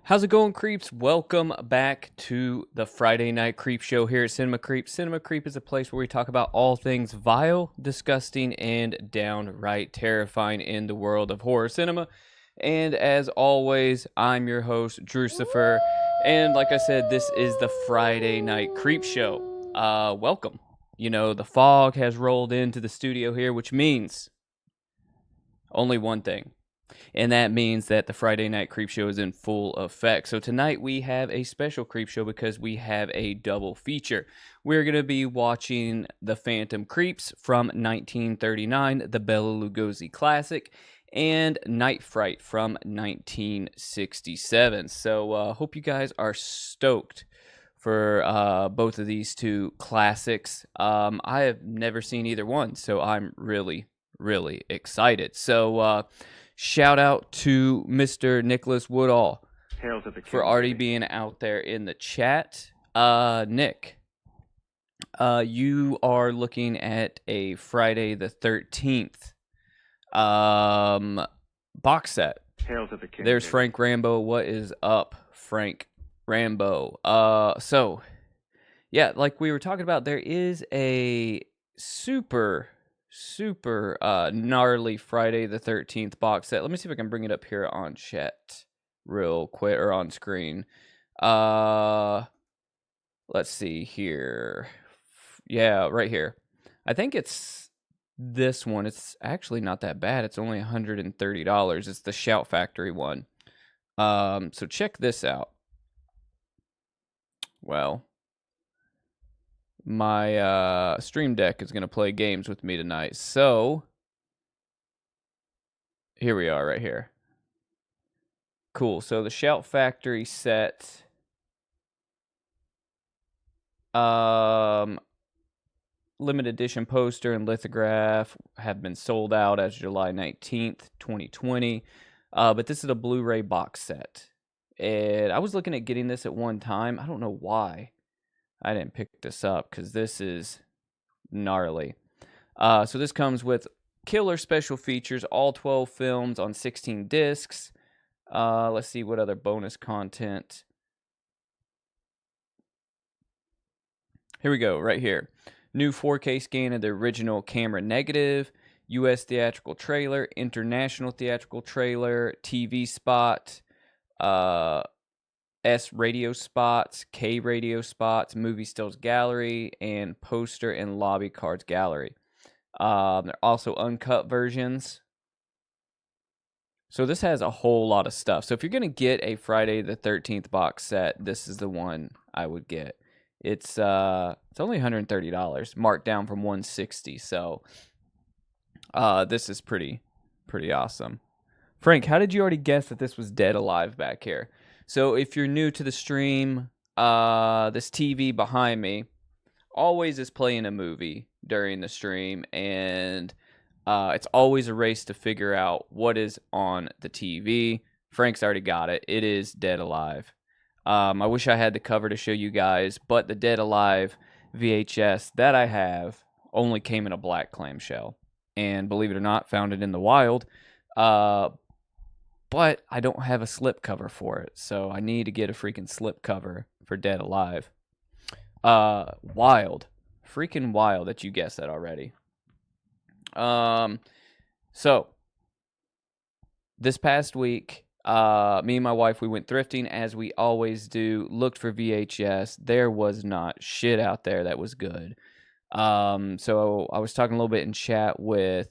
How's it going, creeps? Welcome back to the Friday Night Creep Show here at Cinema Creep. Cinema Creep is a place where we talk about all things vile, disgusting, and downright terrifying in the world of horror cinema. And as always, I'm your host, Drucifer. And like I said, this is the Friday Night Creep Show. Welcome. You know, the fog has rolled into the studio here, which means only one thing. And that means that the Friday Night Creep Show is in full effect. So tonight we have a special Creep Show because we have a double feature. We're going to be watching The Phantom Creeps from 1939, the Bela Lugosi classic, and Night Fright from 1967. So hope you guys are stoked for both of these two classics. I have never seen either one, so I'm really excited. So shout out to Mr. Nicholas Woodall for already being out there in the chat. Nick, you are looking at a Friday the 13th box set. Hail to the king. There's baby. Frank Rambo. What is up, Frank Rambo? So yeah, like we were talking about, there is a super gnarly Friday the 13th box set. Let me see if I can bring it up here on chat real quick, or on screen. Let's see here. Yeah, right here. I think it's this one. It's actually not that bad. It's only $130. It's the Shout Factory one. So check this out. Well, my Stream Deck is going to play games with me tonight. So here we are right here. Cool. So the Shout Factory set, limited edition poster and lithograph have been sold out as July 19th, 2020. But this is a Blu-ray box set. And I was looking at getting this at one time. I don't know why I didn't pick this up, because this is gnarly. So this comes with killer special features, all 12 films on 16 discs. Let's see what other bonus content. Here we go, right here. New 4K scan of the original camera negative, US theatrical trailer, international theatrical trailer, TV spot, S radio spots, K radio spots, movie stills gallery, and poster and lobby cards gallery. There are also uncut versions. So this has a whole lot of stuff. So if you're going to get a Friday the 13th box set, this is the one I would get. It's only $130, marked down from $160. So this is pretty awesome. Frank, how did you already guess that this was Dead Alive back here? So if you're new to the stream, this TV behind me always is playing a movie during the stream, and it's always a race to figure out what is on the TV. Frank's already got it. It is Dead Alive. I wish I had the cover to show you guys, but the Dead Alive VHS that I have only came in a black clamshell. And believe it or not, found it in the wild. But I don't have a slip cover for it, so I need to get a freaking slip cover for Dead Alive. Wild. Freaking wild that you guessed that already. So, this past week, me and my wife, we went thrifting, as we always do, looked for VHS. There was not shit out there that was good. So I was talking a little bit in chat with,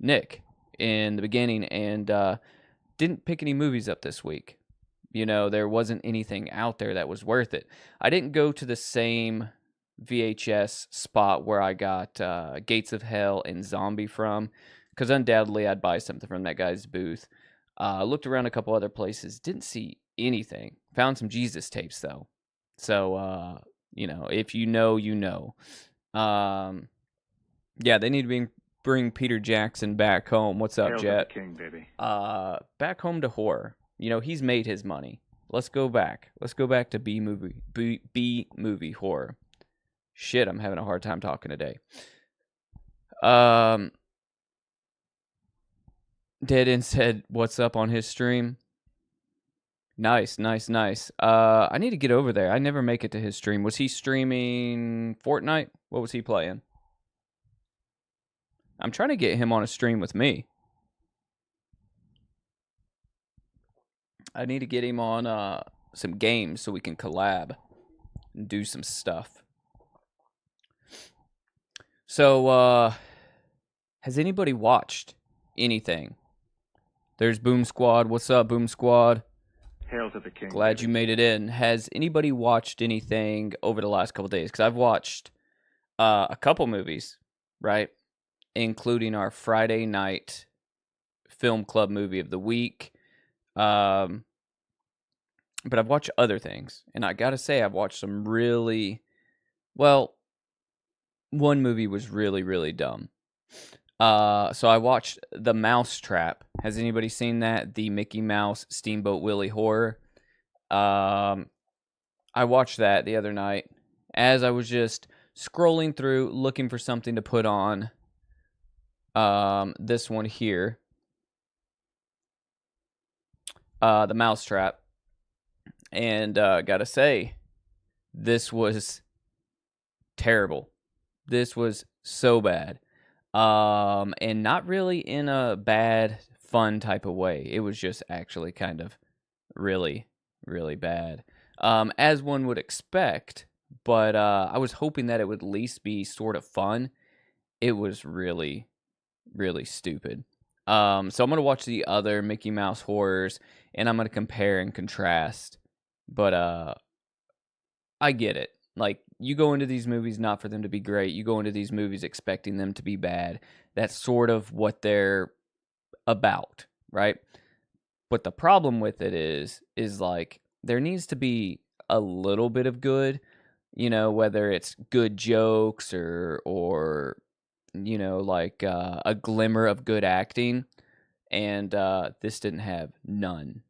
Nick in the beginning, and didn't pick any movies up this week. You know, there wasn't anything out there that was worth it. I didn't go to the same VHS spot where I got Gates of Hell and Zombie from, because undoubtedly I'd buy something from that guy's booth. Looked around a couple other places, didn't see anything. Found some Jesus tapes though. So you know, if you know, you know. Yeah, they need to bring Peter Jackson back home. What's up, Hail Jet? to the king, baby. Back home to horror. You know, he's made his money. Let's go back. Let's go back to B movie horror. Shit, I'm having a hard time talking today. Um, Dead End said, "What's up on his stream?" Nice, nice, nice. I need to get over there. I never make it to his stream. Was he streaming Fortnite? What was he playing? I'm trying to get him on a stream with me. I need to get him on some games so we can collab and do some stuff. So, has anybody watched anything? There's Boom Squad. What's up, Boom Squad? Hail to the king. Glad you made it in. Has anybody watched anything over the last couple days? Because I've watched a couple movies, right? Including our Friday night film club movie of the week. But I've watched other things. And I gotta say, I've watched some really... Well, one movie was really, really dumb. So I watched The Mousetrap. Has anybody seen that? The Mickey Mouse Steamboat Willie horror. I watched that the other night as I was just scrolling through looking for something to put on. This one here. The Mousetrap. And gotta say, this was terrible. This was so bad. And not really in a bad, fun type of way. It was just actually kind of really, really bad. As one would expect, but I was hoping that it would at least be sort of fun. It was really, really stupid. So I'm going to watch the other Mickey Mouse horrors, and I'm going to compare and contrast. But I get it. Like, you go into these movies not for them to be great. You go into these movies expecting them to be bad. That's sort of what they're about, right? But the problem with it is like, there needs to be a little bit of good, whether it's good jokes or like a glimmer of good acting. And this didn't have none.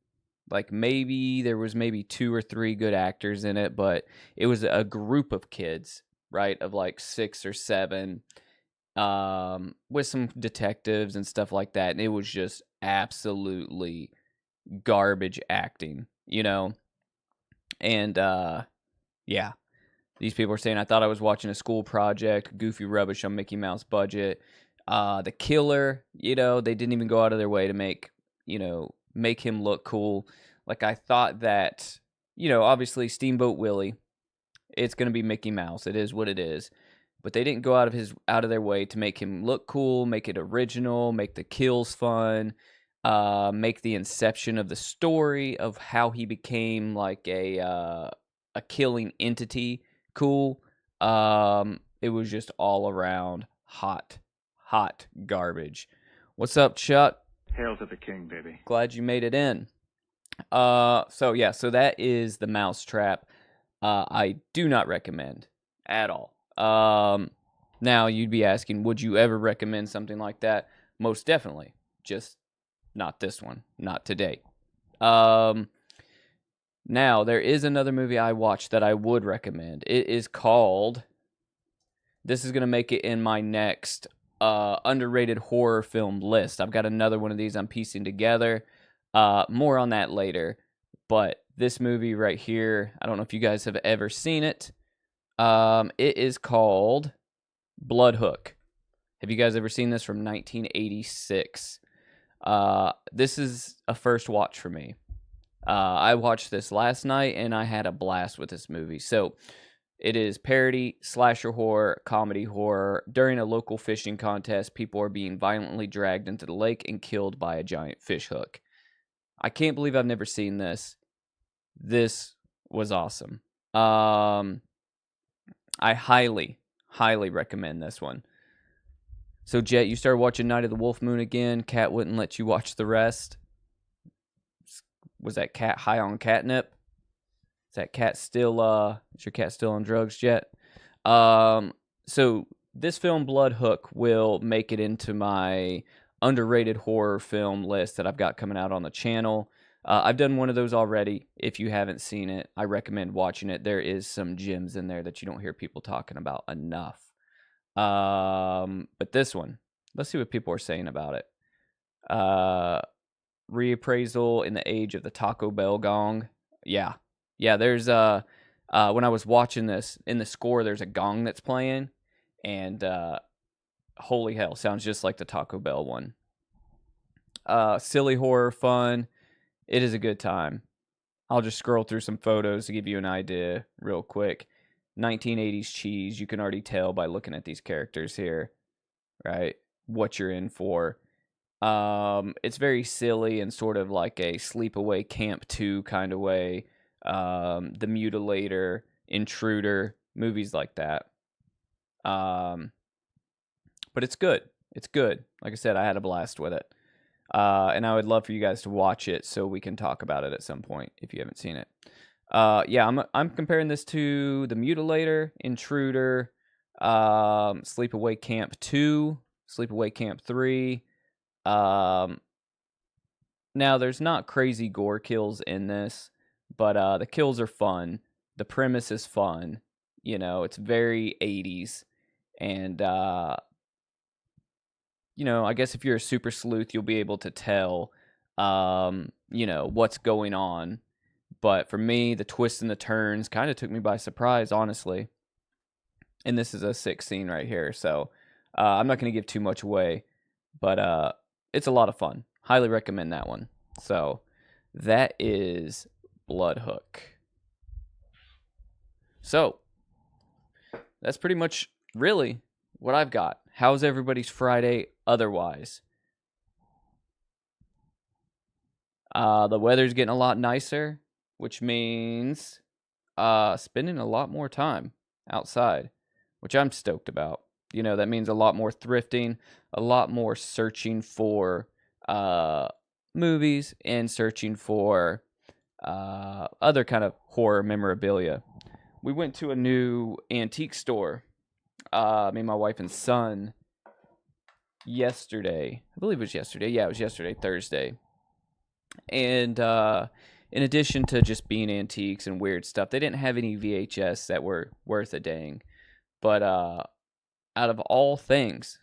Like, maybe there was maybe 2 or 3 good actors in it, but it was a group of kids, right, of like 6 or 7, with some detectives and stuff like that. And it was just absolutely garbage acting, And yeah, these people are saying, I thought I was watching a school project, goofy rubbish on Mickey Mouse budget. The killer, they didn't even go out of their way to make him look cool. Like, I thought that, obviously Steamboat Willie, it's going to be Mickey Mouse. It is what it is. But they didn't go out of their way to make him look cool, make it original, make the kills fun, make the inception of the story of how he became like a killing entity cool. It was just all around hot garbage. What's up, Chuck? Hail to the king, baby. Glad you made it in. So that is The Mousetrap. I do not recommend at all. Now you'd be asking, would you ever recommend something like that? Most definitely. Just not this one. Not today. Now there is another movie I watched that I would recommend. It is called... This is going to make it in my next underrated horror film list. I've got another one of these I'm piecing together. More on that later. But this movie right here, I don't know if you guys have ever seen it. It is called Blood Hook. Have you guys ever seen this? From 1986. This is a first watch for me. I watched this last night and I had a blast with this movie. So it is parody, slasher horror, comedy horror. During a local fishing contest, people are being violently dragged into the lake and killed by a giant fish hook. I can't believe I've never seen this. This was awesome. I highly recommend this one. So, Jet, you started watching Night of the Wolf Moon again. Cat wouldn't let you watch the rest. Was that cat high on catnip? Is that cat still, is your cat still on drugs, Jet? So this film, Blood Hook, will make it into my underrated horror film list that I've got coming out on the channel. I've done one of those already. If you haven't seen it, I recommend watching it. There is some gems in there that you don't hear people talking about enough. But this one, let's see what people are saying about it. Reappraisal in the age of the Taco Bell gong. Yeah. Yeah, there's when I was watching this in the score, there's a gong that's playing, and holy hell, sounds just like the Taco Bell one. Silly horror fun. It is a good time. I'll just scroll through some photos to give you an idea real quick. 1980s cheese, you can already tell by looking at these characters here, right? What you're in for. It's very silly and sort of like a Sleepaway Camp 2 kind of way. The Mutilator, Intruder, movies like that. But it's good. It's good. Like I said, I had a blast with it. And I would love for you guys to watch it so we can talk about it at some point if you haven't seen it. Yeah, I'm comparing this to The Mutilator, Intruder, Sleepaway Camp 2, Sleepaway Camp 3. Now there's not crazy gore kills in this, but the kills are fun. The premise is fun. You know, it's very 80s, and you know, I guess if you're a super sleuth, you'll be able to tell, you know, what's going on. But for me, the twists and the turns kind of took me by surprise, honestly. And this is a sick scene right here, so I'm not going to give too much away, but it's a lot of fun. Highly recommend that one. So that is Bloodhook. So that's pretty much really what I've got. How's everybody's Friday otherwise? The weather's getting a lot nicer, which means spending a lot more time outside, which I'm stoked about. You know, that means a lot more thrifting, a lot more searching for movies and searching for other kind of horror memorabilia. We went to a new antique store, me, my wife, and son, yesterday. I believe it was yesterday. Yeah, it was yesterday, Thursday. And in addition to just being antiques and weird stuff, they didn't have any VHS that were worth a dang. But out of all things,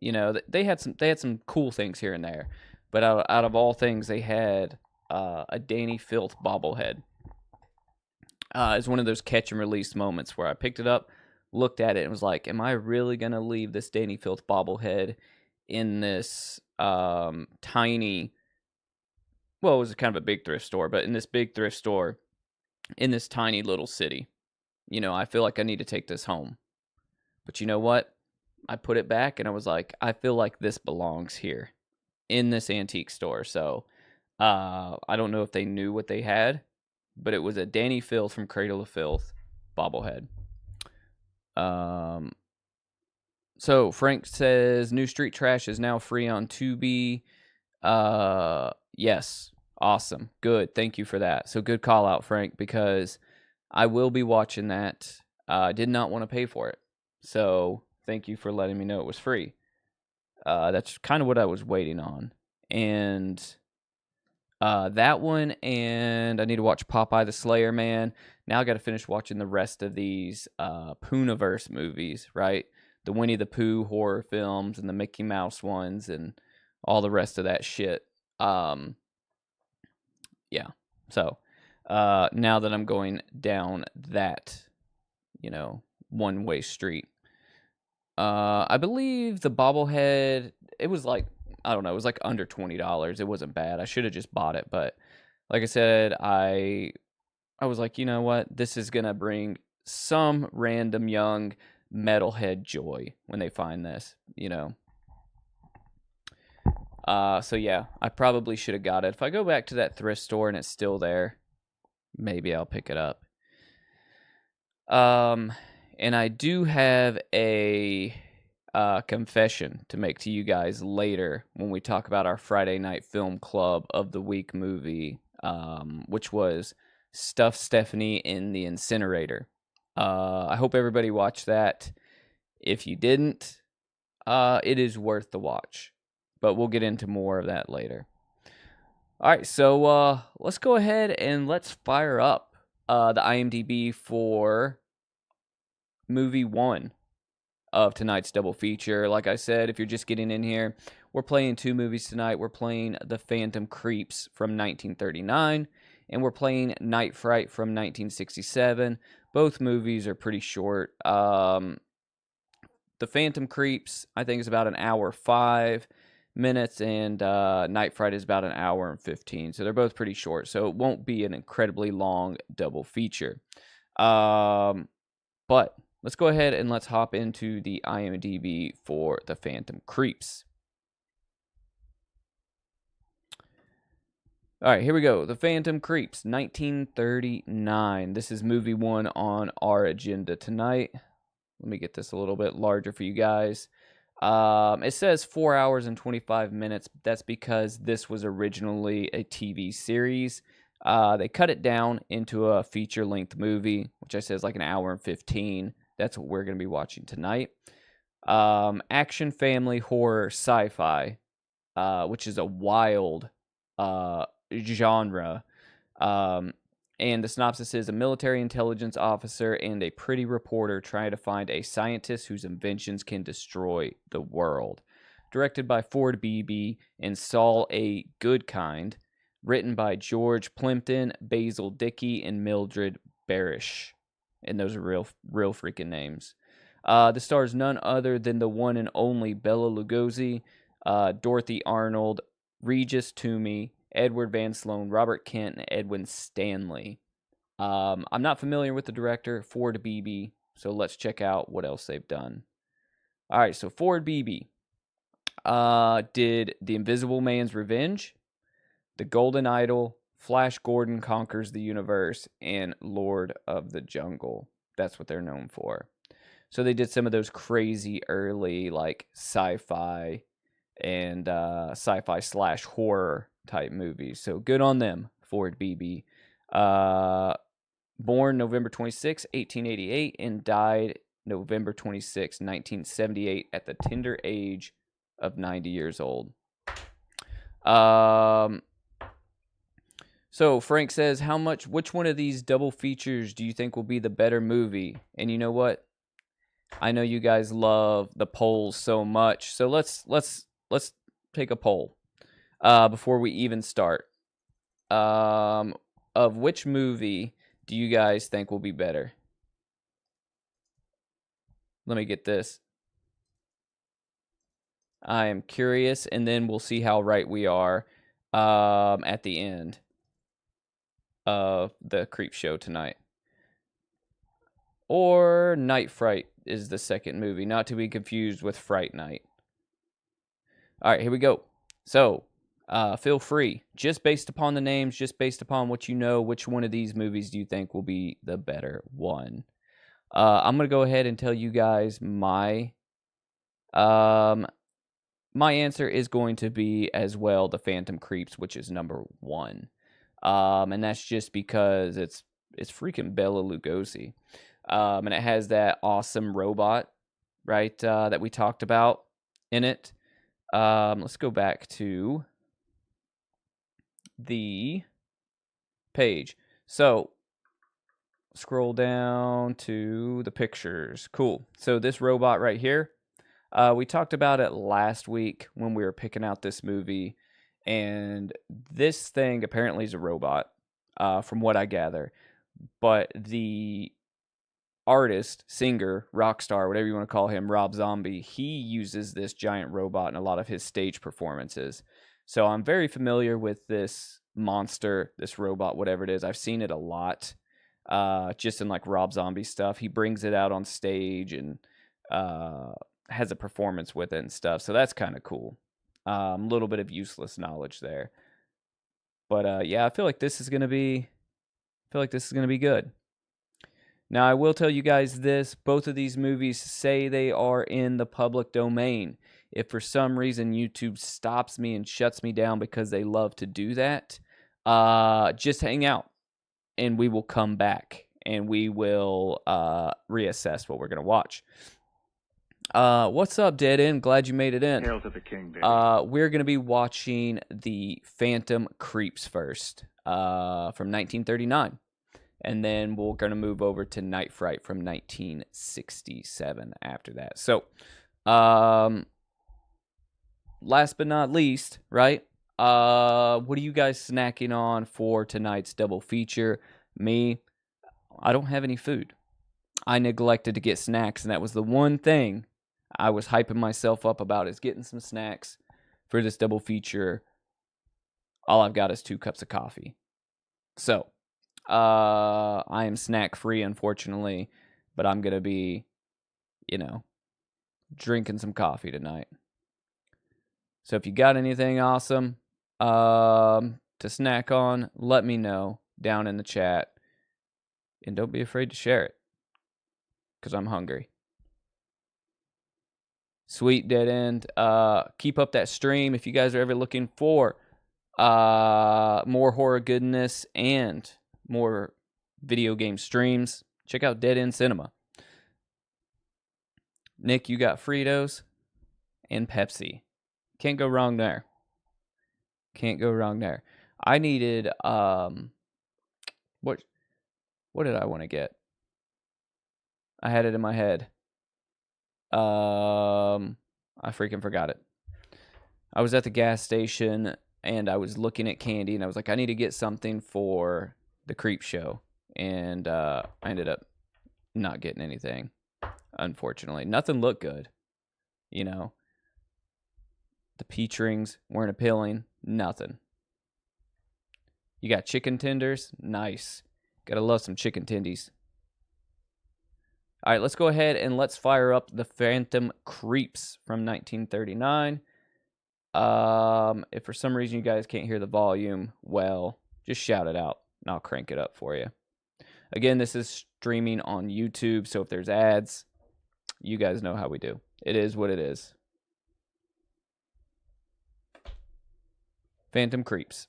you know, they had some cool things here and there. But out of all things, they had a Danny Filth bobblehead. It's one of those catch and release moments where I picked it up, looked at it, and was like, "Am I really gonna leave this Danny Filth bobblehead in this tiny?" Well, it was kind of a big thrift store, but in this big thrift store in this tiny little city. You know, I feel like I need to take this home. But you know what? I put it back and I was like, I feel like this belongs here in this antique store. So I don't know if they knew what they had, but it was a Danny Filth from Cradle of Filth bobblehead. So Frank says New Street Trash is now free on Tubi. Yes. Awesome. Good. Thank you for that. So good call out, Frank, because I will be watching that. I did not want to pay for it. So thank you for letting me know it was free. That's kind of what I was waiting on. And that one, and I need to watch Popeye the Slayer Man. Now I got to finish watching the rest of these Poonaverse movies, right? The Winnie the Pooh horror films and the Mickey Mouse ones and all the rest of that shit. Yeah. So now that I'm going down that, you know, one-way street, I believe the bobblehead, it was like, I don't know, it was like under $20. It wasn't bad. I should have just bought it, but like I said, I was like, you know what? This is gonna bring some random young metalhead joy when they find this, you know. So yeah, I probably should have got it. If I go back to that thrift store and it's still there, maybe I'll pick it up. And I do have a confession to make to you guys later when we talk about our Friday Night Film Club of the Week movie, which was Stuff Stephanie in the Incinerator. I hope everybody watched that. If you didn't, it is worth the watch. But we'll get into more of that later. All right, so let's go ahead and let's fire up the IMDb for movie 1. of tonight's double feature. Like I said, if you're just getting in here, we're playing 2 movies tonight. We're playing The Phantom Creeps from 1939, and we're playing Night Fright from 1967. Both movies are pretty short. The Phantom Creeps, I think, is about an hour 5 minutes, and Night Fright is about an hour and 15. So they're both pretty short. So it won't be an incredibly long double feature. But let's go ahead and let's hop into the IMDb for The Phantom Creeps. All right, here we go. The Phantom Creeps, 1939. This is movie 1 on our agenda tonight. Let me get this a little bit larger for you guys. It says 4 hours and 25 minutes. That's because this was originally a TV series. They cut it down into a feature-length movie, which I said is like an hour and 15. That's what we're going to be watching tonight. Action, family, horror, sci-fi, which is a wild genre. And the synopsis is: a military intelligence officer and a pretty reporter try to find a scientist whose inventions can destroy the world. Directed by Ford Beebe and Saul A. Goodkind. Written by George Plimpton, Basil Dickey, and Mildred Barish. And those are real freaking names. The stars none other than the one and only Bela Lugosi, Dorothy Arnold, Regis Toomey, Edward Van Sloan, Robert Kent, and Edwin Stanley. I'm not familiar with the director, Ford Beebe, so let's check out what else they've done. All right, so Ford Beebe did The Invisible Man's Revenge, The Golden Idol, Flash Gordon Conquers the Universe, and Lord of the Jungle. That's what they're known for. So they did some of those crazy early, like, sci-fi and sci-fi / horror type movies. So good on them, Ford Beebe. Born November 26, 1888, and died November 26, 1978, at the tender age of 90 years old. So Frank says, which one of these double features do you think will be the better movie? And you know what? I know you guys love the polls so much. So let's take a poll before we even start. Of which movie do you guys think will be better? Let me get this. I am curious, and then we'll see how right we are at the end of the Creepshow tonight. Or Night Fright is the second movie, not to be confused with Fright Night. All right, here we go. So, feel free, just based upon the names, just based upon what you know, which one of these movies do you think will be the better one? I'm going to go ahead and tell you guys my answer is going to be as well The Phantom Creeps, which is number 1. And that's just because it's freaking Bela Lugosi. And it has that awesome robot, right, that we talked about in it. Let's go back to the page. So, scroll down to the pictures. Cool. So this robot right here, we talked about it last week when we were picking out this movie. And this thing apparently is a robot, from what I gather. But the artist, singer, rock star, whatever you want to call him, Rob Zombie, he uses this giant robot in a lot of his stage performances. So I'm very familiar with this monster, this robot, whatever it is. I've seen it a lot, just in like Rob Zombie stuff. He brings it out on stage and has a performance with it and stuff. So that's kind of cool. A little bit of useless knowledge there. But yeah, I feel like this is gonna be good. Now, I will tell you guys this. Both of these movies say they are in the public domain. If for some reason YouTube stops me and shuts me down because they love to do that, just hang out and we will come back and we will reassess what we're going to watch. What's up, Dead End? Glad you made it in. Hail to the king, baby. We're going to be watching The Phantom Creeps first, from 1939. And then we're going to move over to Night Fright from 1967 after that. So, last but not least, right? What are you guys snacking on for tonight's double feature? Me, I don't have any food. I neglected to get snacks, and that was the one thing I was hyping myself up about, is getting some snacks for this double feature. All I've got is 2 cups of coffee. So, I am snack free, unfortunately, but I'm going to be, drinking some coffee tonight. So if you got anything awesome to snack on, let me know down in the chat. And don't be afraid to share it, because I'm hungry. Sweet Dead End. Keep up that stream if you guys are ever looking for more horror goodness and more video game streams. Check out Dead End Cinema. Nick, you got Fritos and Pepsi. Can't go wrong there. Can't go wrong there. I needed what did I want to get? I had it in my head. I freaking forgot it. I was at the gas station and I was looking at candy and I was like, I need to get something for the Creepshow. And I ended up not getting anything, unfortunately. Nothing looked good, The peach rings weren't appealing. Nothing. You got chicken tenders? Nice. Gotta love some chicken tendies. All right, let's go ahead and let's fire up the Phantom Creeps from 1939. If for some reason you guys can't hear the volume, well, just shout it out and I'll crank it up for you. Again, this is streaming on YouTube, so if there's ads, you guys know how we do. It is what it is. Phantom Creeps.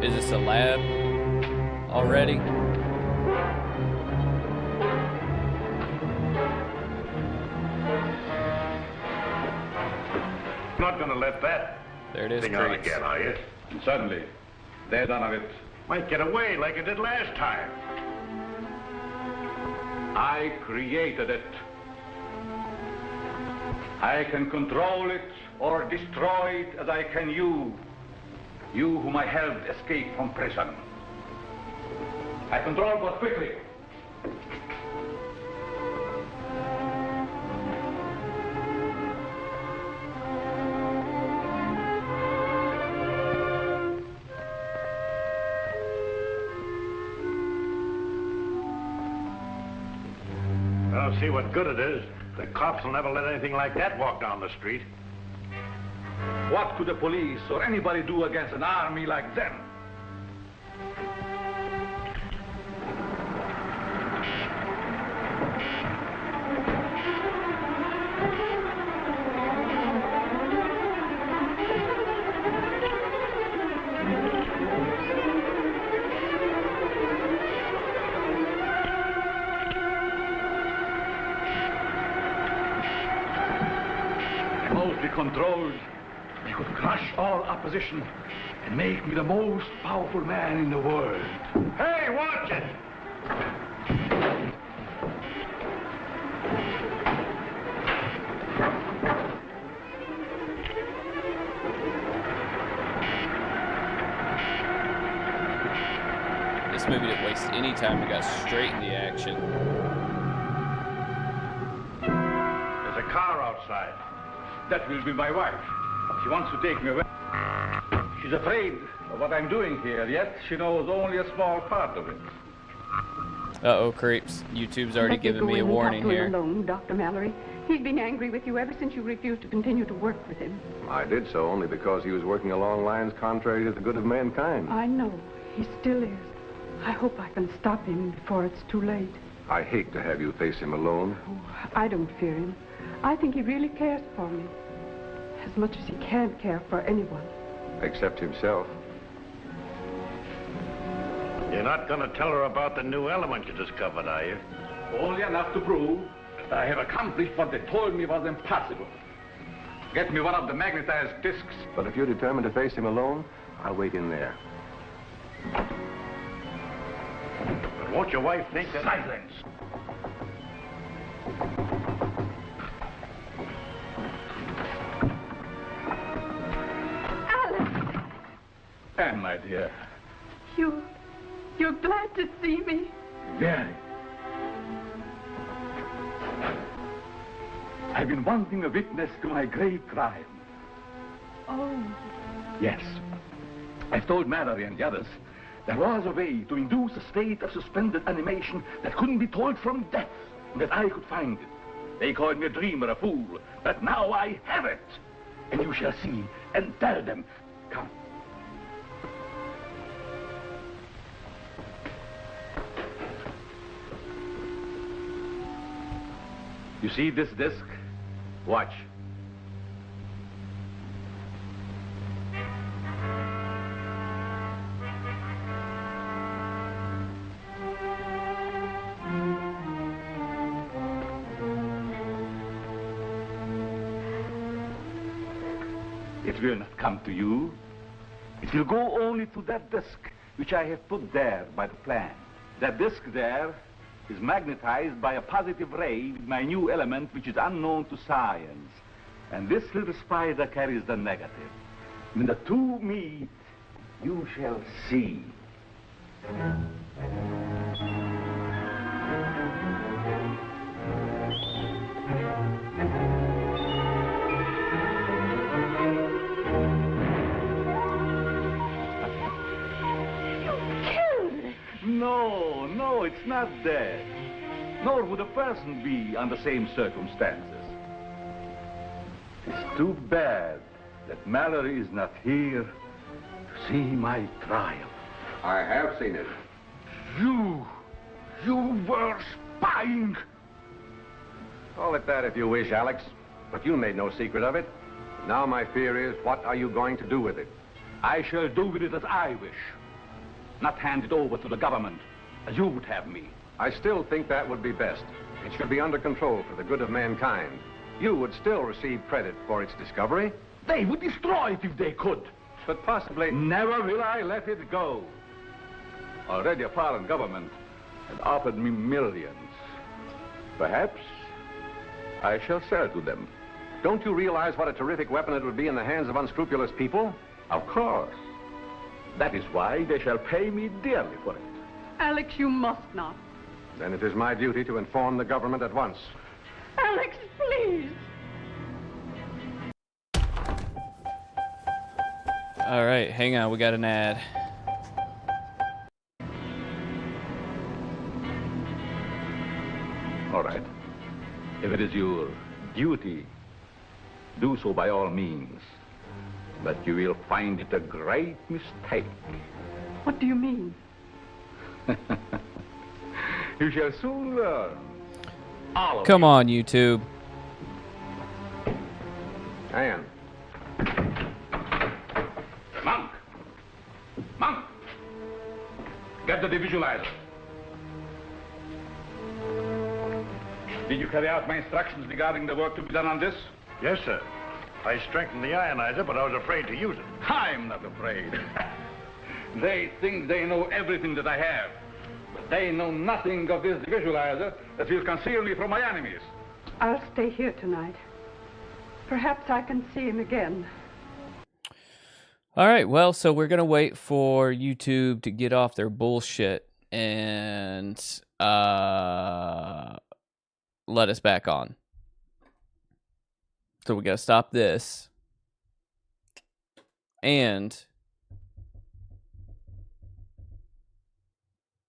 Is this a lab already? Not gonna let that There it is, thing out Creeps. again, are you? Certainly. There's none of it. Might get away like it did last time. I created it. I can control it or destroy it as I can you. You whom I helped escape from prison. I control but quickly. I don't see what good it is. The cops will never let anything like that walk down the street. What could the police or anybody do against an army like them? Mostly controlled, I could crush all opposition and make me the most powerful man in the world. Hey, watch it! This movie didn't waste any time. We got straight in the action. There's a car outside. That will be my wife. She wants to take me away. She's afraid of what I'm doing here, yet she knows only a small part of it. Uh-oh, creeps. YouTube's already given me a warning here. Alone, Dr. Mallory. He's been angry with you ever since you refused to continue to work with him. I did so only because he was working along lines contrary to the good of mankind. I know. He still is. I hope I can stop him before it's too late. I hate to have you face him alone. Oh, I don't fear him. I think he really cares for me. As much as he can care for anyone. Except himself. You're not going to tell her about the new element you discovered, are you? Only enough to prove that I have accomplished what they told me was impossible. Get me one of the magnetized discs. But if you're determined to face him alone, I'll wait in there. But won't your wife think that... Silence! Alex! Anne, my dear. You're glad to see me? Very. I've been wanting a witness to my great triumph. Oh. Yes. I've told Mallory and the others there was a way to induce a state of suspended animation that couldn't be told from death, and that I could find it. They called me a dreamer, a fool, but now I have it. And you shall see and tell them. Come. You see this disc? Watch. It will not come to you. It will go only to that disc which I have put there by the plan. That disc there is magnetized by a positive ray with my new element which is unknown to science. And this little spider carries the negative. When the two meet, you shall see. No, it's not dead. Nor would a person be under the same circumstances. It's too bad that Mallory is not here to see my triumph. I have seen it. You were spying. Call it that if you wish, Alex. But you made no secret of it. Now my fear is, what are you going to do with it? I shall do with it as I wish. Not hand it over to the government, as you would have me. I still think that would be best. It should be under control for the good of mankind. You would still receive credit for its discovery. They would destroy it if they could. But possibly... Never will I let it go. Already a foreign government had offered me millions. Perhaps I shall sell to them. Don't you realize what a terrific weapon it would be in the hands of unscrupulous people? Of course. That is why they shall pay me dearly for it. Alex, you must not. Then it is my duty to inform the government at once. Alex, please. All right, hang on. We got an ad. All right. If it is your duty, do so by all means. But you will find it a great mistake. What do you mean? You shall soon learn. All of Come you. on, YouTube. Anne. Monk! Monk! Get the devisualizer. Did you carry out my instructions regarding the work to be done on this? Yes, sir. I strengthened the ionizer, but I was afraid to use it. I'm not afraid. They think they know everything that I have. But they know nothing of this visualizer that will conceal me from my enemies. I'll stay here tonight. Perhaps I can see him again. All right, well, so we're going to wait for YouTube to get off their bullshit and let us back on. So we got to stop this and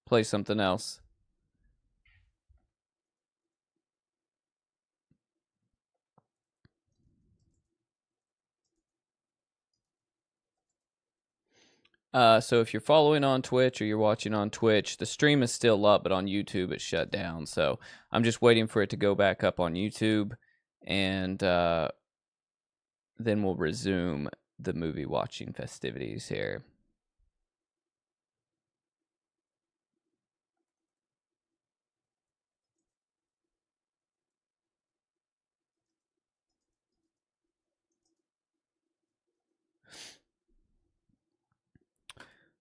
play something else. So if you're following on Twitch or you're watching on Twitch, the stream is still up, but on YouTube it's shut down. So I'm just waiting for it to go back up on YouTube, and then we'll resume the movie watching festivities here.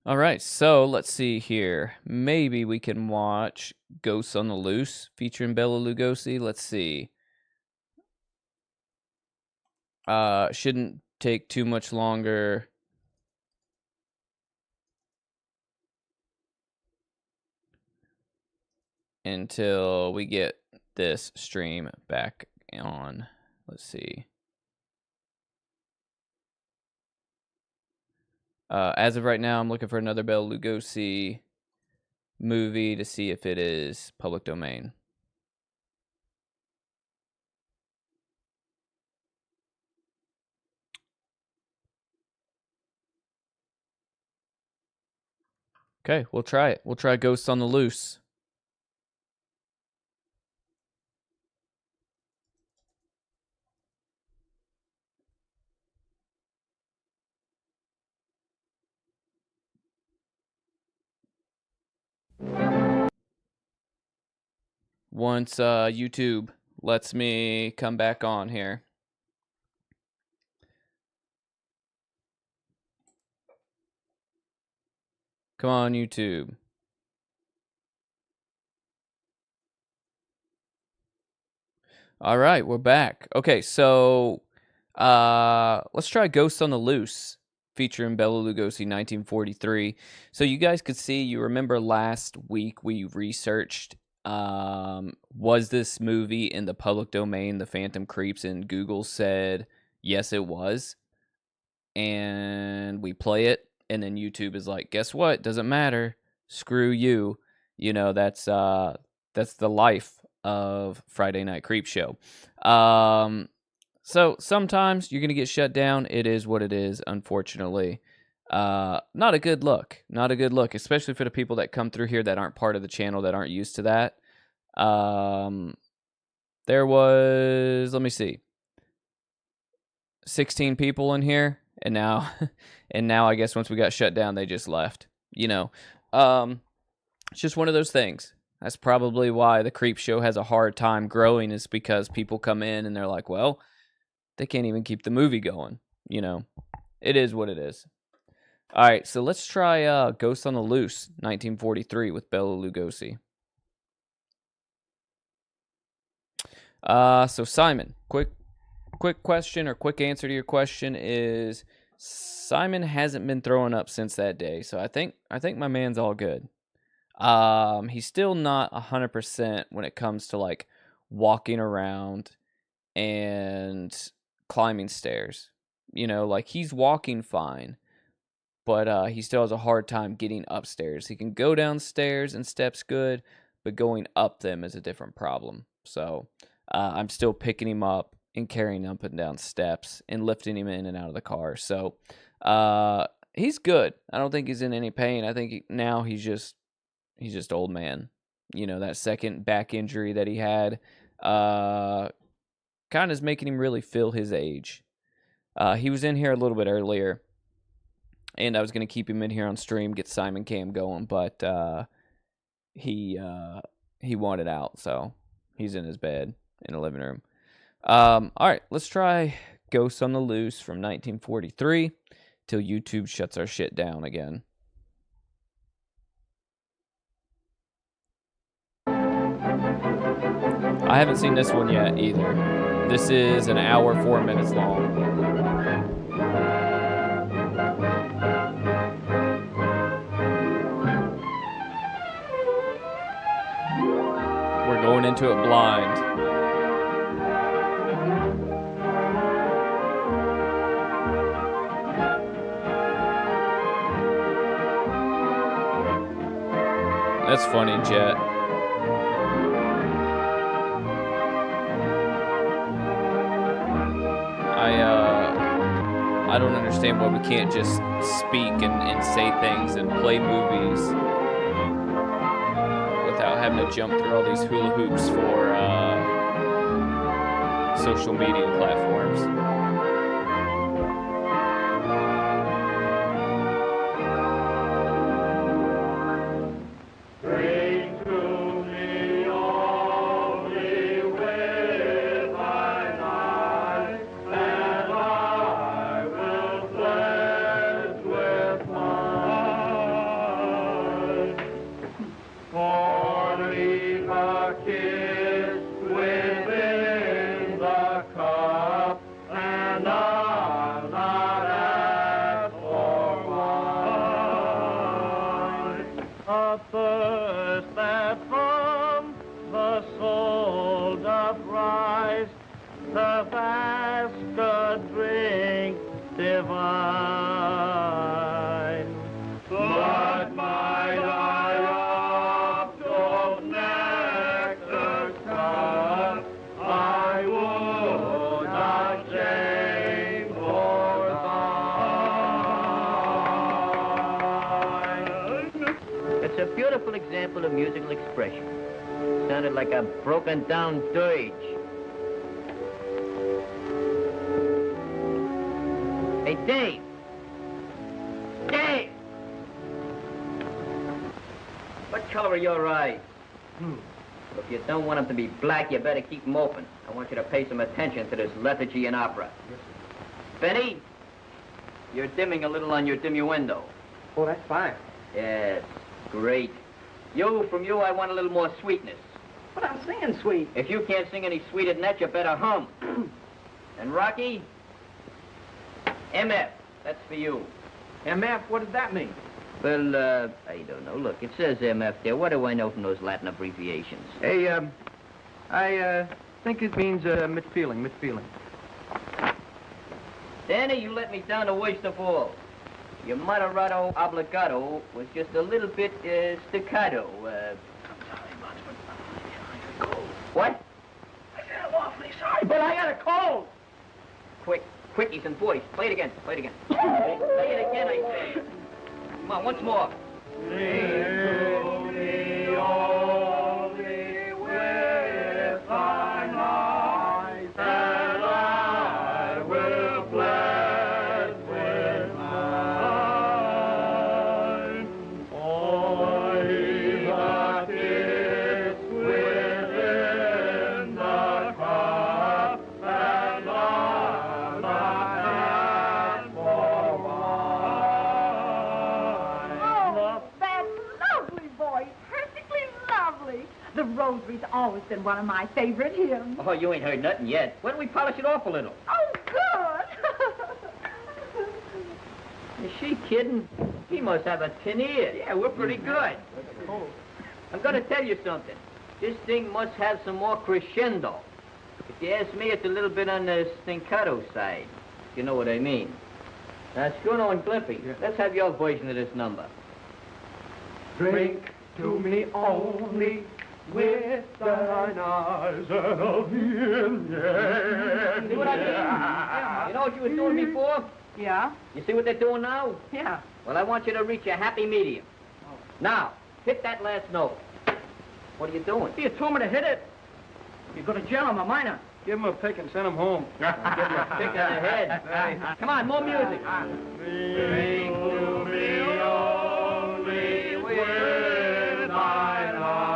All right, so let's see here. Maybe we can watch Ghosts on the Loose featuring Bela Lugosi. Let's see. Shouldn't take too much longer. Until we get this stream back on. Let's see. As of right now, I'm looking for another Bela Lugosi movie to see if it is public domain. Okay, we'll try it. We'll try Ghosts on the Loose. Once YouTube lets me come back on here. Come on, YouTube. All right, we're back. Okay, so let's try Ghosts on the Loose featuring Bela Lugosi, 1943. So you guys could see, you remember last week we researched, was this movie in the public domain, The Phantom Creeps, and Google said, yes, it was. And we play it, and then YouTube is like, guess what? Doesn't matter. Screw you. You know, that's the life of Friday Night Creepshow. So sometimes you're going to get shut down. It is what it is, unfortunately. Not a good look. Not a good look, especially for the people that come through here that aren't part of the channel, that aren't used to that. There was, let me see, 16 people in here, and now I guess once we got shut down, they just left. You know, it's just one of those things. That's probably why the Creepshow has a hard time growing, is because people come in and they're like, well, they can't even keep the movie going. You know, it is what it is. All right, so let's try Ghost on the Loose, 1943 with Bela Lugosi. So Simon, quick question or quick answer to your question is Simon hasn't been throwing up since that day. So I think my man's all good. He's still not 100% when it comes to like walking around and climbing stairs. You know, like he's walking fine, but he still has a hard time getting upstairs. He can go downstairs and steps good, but going up them is a different problem. So I'm still picking him up and carrying him up and down steps and lifting him in and out of the car. So he's good. I don't think he's in any pain. I think now he's just old man. You know, that second back injury that he had kind of is making him really feel his age. He was in here a little bit earlier, and I was going to keep him in here on stream, get Simon Cam going, but he wanted out, so he's in his bed in the living room. All right, let's try Ghosts on the Loose from 1943 till YouTube shuts our shit down again. I haven't seen this one yet either. This is an hour, 4 minutes long. going into it blind. That's funny, Jet. I don't understand why we can't just speak and say things and play movies without having to jump through all these hula hoops for social media platforms. Example of musical expression. Sounded like a broken down dirge. Hey, Dave! Dave! What color are your eyes? If you don't want them to be black, you better keep them open. I want you to pay some attention to this lethargy in opera. Yes, sir. Benny, you're dimming a little on your diminuendo. Oh, that's fine. Yes, great. From you, I want a little more sweetness. But I'm singing sweet. If you can't sing any sweeter than that, you better hum. And Rocky, MF, that's for you. MF, what does that mean? Well, I don't know. Look, it says MF there. What do I know from those Latin abbreviations? Hey, I think it means, midfeeling. Danny, you let me down the worst of all. Your moderato obligato was just a little bit staccato. I'm sorry, Butch, but I got a cold. What? I said I'm awfully sorry, but I got a cold. Quickies and 40s. Play it again. Play it again, I say. Come on, once more. Rosary's always been one of my favorite hymns. Oh, you ain't heard nothing yet. Why don't we polish it off a little? Oh, good. Is she kidding? He must have a tin ear. Yeah, we're pretty good. I'm going to tell you something. This thing must have some more crescendo. If you ask me, it's a little bit on the staccato side. If you know what I mean. Now, Schooner and Glimpy, let's have your version of this number. Drink to me only with thine eyes and of the See what I mean? Yeah. You know what you were doing before? Yeah? You see what they're doing now? Yeah. Well, I want you to reach a happy medium. Now, hit that last note. What are you doing? You told me to hit it. You go to jail, I'm a minor. Give him a pick and send him home. Give him a pick in the head. Come on, more music. Drink to me only with thine eyes.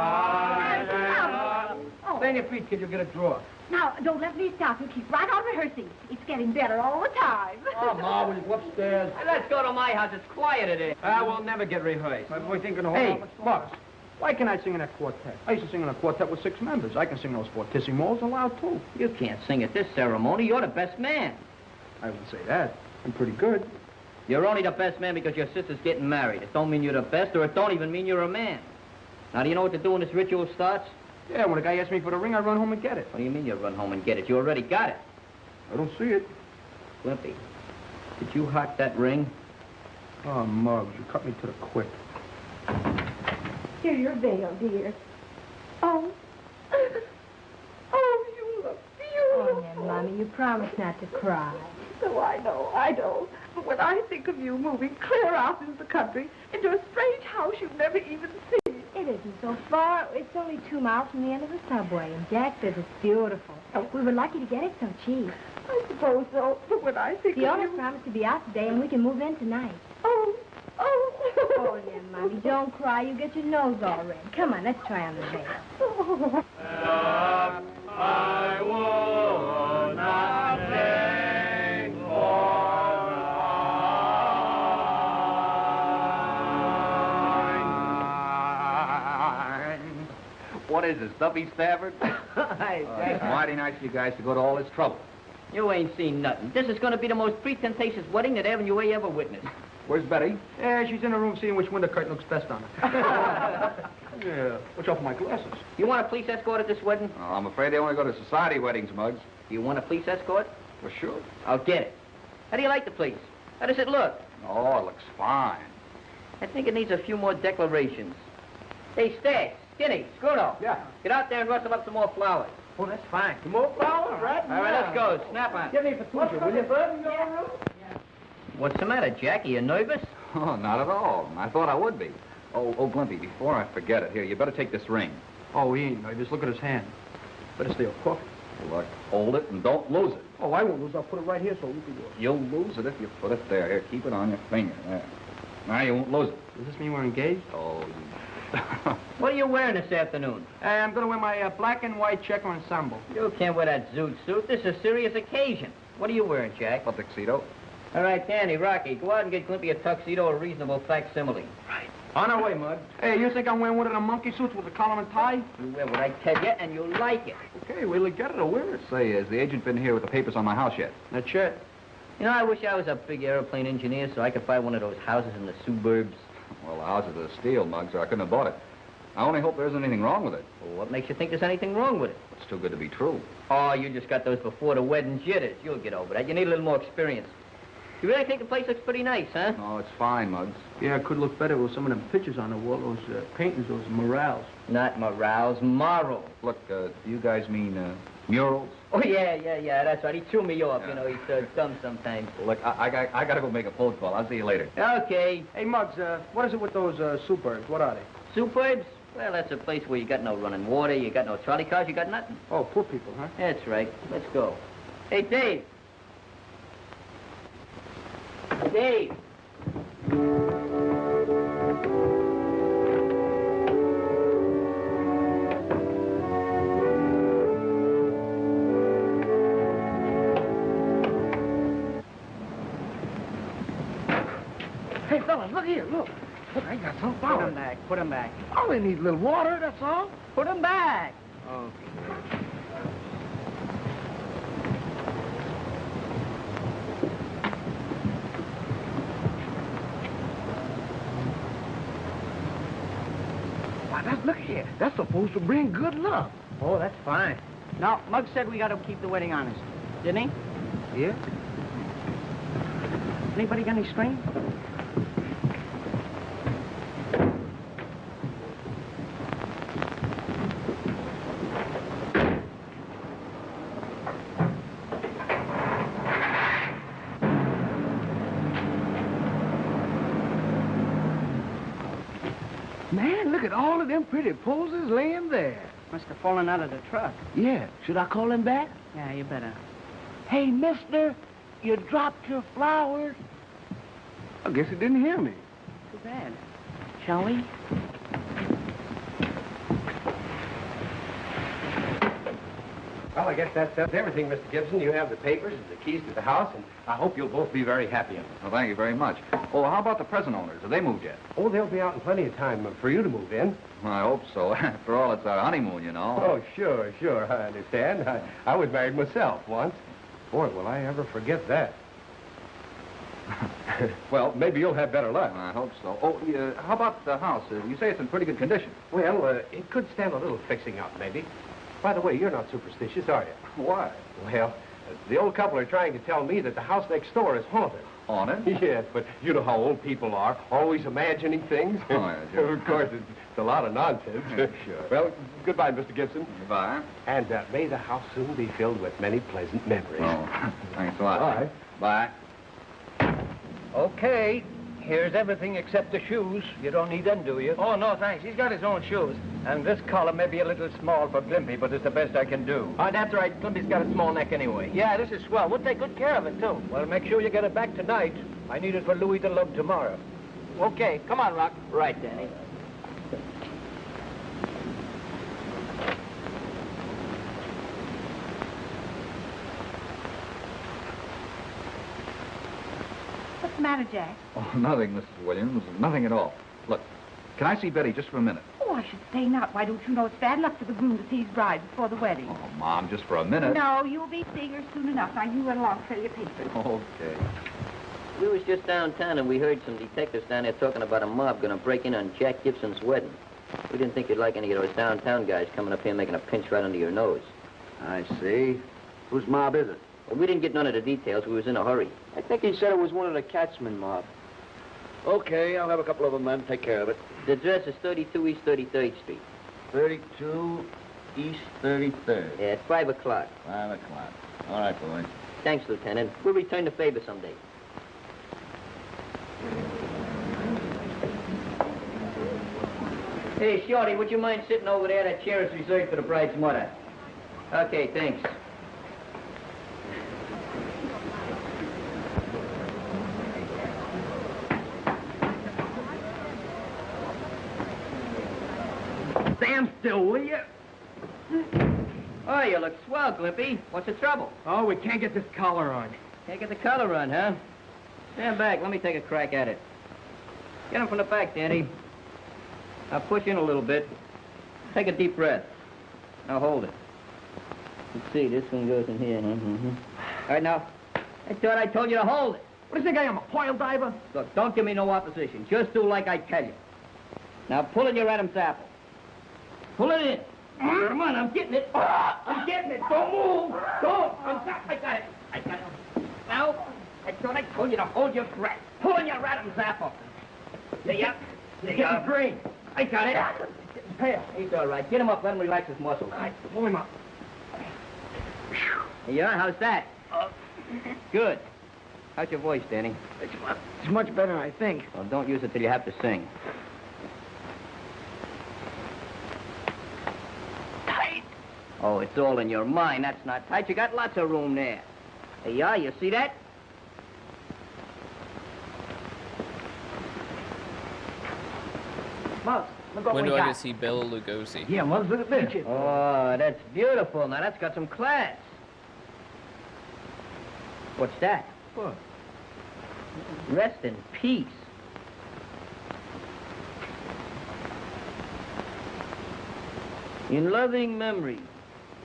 Stand your feet, kid, you'll get a draw. Now, don't let me stop you. Keep right on rehearsing. It's getting better all the time. Oh, Ma, will you go upstairs? Hey, let's go to my house. It's quieter there. We'll never get rehearsed. My boy thinking of Hey, boss, why can't I sing in that quartet? I used to sing in a quartet with 6 members. I can sing those fortissimos aloud, too. You can't sing at this ceremony. You're the best man. I wouldn't say that. I'm pretty good. You're only the best man because your sister's getting married. It don't mean you're the best, or it don't even mean you're a man. Now, do you know what to do when this ritual starts? Yeah, when the guy asked me for the ring, I run home and get it. What do you mean you run home and get it? You already got it. I don't see it. Limpy, did you hock that ring? Oh, Muggs, you cut me to the quick. Here, your veil, dear. Oh. Oh, you look beautiful. Oh, now, Mommy, you promised not to cry. Oh, I know. But when I think of you moving clear out into the country, into a strange house you've never even seen. It isn't so far. It's only 2 miles from the end of the subway, and Jack says it's beautiful. Oh, we were lucky to get it so cheap. I suppose so. But when I think The of owner you... promised to be out today, and we can move in tonight. Oh. Oh, yeah, Mommy, don't cry. You get your nose all red. Come on, let's try on the veil. I will not take What is this, Duffy Stafford? It's mighty nice of you guys to go to all this trouble. You ain't seen nothing. This is going to be the most pretentious wedding that Avenue A ever witnessed. Where's Betty? Yeah, she's in her room seeing which window curtain looks best on her. Yeah, watch out for my glasses. You want a police escort at this wedding? Oh, I'm afraid they only go to society weddings, Muggs. You want a police escort? For sure. I'll get it. How do you like the place? How does it look? Oh, it looks fine. I think it needs a few more declarations. Hey, Stash, Skinny, Scruno. Yeah. Get out there and rustle up some more flowers. Oh, that's fine. Some more flowers, right? All right, let's go. Snap on. Give me for two, will you, bud? What's the matter, Jack? Are you nervous? Oh, not at all. I thought I would be. Oh, Glimpy, before I forget it, here, you better take this ring. Oh, he ain't nervous. Look at his hand. Better stay off coffee. Look, hold it and don't lose it. Oh, I won't lose. I'll put it right here so we can do it. You'll lose it if you put it there. Here, keep it on your finger. There. Now you won't lose it. Does this mean we're engaged? Oh, What are you wearing this afternoon? I'm going to wear my black and white checker ensemble. You can't wear that zoot suit. This is a serious occasion. What are you wearing, Jack? a tuxedo. All right, Danny, Rocky, go out and get Glimpy a tuxedo, a reasonable facsimile. Right. On our way, Mud. Hey, you think I'm wearing one of the monkey suits with a collar and tie? You wear what I tell you, and you'll like it. Okay, we'll get it or wear it. Say, has the agent been here with the papers on my house yet? That's it. You know, I wish I was a big airplane engineer so I could buy one of those houses in the suburbs. Well, the house is a steel, Muggs, or I couldn't have bought it. I only hope there isn't anything wrong with it. Well, what makes you think there's anything wrong with it? It's too good to be true. Oh, you just got those before the wedding jitters. You'll get over that. You need a little more experience. You really think the place looks pretty nice, huh? Oh, it's fine, Muggs. Yeah, it could look better with some of them pictures on the wall, those paintings, those murals. Not morals, moral. Look, do you guys mean murals? Oh, yeah, that's right. He threw me off. Yeah. You know, he's so dumb sometimes. Well, look, I got to go make a phone call. I'll see you later. Okay. Hey, Muggs, what is it with those superbs? What are they? Superbs? Well, that's a place where you got no running water, you got no trolley cars, you got nothing. Oh, poor people, huh? That's right. Let's go. Hey, Dave. Dave. Hey, fellas, look here, look. Look, I got some flowers. Put them back, put them back. All they need a little water, that's all. Put them back. Okay. Why, look here. That's supposed to bring good luck. Oh, that's fine. Now, Muggs said we got to keep the wedding honest. Didn't he? Yeah? Anybody got any string? Man, look at all of them pretty posies laying there. Must have fallen out of the truck. Yeah. Should I call him back? Yeah, you better. Hey, mister, you dropped your flowers. I guess he didn't hear me. Too bad. Shall we? Well, I guess that's everything, Mr. Gibson. You have the papers and the keys to the house, and I hope you'll both be very happy in it. Well, thank you very much. Oh, how about the present owners? Have they moved yet? Oh, they'll be out in plenty of time for you to move in. Well, I hope so. After all, it's our honeymoon, you know. Oh, sure. I understand. I was married myself once. Boy, will I ever forget that. Well, maybe you'll have better luck. I hope so. Oh, how about the house? You say it's in pretty good condition. Well, it could stand a little fixing up, maybe. By the way, you're not superstitious, are you? Why? Well, the old couple are trying to tell me that the house next door is haunted. Haunted? Yes, but you know how old people are, always imagining things. Oh, yeah, sure. Of course, it's a lot of nonsense. Sure. Well, goodbye, Mr. Gibson. Goodbye. And may the house soon be filled with many pleasant memories. Oh, thanks a lot. Bye. Bye. Okay, here's everything except the shoes. You don't need them, do you? Oh, no, thanks. He's got his own shoes. And this collar may be a little small for Glimpy, but it's the best I can do. Oh, that's right. Glimpy's got a small neck anyway. Yeah, this is swell. We'll take good care of it, too. Well, make sure you get it back tonight. I need it for Louis to lug tomorrow. Okay, come on, Rock. Right, Danny. What's the matter, Jack? Oh, nothing, Mrs. Williams. Nothing at all. Look, can I see Betty just for a minute? Oh, I should say not. Why don't you know it's bad luck for the groom to see his bride before the wedding? Oh, Mom, just for a minute. No, you'll be seeing her soon enough. Now, you run along and fill your papers. Okay. We was just downtown, and we heard some detectives down there talking about a mob going to break in on Jack Gibson's wedding. We didn't think you'd like any of those downtown guys coming up here making a pinch right under your nose. I see. Whose mob is it? Well, we didn't get none of the details. We was in a hurry. I think he said it was one of the Katzman mob. Okay, I'll have a couple of them then take care of it. The address is 32 East 33rd Street. 32 East 33rd. Yeah, at 5 o'clock. 5 o'clock. All right, boy. Thanks, Lieutenant. We'll return the favor someday. Hey, Shorty, would you mind sitting over there? That chair is reserved for the bride's mother. Okay, thanks. Stand still, will you? Oh, you look swell, Glimpy. What's the trouble? Oh, we can't get this collar on. Can't get the collar on, huh? Stand back. Let me take a crack at it. Get him from the back, Danny. Now push in a little bit. Take a deep breath. Now hold it. Let's see, this one goes in here. All right, now. I thought I told you to hold it. What do you think I am, a pile diver? Look, don't give me no opposition. Just do like I tell you. Now pull in your Adam's apple. Pull it in. Come on, I'm getting it. I'm getting it. Don't move. Don't. I got it. I got it. Now, I thought I told you to hold your breath. Pull in your Adam's apple. There you are. There you are. Green. I got it. Getting pale. He's all right. Get him up. Let him relax his muscles. All right, pull him up. There you are. How's that? Good. How's your voice, Danny? It's much better, I think. Well, don't use it till you have to sing. Tight. Oh, it's all in your mind. That's not tight. You got lots of room there. There you are. You see that? Mouse, look what When we do I got. get to see Bela Lugosi? Yeah, Mouse, look at this. Oh, that's beautiful. Now, that's got some class. What's that? What? Rest in peace. In loving memory,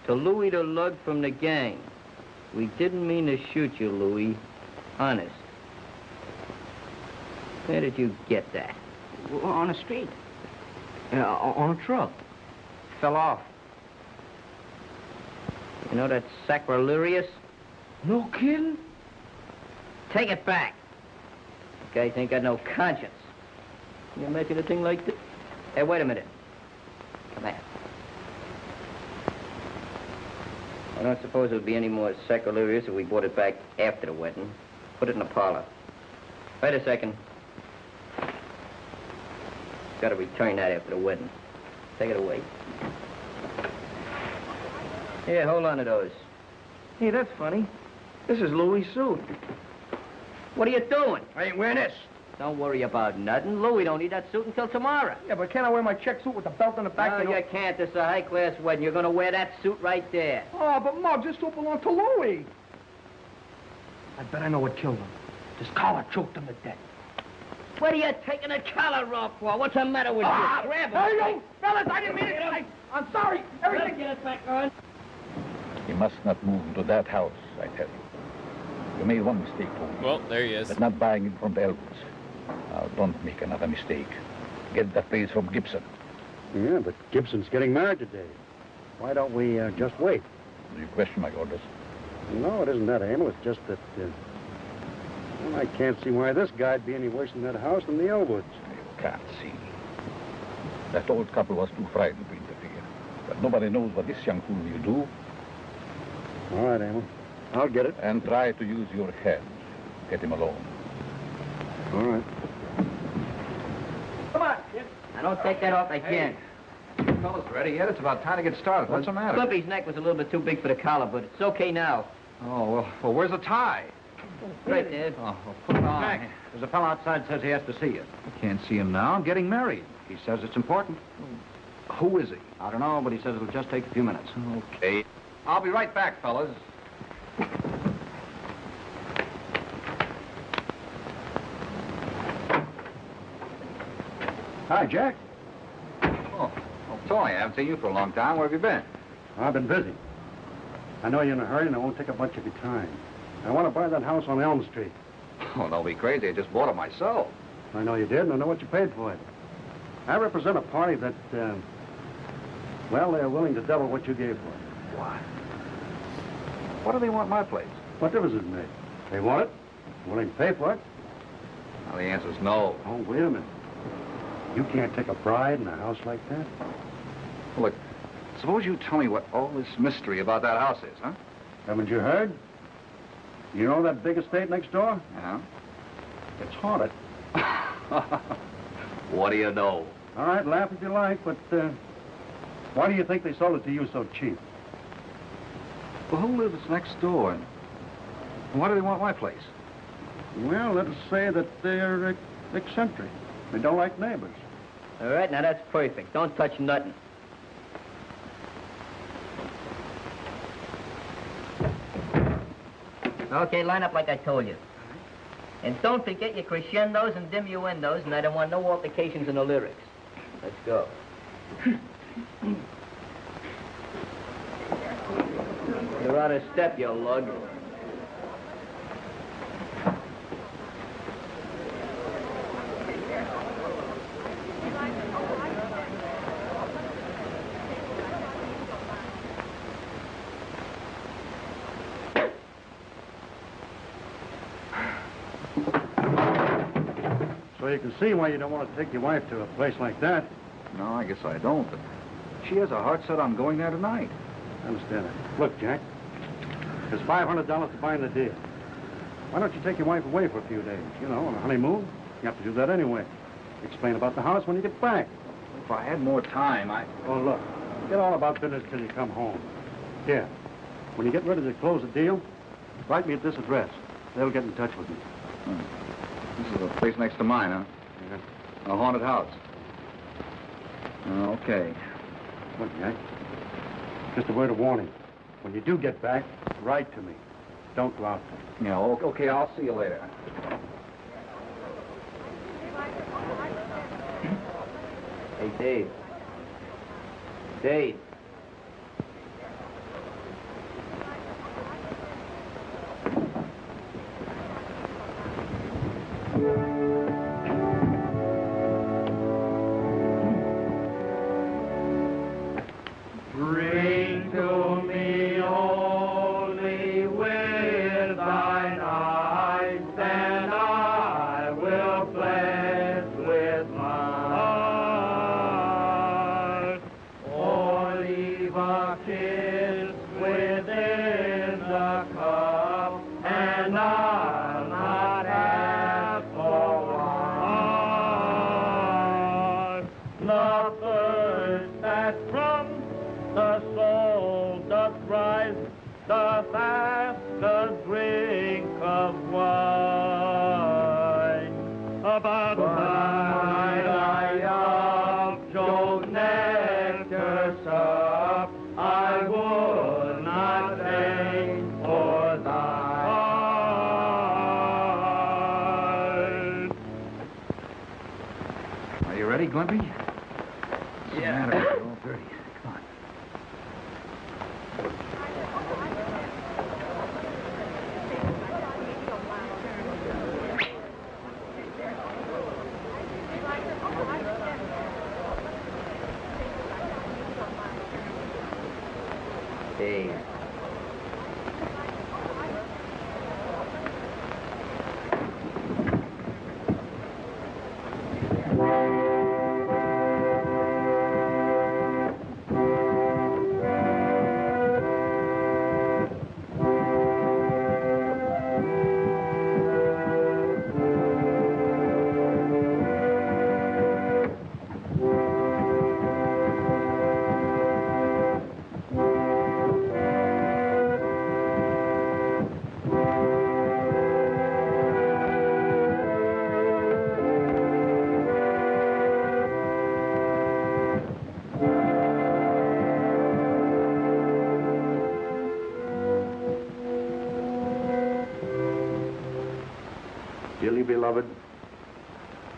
to Louis the Lug from the gang. We didn't mean to shoot you, Louis. Honest. Where did you get that? On the street. On a truck. Fell off. You know that's sacrilegious? No kidding? Take it back. You guys ain't got no conscience. Can you imagine a thing like this? Hey, wait a minute. Come here. I don't suppose it would be any more sacrilegious if we brought it back after the wedding. Put it in the parlor. Wait a second. Got to return that after the wedding. Take it away. Here, hold on to those. Hey, that's funny. This is Louis' suit. What are you doing? I ain't wearing this. Don't worry about nothing. Louis don't need that suit until tomorrow. Yeah, but can't I wear my check suit with the belt on the back? No, you can't. This is a high-class wedding. You're going to wear that suit right there. Oh, but Mom, this suit belonged to Louis. I bet I know what killed him. This collar choked him to death. What are you taking a collar off for? What's the matter with you? Grab him. Hey, yo, fellas, I didn't mean it. I'm sorry. Everything. Get it back on. You must not move into that house, I tell you. You made one mistake, Tony. Well, there he is. But not buying it from the Elwoods. Now, don't make another mistake. Get that place from Gibson. Yeah, but Gibson's getting married today. Why don't we just wait? Do you question my orders? No, it isn't that, Emil. It's just that, well, I can't see why this guy'd be any worse in that house than the Elwoods. You can't see. That old couple was too frightened to interfere. But nobody knows what this young fool will do. All right, Emil. I'll get it. And try to use your head. Get him alone. All right. Come on, kid. Now, don't take that off. I can't. You fellas ready yet? It's about time to get started. What's the matter? Clippy's neck was a little bit too big for the collar, but it's okay now. Oh, well, where's the tie? Right there. Oh, well, put it on. Jack, there's a fellow outside says he has to see you. I can't see him now. I'm getting married. He says it's important. Who is he? I don't know, but he says it'll just take a few minutes. Okay. I'll be right back, fellas. Hi, Jack. Oh, Tony, I haven't seen you for a long time. Where have you been? I've been busy. I know you're in a hurry, and I won't take up much of your time. I want to buy that house on Elm Street. Oh, don't be crazy. I just bought it myself. I know you did, and I know what you paid for it. I represent a party that, well, they're willing to double what you gave for it. What? What do they want my place? What difference does it make? They want it, willing to pay for it. Well, the answer's no. Oh, wait a minute. You can't take a bride in a house like that? Well, look, suppose you tell me what all this mystery about that house is, huh? Haven't you heard? You know that big estate next door? Yeah? It's haunted. What do you know? All right, laugh if you like, but why do you think they sold it to you so cheap? Well, who lives next door? And why do they want my place? Well, let us say that they're eccentric. They don't like neighbors. All right, now that's perfect. Don't touch nothing. Okay, line up like I told you. And don't forget your crescendos and diminuendos, and I don't want no altercations in the lyrics. Let's go. You're out of step, you lug. So you can see why you don't want to take your wife to a place like that. No, I guess I don't, but she has a heart set on going there tonight. I understand that. Look, Jack, there's $500 to bind the deal. Why don't you take your wife away for a few days? You know, on a honeymoon. You have to do that anyway. Explain about the house when you get back. If I had more time, Oh, look, forget all about business till you come home. Here, when you get ready to close the deal, write me at this address. They'll get in touch with me. This is the place next to mine, huh? Yeah. A haunted house. Okay. Look, Jack, just a word of warning. When you do get back, write to me. Don't go out there. Yeah, okay, I'll see you later. Hey, Dave. Dave. Bring to me only with thine eyes, then I will bless with my heart. Or leave a kiss within the cup, and I'll not ask for one. The thirst that from the soul doth rise, the faster drink of wine. About might I of Jove's nectar sup, I would not faint for thy heart. Are you ready, Glimpy? Yeah. What's the matter? You're all dirty. Come on. Hey. Dearly beloved,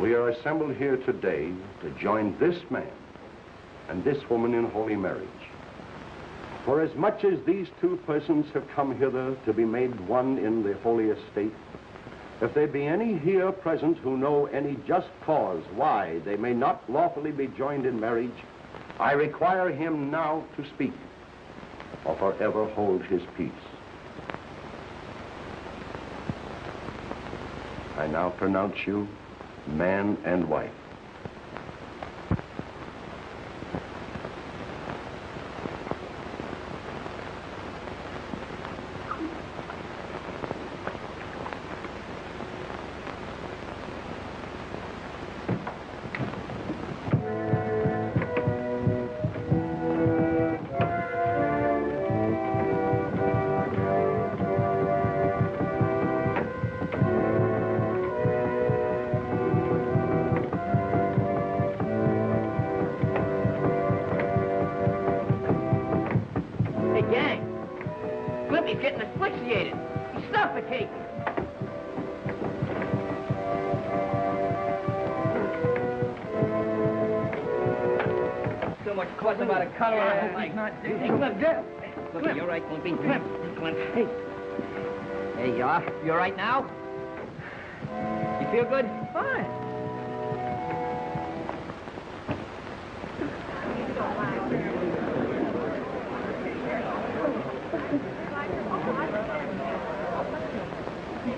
we are assembled here today to join this man and this woman in holy marriage. For as much as these two persons have come hither to be made one in the holy estate, if there be any here present who know any just cause why they may not lawfully be joined in marriage, I require him now to speak, or forever hold his peace. I now pronounce you man and wife. He's getting asphyxiated. He's suffocating. So much fuss about a color. Yeah, he's not dead. He's not dead. Look, you're right, Climpy. Climp. Hey. There you are. You all right now? You feel good? Fine.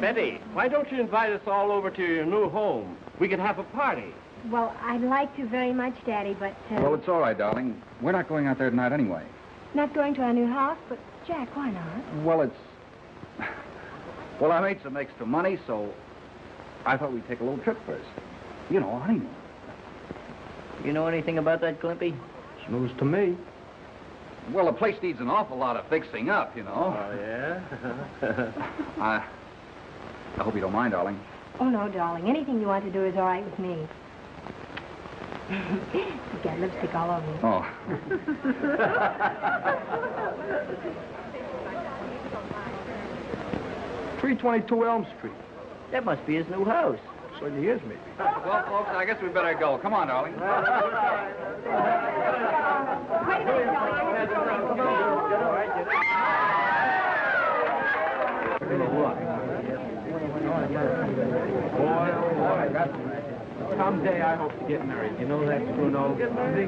Betty, why don't you invite us all over to your new home? We could have a party. Well, I'd like to very much, Daddy, but... Well, it's all right, darling. We're not going out there tonight anyway. Not going to our new house, but, Jack, why not? Well, it's... Well, I made some extra money, so I thought we'd take a little trip first. You know, a honeymoon. You know anything about that, Climpy? It's news to me. Well, the place needs an awful lot of fixing up, you know. Oh, yeah? I hope you don't mind, darling. Oh, no, darling. Anything you want to do is all right with me. You've got lipstick all over you. Oh. 322 Elm Street. That must be his new house. Certainly is, maybe. Well, folks, I guess we better go. Come on, darling. Wait a minute, Someday I hope to get married. You know that, Bruno?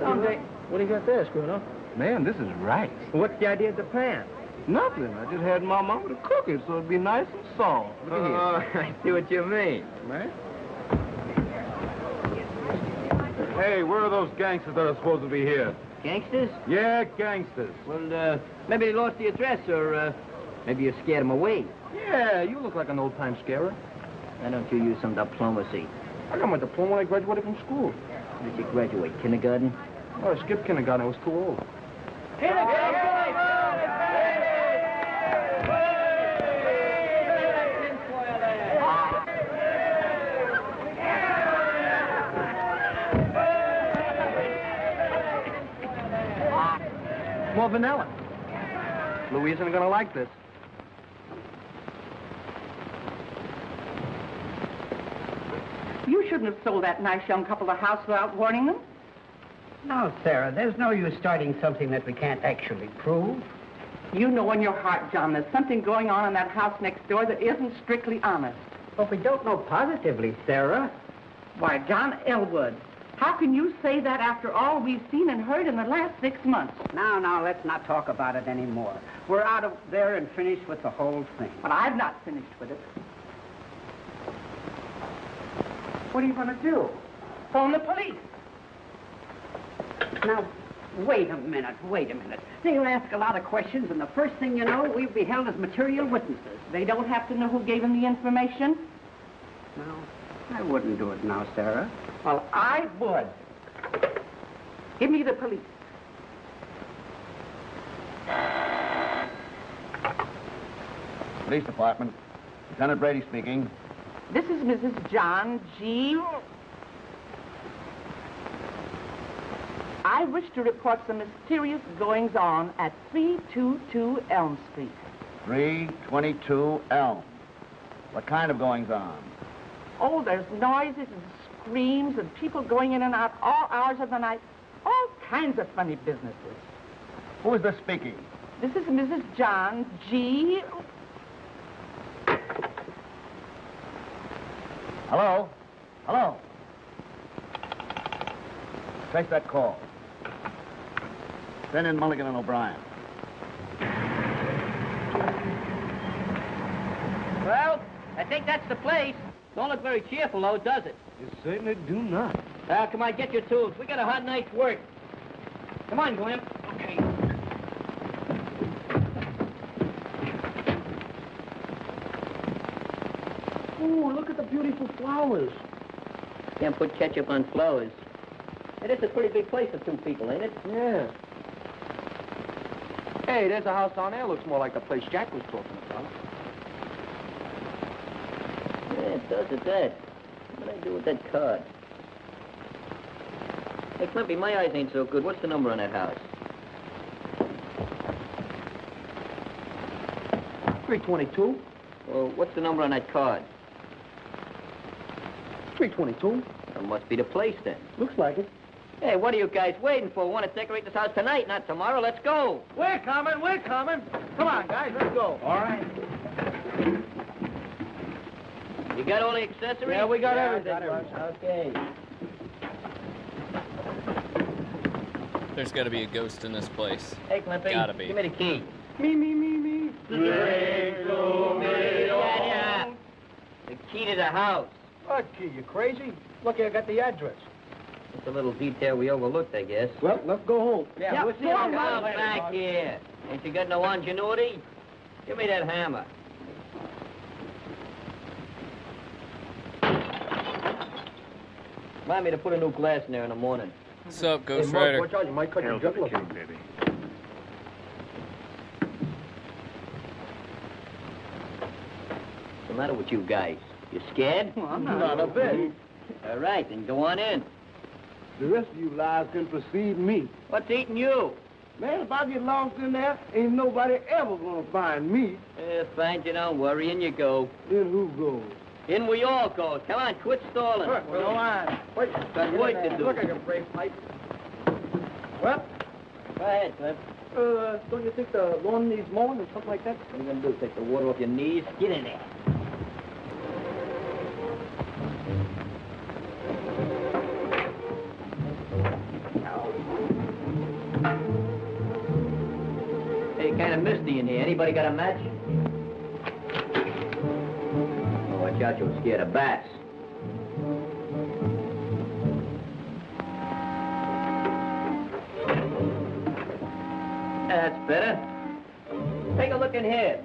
Someday. What do you got there, Bruno? Man, this is right. What's the idea of the pan? Nothing. I just had my mama to cook it so it'd be nice and soft. Look at here. I see what you mean. Man. Hey, where are those gangsters that are supposed to be here? Gangsters? Yeah, gangsters. Well, maybe they lost the address, or maybe you scared them away. Yeah, you look like an old-time scarer. Why don't you use some diplomacy? I got my diploma when I graduated from school. When did you graduate? Kindergarten? Oh, I skipped kindergarten. I was too old. More vanilla. Louise isn't gonna like this. You shouldn't have sold that nice young couple the house without warning them. No, Sarah, there's no use starting something that we can't actually prove. You know in your heart, John, there's something going on in that house next door that isn't strictly honest. But we don't know positively, Sarah. Why, John Elwood, How can you say that after all we've seen and heard in the last 6 months? Now, let's not talk about it anymore. We're out of there and finished with the whole thing. But I've not finished with it. What are you going to do? Phone the police. Now, wait a minute. They'll ask a lot of questions, and the first thing you know, we'll be held as material witnesses. They don't have to know who gave them the information? No, I wouldn't do it now, Sarah. Well, I would. Give me the police. Police Department. Lieutenant Brady speaking. This is Mrs. John G. I wish to report some mysterious goings-on at 322 Elm Street. 322 Elm. What kind of goings-on? Oh, there's noises and screams and people going in and out all hours of the night. All kinds of funny businesses. Who is this speaking? This is Mrs. John G. Hello? Hello? Take that call. Send in Mulligan and O'Brien. Well, I think that's the place. Don't look very cheerful, though, does it? You certainly do not. Come on, get your tools. We got a hot night's work. Come on, Glim. Okay. Oh, look at the beautiful flowers. Can't put ketchup on flowers. Hey, this is a pretty big place for 2 people, ain't it? Yeah. Hey, there's a house down there. Looks more like the place Jack was talking about. Yeah, it does at that. What did I do with that card? Hey, Climpy, my eyes ain't so good. What's the number on that house? 322. Well, what's the number on that card? 322. That must be the place, then. Looks like it. Hey, what are you guys waiting for? We want to decorate this house tonight, not tomorrow. Let's go. We're coming. Come on, guys, let's go. All right. You got all the accessories? Yeah, we got everything. Okay. There's got to be a ghost in this place. Hey, Climpy. Gotta be. Give me the key. Me. Yeah. The key to the house. What key? You crazy? Look, I got the address. It's a little detail we overlooked, I guess. Well, let's go home. Yeah, we'll see you back here. Ain't you got no ingenuity? Give me that hammer. Remind me to put a new glass in there in the morning. What's up, Ghost Mark, Rider? watch out, you might cut your Hail to the jugular. king, baby. What's the matter with you guys? You scared? Well, I'm not a bit. All right, then go on in. The rest of you lies can precede me. What's eating you? Man, if I get lost in there, ain't nobody ever gonna find me. Find you, don't worry. In you go. Then who goes? In we all go. Come on, quit stalling. Look, go on. Wait, Got work to do. Look, I can break pipe. Well, Go ahead, Cliff. don't you think the lawn needs mowing or something like that? What are you going to do, take the water off your knees? Get in there. Hey, kind of misty in here. Anybody got a match? Oh, watch out, you're scared of bats. That's better. Take a look in here.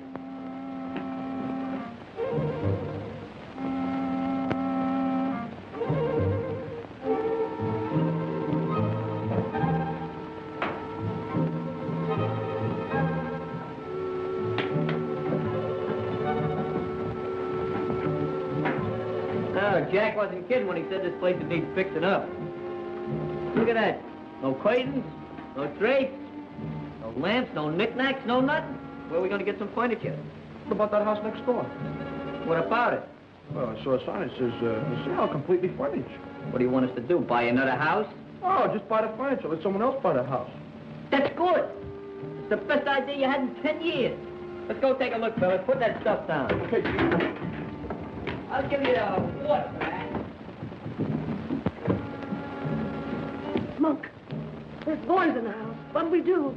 Oh, Jack wasn't kidding when he said this place would need fixing up. Look at that. No curtains, no drapes, no lamps, no knickknacks, no nothing. Where are we going to get some furniture? What about that house next door? What about it? Well, I saw a sign that says, for sale, completely furnished. What do you want us to do, buy another house? Oh, just buy the furniture. Let someone else buy the house. That's good. It's the best idea you had in 10 years. Let's go take a look, fellas. Put that stuff down. Okay, I'll give you the water for that. Monk. There's boys in the house. What'll we do?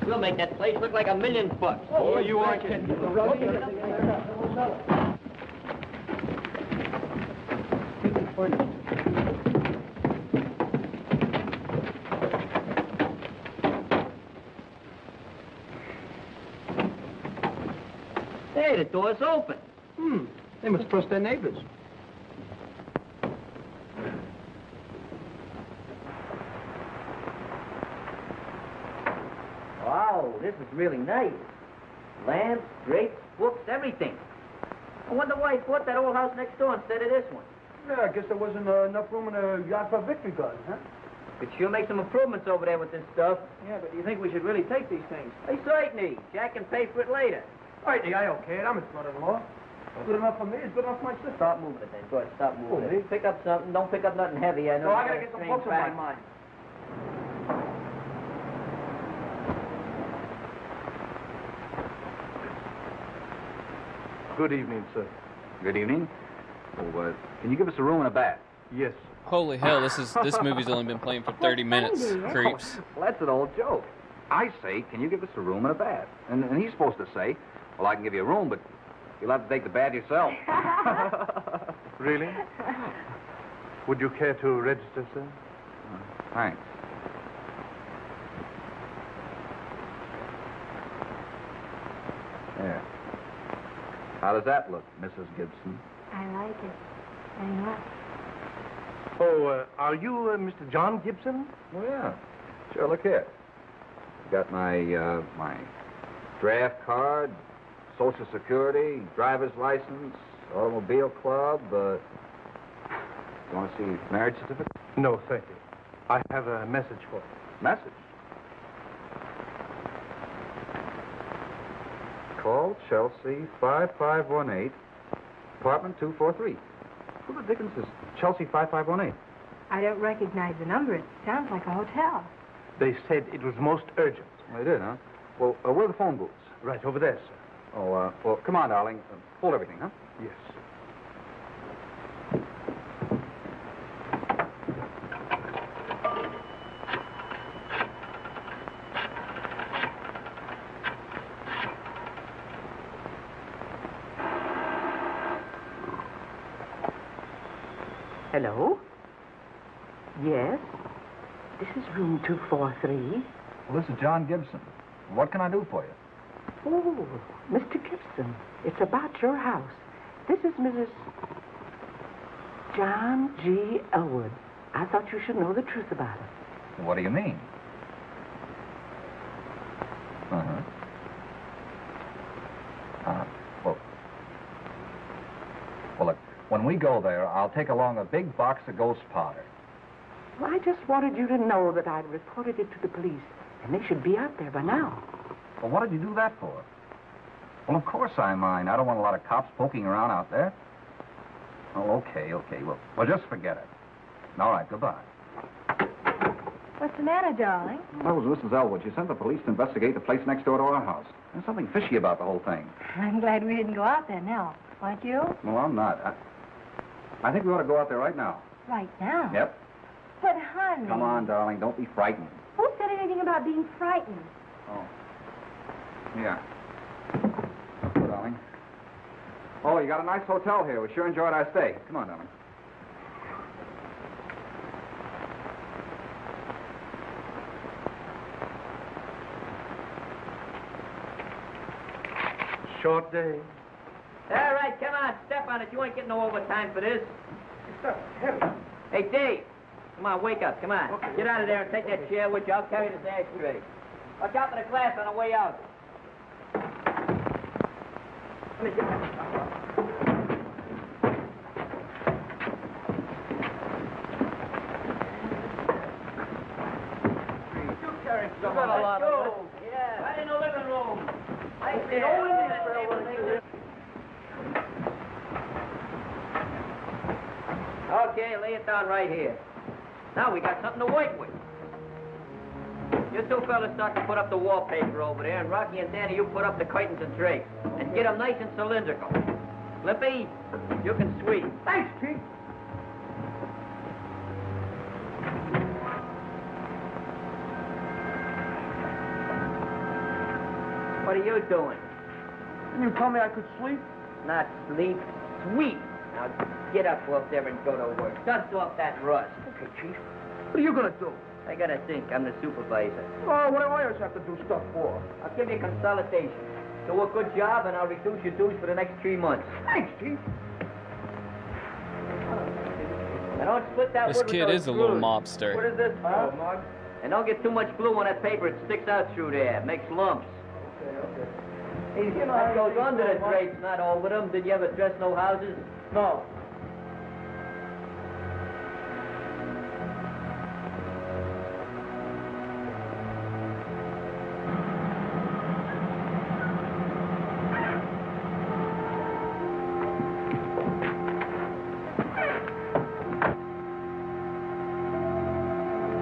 We'll make that place look like $1,000,000. Oh, you aren't kidding. Hey, the door's open. They must trust their neighbors. Wow, this is really nice. Lamps, drapes, books, everything. I wonder why he bought that old house next door instead of this one. Yeah, I guess there wasn't enough room in the yard for a victory garden, huh? Could sure make some improvements over there with this stuff. Yeah, but do you think we should really take these things? Hey, certainly. Jack can pay for it later. All right, I okay it. I'm his brother-in-law. Good enough for me. It's good enough for my sister. Stop moving it then. Go ahead, stop moving Oh, me? it. Pick up something. Don't pick up nothing heavy. I know. No, I you gotta got a get some strange books in my back. mind. Good evening, sir. Good evening. Oh, can you give us a room and a bath? Yes. Holy hell, this movie's only been playing for 30 minutes, creeps. Well, that's an old joke. I say, can you give us a room and a bath? And he's supposed to say, well, I can give you a room, but you'll have to take the bath yourself. Really? Would you care to register, sir? Thanks. There. How does that look, Mrs. Gibson? I like it very much. Oh, are you Mr. John Gibson? Oh, yeah. Sure, look here. Got my, my draft card, Social Security, driver's license, automobile club, you want to see marriage certificate? No, thank you. I have a message for you. Message? Call Chelsea 5518, apartment 243. Who the dickens is Chelsea 5518? I don't recognize the number. It sounds like a hotel. They said it was most urgent. Oh, they did, huh? Well, where are the phone booths? Right over there, sir. Oh, well, come on, darling. Hold everything, huh? Yes. Hello? Yes? This is room 243. Well, this is John Gibson. What can I do for you? Oh, Mr. Gibson, it's about your house. This is Mrs. John G. Elwood. I thought you should know the truth about it. What do you mean? Uh-huh. Well, look, when we go there, I'll take along a big box of ghost powder. Well, I just wanted you to know that I'd reported it to the police, and they should be out there by now. Well, what did you do that for? Well, of course I mind. I don't want a lot of cops poking around out there. Oh, okay. Well, just forget it. All right, goodbye. What's the matter, darling? That was Mrs. Elwood. She sent the police to investigate the place next door to our house. There's something fishy about the whole thing. I'm glad we didn't go out there now. Aren't you? Well, I'm not. I think we ought to go out there right now. Right now? Yep. But, honey... Come on, darling. Don't be frightened. Who said anything about being frightened? Oh. Yeah. Go, darling. Oh, you got a nice hotel here. We sure enjoyed our stay. Come on, darling. Short day. All right, come on, step on it. You ain't getting no overtime for this. It's heavy. Hey, Dave. Come on, wake up. Come on. Okay. Get out of there and take that chair with you. I'll carry this ashtray. Watch out for the glass on the way out. Let me get You got a lot of it. Yeah. Right in the living room. Right there. Okay, lay it down right here. Now we got something to work with. You You two fellas start to put up the wallpaper over there, and Rocky and Danny, you put up the curtains and drapes. And get them nice and cylindrical. Lippy, you can sweep. Thanks, Chief. What are you doing? Didn't you tell me I could sleep? Not sleep, sweep. Now get up off there and go to work. Dust off that rust. Okay, Chief. What are you gonna do? I gotta think. I'm the supervisor. Oh, what do I always have to do stuff for? I'll give you consolidation. Do a good job, and I'll reduce your dues for the next 3 months. Thanks, Chief. And don't split that This wood with kid those is a little screws. mobster. What is this for, Mug? And don't get too much glue on that paper. It sticks out through there. It makes lumps. Okay. Hey, you know that goes under the drapes, not over them. Did you ever dress no houses? No.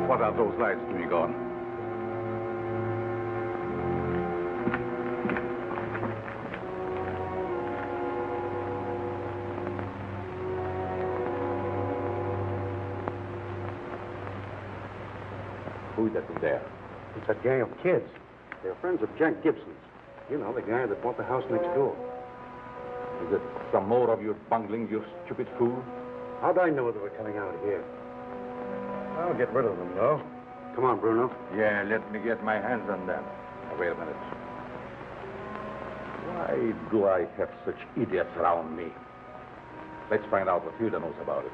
What are those lights doing on? Who's that there? It's a gang of kids. They're friends of Jack Gibson's. You know, the guy that bought the house next door. Is it some more of your bungling, you stupid fool? How'd I know they were coming out here? I'll get rid of them, though. Come on, Bruno. Yeah, let me get my hands on them. Now, wait a minute. Why do I have such idiots around me? Let's find out what Hilda knows about it.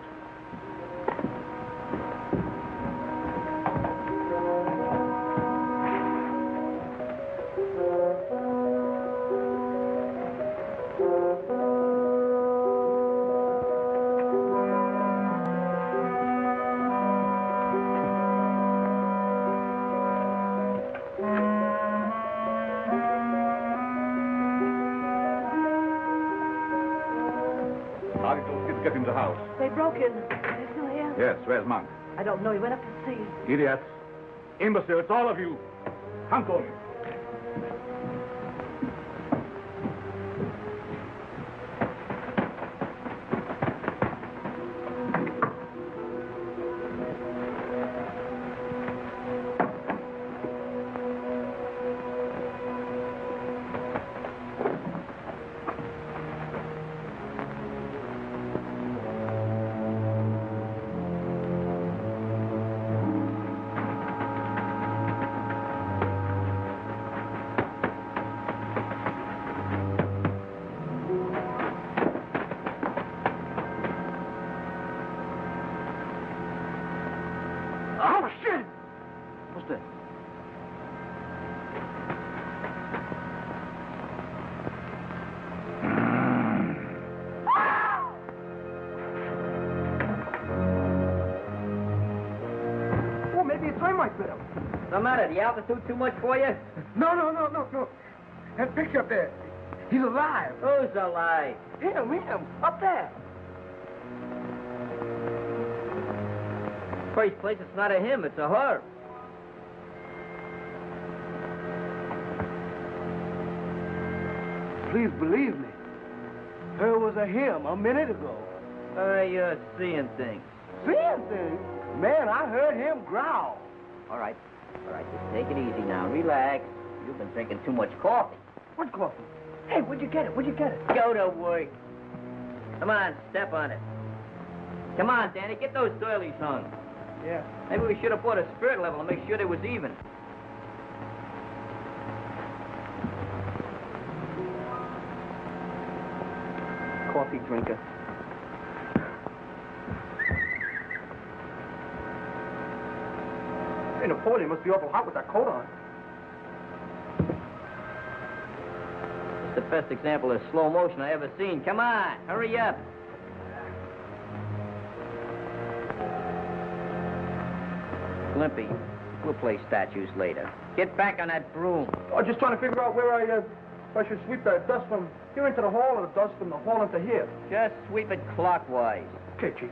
How did those kids get in the house? They broke in. They're still here? Yes, where's Monk? I don't know. He went up to see. Idiots. Imbeciles, all of you. Uncle. Oh, shit! What's that? Oh, maybe a termite bit him. No matter. The altitude too much for you? No. That picture up there. He's alive. Who's alive? Him, up there. First place, it's not a him, it's a her. Please believe me. Her was a him a minute ago. You're seeing things. Seeing things? Man, I heard him growl. All right, just take it easy now. Relax. You've been drinking too much coffee. What coffee? Hey, where'd you get it? Go to work. Come on, step on it. Come on, Danny, get those doilies hung. Yeah. Maybe we should have bought a spirit level to make sure they was even. Coffee drinker. Hey, Napoleon must be awful hot with that coat on. It's the best example of slow motion I ever seen. Come on, hurry up. Limpy, we'll play statues later. Get back on that broom. Oh, just trying to figure out where I should sweep that dust from here into the hall or the dust from the hall into here. Just sweep it clockwise. Okay, Chief.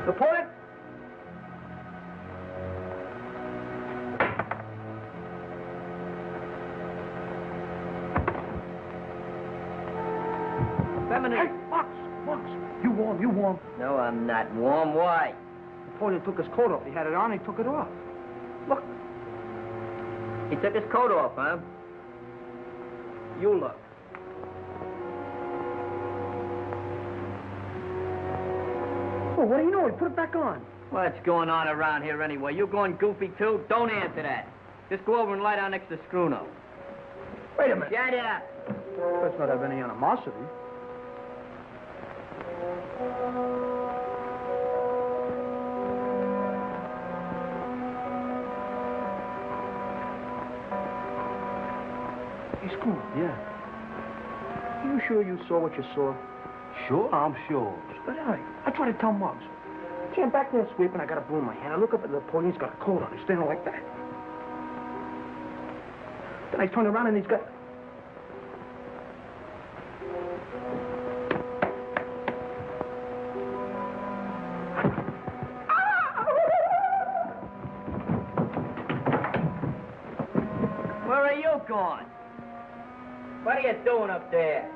Report. Feminine. Hey, Box! You warm. No, I'm not warm. Why? Napoleon took his coat off. He had it on, he took it off. Look. He took his coat off, huh? You look. Oh, what do you know? He put it back on. What's going on around here anyway? You going goofy too? Don't answer that. Just go over and lie down next to Scruno. Wait a minute. Shut up. Let's not have any animosity. Hey, Scruno. Yeah. You sure you saw what you saw? Sure, I'm sure. But all right, I tried to tell Muggs. See, I'm back there sweeping, I got a broom in my hand. I look up at Napoleon, he's got a coat on, he's standing like that. Then I turn around and he's got... Where are you going? What are you doing up there?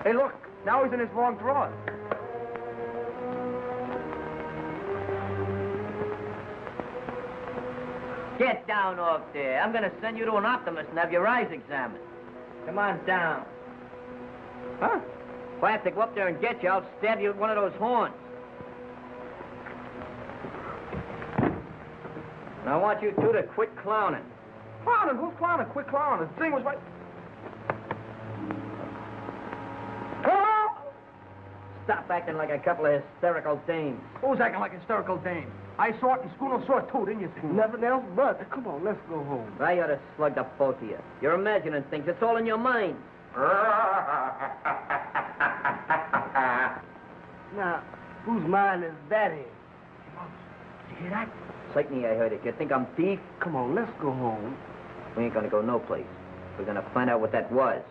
Hey, look, now he's in his long drawers. Get down off there. I'm gonna send you to an optimist and have your eyes examined. Come on down. Huh? If I have to go up there and get you, I'll stab you with one of those horns. And I want you two to quit clowning. Clowning? Who's clowning? Quit clowning. The thing was right... Hello? Stop acting like a couple of hysterical dames. Who's acting like a hysterical dame? I saw it and Scruno saw it too, didn't you, Scruno? Nothing else but. Come on, let's go home. I ought to slug the both of you. You're imagining things. It's all in your mind. Now, whose mind is that in? Did you hear that? Certainly I heard it. You think I'm thief? Come on, let's go home. We ain't gonna go no place. We're gonna find out what that was.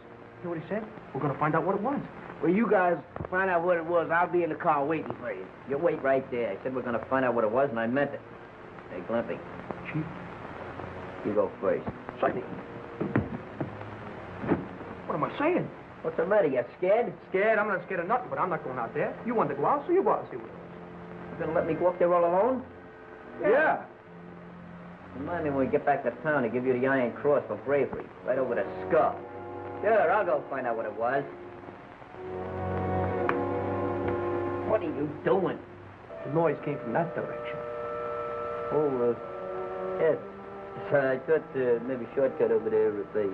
Hear what he said? We're gonna find out what it was. Well, you guys find out what it was. I'll be in the car waiting for you. You wait right there. I said we're gonna find out what it was, and I meant it. Hey, Glimpy. Chief? You go first. Certainly. What am I saying? What's the matter? You scared? Scared? I'm not scared of nothing, but I'm not going out there. You want to go out, so you go out and see what it is. You gonna let me go up there all alone? Yeah. Remind me when we get back to town to give you the Iron Cross for bravery. Right over the skull. Sure, I'll go find out what it was. What are you doing? The noise came from that direction. Oh, yes. I thought maybe shortcut over there if they...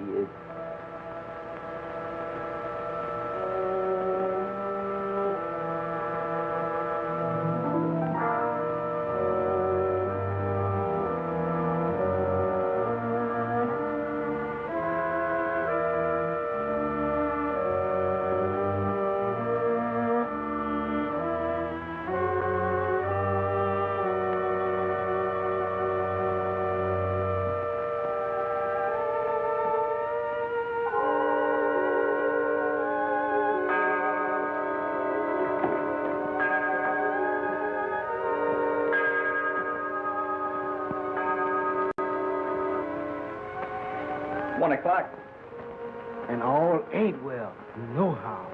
And all ain't well. You know how.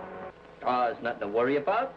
Oh, there's nothing to worry about.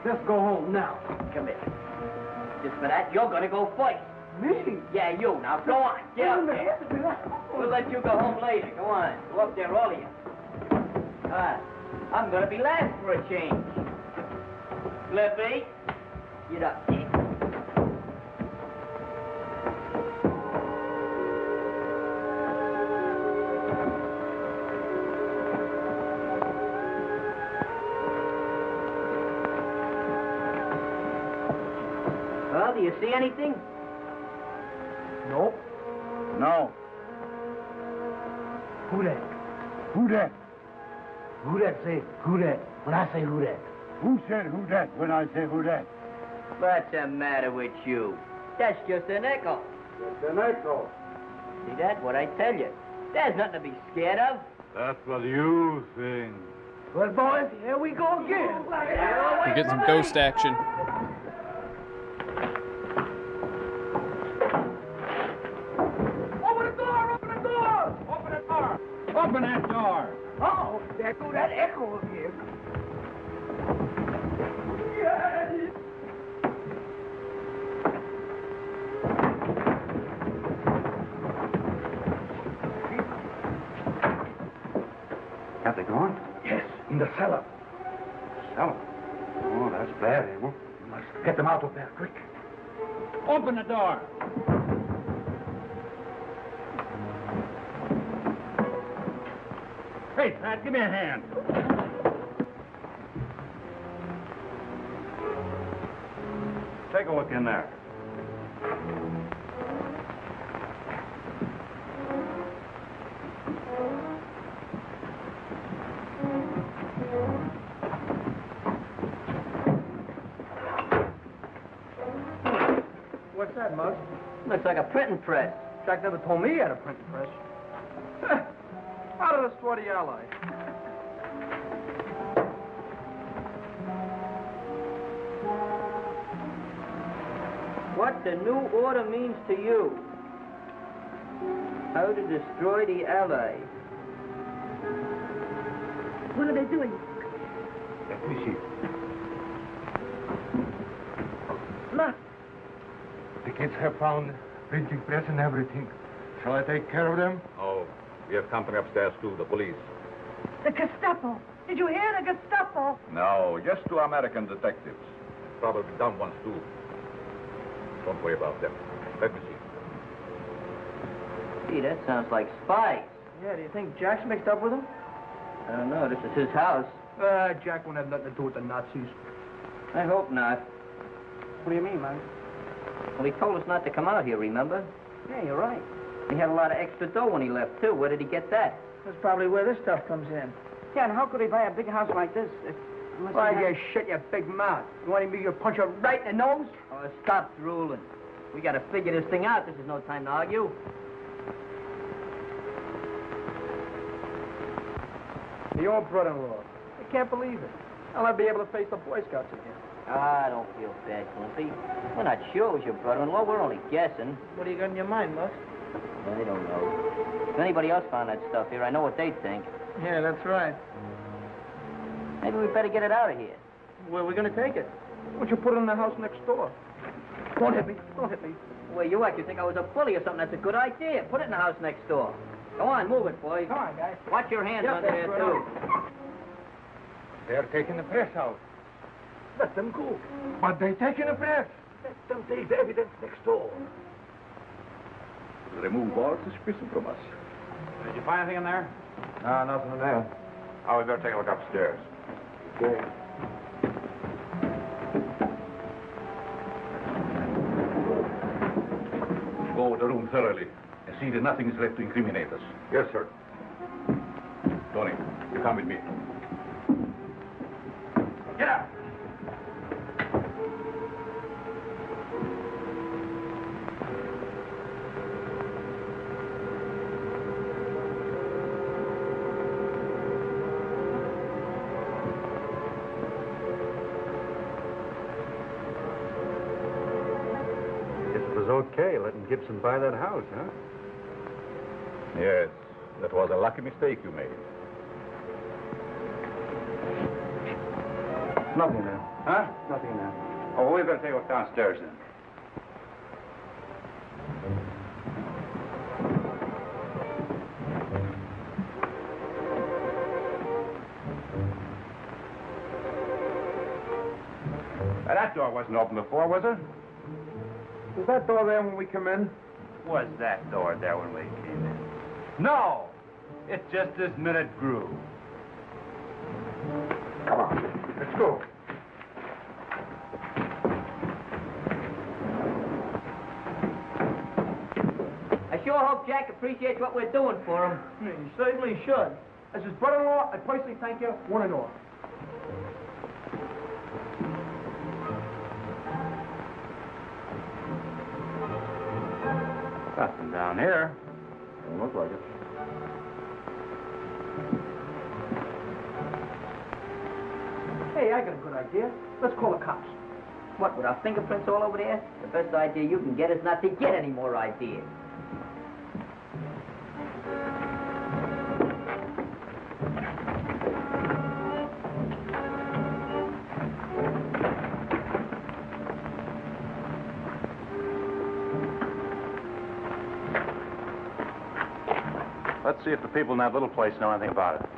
Let's go home now. Come here. Just for that, you're gonna go first. Me? Yeah, you. Now, go on. Get up there. We'll let you go home later. Go on. Go up there, all of you. I'm gonna be last for a change. Flippy, get up there. Well, do you see anything? Nope. No. Who that? Who that? Who that say who that when I say who that? Who said who that when I say who that? What's the matter with you? That's just an echo. It's an echo. See that? What I tell you. There's nothing to be scared of. That's what you think. Well, boys, here we go again. We're getting some ghost action. Open the door! Open the door! Open the door! Open that door. Oh, there go that echo again. Have they gone? Yes, in the cellar. Cellar. Oh, that's bad, Abel. You must get them out of there, quick. Open the door. Hey, Pat, give me a hand. Take a look in there. What's that, Muggs? Looks like a printing press. Jack never told me he had a printing press. How did the sweaty ally? What the new order means to you. How to destroy the Allies. What are they doing? Let me see. Look. The kids have found printing press and everything. Shall I take care of them? Oh, we have company upstairs, too, the police. The Gestapo. Did you hear the Gestapo? No, just two American detectives. Probably dumb ones, too. Don't worry about them. Let me see. Gee, that sounds like spies. Yeah, do you think Jack's mixed up with them? I don't know. This is his house. Jack won't have nothing to do with the Nazis. I hope not. What do you mean, man? Well, he told us not to come out here, remember? Yeah, you're right. He had a lot of extra dough when he left, too. Where did he get that? That's probably where this stuff comes in. Yeah, and how could he buy a big house like this? Why, you shut your big mouth. You want me to punch you right in the nose? Oh, stop drooling. We gotta figure this thing out. This is no time to argue. Your brother-in-law. I can't believe it. I'll never be able to face the Boy Scouts again. Ah, don't feel bad, Climpy. We're not sure it was your brother-in-law. We're only guessing. What do you got in your mind, Mus? I don't know. If anybody else found that stuff here, I know what they'd think. Yeah, that's right. Maybe we better get it out of here. Where are we going to take it? Why don't you put it in the house next door? Don't hit me. Don't hit me. Well, you act. You think I was a bully or something. That's a good idea. Put it in the house next door. Go on, move it, boys. Come on, guys. Watch your hands under there, too. They're taking the press out. Let them go. But they're taking the press. Let them take the evidence next door. Remove all suspicion from us. Did you find anything in there? No, nothing in there. Oh, we better take a look upstairs. Okay. Go over the room thoroughly and see that nothing is left to incriminate us. Yes, sir. Tony, you come with me. Get out. Okay, letting Gibson buy that house, huh? Yes, that was a lucky mistake you made. Nothing there. Huh? Nothing there. Oh, we better take a look downstairs then. That door wasn't open before, was it? Was that door there when we come in? Was that door there when we came in? No! It just this minute grew. Come on, let's go. sure hope Jack appreciates what we're doing for him. He certainly should. As his brother-in-law, I personally thank you, one and all. Nothing down here. Don't look like it. Hey, I got a good idea. Let's call the cops. What, with our fingerprints all over there? The best idea you can get is not to get any more ideas. Let's see if the people in that little place know anything about it.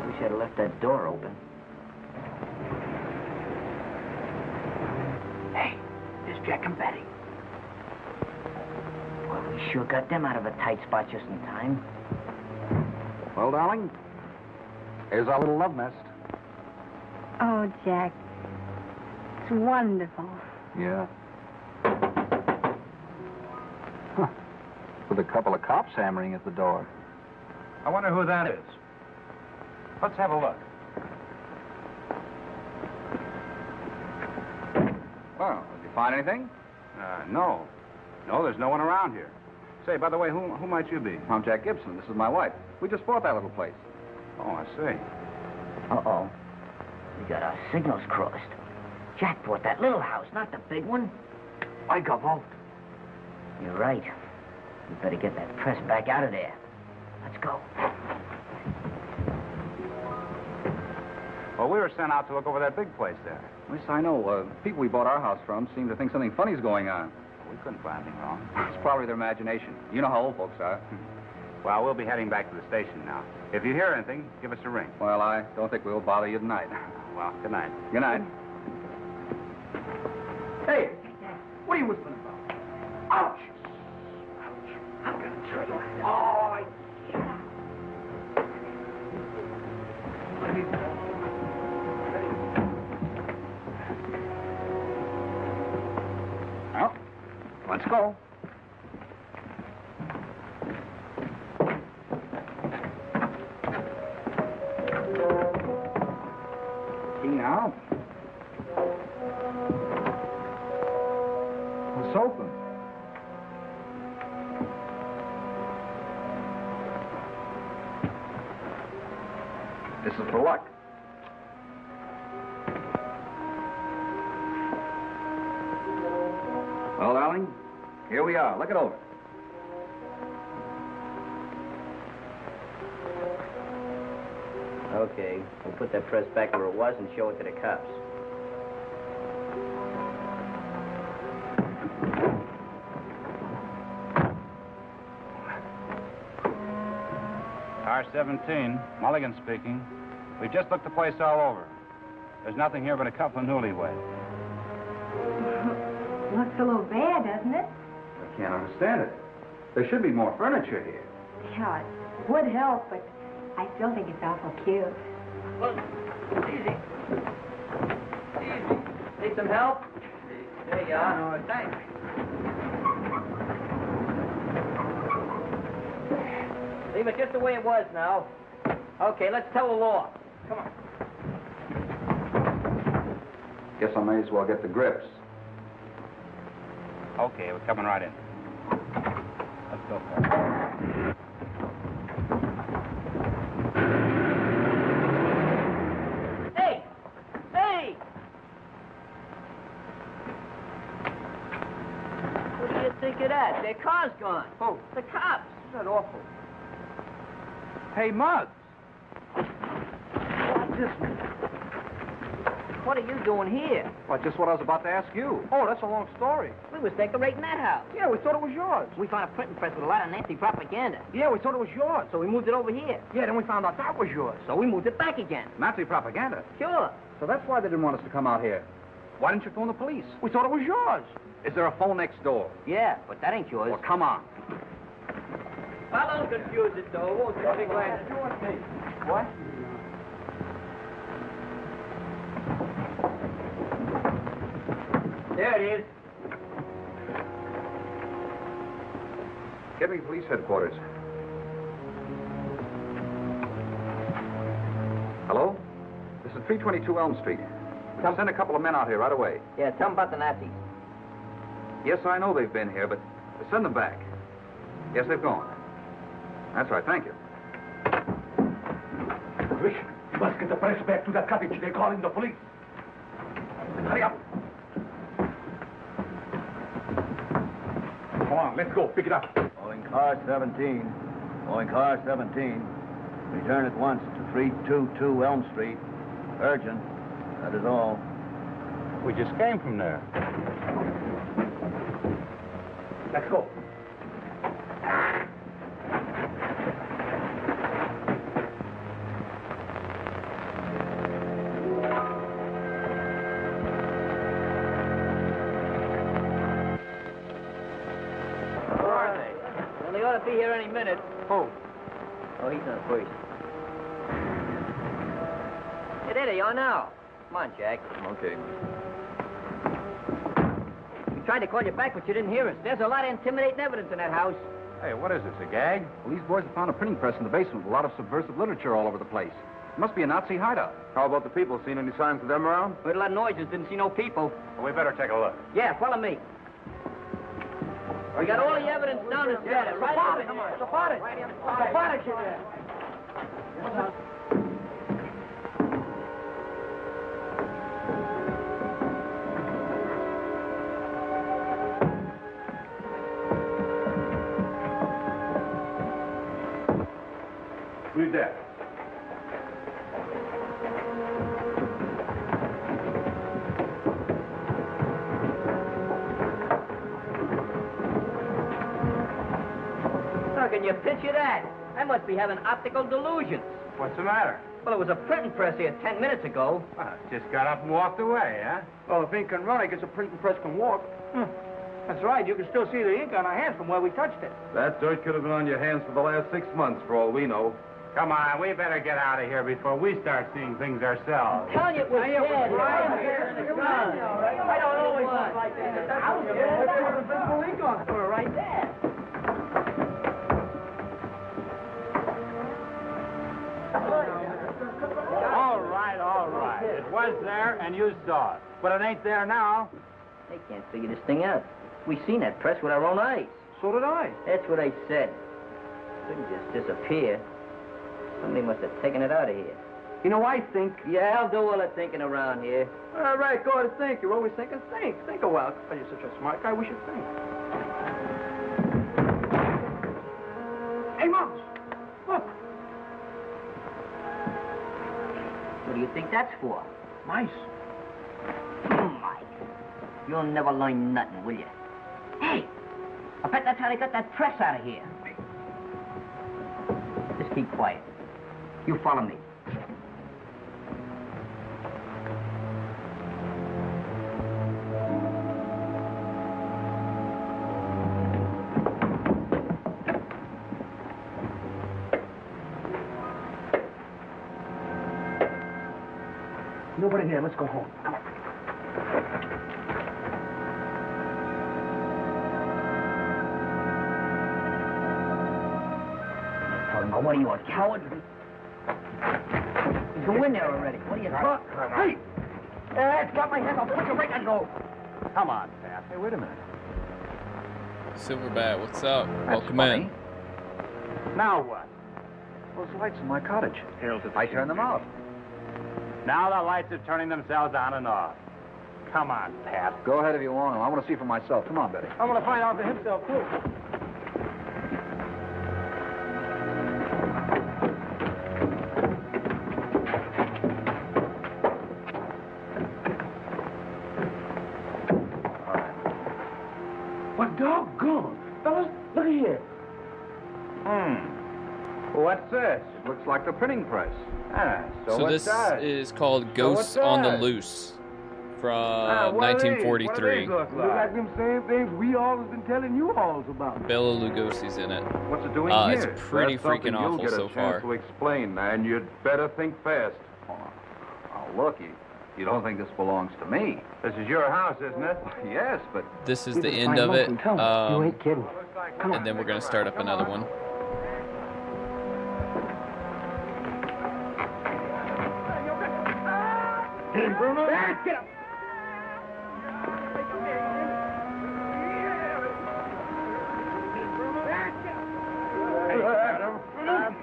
Wish I'd have left that door open. Hey, there's Jack and Betty. Well, we sure got them out of a tight spot just in time. Well, darling, here's our little love nest. Oh, Jack. It's wonderful. Yeah. Huh. With a couple of cops hammering at the door. I wonder who that is. Let's have a look. Well, did you find anything? No. No, there's no one around here. Say, by the way, who might you be? I'm Jack Gibson. This is my wife. We just bought that little place. Oh, I see. Uh-oh. We got our signals crossed. Jack bought that little house, not the big one. I got vote. You're right. We better get that press back out of there. Let's go. Well, we were sent out to look over that big place there. At least I know. People we bought our house from seem to think something funny's going on. We couldn't find anything wrong. It's probably their imagination. You know how old folks are. Well, we'll be heading back to the station now. If you hear anything, give us a ring. Well, I don't think we'll bother you tonight. Well, good night. Good night. Hey, what are you whispering about? Ouch! Ouch. I'm gonna tell you. Oh, Well, let's go. See now? It's open. This is for luck. Well, darling, here we are. Look it over. Okay, we'll put that press back where it was and show it to the cops. Car 17, Mulligan speaking. We just looked the place all over. There's nothing here but a couple of newlyweds. Looks a little bad, doesn't it? I can't understand it. There should be more furniture here. Yeah, it would help, but I still think it's awful cute. Well, easy. Easy. Need some help? There you are. Thanks. Leave it just the way it was now. Okay, let's tell the law. Come on. Guess I may as well get the grips. Okay, we're coming right in. Let's go for it. Hey! Hey! What do you think of that? Their car's gone. Oh. The cops. Isn't that awful? Hey, Muggs. What's this mean? What are you doing here? Well, just what I was about to ask you. Oh, that's a long story. We was decorating that house. Yeah, we thought it was yours. We found a printing press with a lot of nasty propaganda. Yeah, we thought it was yours. So we moved it over here. Yeah, then we found out that was yours. So we moved it back again. Nazi propaganda. Sure. So that's why they didn't want us to come out here. Why didn't you phone the police? We thought it was yours. Is there a phone next door? Yeah, but that ain't yours. Well, come on. I don't confuse it, though. Won't you be glad? What? There it is. Get me police headquarters. Hello? This is 322 Elm Street. Send a couple of men out here right away. Yeah, tell them about the Nazis. Yes, I know they've been here, but send them back. Yes, they've gone. That's right, thank you. Quick, you must get the press back to that cottage. They're calling the police. Hurry up. Come on, let's go. Pick it up. Calling car 17. Calling car 17. Return at once to 322 Elm Street. Urgent. That is all. We just came from there. Let's go. Well, they ought to be here any minute. Who? Oh, he's on first. Hey, there they are now. Come on, Jack. Okay. We tried to call you back, but you didn't hear us. There's a lot of intimidating evidence in that house. Hey, what is this, a gag? Well, these boys have found a printing press in the basement with a lot of subversive literature all over the place. It must be a Nazi hideout. How about the people? Seen any signs of them around? Heard a lot of noises, didn't see no people. Well, we better take a look. Yeah, follow me. We got all the evidence down the stairs. Right out. Come on. Support it. Support it, you there. Read that. How can you picture that? I must be having optical delusions. What's the matter? Well, there was a printing press here 10 minutes ago. Just got up and walked away, huh? Well, if ink can run, I guess a printing press can walk. That's right. You can still see the ink on our hands from where we touched it. That dirt could have been on your hands for the last 6 months, for all we know. Come on, we better get out of here before we start seeing things ourselves. Telling you it was dead. I don't always look like that. That's what there was invisible ink on it. Right there. All right. It was there, and you saw it. But it ain't there now. They can't figure this thing out. We seen that press with our own eyes. So did I. That's what I said. Couldn't just disappear. Somebody must have taken it out of here. You know, I think... Yeah, I'll do all the thinking around here. All right, go ahead and think. You're always thinking. Think a while. You're such a smart guy, we should think. Hey, Mums! Look! What do you think that's for? Mice. Mike, you'll never learn nothing, will you? Hey, I bet that's how they got that press out of here. Just keep quiet. You follow me. Nobody here. Let's go home. Come on. Now, what are you, a coward? You go in there already. What are you talking? Hey! Drop my hand. I'll put you right and go. Come on, Pat. Hey, wait a minute. Silverbat, what's up? Welcome funny. in. Now what? Those lights in my cottage. Hail to the I king, turned them baby. off. Now the lights are turning themselves on and off. Come on, Pat. Go ahead if you want. I want to see for myself. Come on, Betty. I'm going to find out for himself, too. What doggone? Fellas, look at here. What's this? It looks like the printing press. So what's this that? is called So what's Ghosts on the that? Loose from What are these? What do 1943. these look Look like them same things we always been telling you alls about. Bela Lugosi's in it. What's it doing It's here? pretty That's something freaking you'll awful get a so chance far. to explain, man. You'd better think fast. Oh, looky. You don't think this belongs to me? This is your house, isn't it? Yes, but... This is the end of it. You ain't kidding. Come on. And then we're going to start up another one. Get him, Bruno. Get him.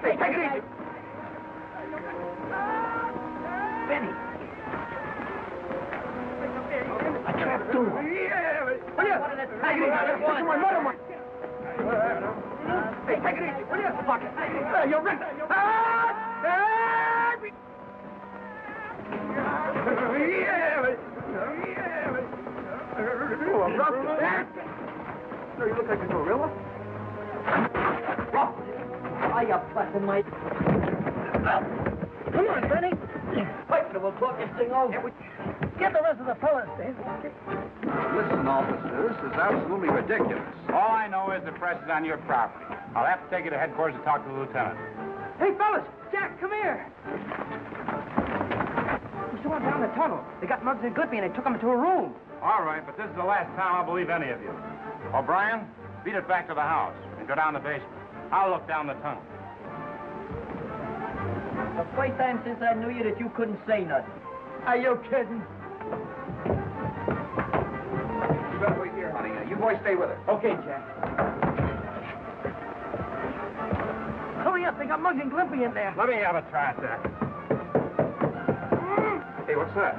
Hey, take it easy. Benny. I trapped two. Will you? Come on, let him. Hey, take it easy. Will you? Fuck it. Hey, you're right. No, you look like a gorilla. Oh, you busting my... Come on, Benny. Wait, we'll talk this thing over. Get the rest of the fellas, Dave. Listen, officer, this is absolutely ridiculous. All I know is the press is on your property. I'll have to take you to headquarters to talk to the lieutenant. Hey, fellas. Jack, come here. We saw him down the tunnel. They got Muggsy and Glippy, and they took him into a room. All right, but this is the last time I'll believe any of you. O'Brien, beat it back to the house and go down the basement. I'll look down the tunnel. The first time since I knew you that you couldn't say nothing. Are you kidding? You better wait here, honey. You boys stay with her. Okay, Jack. Hurry up. They got Muggsy and Glimpy in there. Let me have a try at that. Hey, what's that?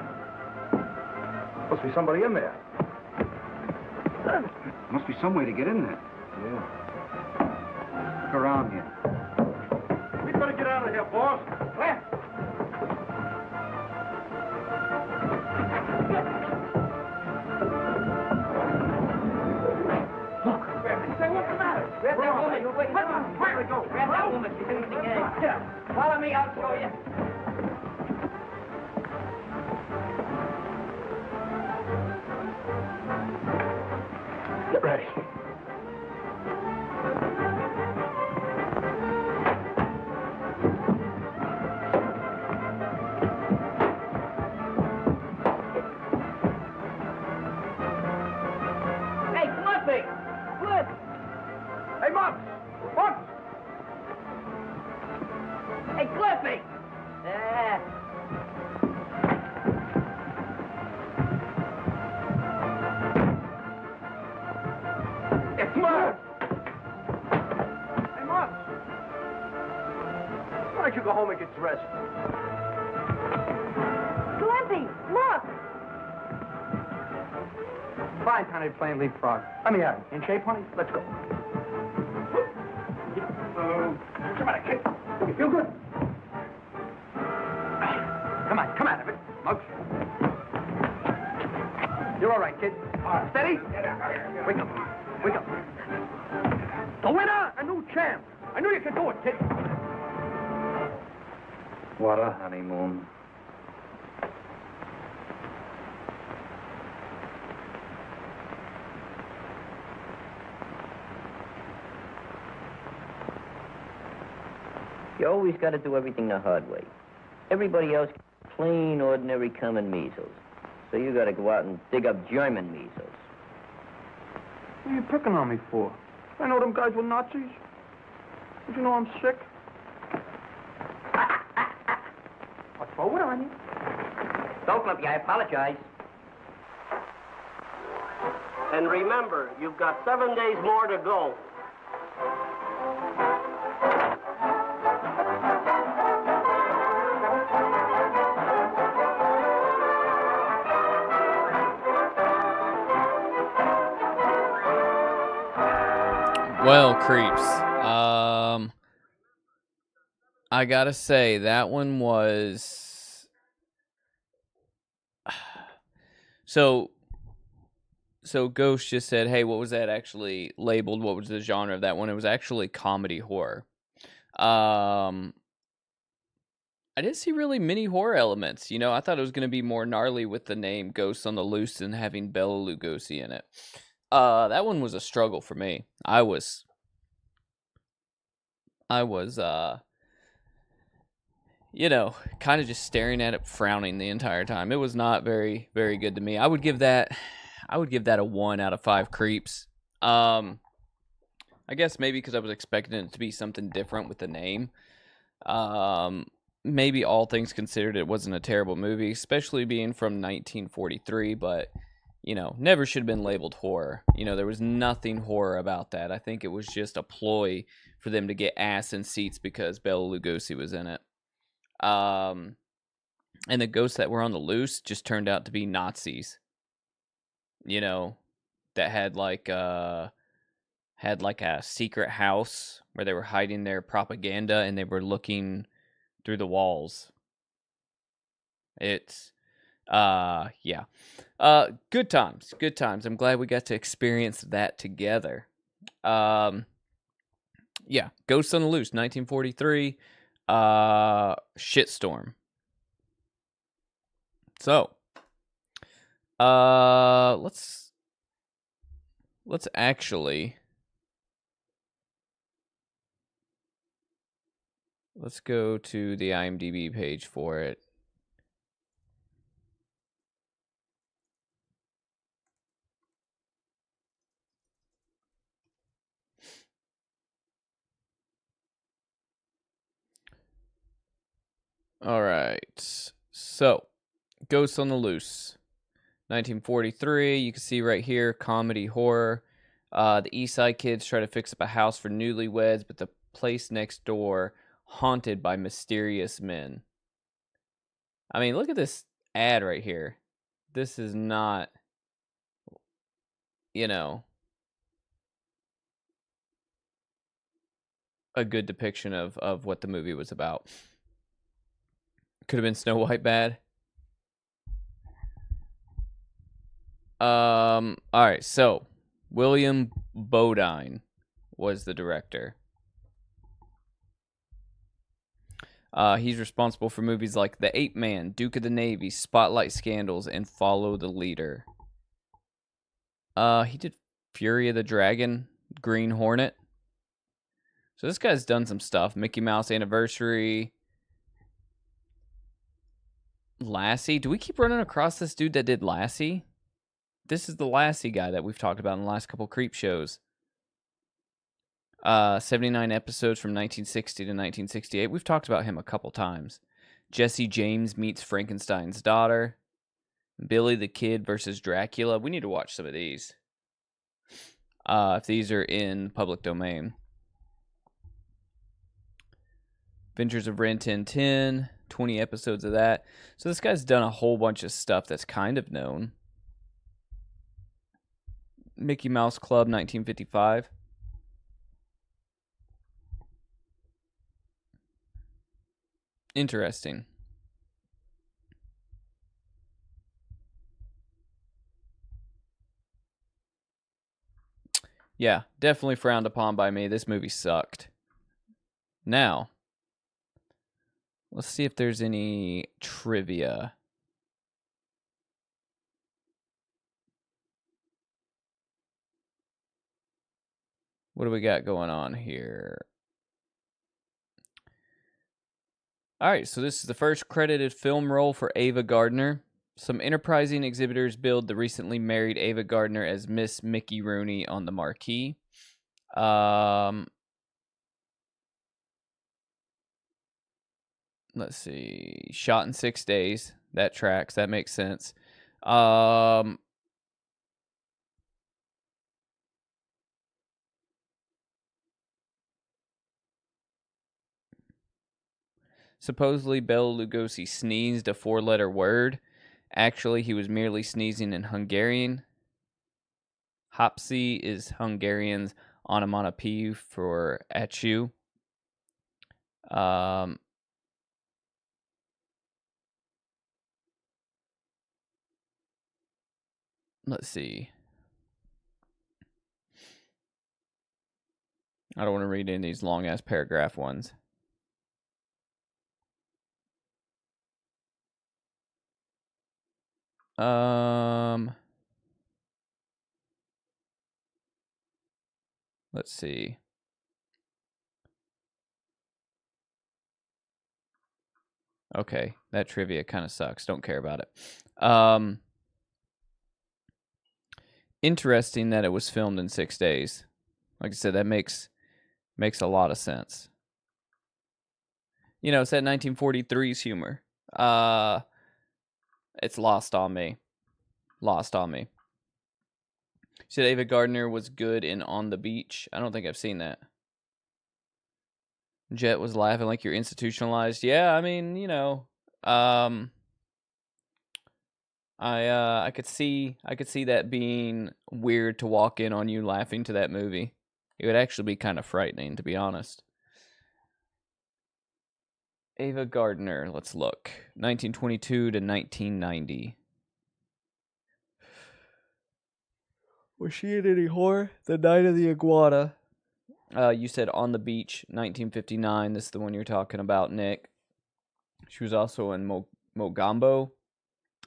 Must be somebody in there. Must be some way to get in there. Yeah. Look around here. We better get out of here, boss. Where? Look. Say, what's the matter? Grab that woman. Wait, where we go? Grab that woman. She's in the gang. Follow me, I'll show you. Get ready. Hey, Cliffy! Cliff! Hey, Muggs. Muggs. Hey, Cliffy! It's Muggs. Hey, Muggs. Why don't you go home and get dressed? Glimpy, look! Fine time to be playing leapfrog. Let me have it. In shape, honey? Let's go. Come on, kid. You feel good? Come on, come out of it, Muggs. You're all right, kid. All right. Steady? Wake up. Wake up. The winner, a new champ. I knew you could do it, kid. What a honeymoon. You always got to do everything the hard way. Everybody else gets plain, ordinary, common measles. So you got to go out and dig up German measles. What are you picking on me for? I know them guys were Nazis. Did you know I'm sick? I'll throw it on you. Don't, Clippy, I apologize. And remember, you've got 7 days more to go. Well, creeps. I gotta say that one was so. Ghost just said, "Hey, what was that actually labeled? What was the genre of that one?" It was actually comedy horror. I didn't see really many horror elements. You know, I thought it was gonna be more gnarly with the name Ghosts on the Loose and having Bela Lugosi in it. That one was a struggle for me. I was you know, kind of just staring at it, frowning the entire time. It was not very, very good to me. I would give that a 1 out of 5 creeps. I guess maybe because I was expecting it to be something different with the name. Maybe all things considered, it wasn't a terrible movie, especially being from 1943, but, you know, never should have been labeled horror. You know, there was nothing horror about that. I think it was just a ploy for them to get ass in seats because Bela Lugosi was in it. And the ghosts that were on the loose just turned out to be Nazis. You know, that had like a secret house where they were hiding their propaganda and they were looking through the walls. It's yeah. Good times. Good times. I'm glad we got to experience that together. Yeah, Ghosts on the Loose, 1943. Shitstorm. So, let's actually let's go to the IMDb page for it. All right. So, Ghosts on the Loose, 1943. You can see right here, comedy horror. The East Side kids try to fix up a house for newlyweds, but the place next door haunted by mysterious men. I mean, look at this ad right here. This is not, you know, a good depiction of what the movie was about. Could have been Snow White bad. All right, so William Bodine was the director. He's responsible for movies like The Ape Man, Duke of the Navy, Spotlight Scandals, and Follow the Leader. He did Fury of the Dragon, Green Hornet. So this guy's done some stuff. Mickey Mouse Anniversary, Lassie. Do we keep running across this dude that did Lassie? This is the Lassie guy that we've talked about in the last couple creep shows. 79 episodes from 1960 to 1968. We've talked about him a couple times. Jesse James Meets Frankenstein's Daughter. Billy the Kid versus Dracula. We need to watch some of these. If these are in public domain. Adventures of Ren 1010. 20 episodes of that. So this guy's done a whole bunch of stuff that's kind of known. Mickey Mouse Club, 1955. Interesting. Yeah, definitely frowned upon by me. This movie sucked. Now, let's see if there's any trivia. What do we got going on here? All right, so this is the first credited film role for Ava Gardner. Some enterprising exhibitors billed the recently married Ava Gardner as Miss Mickey Rooney on the marquee. Let's see. Shot in 6 days. That tracks. That makes sense. Supposedly, Bela Lugosi sneezed a 4-letter word. Actually, he was merely sneezing in Hungarian. Hopsy is Hungarian's onomatopoeia for at you. Let's see. I don't want to read any of these long-ass paragraph ones. Let's see. Okay, that trivia kind of sucks. Don't care about it. Interesting that it was filmed in 6 days. Like I said, that makes a lot of sense. You know, it's that 1943's humor. It's lost on me. Lost on me. You said Ava Gardner was good in On the Beach. I don't think I've seen that. Jet was laughing like you're institutionalized. Yeah, I mean, you know, I could see that being weird to walk in on you laughing to that movie. It would actually be kind of frightening, to be honest. Ava Gardner, let's look. 1922 to 1990. Was she in any horror? The Night of the Iguana. You said On the Beach, 1959. This is the one you're talking about, Nick. She was also in Mogambo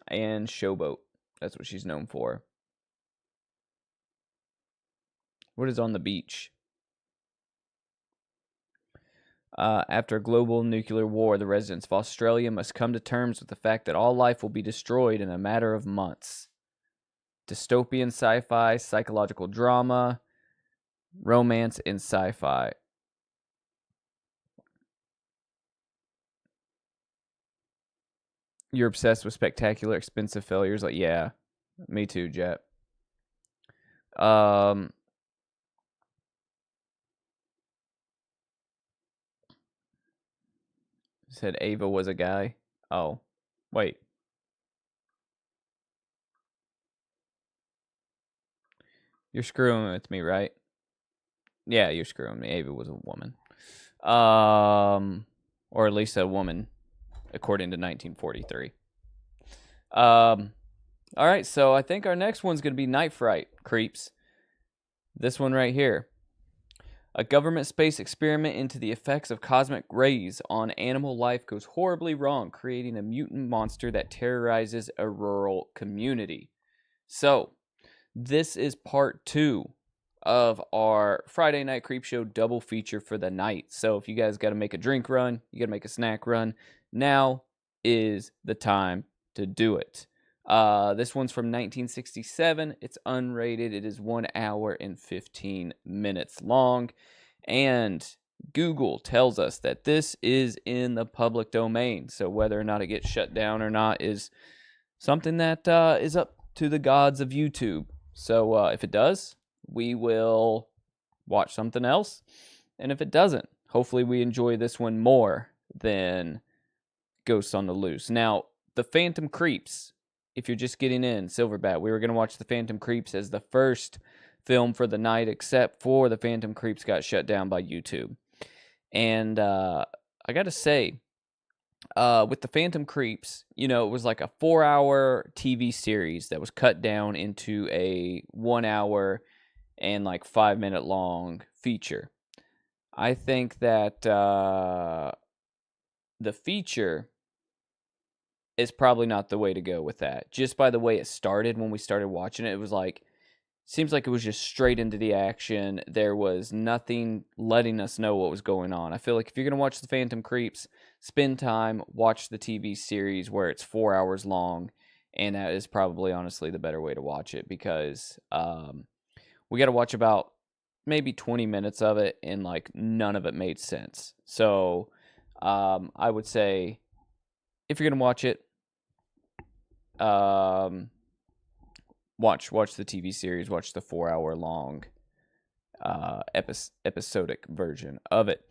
and Showboat. That's what she's known for. What is On the Beach? After a global nuclear war, the residents of Australia must come to terms with the fact that all life will be destroyed in a matter of months. Dystopian sci-fi, psychological drama, romance, and sci-fi. You're obsessed with spectacular, expensive failures. Like, yeah, me too, Jet. Said Ava was a guy. Oh, wait. You're screwing with me, right? Yeah, you're screwing me. Ava was a woman. Or at least a woman, according to 1943. All right, so I think our next one's going to be Night Fright, creeps. This one right here. A government space experiment into the effects of cosmic rays on animal life goes horribly wrong, creating a mutant monster that terrorizes a rural community. So, this is part 2 of our Friday Night Creepshow double feature for the night. So, if you guys got to make a drink run, you got to make a snack run, now is the time to do it. This one's from 1967. It's unrated. It is 1 hour and 15 minutes long. And Google tells us that this is in the public domain. So whether or not it gets shut down or not is something that is up to the gods of YouTube. So if it does, we will watch something else. And if it doesn't, hopefully we enjoy this one more than Ghosts on the Loose. Now, The Phantom Creeps. If you're just getting in, Silverbat, we were going to watch The Phantom Creeps as the first film for the night, except for The Phantom Creeps got shut down by YouTube. And I got to say, with The Phantom Creeps, you know, it was like a 4-hour TV series that was cut down into a 1 hour and like 5-minute long feature. I think that the feature is probably not the way to go with that. Just by the way it started when we started watching it, it was like, seems like it was just straight into the action. There was nothing letting us know what was going on. I feel like if you're going to watch The Phantom Creeps, spend time, watch the TV series where it's 4 hours long, and that is probably honestly the better way to watch it, because we got to watch about maybe 20 minutes of it, and like none of it made sense. So I would say, if you're going to watch it, watch the TV series, watch the 4-hour long episodic version of it.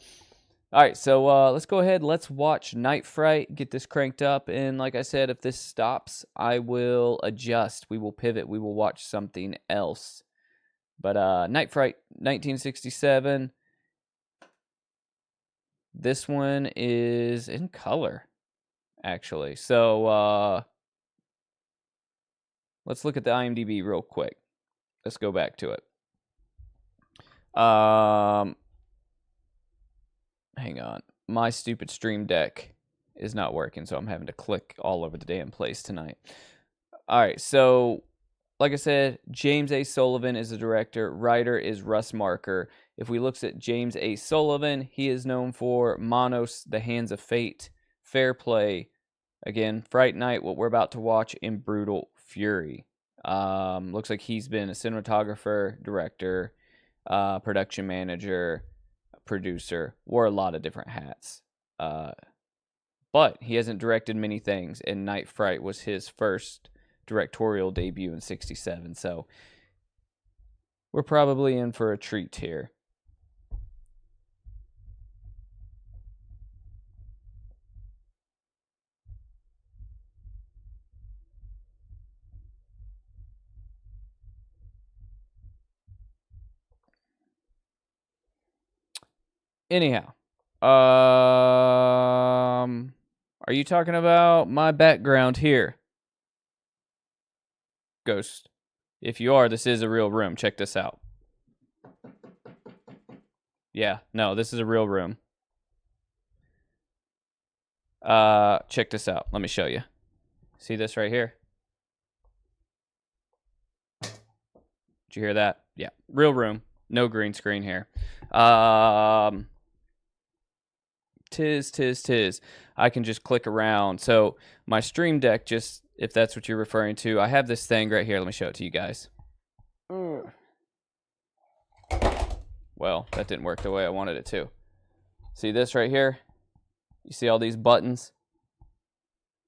All right, so let's go ahead. Let's watch Night Fright, get this cranked up. And like I said, if this stops, I will adjust. We will pivot. We will watch something else. But Night Fright, 1967. This one is in color, actually. So let's look at the IMDb real quick. Let's go back to it. Hang on. My stupid Stream Deck is not working, so I'm having to click all over the damn place tonight. All right, so like I said, James A. Sullivan is the director. Writer is Russ Marker. If we look at James A. Sullivan, he is known for Manos, The Hands of Fate, Fair Play. Again, Fright Night, what we're about to watch in Brutal Fury. Looks like he's been a cinematographer, director, production manager, producer, wore a lot of different hats. But he hasn't directed many things, and Night Fright was his first directorial debut in '67, so we're probably in for a treat here. Anyhow, are you talking about my background here, Ghost? If you are, this is a real room. Check this out. Yeah, no, this is a real room. Check this out. Let me show you. See this right here? Did you hear that? Yeah, real room. No green screen here. Tis. I can just click around. So my Stream Deck, just if that's what you're referring to, I have this thing right here. Let me show it to you guys. Well, that didn't work the way I wanted it to. See this right here? You see all these buttons?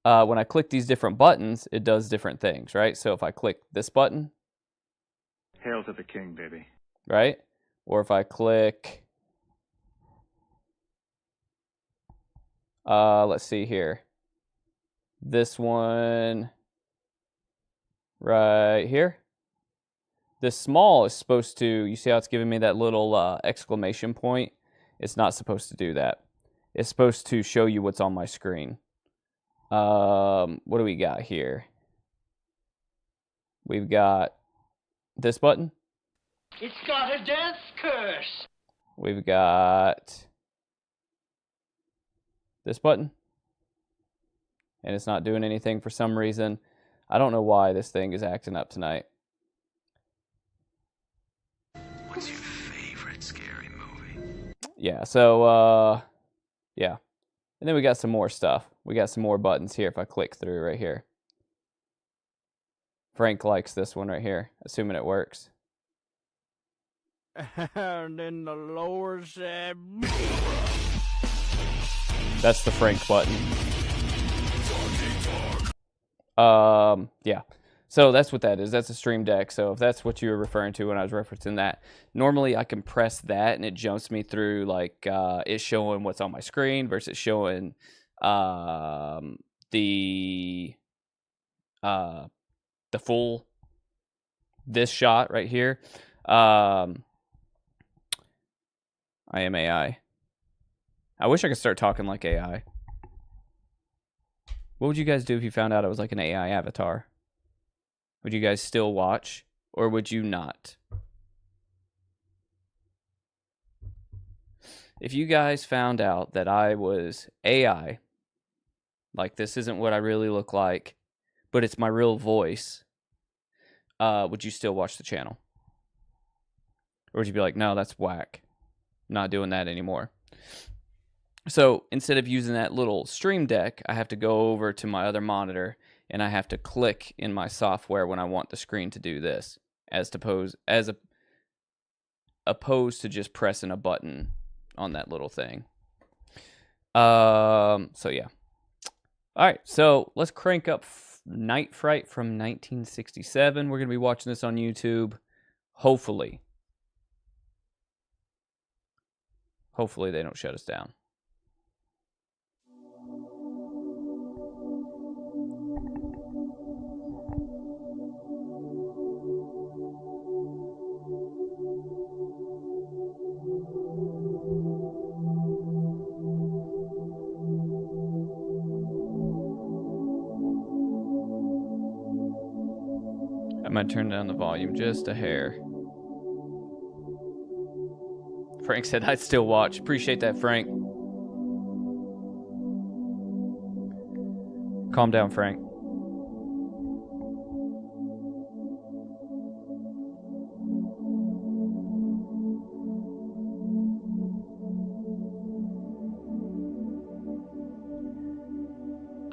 When I click these different buttons, it does different things, right? So if I click this button, Hail to the king, baby. right? Or if I click, let's see here. This one right here. This small is supposed to, you see how it's giving me that little exclamation point? It's not supposed to do that. It's supposed to show you what's on my screen. What do we got here? We've got this button. It's got a death curse. We've got this button. And it's not doing anything for some reason. I don't know why this thing is acting up tonight. What's your favorite scary movie? Yeah, so, yeah. And then we got some more stuff. We got some more buttons here if I click through right here. Frank likes this one right here, assuming it works. And in the lower said... That's the Frank button. Yeah. So that's what that is. That's a Stream Deck. So if that's what you were referring to when I was referencing that, normally I can press that and it jumps me through like it's showing what's on my screen versus showing the full this shot right here. I am AI. I wish I could start talking like AI. What would you guys do if you found out I was like an AI avatar? Would you guys still watch, or would you not? If you guys found out that I was AI, like this isn't what I really look like, but it's my real voice, would you still watch the channel? Or would you be like, no, that's whack. I'm not doing that anymore. So instead of using that little Stream Deck, I have to go over to my other monitor and I have to click in my software when I want the screen to do this, opposed to just pressing a button on that little thing. So yeah. All right, so let's crank up Night Fright from 1967. We're going to be watching this on YouTube. Hopefully they don't shut us down. I might turn down the volume just a hair. Frank said I'd still watch. Appreciate that, Frank. Calm down, Frank.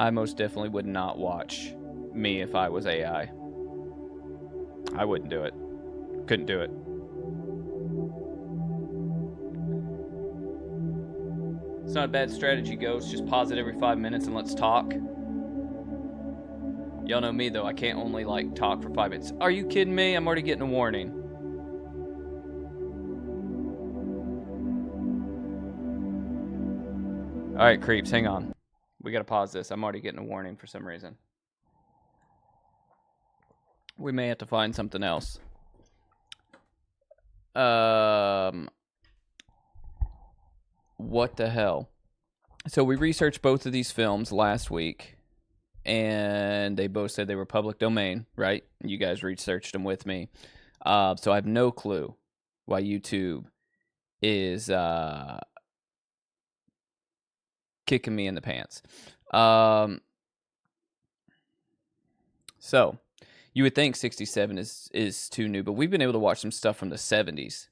I most definitely would not watch me if I was AI. I wouldn't do it. Couldn't do it. It's not a bad strategy, Ghost. Just pause it every 5 minutes and let's talk. Y'all know me, though. I can't only, like, talk for 5 minutes. Are you kidding me? I'm already getting a warning. Alright, creeps, hang on. We gotta pause this. I'm already getting a warning for some reason. We may have to find something else. What the hell? So we researched both of these films last week, and they both said they were public domain, right? You guys researched them with me. So I have no clue why YouTube is kicking me in the pants. So you would think 67 is too new, but we've been able to watch some stuff from the 70s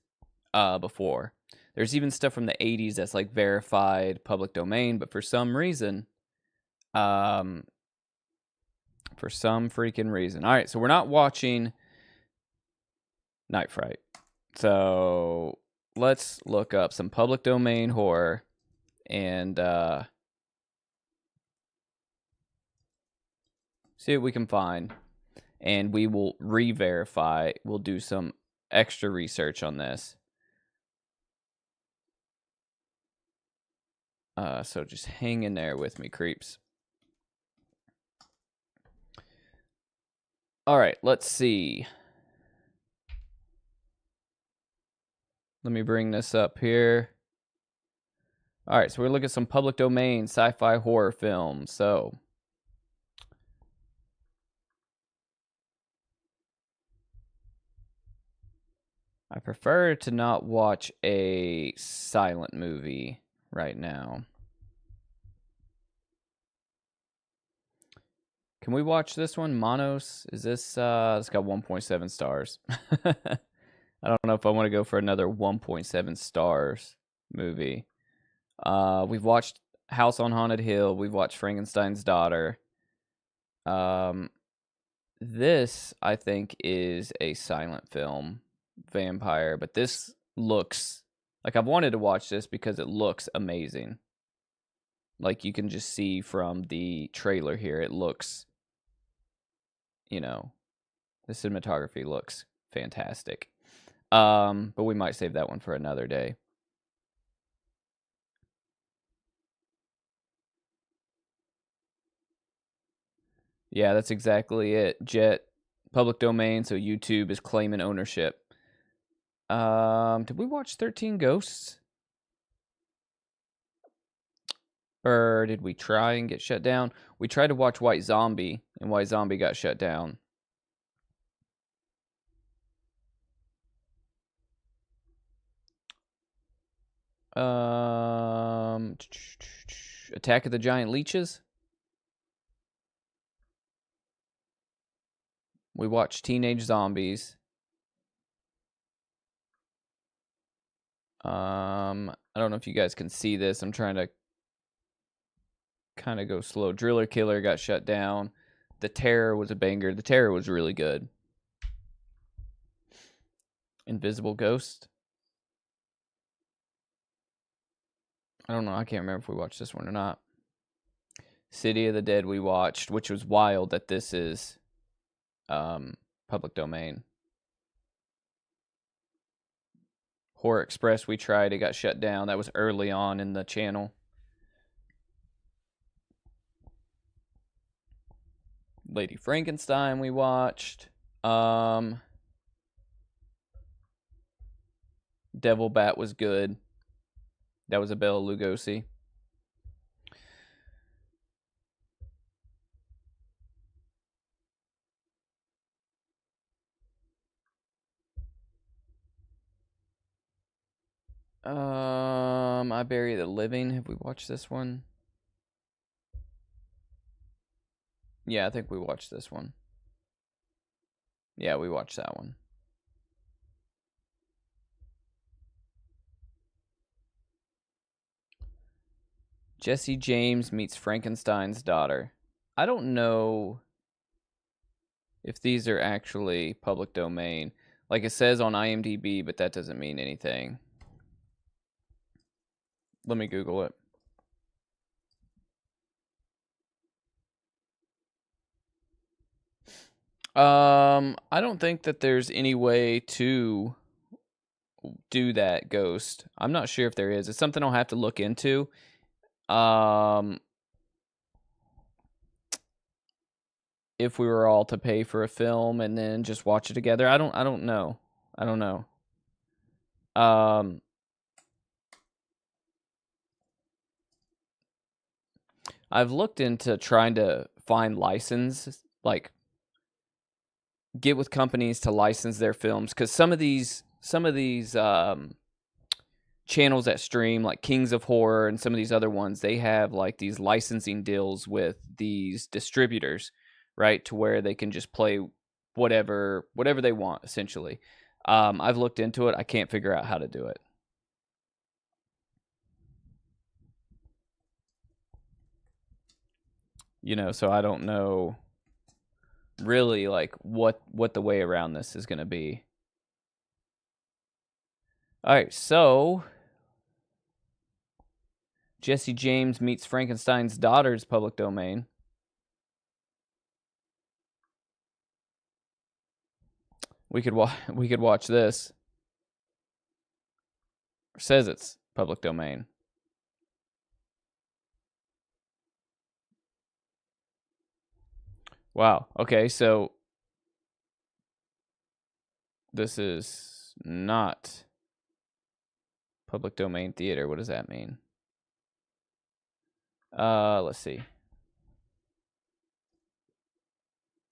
before. There's even stuff from the 80s that's like verified public domain, but for some reason, all right, so we're not watching Night Fright. So let's look up some public domain horror and see what we can find. And we will re-verify. We'll do some extra research on this. So just hang in there with me, creeps. All right, let's see. Let me bring this up here. All right, so we're looking at some public domain sci-fi horror films. So I prefer to not watch a silent movie right now. Can we watch this one? Monos? Is this, it's got 1.7 stars. I don't know if I want to go for another 1.7 stars movie. We've watched House on Haunted Hill. We've watched Frankenstein's Daughter. This, I think, is a silent film, vampire, but this looks like I've wanted to watch this because it looks amazing. Like you can just see from the trailer here, it looks, you know, the cinematography looks fantastic. But we might save that one for another day. Yeah, that's exactly it. Jet, public domain, so YouTube is claiming ownership. Did we watch 13 Ghosts? Or did we try and get shut down? We tried to watch White Zombie, and White Zombie got shut down. Attack of the Giant Leeches. We watched Teenage Zombies. I don't know if you guys can see this. I'm trying to kind of go slow. Driller Killer got shut down. The Terror was a banger. The Terror was really good. Invisible Ghost. I don't know. I can't remember if we watched this one or not. City of the Dead we watched, which was wild that this is public domain. Horror Express we tried. It got shut down. That was early on in the channel. Lady Frankenstein we watched. Devil Bat was good. That was a Bela Lugosi. I Bury the Living. Have we watched this one? Yeah, I think we watched this one. Yeah, we watched that one. Jesse James Meets Frankenstein's Daughter. I don't know if these are actually public domain. Like it says on IMDb, but that doesn't mean anything. Let me Google it. I don't think that there's any way to do that, Ghost. I'm not sure if there is. It's something I'll have to look into. If we were all to pay for a film and then just watch it together, I don't know. I don't know. I've looked into trying to find license, like get with companies to license their films, because some of these channels that stream, like Kings of Horror and some of these other ones, they have like these licensing deals with these distributors, right, to where they can just play whatever they want, essentially. I've looked into it. I can't figure out how to do it. You know, so I don't know really like what the way around this is going to be. All right, so Jesse James Meets Frankenstein's Daughter's public domain. We could watch this. It says it's public domain. Wow. Okay, so this is not public domain theater. What does that mean? Let's see.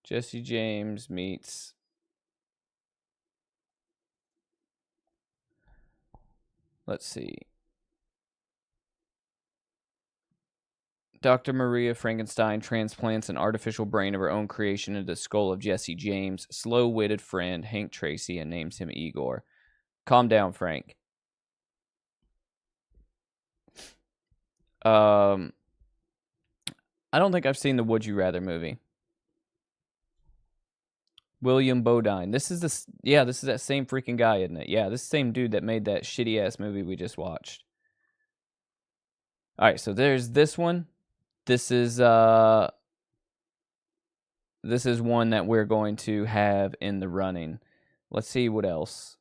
Jesse James meets Let's see. Dr. Maria Frankenstein transplants an artificial brain of her own creation into the skull of Jesse James' slow-witted friend, Hank Tracy, and names him Igor. Calm down, Frank. I don't think I've seen the Would You Rather movie. William Bodine. This is this is that same freaking guy, isn't it? Yeah, this is the same dude that made that shitty-ass movie we just watched. All right, so there's this one. This is one that we're going to have in the running. Let's see what else.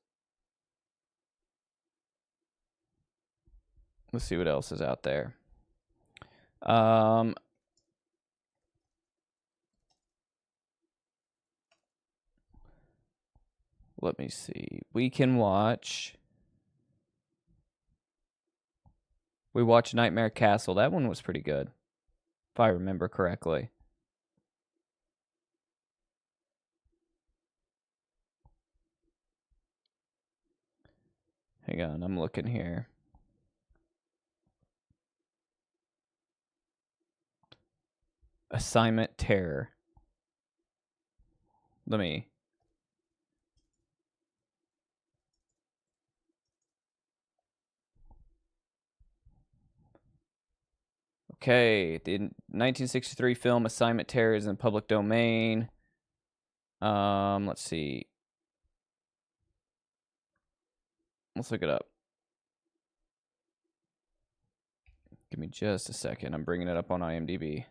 Let's see what else is out there. Let me see. We watched Nightmare Castle. That one was pretty good, if I remember correctly. Hang on, I'm looking here. Assignment Terror. Let me... Okay, the 1963 film Assignment Terror is in public domain. Let's see. Let's look it up. Give me just a second. I'm bringing it up on IMDb.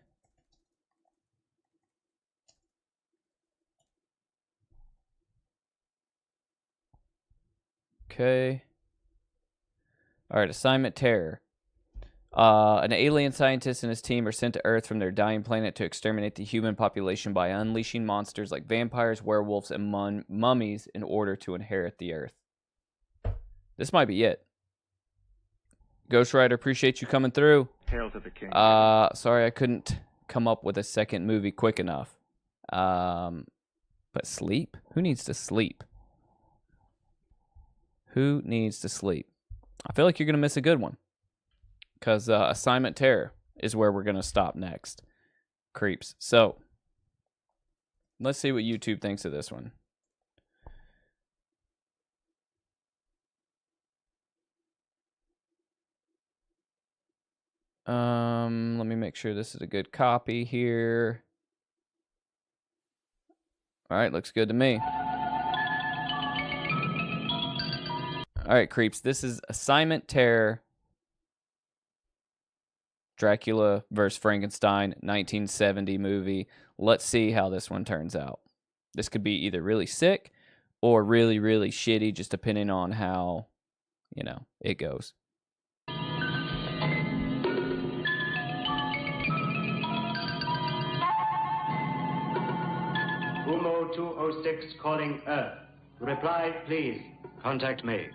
Okay. All right, Assignment Terror. An alien scientist and his team are sent to Earth from their dying planet to exterminate the human population by unleashing monsters like vampires, werewolves, and mummies in order to inherit the Earth. This might be it. Ghost Rider, appreciate you coming through. Hail to the king. Sorry I couldn't come up with a second movie quick enough. But sleep? Who needs to sleep? Who needs to sleep? I feel like you're going to miss a good one. Because Assignment Terror is where we're going to stop next. Creeps. So, let's see what YouTube thinks of this one. Let me make sure this is a good copy here. All right, looks good to me. All right, creeps. This is Assignment Terror. Dracula vs. Frankenstein, 1970 movie. Let's see how this one turns out. This could be either really sick or really, really shitty, just depending on how, it goes. Umo 206 calling Earth. Reply, please. Contact made.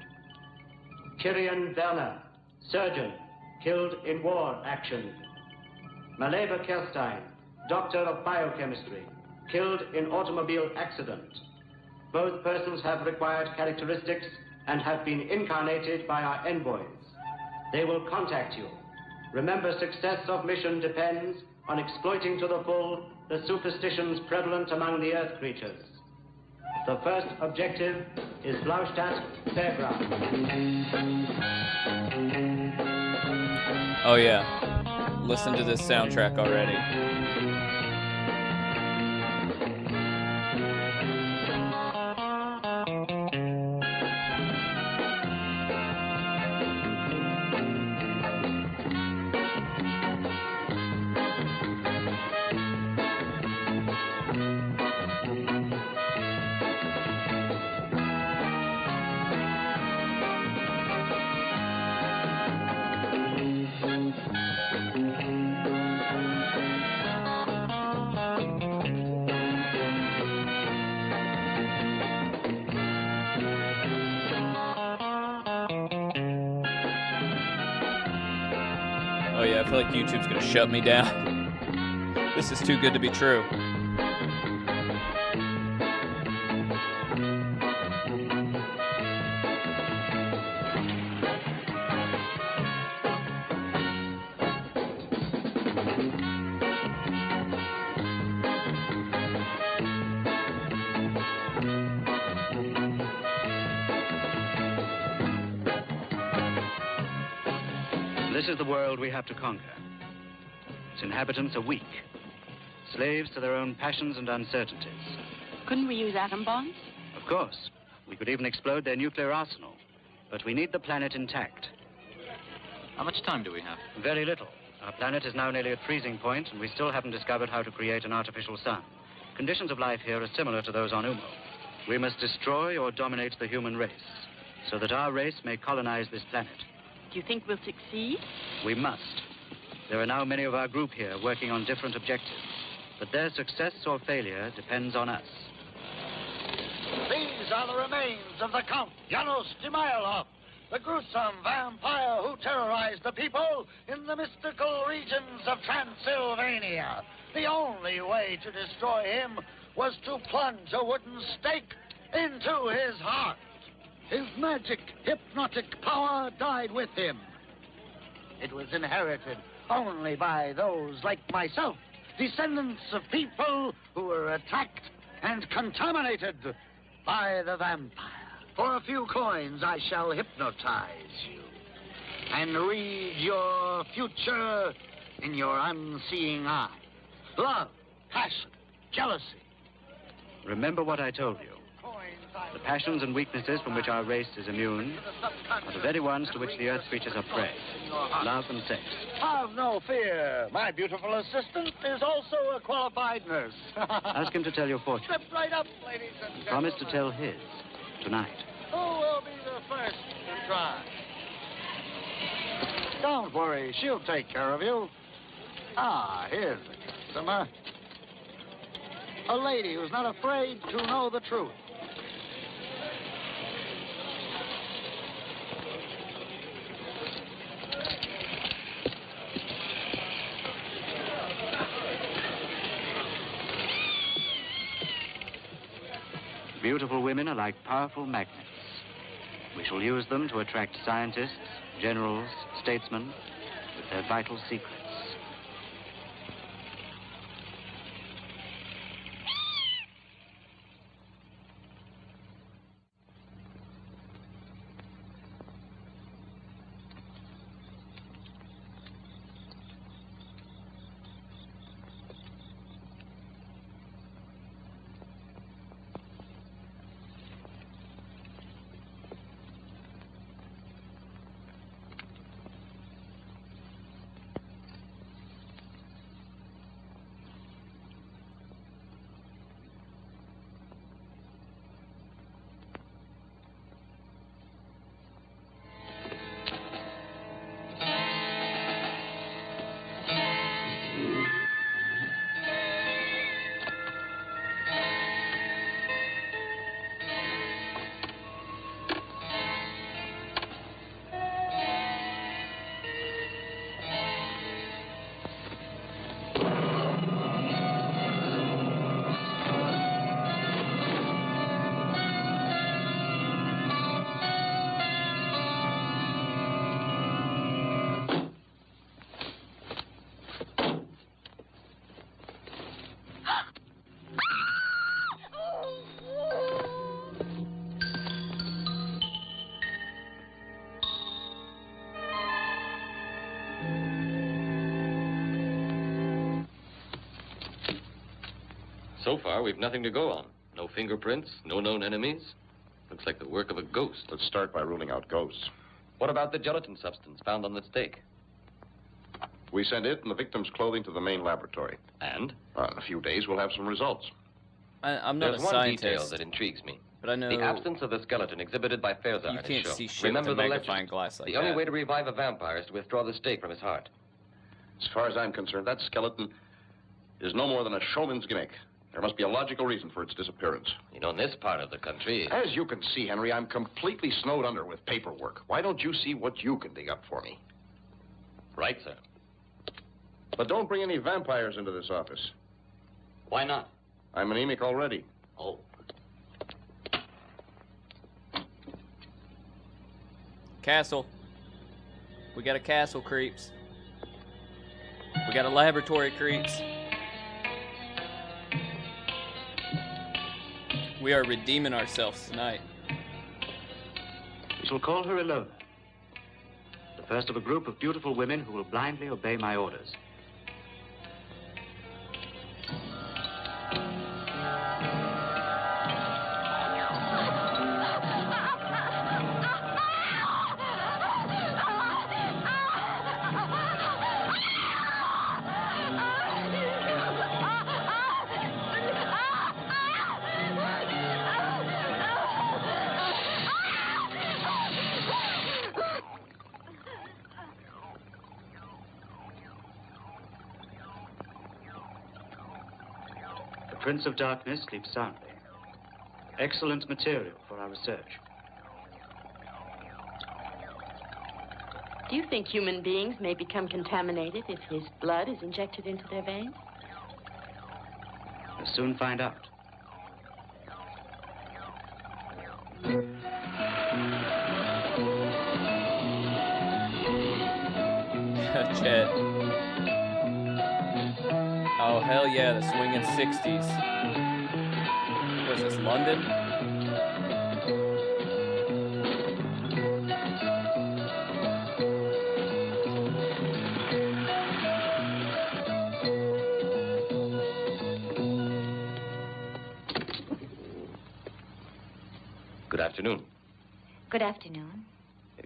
Kirian Werner, surgeon, killed in war action. Maleva Kerstein, doctor of biochemistry, killed in automobile accident. Both persons have required characteristics and have been incarnated by our envoys. They will contact you. Remember, success of mission depends on exploiting to the full the superstitions prevalent among the Earth creatures. The first objective is Blaustadt Fairground. Oh yeah, listen to this soundtrack already. Oh yeah, I feel like YouTube's gonna shut me down. This is too good to be true. This is the world we have to conquer. Its inhabitants are weak, slaves to their own passions and uncertainties. Couldn't we use atom bombs? Of course, we could even explode their nuclear arsenal. But we need the planet intact. How much time do we have? Very little. Our planet is now nearly at freezing point, and we still haven't discovered how to create an artificial sun. Conditions of life here are similar to those on Umo. We must destroy or dominate the human race, so that our race may colonize this planet. Do you think we'll succeed? We must. There are now many of our group here working on different objectives, but their success or failure depends on us. These are the remains of the Count Janos Dimailov, the gruesome vampire who terrorized the people in the mystical regions of Transylvania. The only way to destroy him was to plunge a wooden stake into his heart. His magic, hypnotic power died with him. It was inherited only by those like myself, descendants of people who were attacked and contaminated by the vampire. For a few coins, I shall hypnotize you and read your future in your unseeing eye. Love, passion, jealousy. Remember what I told you. The passions and weaknesses from which our race is immune are the very ones to which the Earth creatures are prey. Love and sex. Have no fear. My beautiful assistant is also a qualified nurse. Ask him to tell your fortune. Step right up, ladies and gentlemen. Promise to tell his tonight. Who will be the first to try? Don't worry, she'll take care of you. Ah, here's the customer. A lady who's not afraid to know the truth. Beautiful women are like powerful magnets. We shall use them to attract scientists, generals, statesmen with their vital secrets. So far, we've nothing to go on. No fingerprints, no known enemies. Looks like the work of a ghost. Let's start by ruling out ghosts. What about the gelatin substance found on the steak? We sent it and the victim's clothing to the main laboratory. And? In a few days, we'll have some results. I'm not There's a one scientist. detail that intrigues me. But I know the absence of the skeleton exhibited by Fairzar you at can't his show. see shit Remember with a the magnifying legend? glass like the that. only way to revive a vampire is to withdraw the steak from his heart. As far as I'm concerned, that skeleton is no more than a showman's gimmick. There must be a logical reason for its disappearance. You know, in this part of the country... As you can see, Henry, I'm completely snowed under with paperwork. Why don't you see what you can dig up for me? Right, sir. But don't bring any vampires into this office. Why not? I'm anemic already. Oh. Castle. We got a castle, creeps. We got a laboratory, creeps. We are redeeming ourselves tonight. We shall call her Ilona. The first of a group of beautiful women who will blindly obey my orders. Prince of Darkness sleeps soundly. Excellent material for our research. Do you think human beings may become contaminated if his blood is injected into their veins? We'll soon find out. Chet. Oh, hell yeah, the swinging 60s. Was this London? Good afternoon. Good afternoon.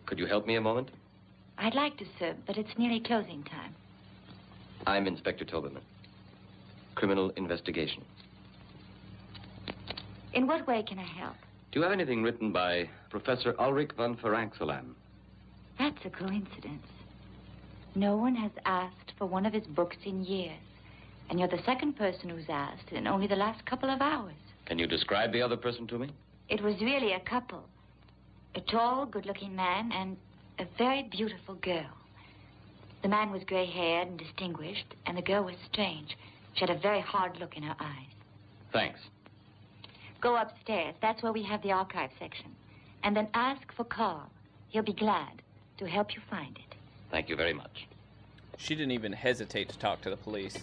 Could you help me a moment? I'd like to, sir, but it's nearly closing time. I'm Inspector Toberman. Criminal investigation. In what way can I help? Do you have anything written by Professor Ulrich von Ferenxelam? That's a coincidence. No one has asked for one of his books in years. And you're the second person who's asked in only the last couple of hours. Can you describe the other person to me? It was really a couple. A tall, good-looking man and a very beautiful girl. The man was gray-haired and distinguished, and the girl was strange. She had a very hard look in her eyes. Thanks. Go upstairs. That's where we have the archive section. And then ask for Carl. He'll be glad to help you find it. Thank you very much. She didn't even hesitate to talk to the police.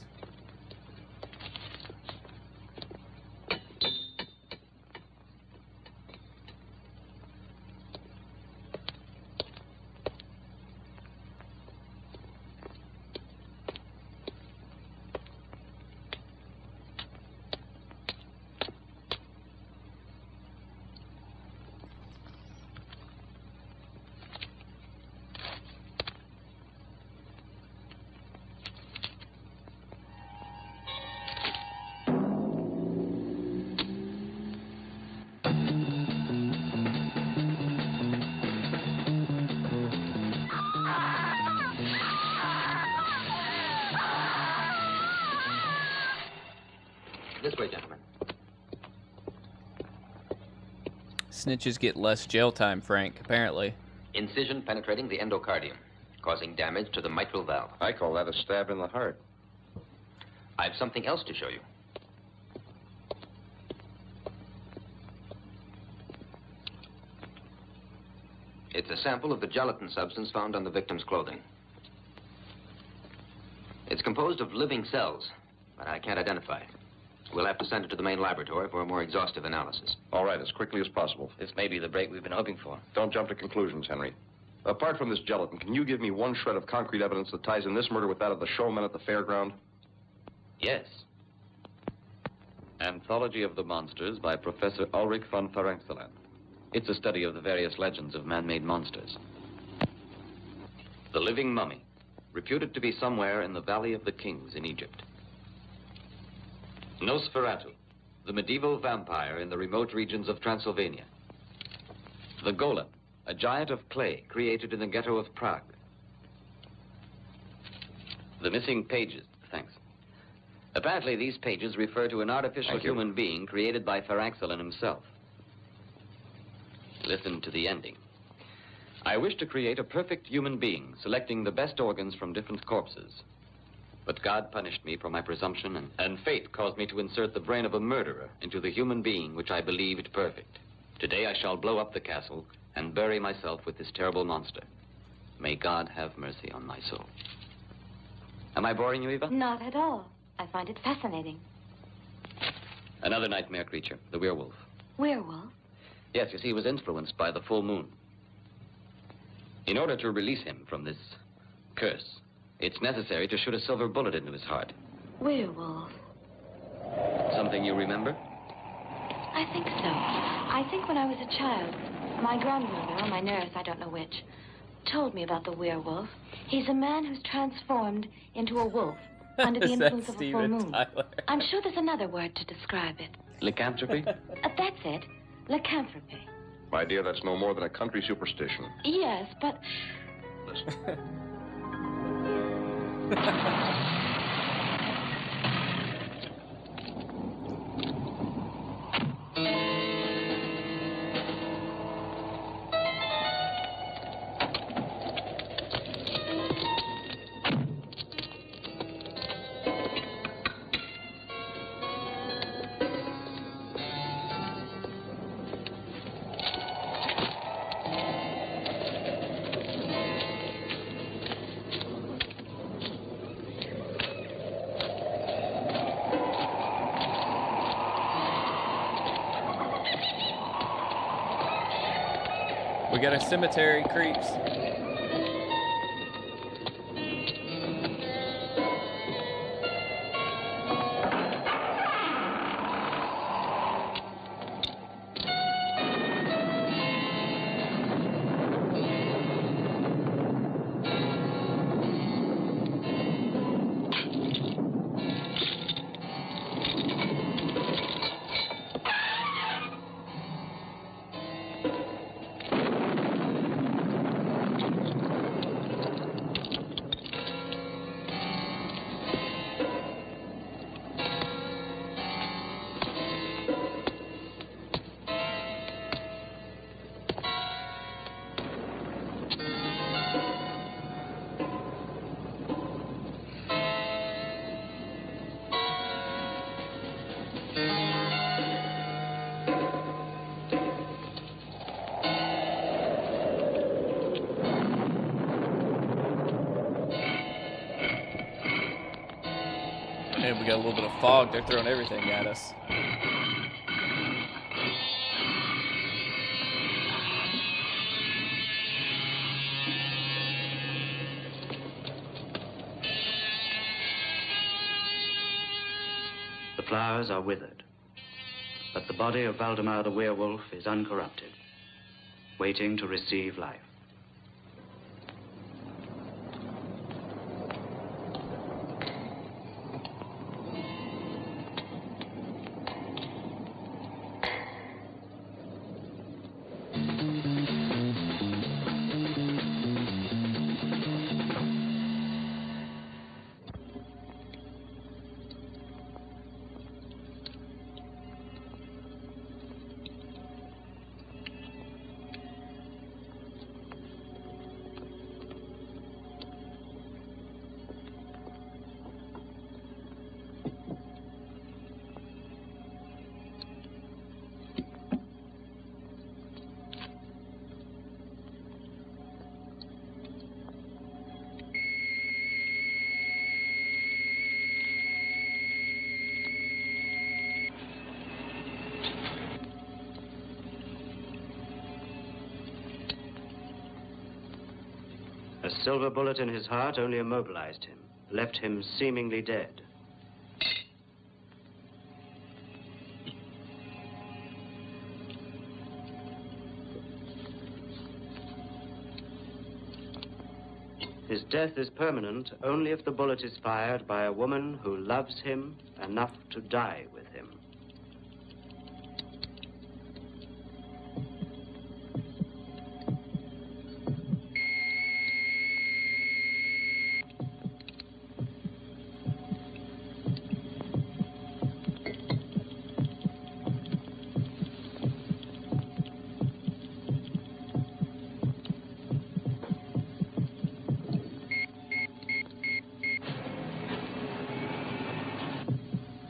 This way, gentlemen. Snitches get less jail time, Frank, apparently. Incision penetrating the endocardium, causing damage to the mitral valve. I call that a stab in the heart. I've something else to show you. It's a sample of the gelatin substance found on the victim's clothing. It's composed of living cells, but I can't identify it. We'll have to send it to the main laboratory for a more exhaustive analysis. All right, as quickly as possible. This may be the break we've been hoping for. Don't jump to conclusions, Henry. Apart from this gelatin, can you give me one shred of concrete evidence that ties in this murder with that of the showman at the fairground? Yes. Anthology of the Monsters by Professor Ulrich von Ferenczelan. It's a study of the various legends of man-made monsters. The Living Mummy, reputed to be somewhere in the Valley of the Kings in Egypt. Nosferatu, the medieval vampire in the remote regions of Transylvania. The Golem, a giant of clay created in the ghetto of Prague. The missing pages, thanks. Apparently, these pages refer to an artificial human being created by Ferenczelan himself. Listen to the ending. I wish to create a perfect human being, selecting the best organs from different corpses. But God punished me for my presumption, and fate caused me to insert the brain of a murderer into the human being which I believed perfect. Today I shall blow up the castle and bury myself with this terrible monster. May God have mercy on my soul. Am I boring you, Eva? Not at all. I find it fascinating. Another nightmare creature, the werewolf. Werewolf? Yes, you see, he was influenced by the full moon. In order to release him from this curse, it's necessary to shoot a silver bullet into his heart. Werewolf. Something you remember? I think so. I think when I was a child, my grandmother, or my nurse, I don't know which, told me about the werewolf. He's a man who's transformed into a wolf under the influence of a full moon. Tyler? I'm sure there's another word to describe it. Lycanthropy? That's it. Lycanthropy. My dear, that's no more than a country superstition. Yes, but... Listen. We got a cemetery, creeps. Man, we got a little bit of fog. They're throwing everything at us. The flowers are withered, but the body of Valdemar the werewolf is uncorrupted, waiting to receive life. A silver bullet in his heart only immobilized him, left him seemingly dead. His death is permanent only if the bullet is fired by a woman who loves him enough to die with him.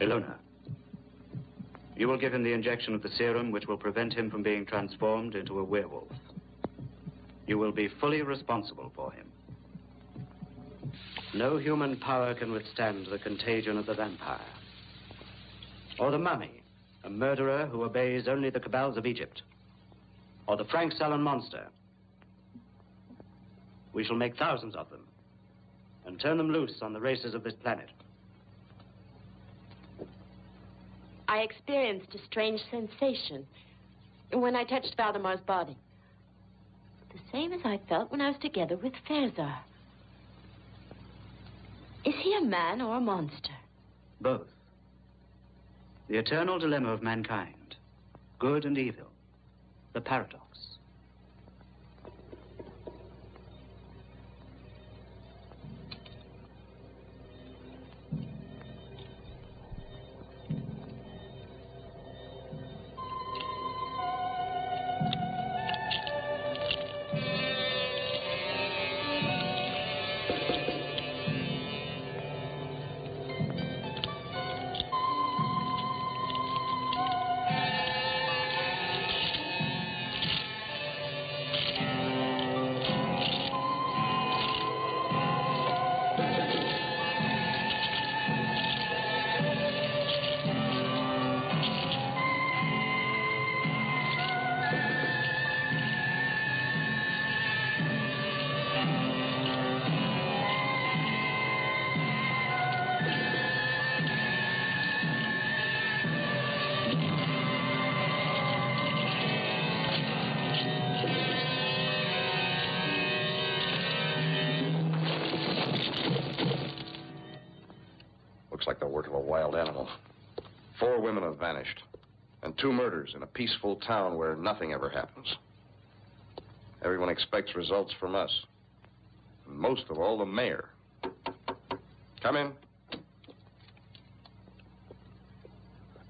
Ilona, you will give him the injection of the serum which will prevent him from being transformed into a werewolf. You will be fully responsible for him. No human power can withstand the contagion of the vampire. Or the mummy, a murderer who obeys only the cabals of Egypt. Or the Frank Salon monster. We shall make thousands of them and turn them loose on the races of this planet. I experienced a strange sensation when I touched Valdemar's body. The same as I felt when I was together with Fezar. Is he a man or a monster? Both. The eternal dilemma of mankind. Good and evil. The paradox. Looks like the work of a wild animal. 4 women have vanished, and 2 murders in a peaceful town where nothing ever happens. Everyone expects results from us. And most of all, the mayor. Come in.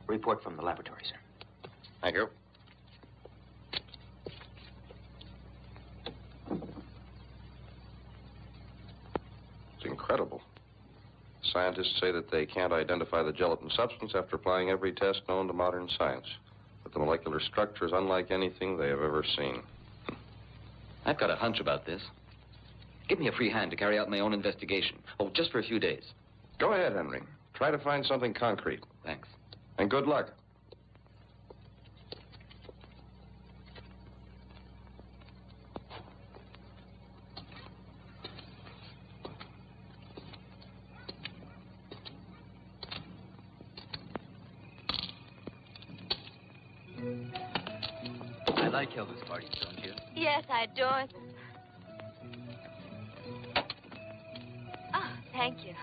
Report from the laboratory, sir. Thank you. It's incredible. Scientists say that they can't identify the gelatin substance after applying every test known to modern science. But the molecular structure is unlike anything they have ever seen. I've got a hunch about this. Give me a free hand to carry out my own investigation. Oh, just for a few days. Go ahead, Henry. Try to find something concrete. Thanks. And good luck. I like Elvis parties, don't you? Yes, I adore them. Oh, thank you.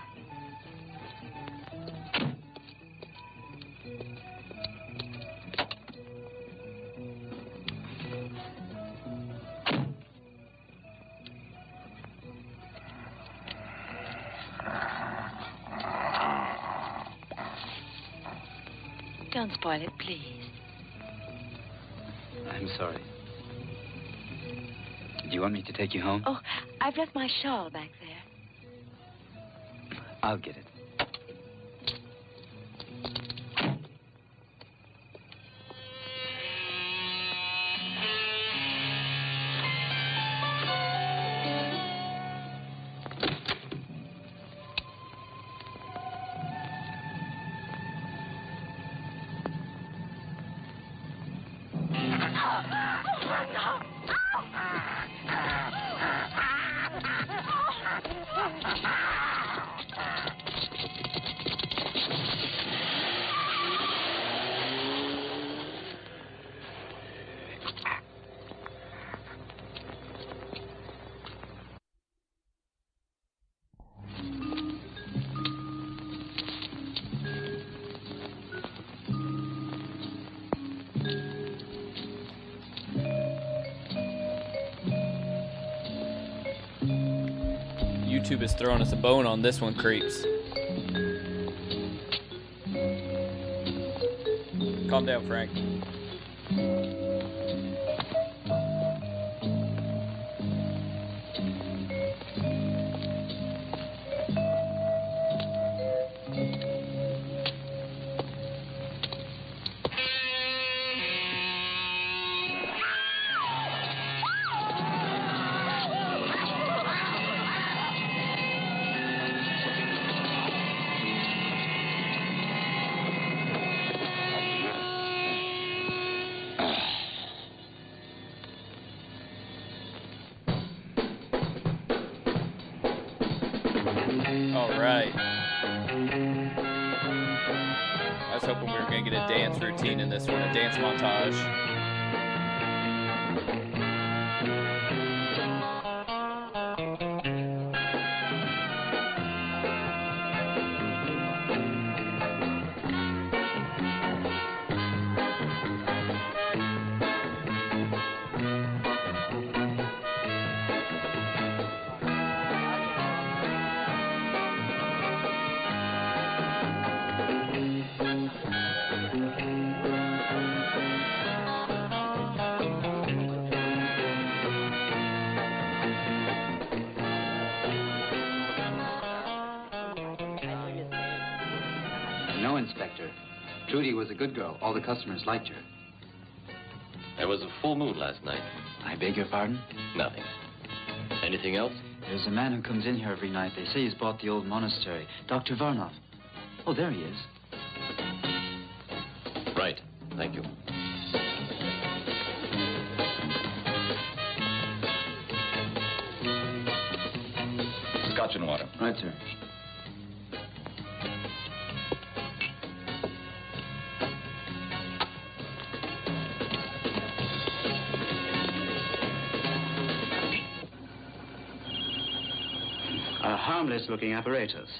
Don't spoil it, please. I'm sorry. Do you want me to take you home? Oh, I've left my shawl back there. I'll get it. YouTube is throwing us a bone on this one, creeps. Calm down, Frank. Alright. I was hoping we were going to get a dance routine in this one, a dance montage. No, Inspector. Trudy was a good girl. All the customers liked her. There was a full moon last night. I beg your pardon? Nothing. Anything else? There's a man who comes in here every night. They say he's bought the old monastery. Dr. Varnov. Oh, there he is. Right. Thank you. Scotch and water. Right, sir. A harmless-looking apparatus.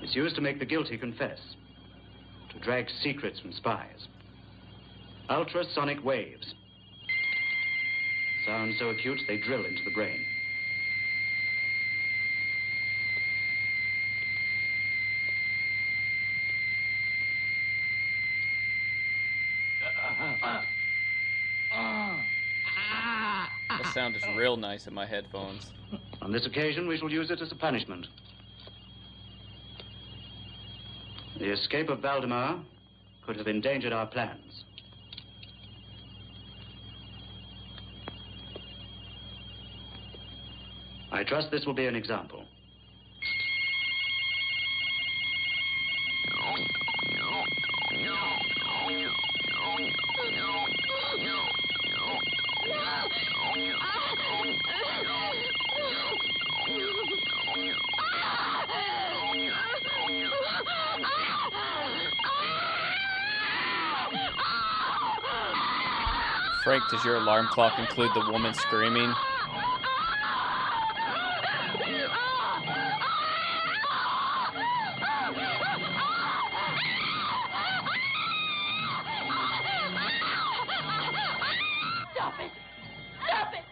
It's used to make the guilty confess, to drag secrets from spies. Ultrasonic waves. Sound so acute they drill into the brain. The sound is real nice in my headphones. On this occasion, we shall use it as a punishment. The escape of Valdemar could have endangered our plans. I trust this will be an example. Frank, does your alarm clock include the woman screaming? Stop it! Stop it!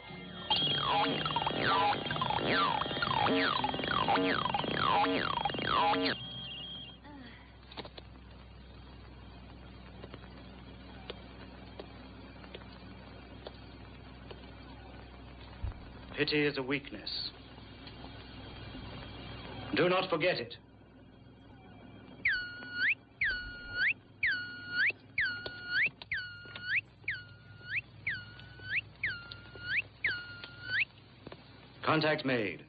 Pity is a weakness. Do not forget it. Contact made.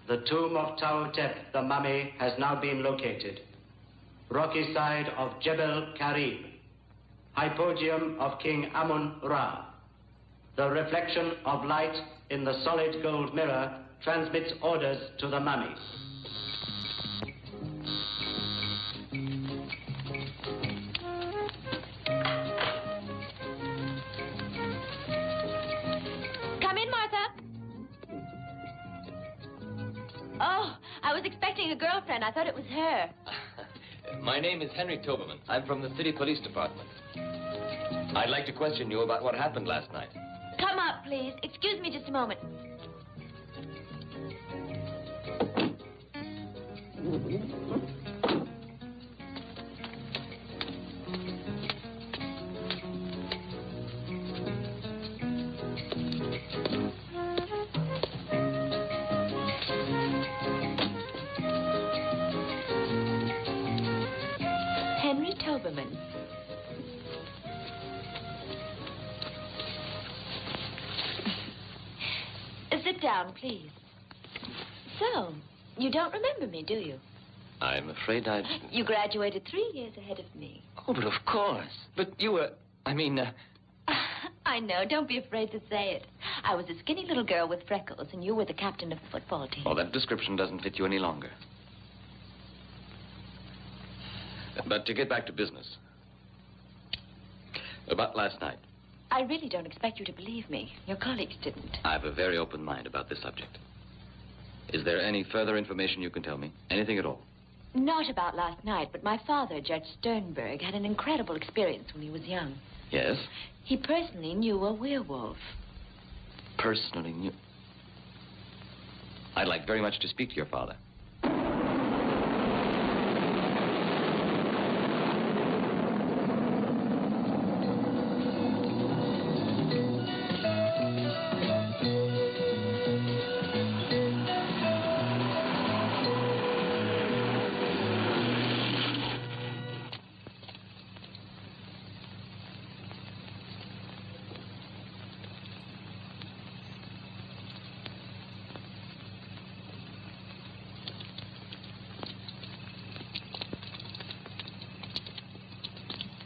The tomb of Taotep, the mummy, has now been located. Rocky side of Jebel Karib. Hypogeum of King Amun-Ra. The reflection of light in the solid gold mirror transmits orders to the mummy. Come in, Martha. Oh, I was expecting a girlfriend. I thought it was her. My name is Henry Toberman. I'm from the city police department. I'd like to question you about what happened last night. Come up, please. Excuse me just a moment. Henry Toberman. Sit down, please. So, you don't remember me, do you? I'm afraid I... You graduated 3 years ahead of me. Oh, but of course. But you were... I know. Don't be afraid to say it. I was a skinny little girl with freckles, and you were the captain of the football team. Oh, that description doesn't fit you any longer. But to get back to business. About last night. I really don't expect you to believe me. Your colleagues didn't. I have a very open mind about this subject. Is there any further information you can tell me? Anything at all? Not about last night, but my father, Judge Sternberg, had an incredible experience when he was young. Yes? He personally knew a werewolf. Personally knew... I'd like very much to speak to your father.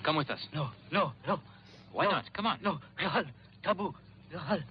Come with us. No. Why not? Come on. No, Rahal, Tabu, Rahal.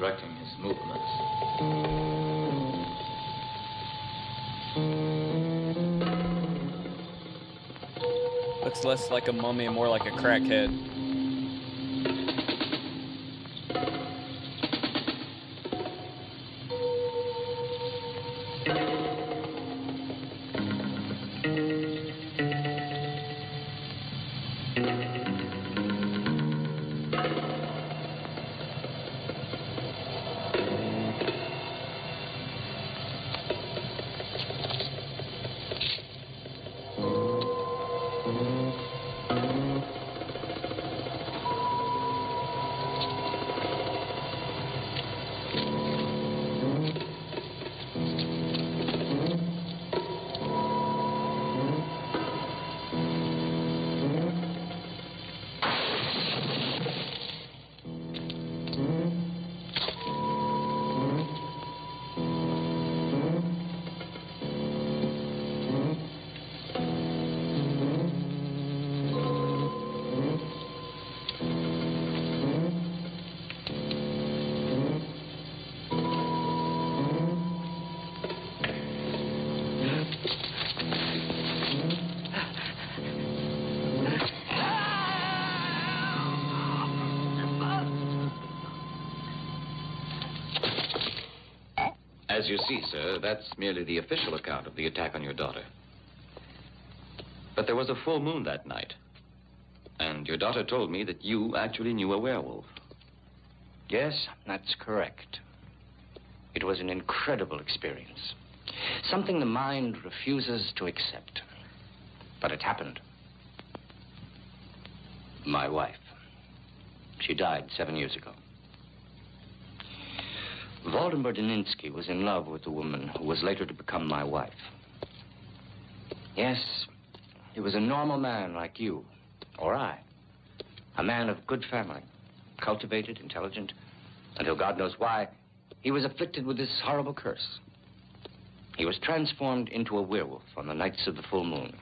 directing his movements. Looks less like a mummy and more like a crackhead. As you see, sir, that's merely the official account of the attack on your daughter. But there was a full moon that night. And your daughter told me that you actually knew a werewolf. Yes, that's correct. It was an incredible experience. Something the mind refuses to accept. But it happened. My wife. She died 7 years ago. Waldemar Daninsky was in love with the woman who was later to become my wife. Yes, he was a normal man like you, or I. A man of good family, cultivated, intelligent, until God knows why, he was afflicted with this horrible curse. He was transformed into a werewolf on the nights of the full moon.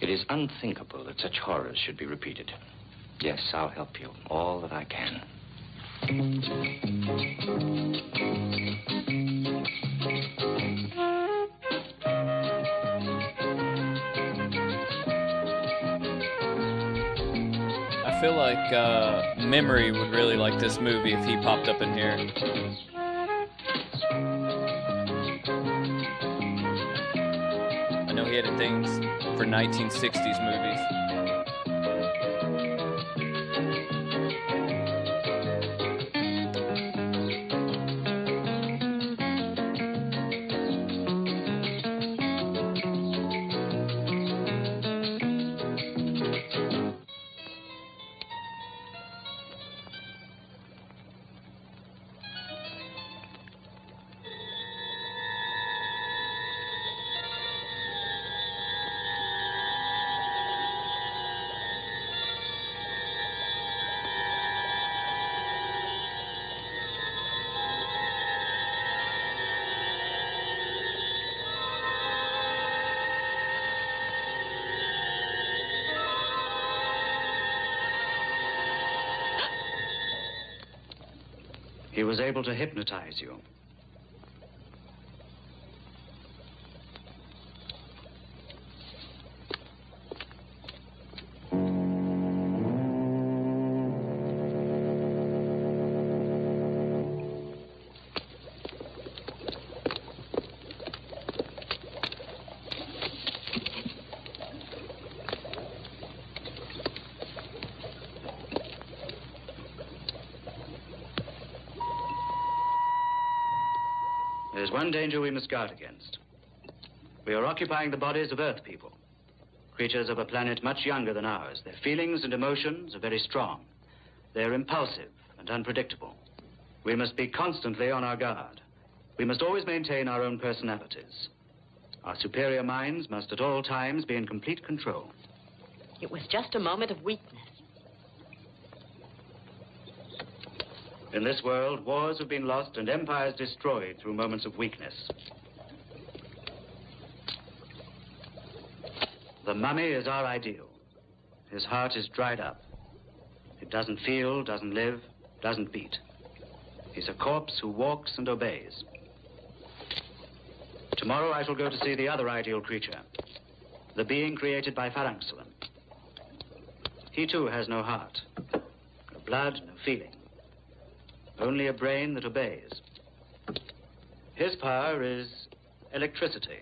It is unthinkable that such horrors should be repeated. Yes, I'll help you, all that I can. I feel like Memory would really like this movie if he popped up in here. I know he had things for 1960s movies. He was able to hypnotize you. There's one danger we must guard against. We are occupying the bodies of Earth people, creatures of a planet much younger than ours. Their feelings and emotions are very strong. They're impulsive and unpredictable. We must be constantly on our guard. We must always maintain our own personalities. Our superior minds must at all times be in complete control. It was just a moment of weakness. In this world, wars have been lost and empires destroyed through moments of weakness. The mummy is our ideal. His heart is dried up. It doesn't feel, doesn't live, doesn't beat. He's a corpse who walks and obeys. Tomorrow I shall go to see the other ideal creature, the being created by Phalanxalon. He too has no heart, no blood, no feeling, only a brain that obeys. His power is electricity.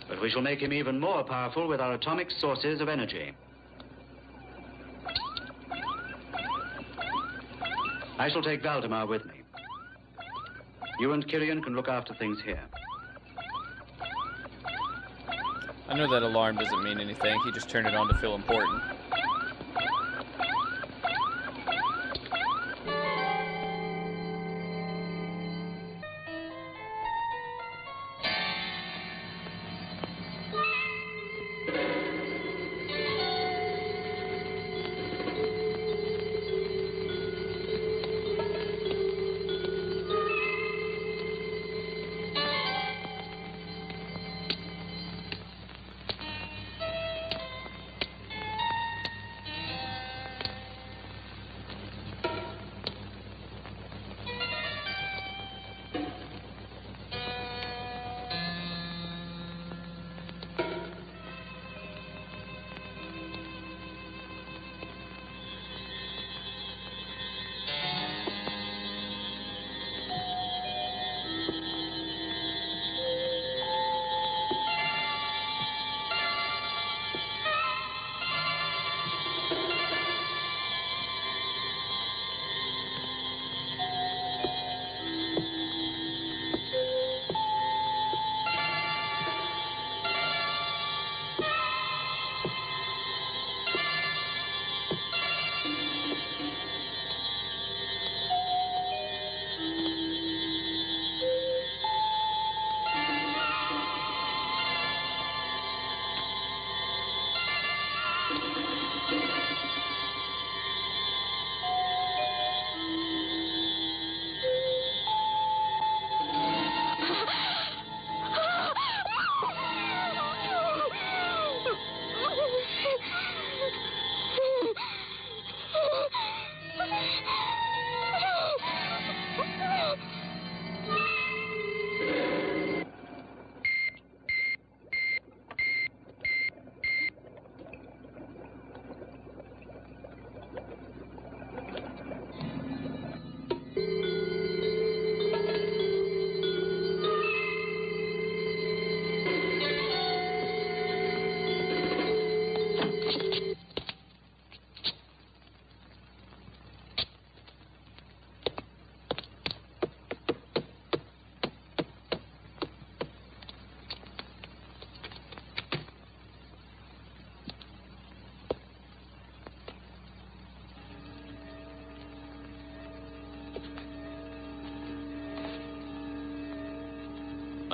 But we shall make him even more powerful with our atomic sources of energy. I shall take Valdemar with me. You and Kirian can look after things here. I know that alarm doesn't mean anything. He just turned it on to feel important.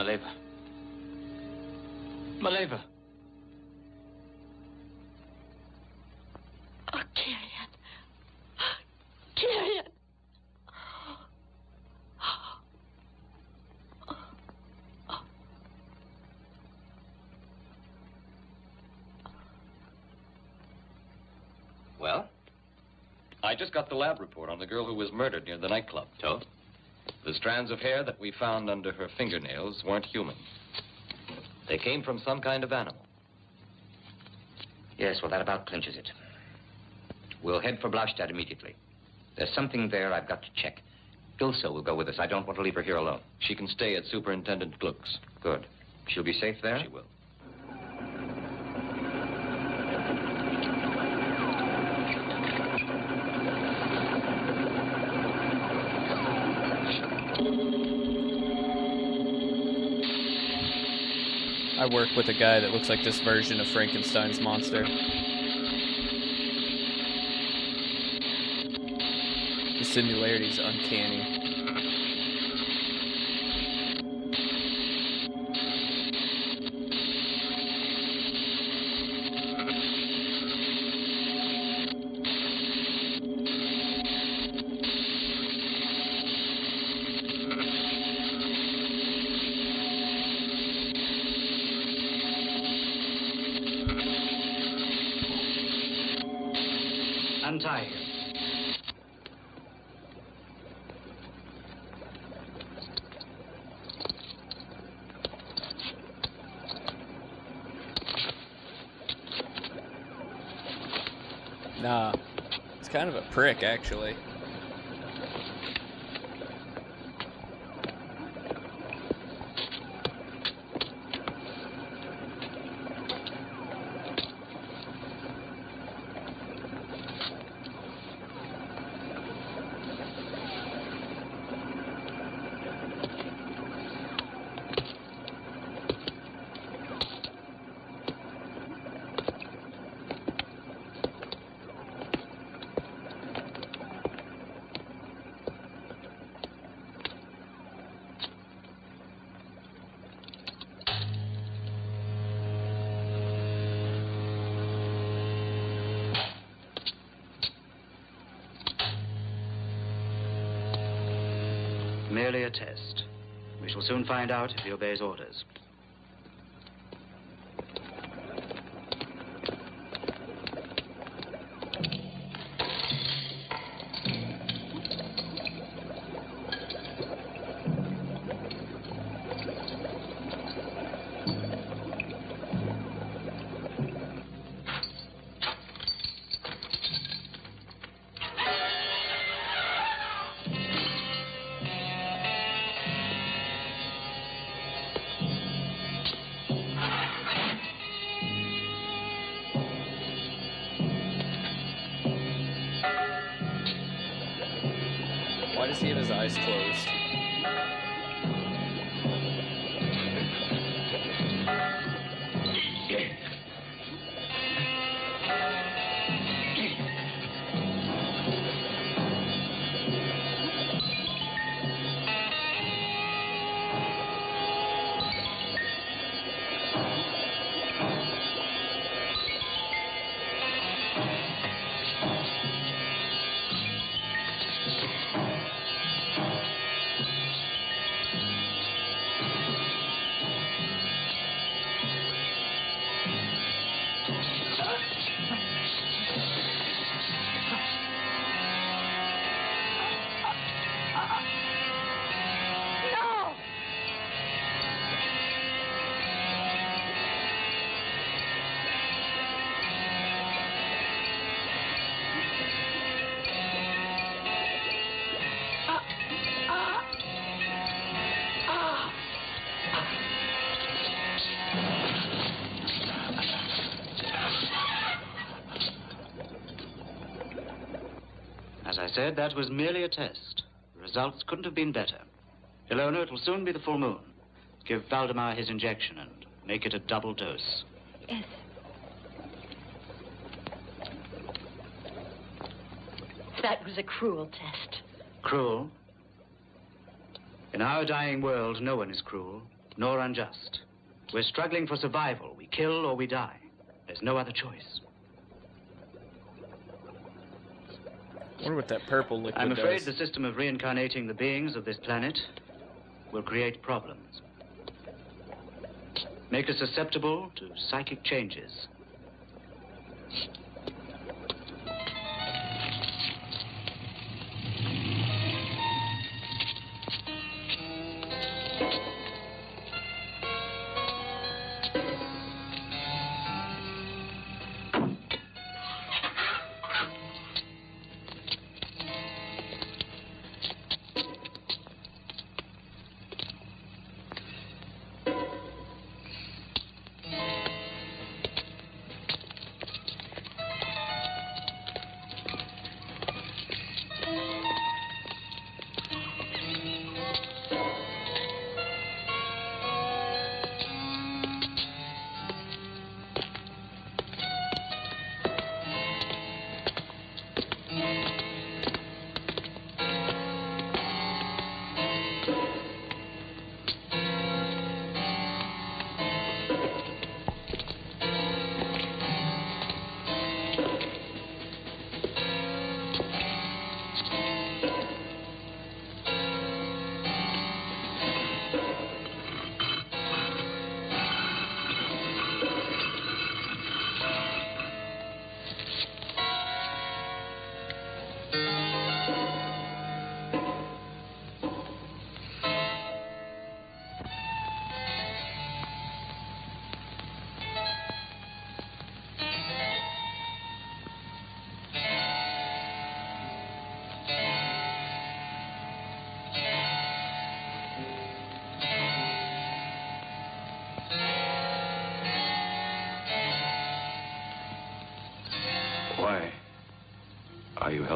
Maleva. Maleva. Oh, Kirian. Kirian. Well? I just got the lab report on the girl who was murdered near the nightclub. So? The strands of hair that we found under her fingernails weren't human. They came from some kind of animal. Yes, well, that about clinches it. We'll head for Blaustadt immediately. There's something there I've got to check. Ilse will go with us. I don't want to leave her here alone. She can stay at Superintendent Gluck's. Good. She'll be safe there? She will. I work with a guy that looks like this version of Frankenstein's monster. The similarity's uncanny. Untie him. Nah, it's kind of a prick, actually. Merely a test. We shall soon find out if he obeys orders. Why does he have his eyes closed? As I said, that was merely a test. The results couldn't have been better. Ilona, it will soon be the full moon. Give Valdemar his injection and make it a double dose. Yes. That was a cruel test. Cruel? In our dying world, no one is cruel, nor unjust. We're struggling for survival. We kill or we die. There's no other choice. I wonder what that purple liquid I'm afraid does. the system of reincarnating the beings of this planet will create problems. Make us susceptible to psychic changes.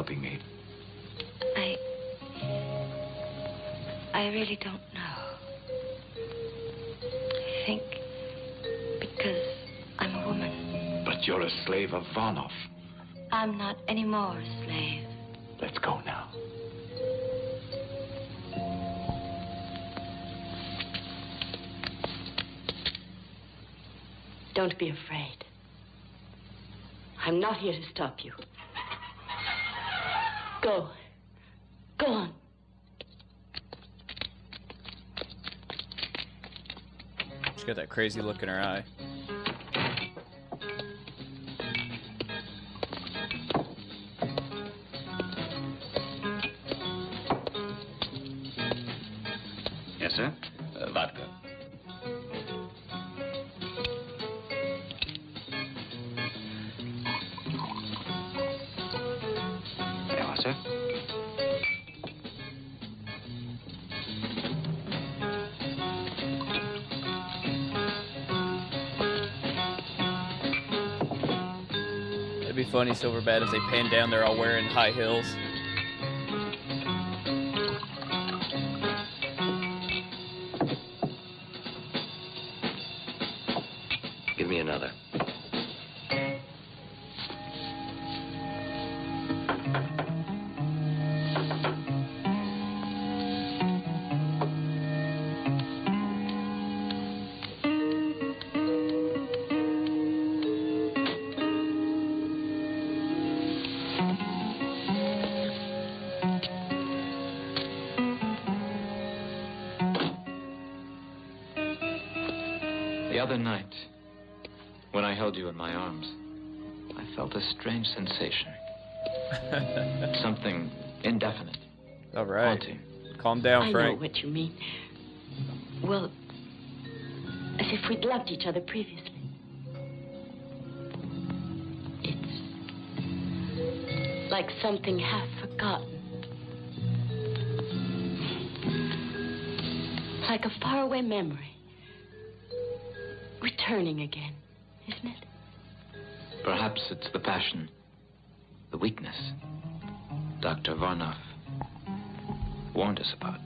helping me? I really don't know. I think because I'm a woman. But you're a slave of Varnov. I'm not anymore a slave. Let's go now. Don't be afraid. I'm not here to stop you. Go. Go on. She's got that crazy look in her eye. Yes, sir? Vodka. There you are, sir. It'd be funny, Silverbad, as they pan down, they're all wearing high heels. Give me another. The other night, when I held you in my arms, I felt a strange sensation. Something indefinite. All right. Haunting. Calm down, I Frank. know what you mean. Well, as if we'd loved each other previously. It's like something half forgotten. Like a faraway memory. Returning again, isn't it? Perhaps it's the passion, the weakness Dr. Varnov warned us about.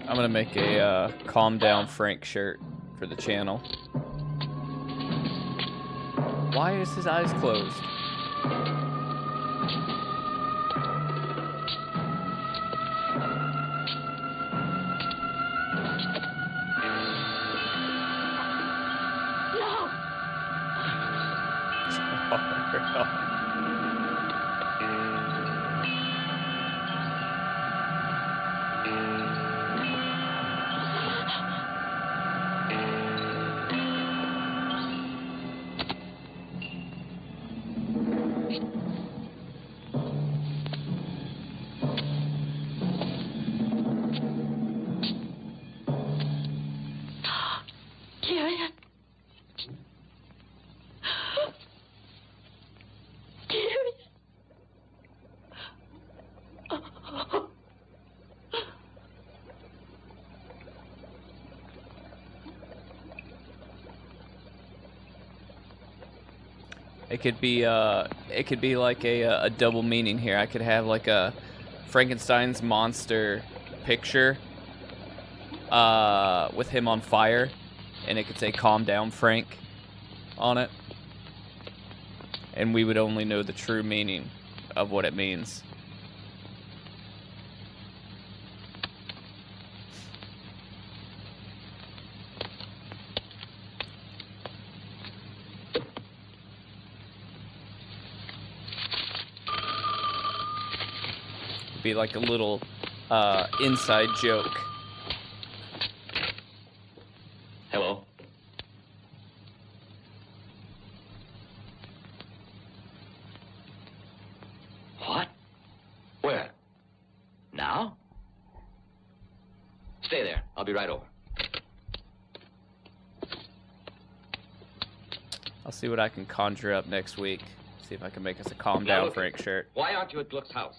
I'm gonna make a calm down Frank shirt for the channel. Why is his eyes closed? Kieran. Kieran. Oh. It could be like a double meaning here. I could have like a Frankenstein's monster picture with him on fire, and it could say "Calm down, Frank" on it, and we would only know the true meaning of what it means. Be like a little inside joke. Hello? What? Where? Now? Stay there. I'll be right over. I'll see what I can conjure up next week. See if I can make us a calm Now down look, Frank shirt. Why aren't you at Gluck's house?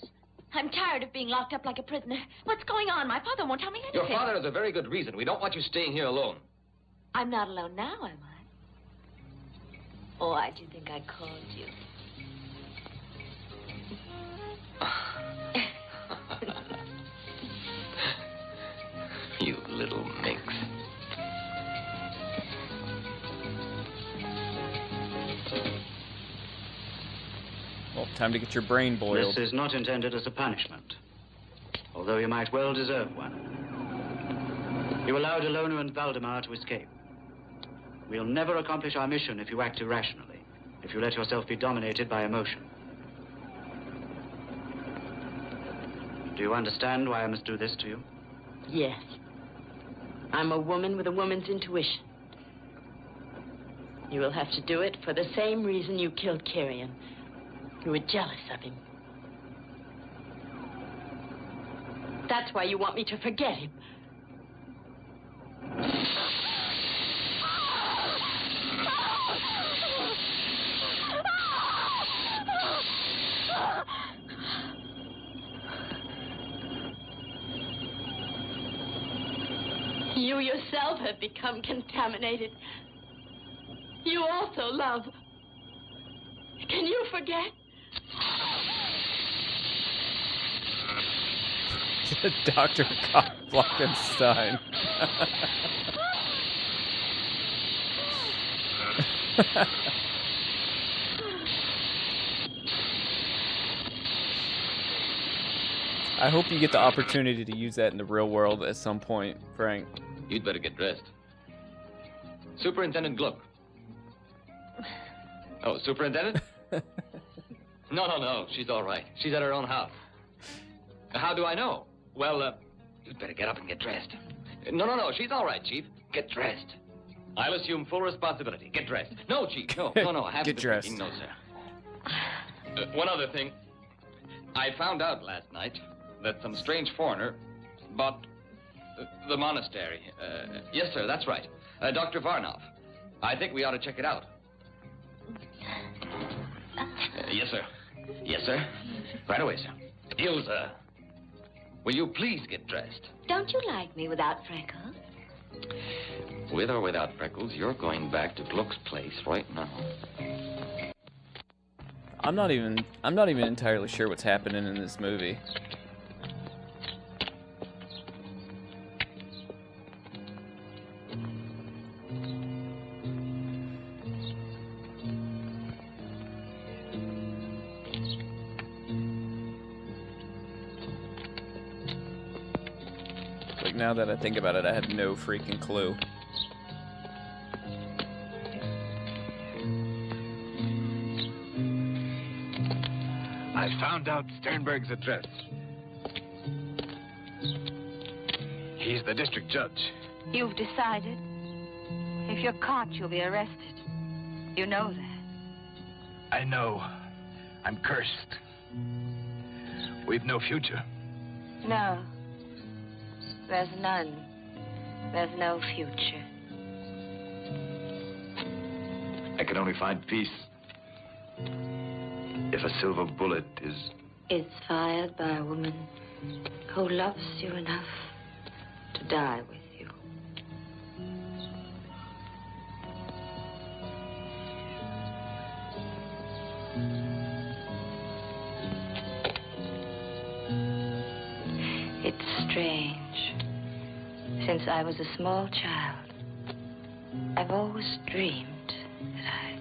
I'm tired of being locked up like a prisoner. What's going on? My father won't tell me anything. Your father has a very good reason. We don't want you staying here alone. I'm not alone now, am I? Oh, why do you think I called you? You little minx. Well, time to get your brain boiled. This is not intended as a punishment, although you might well deserve one. You allowed Ilona and Valdemar to escape. We'll never accomplish our mission if you act irrationally, if you let yourself be dominated by emotion. Do you understand why I must do this to you? Yes. I'm a woman with a woman's intuition. You will have to do it for the same reason you killed Kyrian. You were jealous of him. That's why you want me to forget him. You yourself have become contaminated. You also love. Can you forget? Dr. Blockenstein. I hope you get the opportunity to use that in the real world at some point, Frank. You'd better get dressed. Superintendent Gluck. Oh, Superintendent? No. She's all right. She's at her own house. How do I know? Well, you'd better get up and get dressed. No. She's all right, Chief. Get dressed. I'll assume full responsibility. Get dressed. No, Chief. No. I haven't Get been dressed. thinking. No, sir. One other thing. I found out last night that some strange foreigner bought the monastery. Yes, sir, that's right. Dr. Varnov. I think we ought to check it out. Yes, sir. Yes, sir. Right away, sir. Ilsa, will you please get dressed? Don't you like me without freckles? With or without freckles, you're going back to Gluck's place right now. I'm not even entirely sure what's happening in this movie. Like, now that I think about it, I have no freaking clue. I found out Sternberg's address. He's the district judge. You've decided? If you're caught, you'll be arrested. You know that. I know. I'm cursed. We've no future. No. There's none. There's no future. I can only find peace if a silver bullet is... It's fired by a woman who loves you enough to die with you. It's strange. Since I was a small child, I've always dreamed that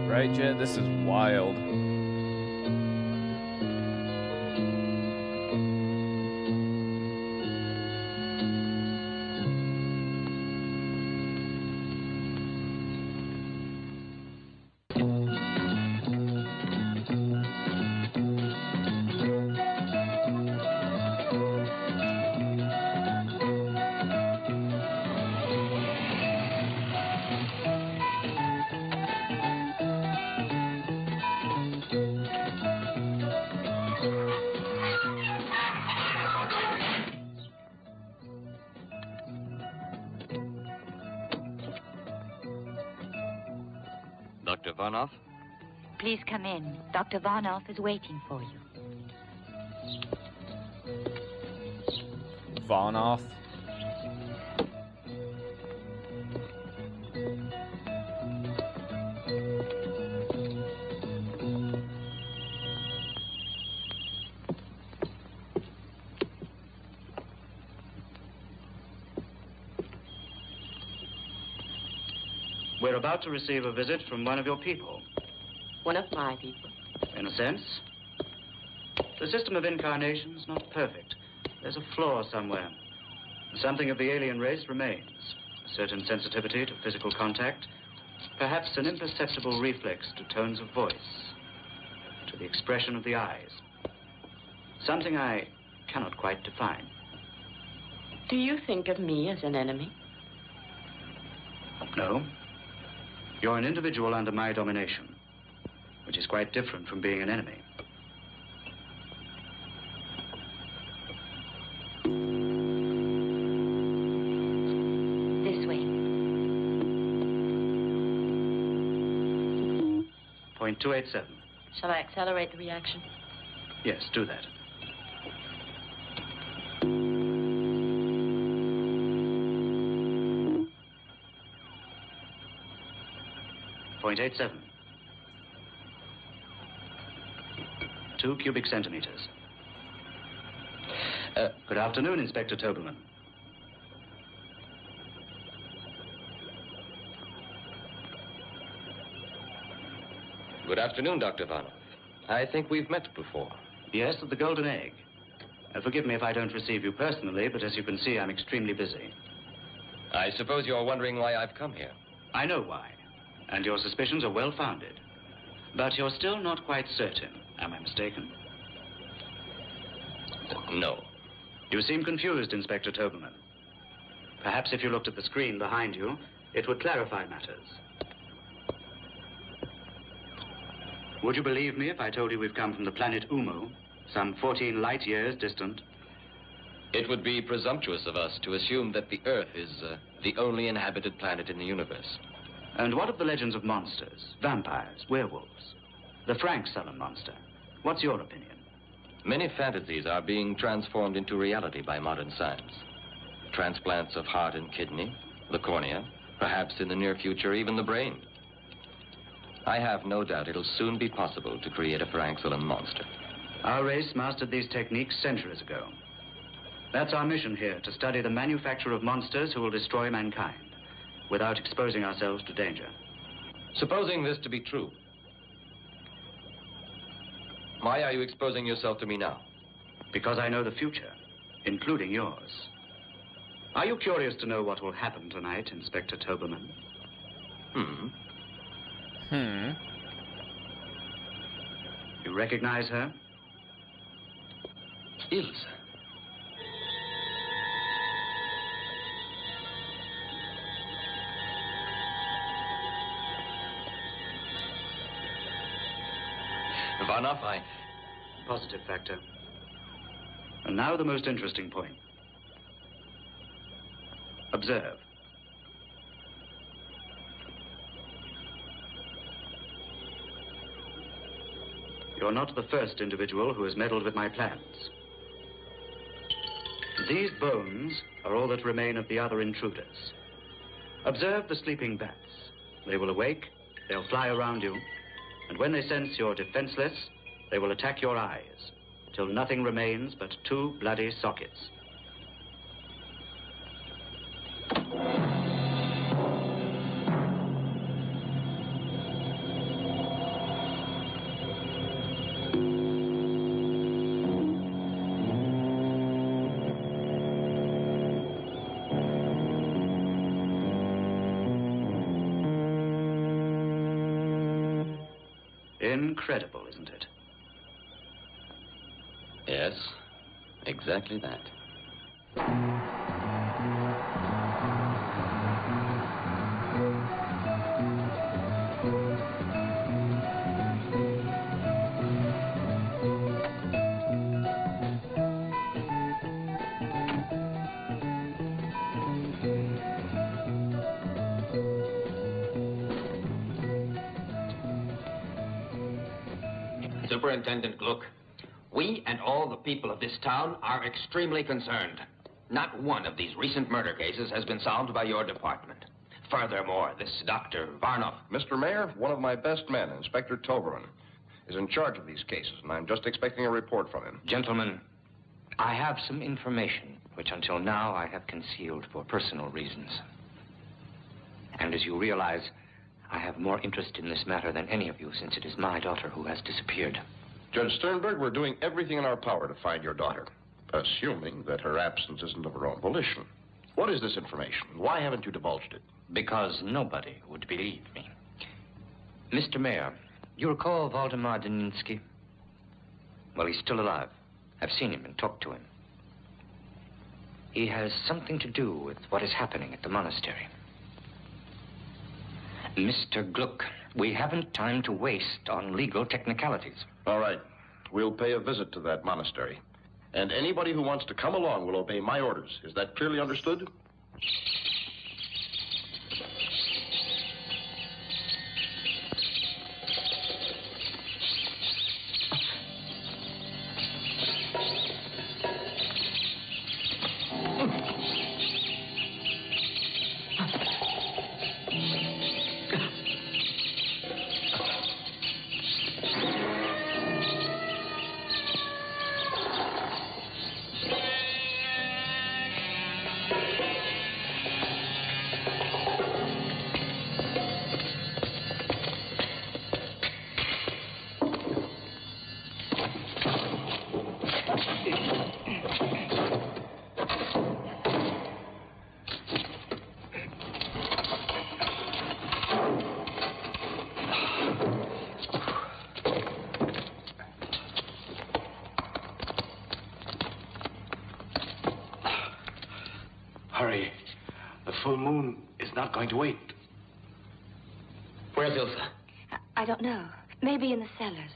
Right, Jen? This is wild. Varnoff? Please come in. Dr. Varnoff is waiting for you. Varnoff. We're about to receive a visit from one of your people. One of my people. In a sense. The system of incarnation is not perfect. There's a flaw somewhere. Something of the alien race remains. A certain sensitivity to physical contact. Perhaps an imperceptible reflex to tones of voice. To the expression of the eyes. Something I cannot quite define. Do you think of me as an enemy? No. You're an individual under my domination, which is quite different from being an enemy. This way. Point 287. Shall I accelerate the reaction? Yes, do that. Point 87. 2 cubic centimeters. Good afternoon, Inspector Tobelman. Good afternoon, Dr. Varnoff. I think we've met before. Yes, at the Golden Egg. Forgive me if I don't receive you personally, but as you can see, I'm extremely busy. I suppose you're wondering why I've come here. I know why, and your suspicions are well-founded. But you're still not quite certain. Am I mistaken? No. You seem confused, Inspector Tobelman. Perhaps if you looked at the screen behind you, it would clarify matters. Would you believe me if I told you we've come from the planet Umu, some 14 light years distant? It would be presumptuous of us to assume that the Earth is the only inhabited planet in the universe. And what of the legends of monsters, vampires, werewolves? The Frank Sullen monster. What's your opinion? Many fantasies are being transformed into reality by modern science. Transplants of heart and kidney, the cornea, perhaps in the near future, even the brain. I have no doubt it'll soon be possible to create a Frank Sullen monster. Our race mastered these techniques centuries ago. That's our mission here, to study the manufacture of monsters who will destroy mankind, without exposing ourselves to danger. Supposing this to be true, why are you exposing yourself to me now? Because I know the future, including yours. Are you curious to know what will happen tonight, Inspector Tobelman? You recognize her? Ilse. Varnoff, Positive factor. And now the most interesting point. Observe. You're not the first individual who has meddled with my plans. These bones are all that remain of the other intruders. Observe the sleeping bats. They will awake, they'll fly around you, and when they sense you're defenseless, they will attack your eyes, till nothing remains but 2 bloody sockets. Incredible, isn't it? Yes, exactly that. Superintendent Gluck, we and all the people of this town are extremely concerned. Not one of these recent murder cases has been solved by your department. Furthermore, this Dr. Varnoff... Mr. Mayor, one of my best men, Inspector Toberman, is in charge of these cases, and I'm just expecting a report from him. Gentlemen, I have some information which until now I have concealed for personal reasons. And as you realize, I have more interest in this matter than any of you, since it is my daughter who has disappeared. Judge Sternberg, we're doing everything in our power to find your daughter, assuming that her absence isn't of her own volition. What is this information? Why haven't you divulged it? Because nobody would believe me. Mr. Mayor, you recall Waldemar Daninsky? Well, he's still alive. I've seen him and talked to him. He has something to do with what is happening at the monastery. Mr. Gluck, we haven't time to waste on legal technicalities. All right. We'll pay a visit to that monastery. And anybody who wants to come along will obey my orders. Is that clearly understood? Hurry. The full moon is not going to wait. Where's Ilsa? I don't know. Maybe in the cellars.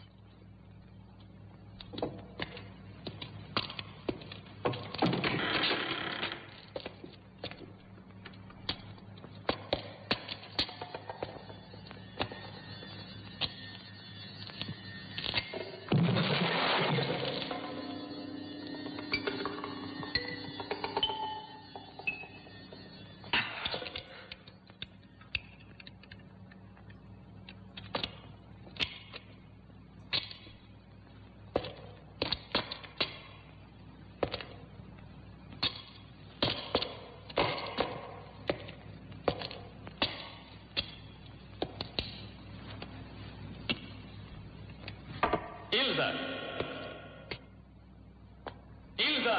Ilsa! Ilsa!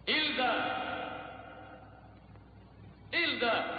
Ilsa! Ilsa!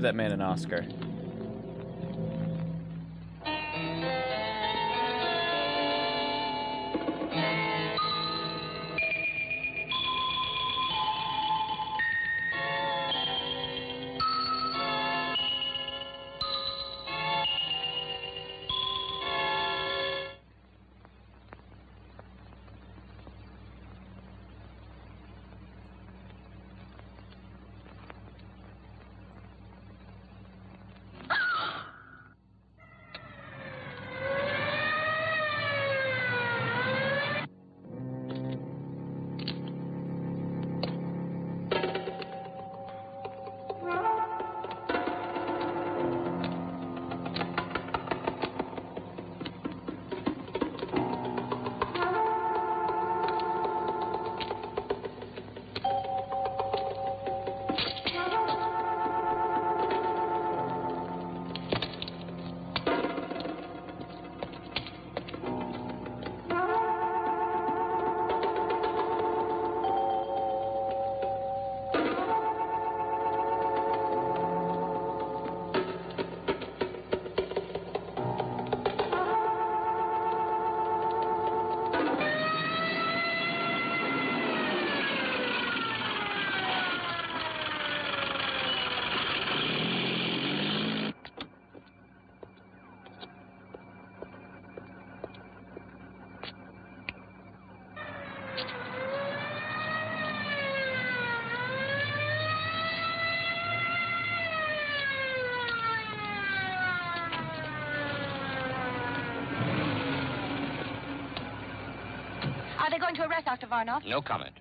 give that man an Oscar. Are they going to arrest Dr. Varnoff? No comment.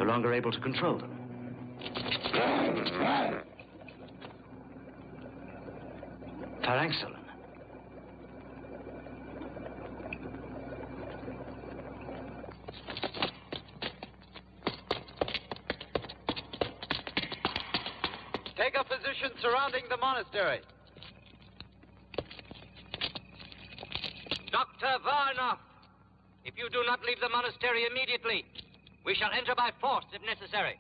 No longer able to control them. Taranxolin. Take a position surrounding the monastery. Dr. Varnoff, if you do not leave the monastery immediately, we shall enter by force if necessary.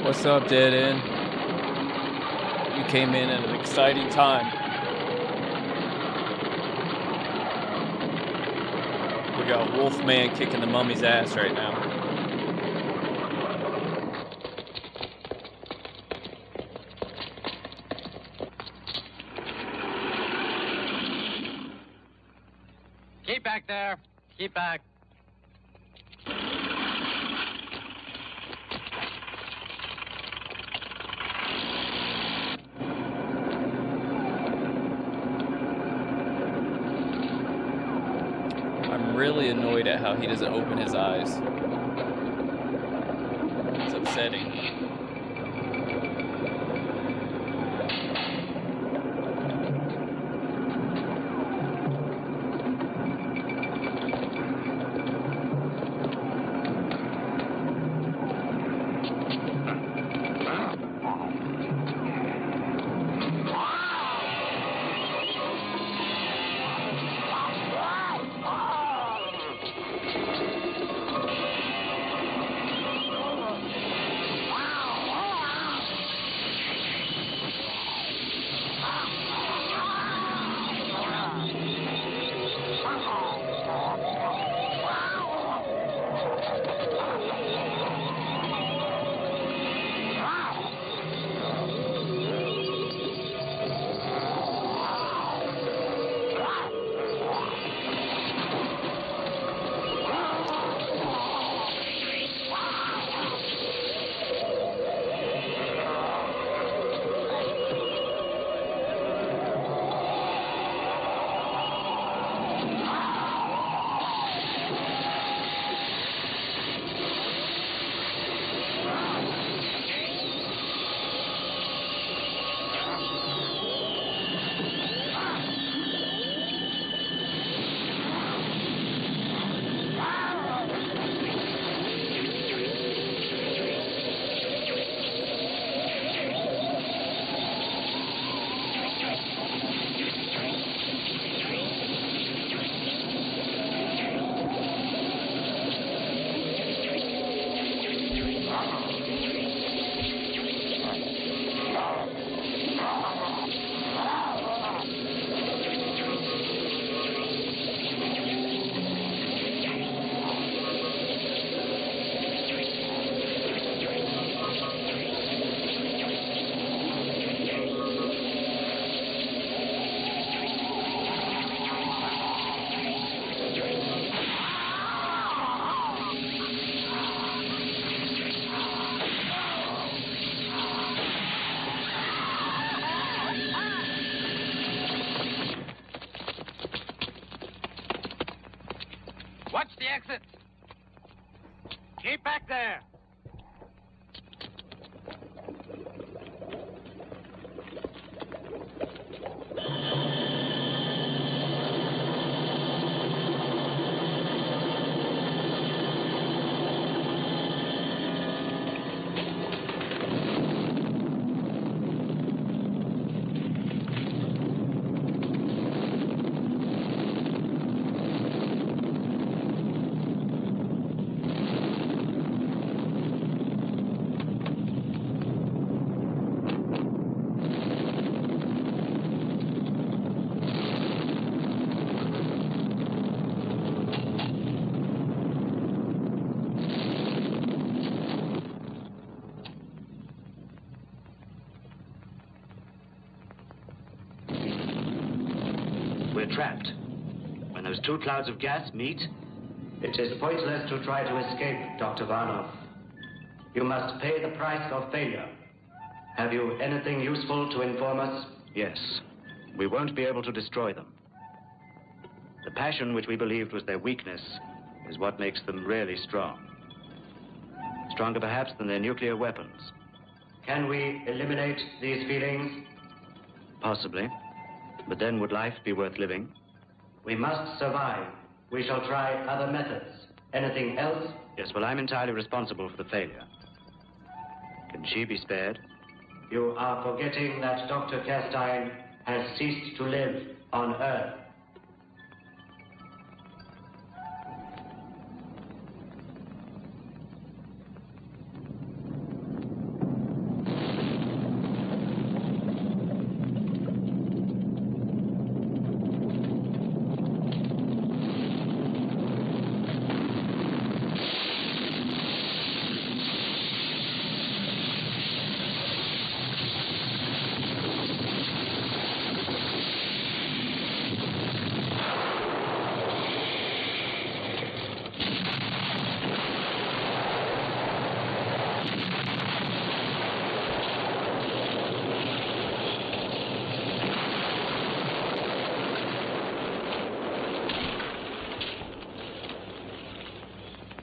What's up, Dead End? You came in at an exciting time. We got Wolfman kicking the mummy's ass right now. Keep back there. Keep back. I'm really annoyed at how he doesn't open his eyes. It's upsetting. Watch the exit. Keep back there. We're trapped. When those two clouds of gas meet, it is pointless to try to escape, Dr. Varnov. You must pay the price of failure. Have you anything useful to inform us? Yes. We won't be able to destroy them. The passion which we believed was their weakness is what makes them really strong. Stronger perhaps than their nuclear weapons. Can we eliminate these feelings? Possibly. But then would life be worth living? We must survive. We shall try other methods. Anything else? Yes, well, I'm entirely responsible for the failure. Can she be spared? You are forgetting that Dr. Kerstein has ceased to live on Earth.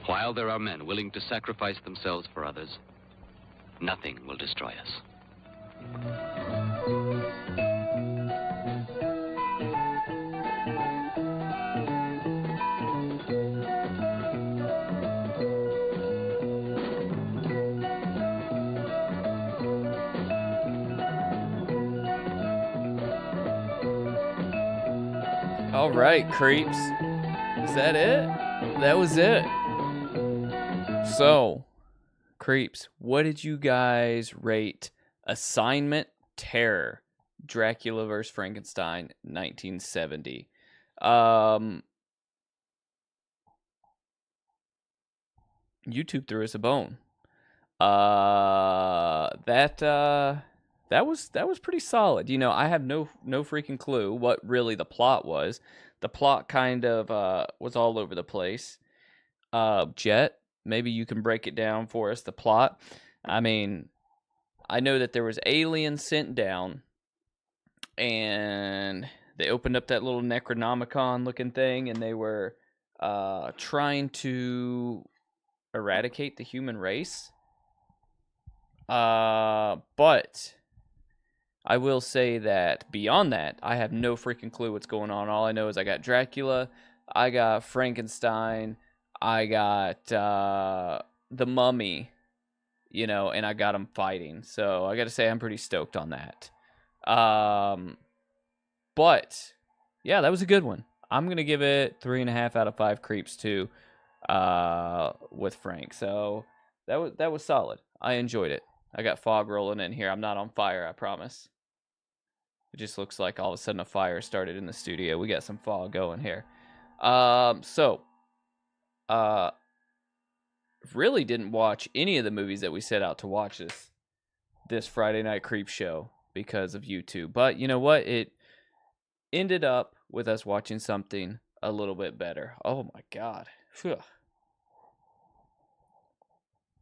While there are men willing to sacrifice themselves for others, nothing will destroy us. All right, creeps. Is that it? That was it. So, creeps, what did you guys rate Assignment Terror, Dracula vs. Frankenstein, 1970? YouTube threw us a bone. That was pretty solid. You know, I have no freaking clue what really the plot was. The plot kind of was all over the place. Jet, maybe you can break it down for us, the plot. I mean, I know that there was aliens sent down, and they opened up that little Necronomicon looking thing, and they were trying to eradicate the human race. But I will say that beyond that, I have no freaking clue what's going on. All I know is I got Dracula, I got Frankenstein, I got the Mummy, you know, and I got them fighting. So I got to say I'm pretty stoked on that. But yeah, that was a good one. I'm gonna give it 3.5 out of 5 creeps too, with Frank. So that was solid. I enjoyed it. I got fog rolling in here. I'm not on fire, I promise. It just looks like all of a sudden a fire started in the studio. We got some fog going here. Really didn't watch any of the movies that we set out to watch this Friday night creep show because of YouTube. But you know what? It ended up with us watching something a little bit better. Oh my God. Phew.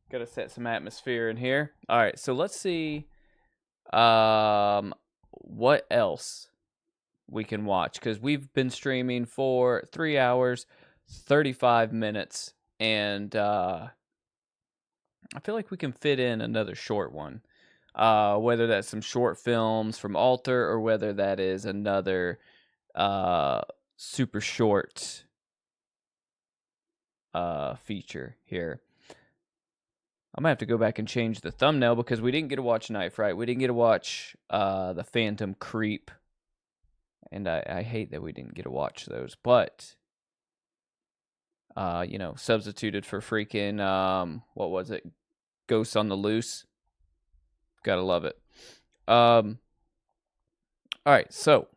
Gotta set some atmosphere in here. All right, so let's see what else we can watch, because we've been streaming for 3 hours, 35 minutes, and I feel like we can fit in another short one. Whether that's some short films from Alter or whether that is another super short feature here. I'm going to have to go back and change the thumbnail because we didn't get to watch Night Fright. We didn't get to watch The Phantom Creep. And I hate that we didn't get to watch those. But, you know, substituted for freaking, what was it? Ghosts on the Loose. Gotta love it. All right, so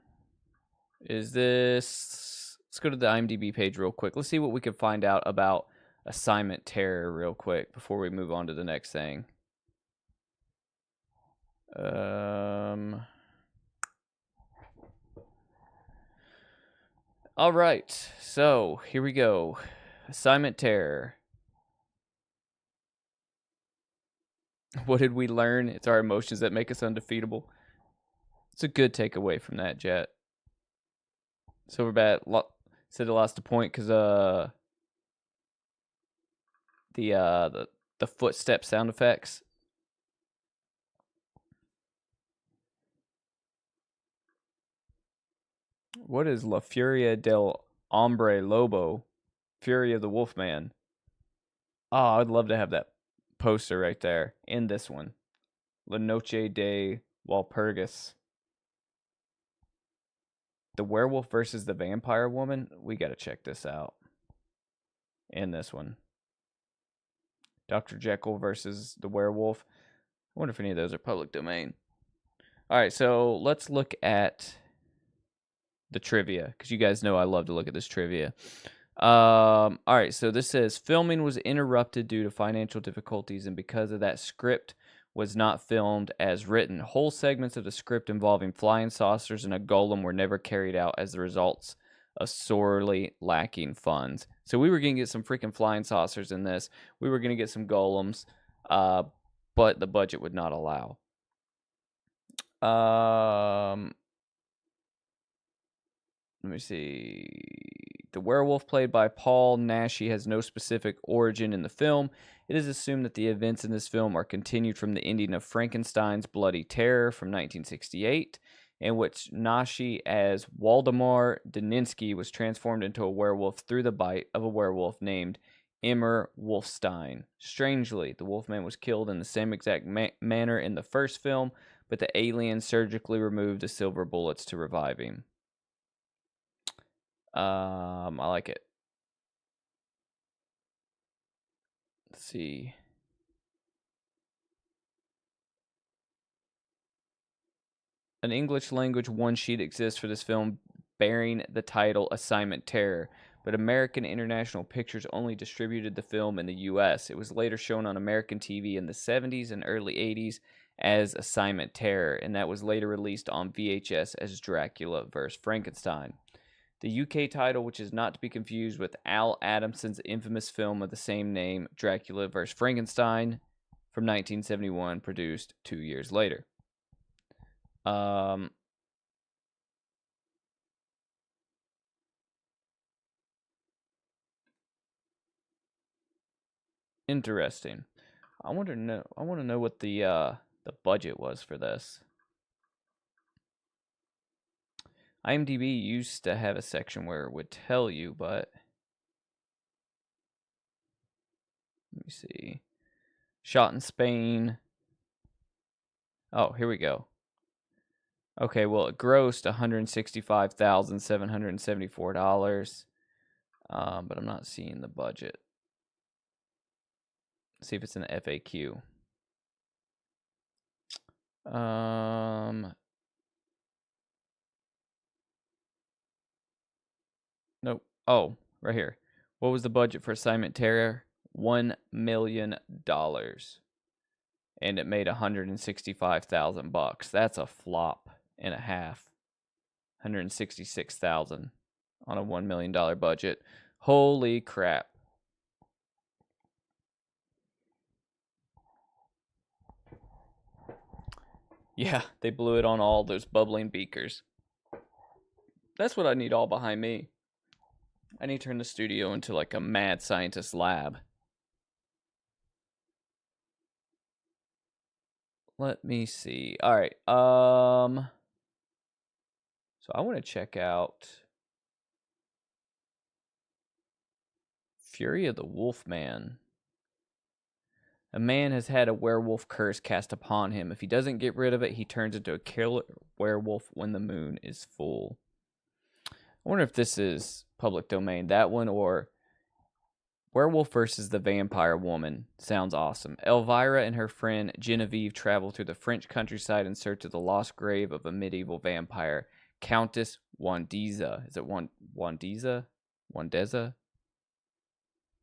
is this... Let's go to the IMDb page real quick. Let's see what we can find out about Assignment Terror real quick before we move on to the next thing. All right, so here we go. Assignment Terror. What did we learn? It's our emotions that make us undefeatable. It's a good takeaway from that, Jet. Silverbat said it lost a point because the footstep sound effects. What is La Furia del Hombre Lobo? Fury of the Wolfman. Oh, I'd love to have that poster right there in this one. La Noche de Walpurgis. The Werewolf versus the Vampire Woman. We got to check this out. In this one. Dr. Jekyll versus the Werewolf. I wonder if any of those are public domain. All right, so let's look at the trivia, because you guys know I love to look at this trivia. All right, so this says filming was interrupted due to financial difficulties, and because of that, script was not filmed as written. Whole segments of the script involving flying saucers and a golem were never carried out as the results of sorely lacking funds. So we were going to get some freaking flying saucers in this. We were going to get some golems, but the budget would not allow. Let me see. The werewolf played by Paul Naschy has no specific origin in the film. It is assumed that the events in this film are continued from the ending of Frankenstein's Bloody Terror from 1968, in which Naschy as Waldemar Daninsky was transformed into a werewolf through the bite of a werewolf named Immer Wolfstein. Strangely, the Wolfman was killed in the same exact manner in the first film, but the alien surgically removed the silver bullets to revive him. I like it. Let's see. An English language one sheet exists for this film bearing the title Assignment Terror, but American International Pictures only distributed the film in the US. It was later shown on American TV in the 70s and early 80s as Assignment Terror, and that was later released on VHS as Dracula vs. Frankenstein. The UK title, which is not to be confused with Al Adamson's infamous film of the same name, Dracula vs. Frankenstein, from 1971, produced 2 years later. Interesting. I want to know what the budget was for this. IMDb used to have a section where it would tell you, but let me see. Shot in Spain. Oh, here we go. Okay, well, it grossed $165,774. But I'm not seeing the budget. Let's see if it's in the FAQ. Nope. Oh, right here. What was the budget for Assignment Terror? $1 million. And it made $165,000. That's a flop and a half. $166,000 on a $1 million budget. Holy crap. Yeah, they blew it on all those bubbling beakers. That's what I need all behind me. I need to turn the studio into like a mad scientist lab. Let me see. All right. So I want to check out Fury of the Wolfman. A man has had a werewolf curse cast upon him. If he doesn't get rid of it, he turns into a killer werewolf when the moon is full. I wonder if this is public domain, that one, or Werewolf versus the Vampire Woman. Sounds awesome. Elvira and her friend Genevieve travel through the French countryside in search of the lost grave of a medieval vampire, Countess Wandeza. Is it Wandeza? Wandeza?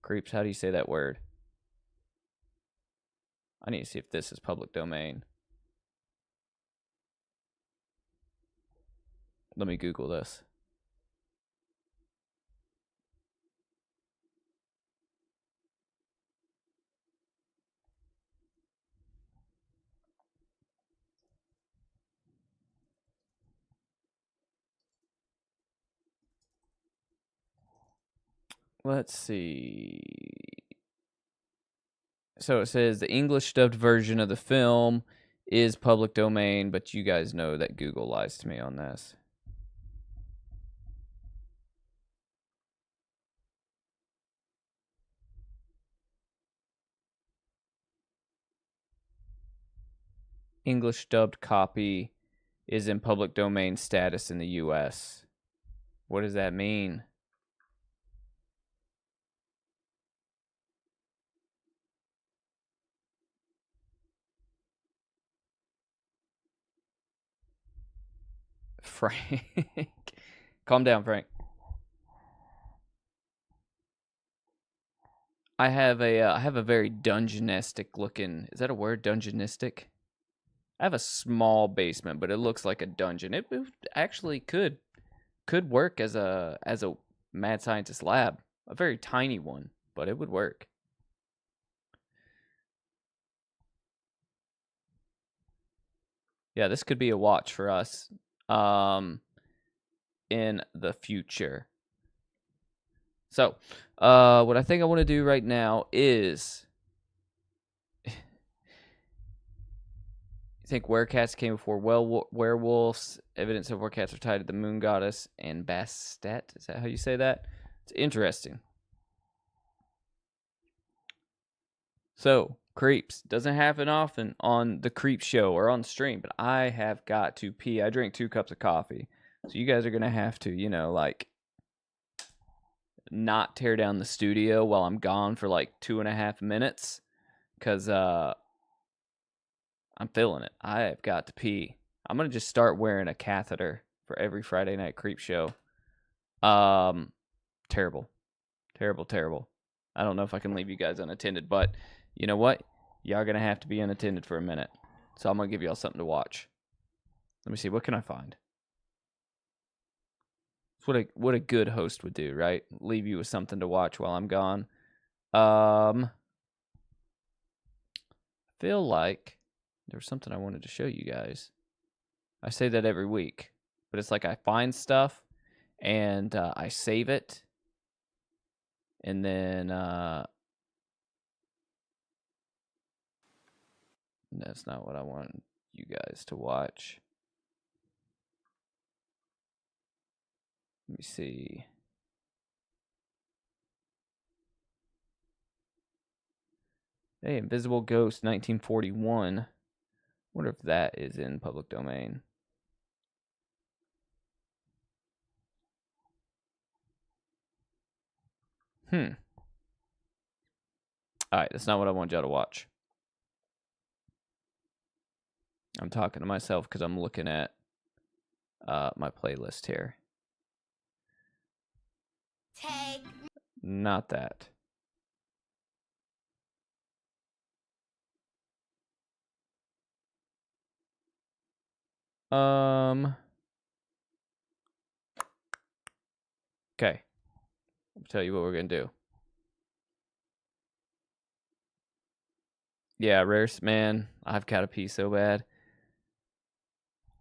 Creeps, how do you say that word? I need to see if this is public domain. Let me Google this. Let's see. So it says the English dubbed version of the film is public domain, but you guys know that Google lies to me on this. English dubbed copy is in public domain status in the US. What does that mean? Frank. Calm down, Frank. I have a very dungeonistic looking. Is that a word? Dungeonistic. I have a small basement, but it looks like a dungeon. It actually could work as a mad scientist lab. A very tiny one, but it would work. Yeah, this could be a watch for us. in the future. So, what I think I want to do right now is... You think werecats came before werewolves? Evidence of werecats are tied to the moon goddess and Bastet. Is that how you say that? It's interesting. So, creeps. Doesn't happen often on the Creepshow or on stream, but I have got to pee. I drink 2 cups of coffee. So you guys are going to have to, you know, like, not tear down the studio while I'm gone for like 2.5 minutes. Because I'm feeling it. I have got to pee. I'm going to just start wearing a catheter for every Friday night Creepshow. Terrible. Terrible, terrible. I don't know if I can leave you guys unattended, but you know what? Y'all gonna have to be unattended for a minute. So I'm gonna give y'all something to watch. Let me see, what can I find? It's what a good host would do, right? Leave you with something to watch while I'm gone. Feel like there was something I wanted to show you guys. I say that every week, but it's like I find stuff and I save it, and then that's not what I want you guys to watch. Let me see. Hey, Invisible Ghost 1941. Wonder if that is in public domain. Alright, that's not what I want y'all to watch. I'm talking to myself because I'm looking at my playlist here. Not that. Okay. I'll tell you what we're gonna do. Yeah, Rares, man, I've got to pee so bad.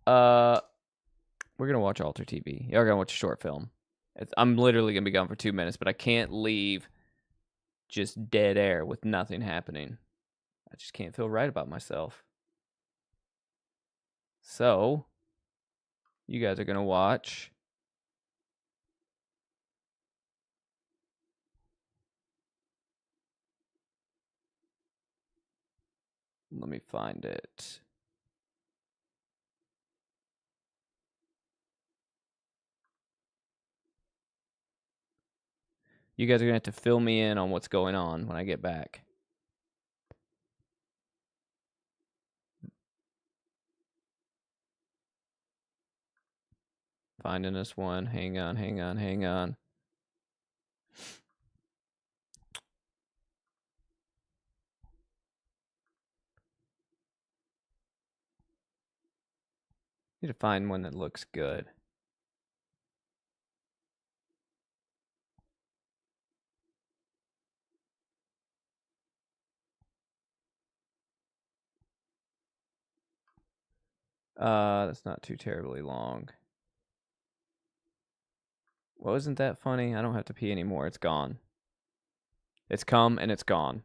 We're gonna watch Alter TV. Y'all gonna watch a short film. I'm literally gonna be gone for 2 minutes, but I can't leave just dead air with nothing happening. I just can't feel right about myself. So, you guys are gonna watch. Let me find it. You guys are gonna have to fill me in on what's going on when I get back. Finding this one. Hang on. Need to find one that looks good. That's not too terribly long. Well, isn't that funny? I don't have to pee anymore. It's gone. It's come and it's gone.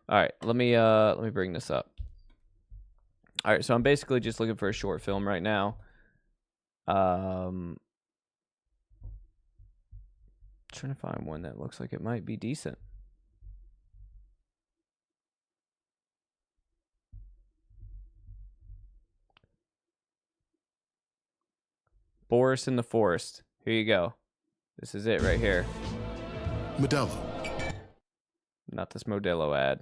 All right, let me bring this up. All right, so I'm basically just looking for a short film right now. Trying to find one that looks like it might be decent. Boris in the Forest. Here you go. This is it right here. Modelo. Not this Modelo ad.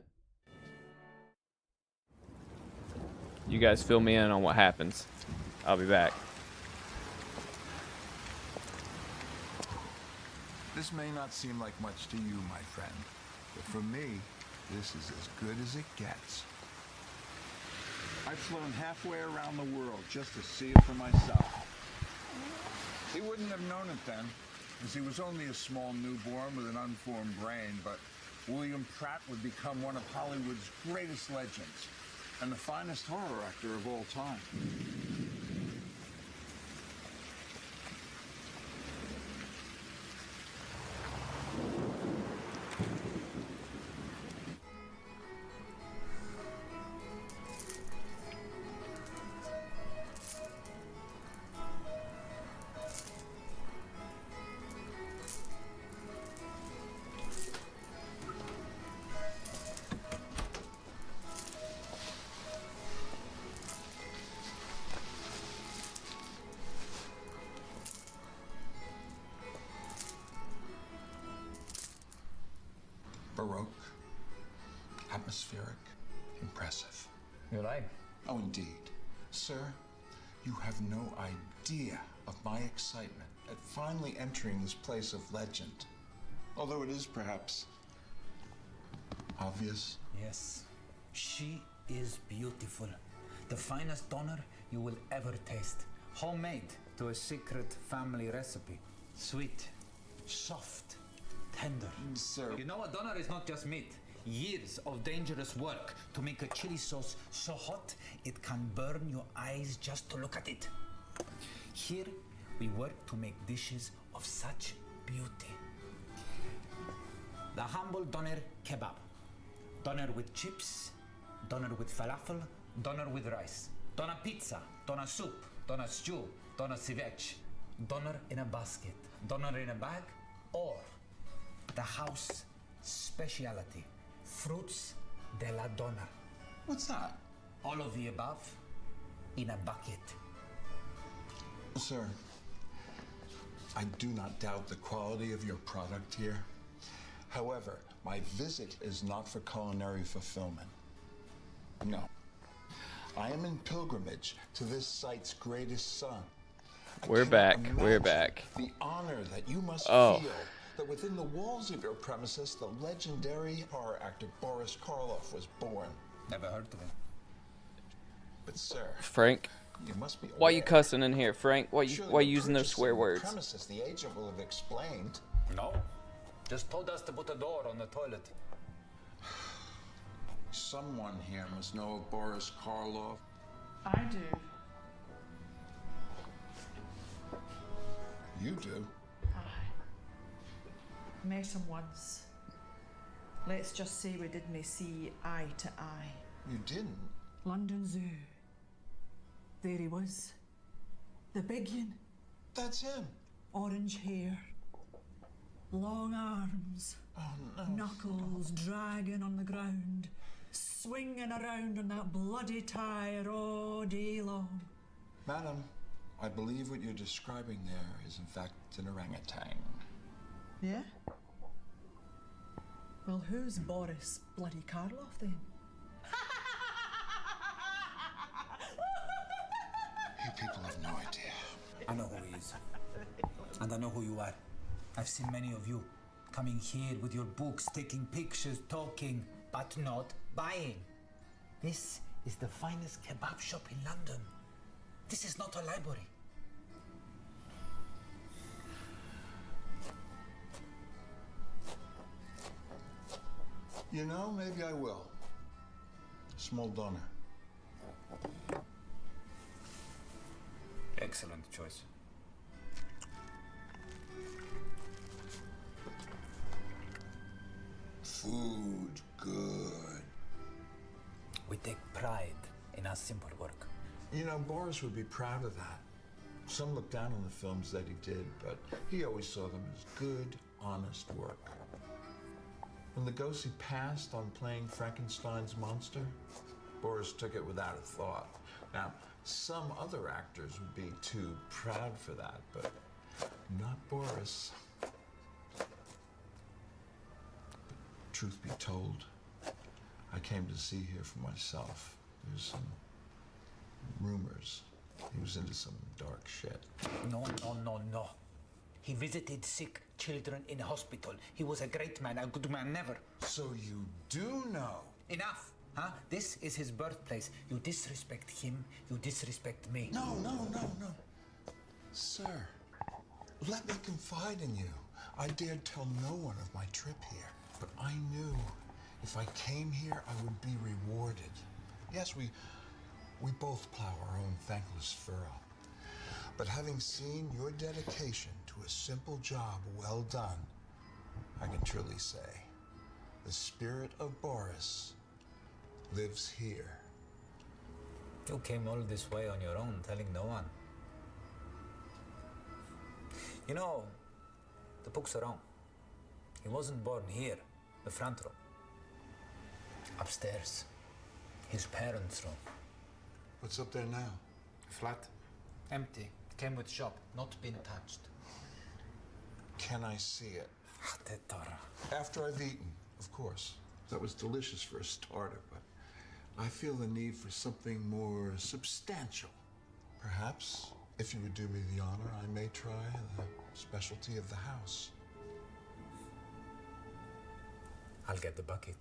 You guys fill me in on what happens. I'll be back. This may not seem like much to you, my friend, but for me, this is as good as it gets. I've flown halfway around the world just to see it for myself. He wouldn't have known it then, as he was only a small newborn with an unformed brain, but William Pratt would become one of Hollywood's greatest legends. And the finest horror actor of all time. Baroque, atmospheric, impressive. You like? Oh, indeed. Sir, you have no idea of my excitement at finally entering this place of legend. Although it is perhaps obvious. Yes. She is beautiful. The finest doner you will ever taste. Homemade to a secret family recipe. Sweet, soft, tender. Sir. You know, a doner is not just meat. Years of dangerous work to make a chili sauce so hot it can burn your eyes just to look at it. Here, we work to make dishes of such beauty. The humble doner kebab. Doner with chips, doner with falafel, doner with rice. Doner pizza, doner soup, doner stew, doner ceviche. Doner in a basket, doner in a bag, or the house speciality, fruits de la doner. What's that? All of the above in a bucket. Sir, I do not doubt the quality of your product here. However, my visit is not for culinary fulfillment. No. I am in pilgrimage to this site's greatest son. We're back. We're back. The honor that you must Oh. feel that within the walls of your premises, the legendary horror actor Boris Karloff was born. Never heard of him. But sir, Frank, you must be why you aware. cussing in here, Frank? Why Surely why the using those purchasing swear of the words? Premises, the agent will have explained. No. Just told us to put a door on the toilet. Someone here must know of Boris Karloff. I do. You do? Met him once. Let's just say we didn't see eye to eye. You didn't? London Zoo. There he was. The big one. That's him. Orange hair. Long arms. Oh, no. Knuckles dragging on the ground. Swinging around on that bloody tire all day long. Madam, I believe what you're describing there is in fact an orangutan. Yeah? Well, who's Boris bloody Karloff then? You people have no idea. I know who he is. And I know who you are. I've seen many of you coming here with your books, taking pictures, talking, but not buying. This is the finest kebab shop in London. This is not a library. You know, maybe I will. Small doner. Excellent choice. Food, good. We take pride in our simple work. You know, Boris would be proud of that. Some look down on the films that he did, but he always saw them as good, honest work. When Lugosi passed on playing Frankenstein's monster, Boris took it without a thought. Now, some other actors would be too proud for that, but not Boris. But truth be told, I came to see here for myself. There's some rumors he was into some dark shit. No. He visited sick children in a hospital. He was a great man, a good man, never. So you do know? Enough, huh? This is his birthplace. You disrespect him, you disrespect me. No. Sir, let me confide in you. I dared tell no one of my trip here, but I knew if I came here, I would be rewarded. Yes, we both plow our own thankless furrow. But having seen your dedication to a simple job well done, I can truly say the spirit of Boris lives here. You came all this way on your own, telling no one. You know, the books are wrong. He wasn't born here, the front room. Upstairs, his parents' room. What's up there now? Flat. Empty. Came with shop, not been touched. Can I see it? After I've eaten, of course. That was delicious for a starter, but I feel the need for something more substantial. Perhaps, if you would do me the honor, I may try the specialty of the house. I'll get the bucket.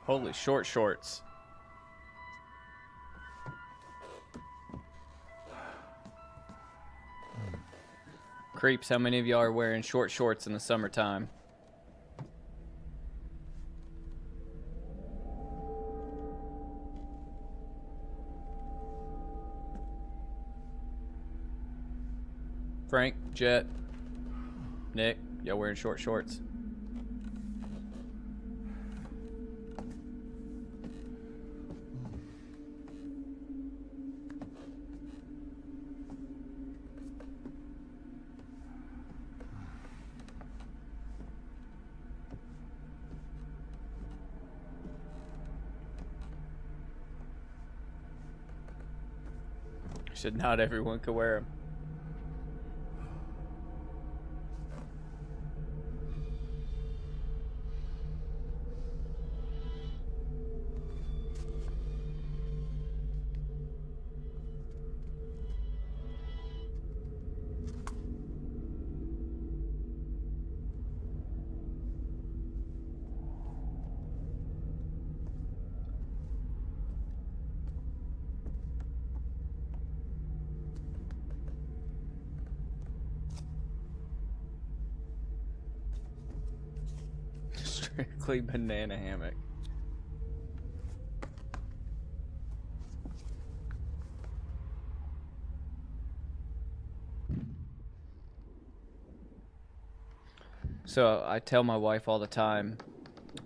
Holy short shorts. Creeps, how many of y'all are wearing short shorts in the summertime? Frank, Jet, Nick, y'all wearing short shorts? Said not everyone could wear them. Strictly banana hammock. So I tell my wife all the time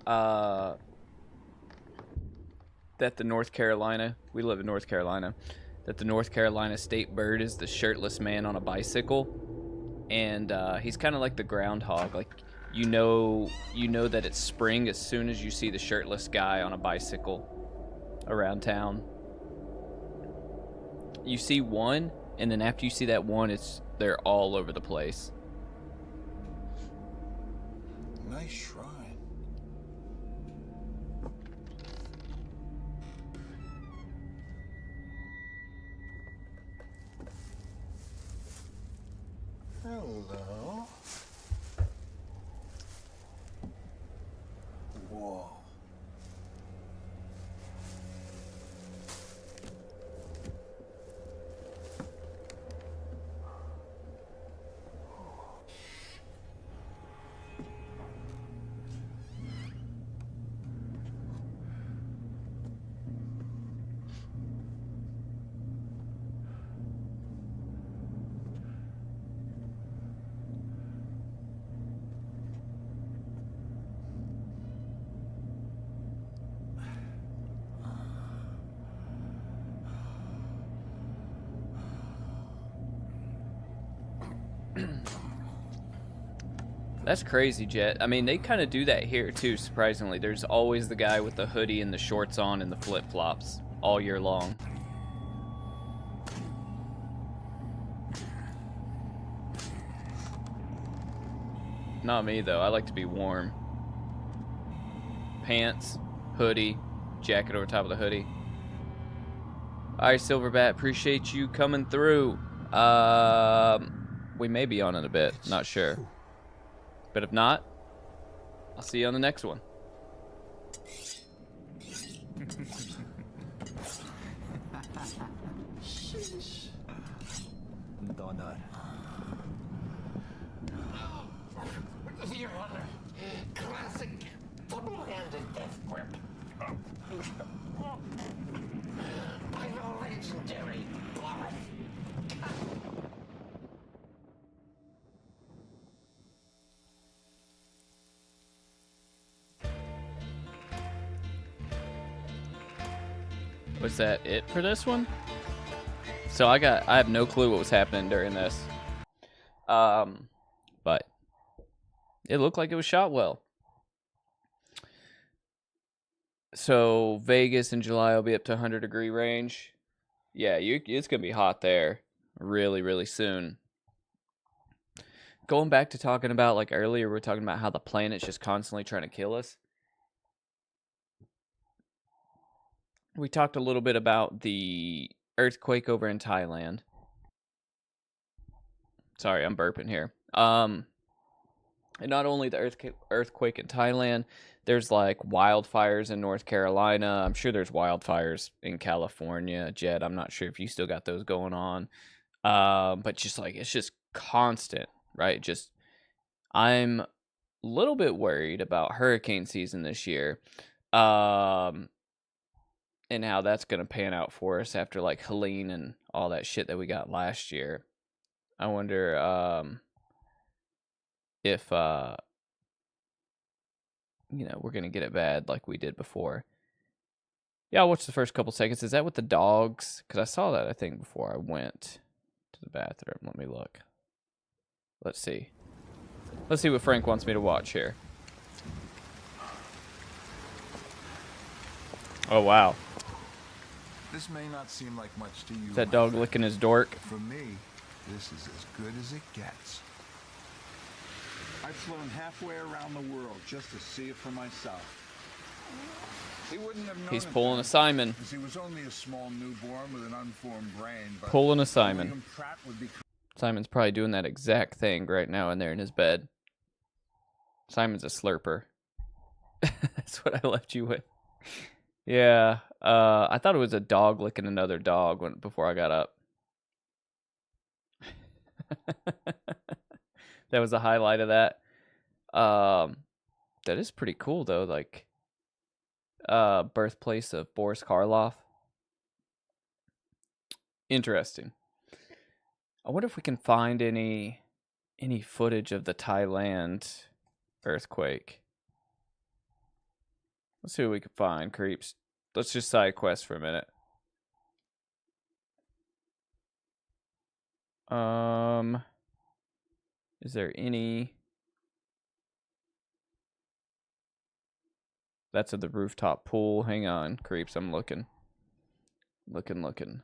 that the North Carolina, we live in North Carolina, that the North Carolina state bird is the shirtless man on a bicycle. And he's kind of like the groundhog. Like, you know that it's spring as soon as you see the shirtless guy on a bicycle around town. You see one, and then after you see that one, they're all over the place. Nice shrine. Hello. Whoa. That's crazy, Jet. I mean, they kind of do that here, too, surprisingly. There's always the guy with the hoodie and the shorts on and the flip-flops all year long. Not me, though. I like to be warm. Pants, hoodie, jacket over top of the hoodie. Alright, Silverbat, appreciate you coming through. We may be on in a bit, not sure. But if not, I'll see you on the next one. Donor. Your Honor, classic double-handed death grip. By the legendary Boris. Was that it for this one? So I have no clue what was happening during this. But it looked like it was shot well. So Vegas in July will be up to 100-degree range. Yeah, it's going to be hot there really, really soon. Going back to talking about, like earlier, we were talking about how the planet's just constantly trying to kill us. We talked a little bit about the earthquake over in Thailand. Sorry, I'm burping here. And not only the earthquake in Thailand, there's like wildfires in North Carolina. I'm sure there's wildfires in California. Jed, I'm not sure if you still got those going on. But just like, it's just constant, right? Just, I'm a little bit worried about hurricane season this year. And how that's going to pan out for us after like Helene and all that shit that we got last year. I wonder if we're going to get it bad like we did before. Yeah, I'll watch the first couple seconds. Is that with the dogs? Because I saw that, I think, before I went to the bathroom. Let me look. Let's see. Let's see what Frank wants me to watch here. Oh, wow. This may not seem like much to you. Is that dog licking his dork? For me, this is as good as it gets. I've flown halfway around the world just to see it for myself. He wouldn't have known. He's pulling a Simon. He was only a small newborn with an unformed brain. But pulling a Simon. Simon's probably doing that exact thing right now in there in his bed. Simon's a slurper. That's what I left you with. Yeah, I thought it was a dog licking another dog before I got up. That was the highlight of that. That is pretty cool though, like birthplace of Boris Karloff. Interesting. I wonder if we can find any footage of the Thailand earthquake. Let's see what we can find, creeps. Let's just side quest for a minute. Is there any? That's at the rooftop pool. Hang on, creeps. I'm looking. Looking.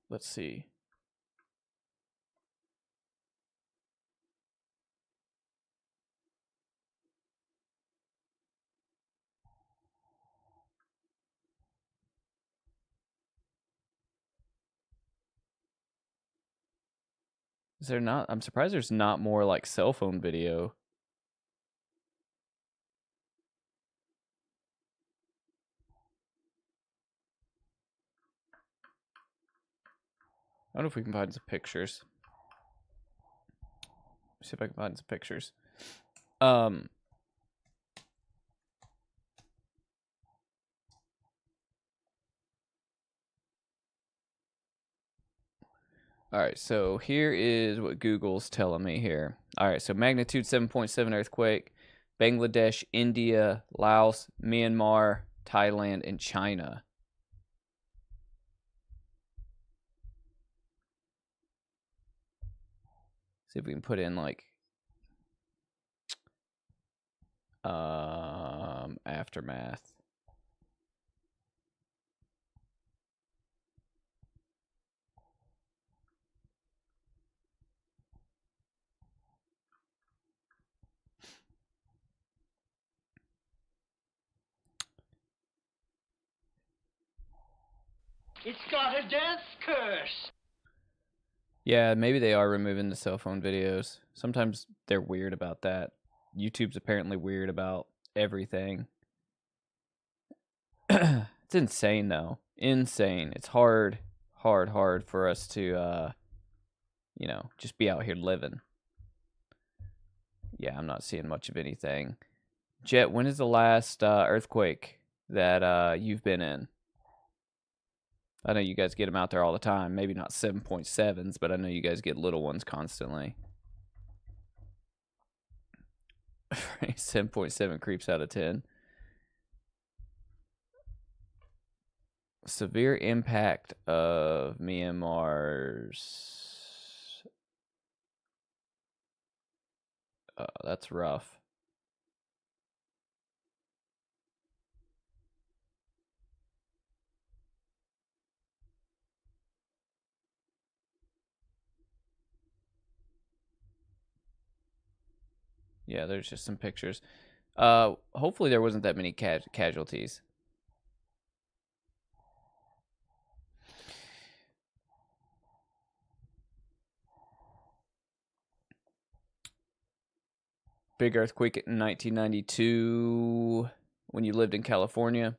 Let's see. Is there not? I'm surprised there's not more like cell phone video. I wonder if we can find some pictures. See if I can find some pictures. Alright, so here is what Google's telling me here. Alright, so magnitude 7.7 earthquake. Bangladesh, India, Laos, Myanmar, Thailand, and China. See if we can put in like aftermath. It's got a death curse. Yeah, maybe they are removing the cell phone videos. Sometimes they're weird about that. YouTube's apparently weird about everything. It's insane, though. Insane. It's hard for us to, you know, just be out here living. Yeah, I'm not seeing much of anything. Jet, when is the last earthquake that you've been in? I know you guys get them out there all the time. Maybe not 7.7s, but I know you guys get little ones constantly. 7.7 creeps out of 10. Severe impact of Myanmar's. That's rough. Yeah, there's just some pictures. Hopefully there wasn't that many casualties. Big earthquake in 1992 when you lived in California.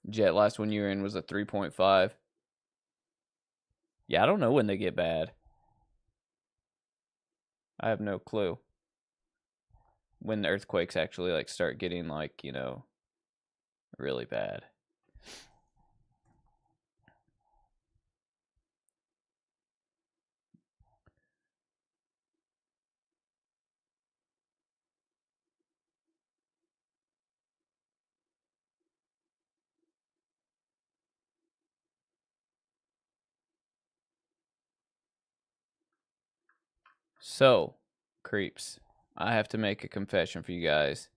Jet, last one you were in was a 3.5. Yeah, I don't know when they get bad. I have no clue when the earthquakes actually like start getting like, you know, really bad. So, creeps, I have to make a confession for you guys.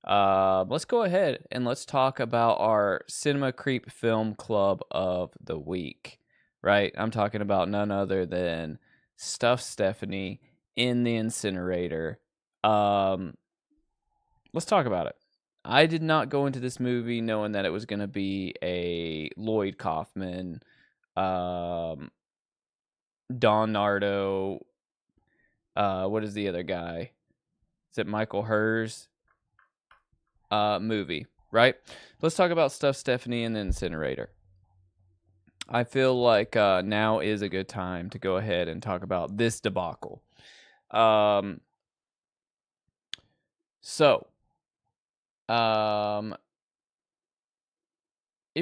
Let's go ahead and let's talk about our Cinema Creep Film Club of the Week, right? I'm talking about none other than Stuff Stephanie in the Incinerator. Let's talk about it. I did not go into this movie knowing that it was going to be a Lloyd Kaufman, Don Nardo, what is the other guy? Is it Michael Hers? Movie, right? Let's talk about Stuff Stephanie and the Incinerator. I feel like now is a good time to go ahead and talk about this debacle. If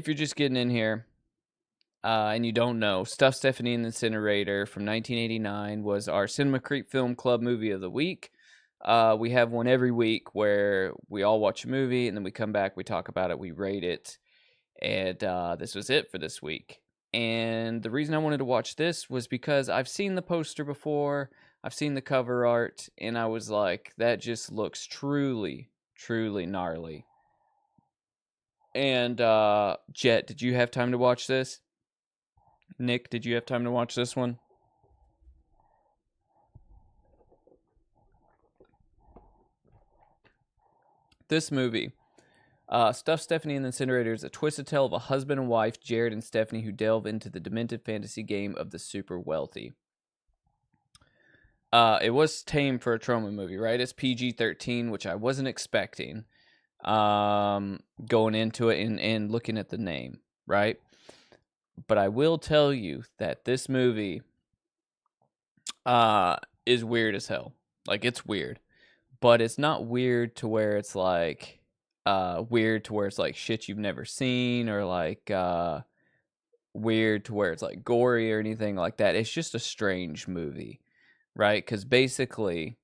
you're just getting in here and you don't know, Stuff Stephanie and the Incinerator from 1989 was our Cinema Creep Film Club movie of the week. We have one every week where we all watch a movie and then we come back, we talk about it, we rate it. And this was it for this week. And the reason I wanted to watch this was because I've seen the poster before, I've seen the cover art, and I was like, that just looks truly, truly gnarly. And Jet, did you have time to watch this? Nick, did you have time to watch this one? This movie, Stuff Stephanie and the Incinerator, is a twisted tale of a husband and wife, Jared and Stephanie, who delve into the demented fantasy game of the super wealthy. It was tame for a trauma movie, right? It's PG-13, which I wasn't expecting going into it and looking at the name, right? But I will tell you that this movie is weird as hell. Like, it's weird. But it's not weird to where it's like weird to where it's like shit you've never seen, or like weird to where it's like gory or anything like that. It's just a strange movie, right? Because basically,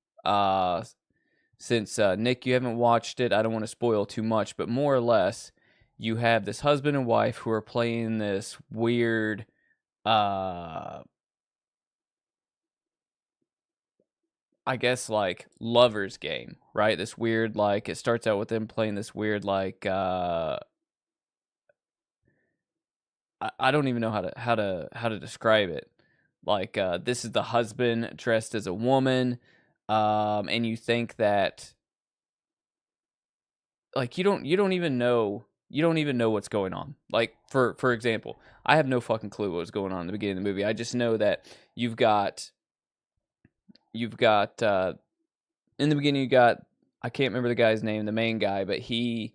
since Nick, you haven't watched it, I don't want to spoil too much, but more or less, you have this husband and wife who are playing this weird I guess, like, lover's game, right? This weird, like, it starts out with them playing this weird, like, I don't even know how to describe it. Like, this is the husband dressed as a woman, and you think that, like, you don't even know what's going on. Like, for example, I have no fucking clue what was going on in the beginning of the movie. I just know that you've got in the beginning, you got, I can't remember the guy's name, the main guy, but you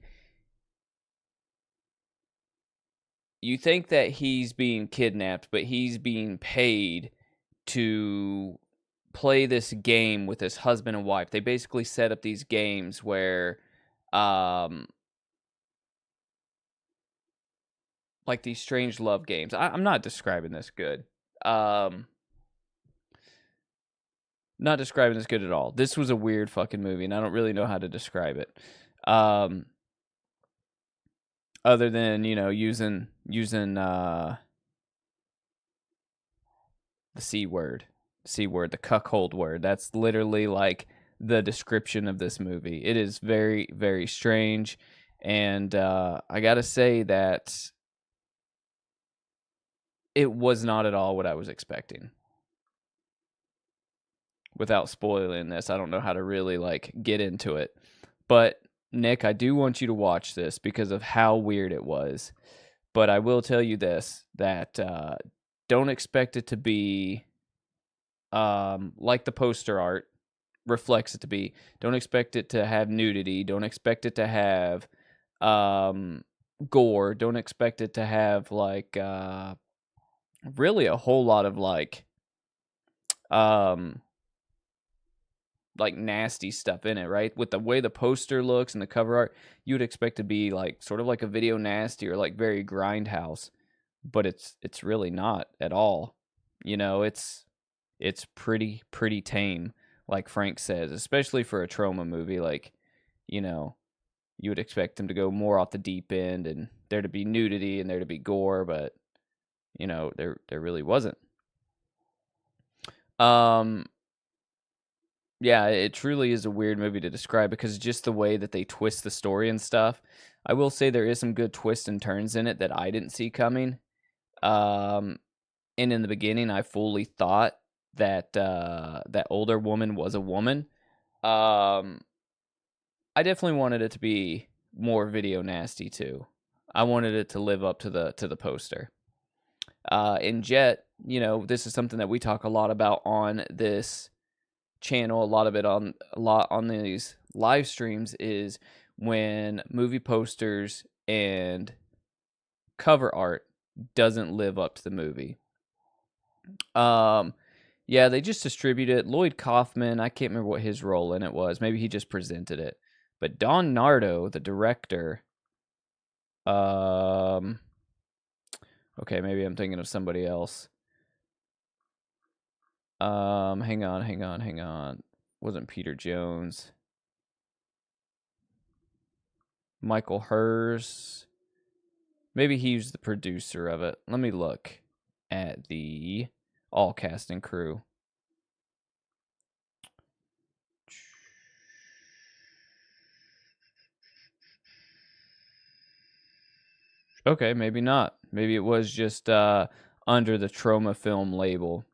think that he's being kidnapped, but he's being paid to play this game with his husband and wife. They basically set up these games where, like these strange love games. I'm not describing this good. Not describing this good at all. This was a weird fucking movie, and I don't really know how to describe it. Other than, using the C word. The cuckold word. That's literally like the description of this movie. It is very, very strange. And I gotta say that it was not at all what I was expecting. Without spoiling this, I don't know how to really, like, get into it. But, Nick, I do want you to watch this because of how weird it was. But I will tell you this, that don't expect it to be like the poster art reflects it to be. Don't expect it to have nudity. Don't expect it to have gore. Don't expect it to have, like, really a whole lot of, like nasty stuff in it, right? With the way the poster looks and the cover art, you would expect to be like sort of like a video nasty or like very grindhouse, but it's really not at all. It's pretty tame, like Frank says, especially for a trauma movie. Like, you would expect them to go more off the deep end and there to be nudity and there to be gore, but there really wasn't. Yeah, it truly is a weird movie to describe because just the way that they twist the story and stuff. I will say there is some good twists and turns in it that I didn't see coming. And in the beginning, I fully thought that that older woman was a woman. I definitely wanted it to be more video nasty too. I wanted it to live up to the poster. In Jet, this is something that we talk a lot about on this channel, a lot on these live streams, is when movie posters and cover art doesn't live up to the movie. Yeah, they just distributed it. Lloyd Kaufman, I can't remember what his role in it was. Maybe he just presented it. But Don Nardo, the director, okay, maybe I'm thinking of somebody else. Hang on. Wasn't Peter Jones. Michael Hers. Maybe he was the producer of it. Let me look at the all cast and crew. Okay, maybe not. Maybe it was just under the Trauma film label.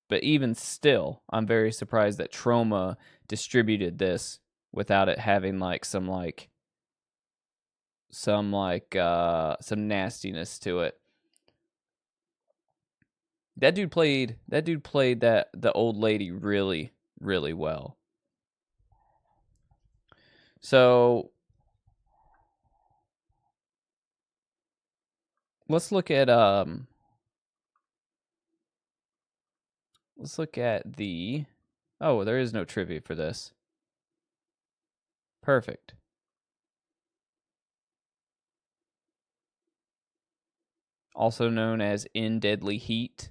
But even still, I'm very surprised that Trauma distributed this without it having like some nastiness to it. That dude played the old lady really, really well. So let's look at the, oh, there is no trivia for this. Perfect. Also known as In Deadly Heat.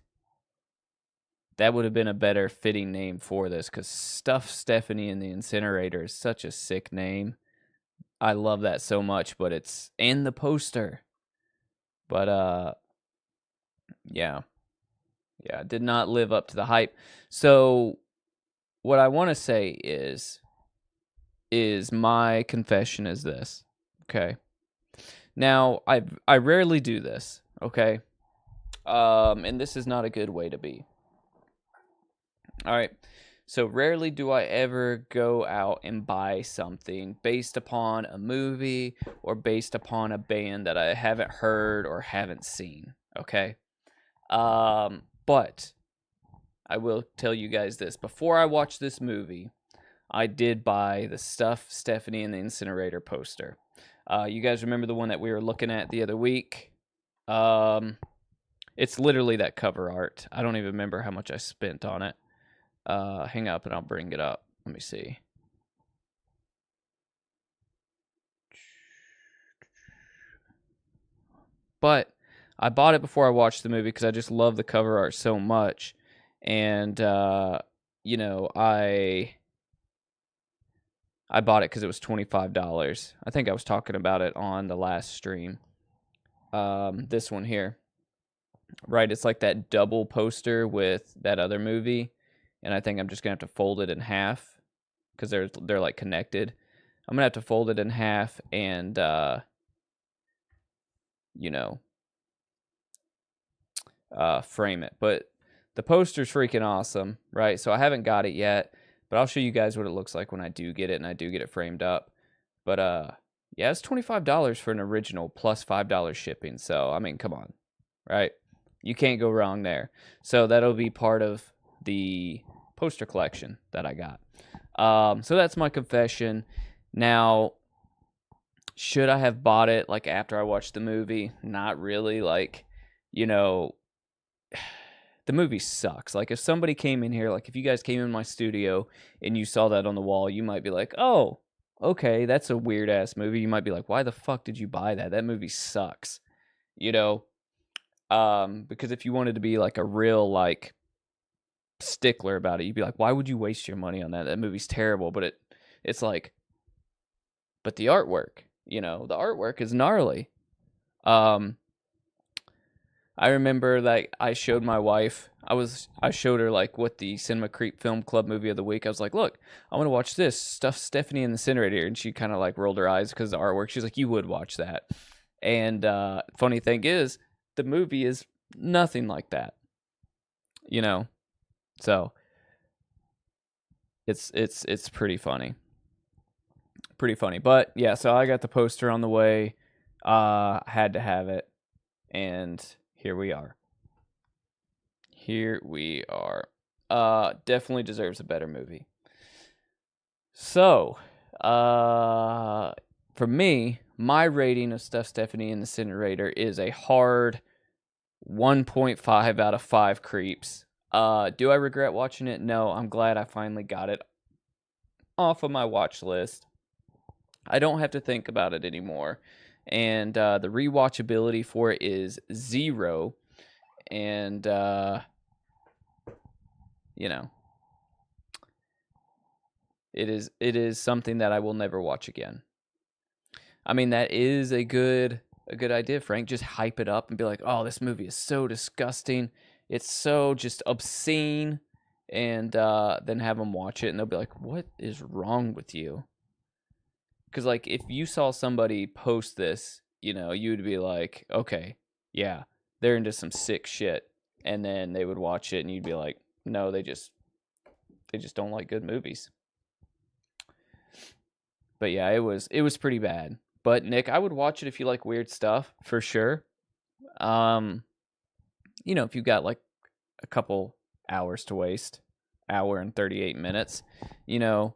That would have been a better fitting name for this, because Stuff Stephanie in the Incinerator is such a sick name. I love that so much, but it's in the poster. But yeah, did not live up to the hype. So what I want to say is my confession is this. Okay. Now, I rarely do this, okay? And this is not a good way to be. All right. So rarely do I ever go out and buy something based upon a movie or based upon a band that I haven't heard or haven't seen, okay? But I will tell you guys this. Before I watched this movie, I did buy the Stuff Stephanie and the Incinerator poster. You guys remember the one that we were looking at the other week? It's literally that cover art. I don't even remember how much I spent on it. Hang up and I'll bring it up. Let me see. But I bought it before I watched the movie because I just love the cover art so much. And, you know, I bought it because it was $25. I think I was talking about it on the last stream. This one here. Right, it's like that double poster with that other movie. And I think I'm just going to have to fold it in half because they're like connected. I'm going to have to fold it in half and, you know, frame it. But the poster's freaking awesome, right? So I haven't got it yet, but I'll show you guys what it looks like when I do get it and I do get it framed up. But, yeah, it's $25 for an original plus $5 shipping. So, I mean, come on, right? You can't go wrong there. So that'll be part of the poster collection that I got. So that's my confession. Now, should I have bought it like after I watched the movie? Not really. Like, you know, the movie sucks. Like if somebody came in here, like if you guys came in my studio and you saw that on the wall, you might be like, oh, okay, that's a weird ass movie. You might be like, why the fuck did you buy that? That movie sucks. You know? Because if you wanted to be like a real like stickler about it, you'd be like, why would you waste your money on that? That movie's terrible. But it's like, but the artwork, you know, the artwork is gnarly. I remember that I showed my wife, I showed her like what the Cinema Creep Film Club movie of the week. I was like, look, I want to watch this Stuff Stephanie and the Incinerator. And she kind of like rolled her eyes because of the artwork. She's like, you would watch that. And funny thing is, the movie is nothing like that, you know. So it's pretty funny, But yeah, so I got the poster on the way. Had to have it, and here we are. Definitely deserves a better movie. So, for me, my rating of Stuff Stephanie and the Incinerator is a hard 1.5 out of 5 creeps. Do I regret watching it? No, I'm glad I finally got it off of my watch list. I don't have to think about it anymore. And the rewatchability for it is 0. And, you know, it is something that I will never watch again. I mean, that is a good idea, Frank. Just hype it up and be like, oh, this movie is so disgusting. It's so just obscene. And then have them watch it and they'll be like, what is wrong with you? Because, like, if you saw somebody post this, you know, you would be like, okay, yeah, they're into some sick shit. And then they would watch it and you'd be like, no, they just don't like good movies. But yeah, it was pretty bad. But Nick, I would watch it if you like weird stuff, for sure. You know, if you got like a couple hours to waste, hour and 38 minutes, you know,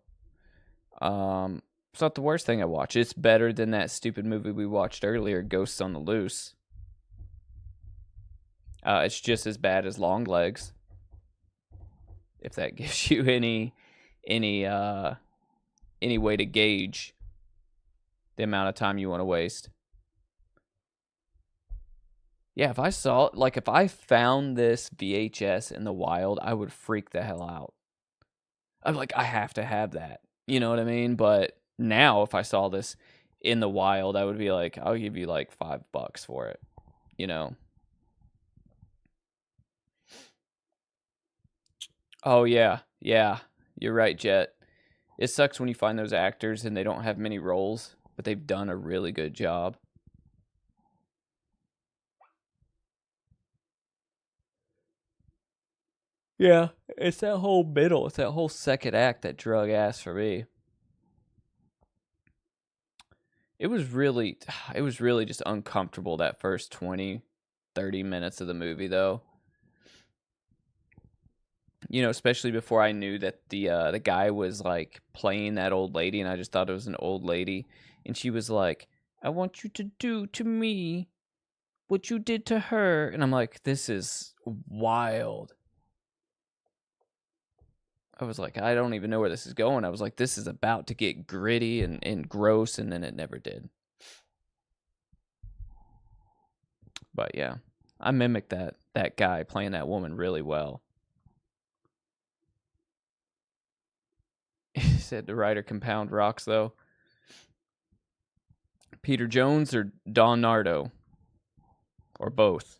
it's not the worst thing I watch. It's better than that stupid movie we watched earlier, Ghosts on the Loose. It's just as bad as Long Legs, if that gives you any way to gauge the amount of time you want to waste. Yeah, if I found this VHS in the wild, I would freak the hell out. I'm like, I have to have that. You know what I mean? But now, if I saw this in the wild, I would be like, I'll give you like $5 for it. You know? Oh, yeah. You're right, Jet. It sucks when you find those actors and they don't have many roles, but they've done a really good job. Yeah, it's that whole middle. It's that whole second act that drug ass for me. It was really just uncomfortable that first 20, 30 minutes of the movie, though. You know, especially before I knew that the guy was like playing that old lady, and I just thought it was an old lady, and she was like, "I want you to do to me what you did to her," and I'm like, "This is wild." I was like, I don't even know where this is going. I was like, this is about to get gritty and gross, and then it never did. But yeah, I mimicked that guy playing that woman really well. He said the writer compound rocks, though. Peter Jones or Don Nardo? Or both?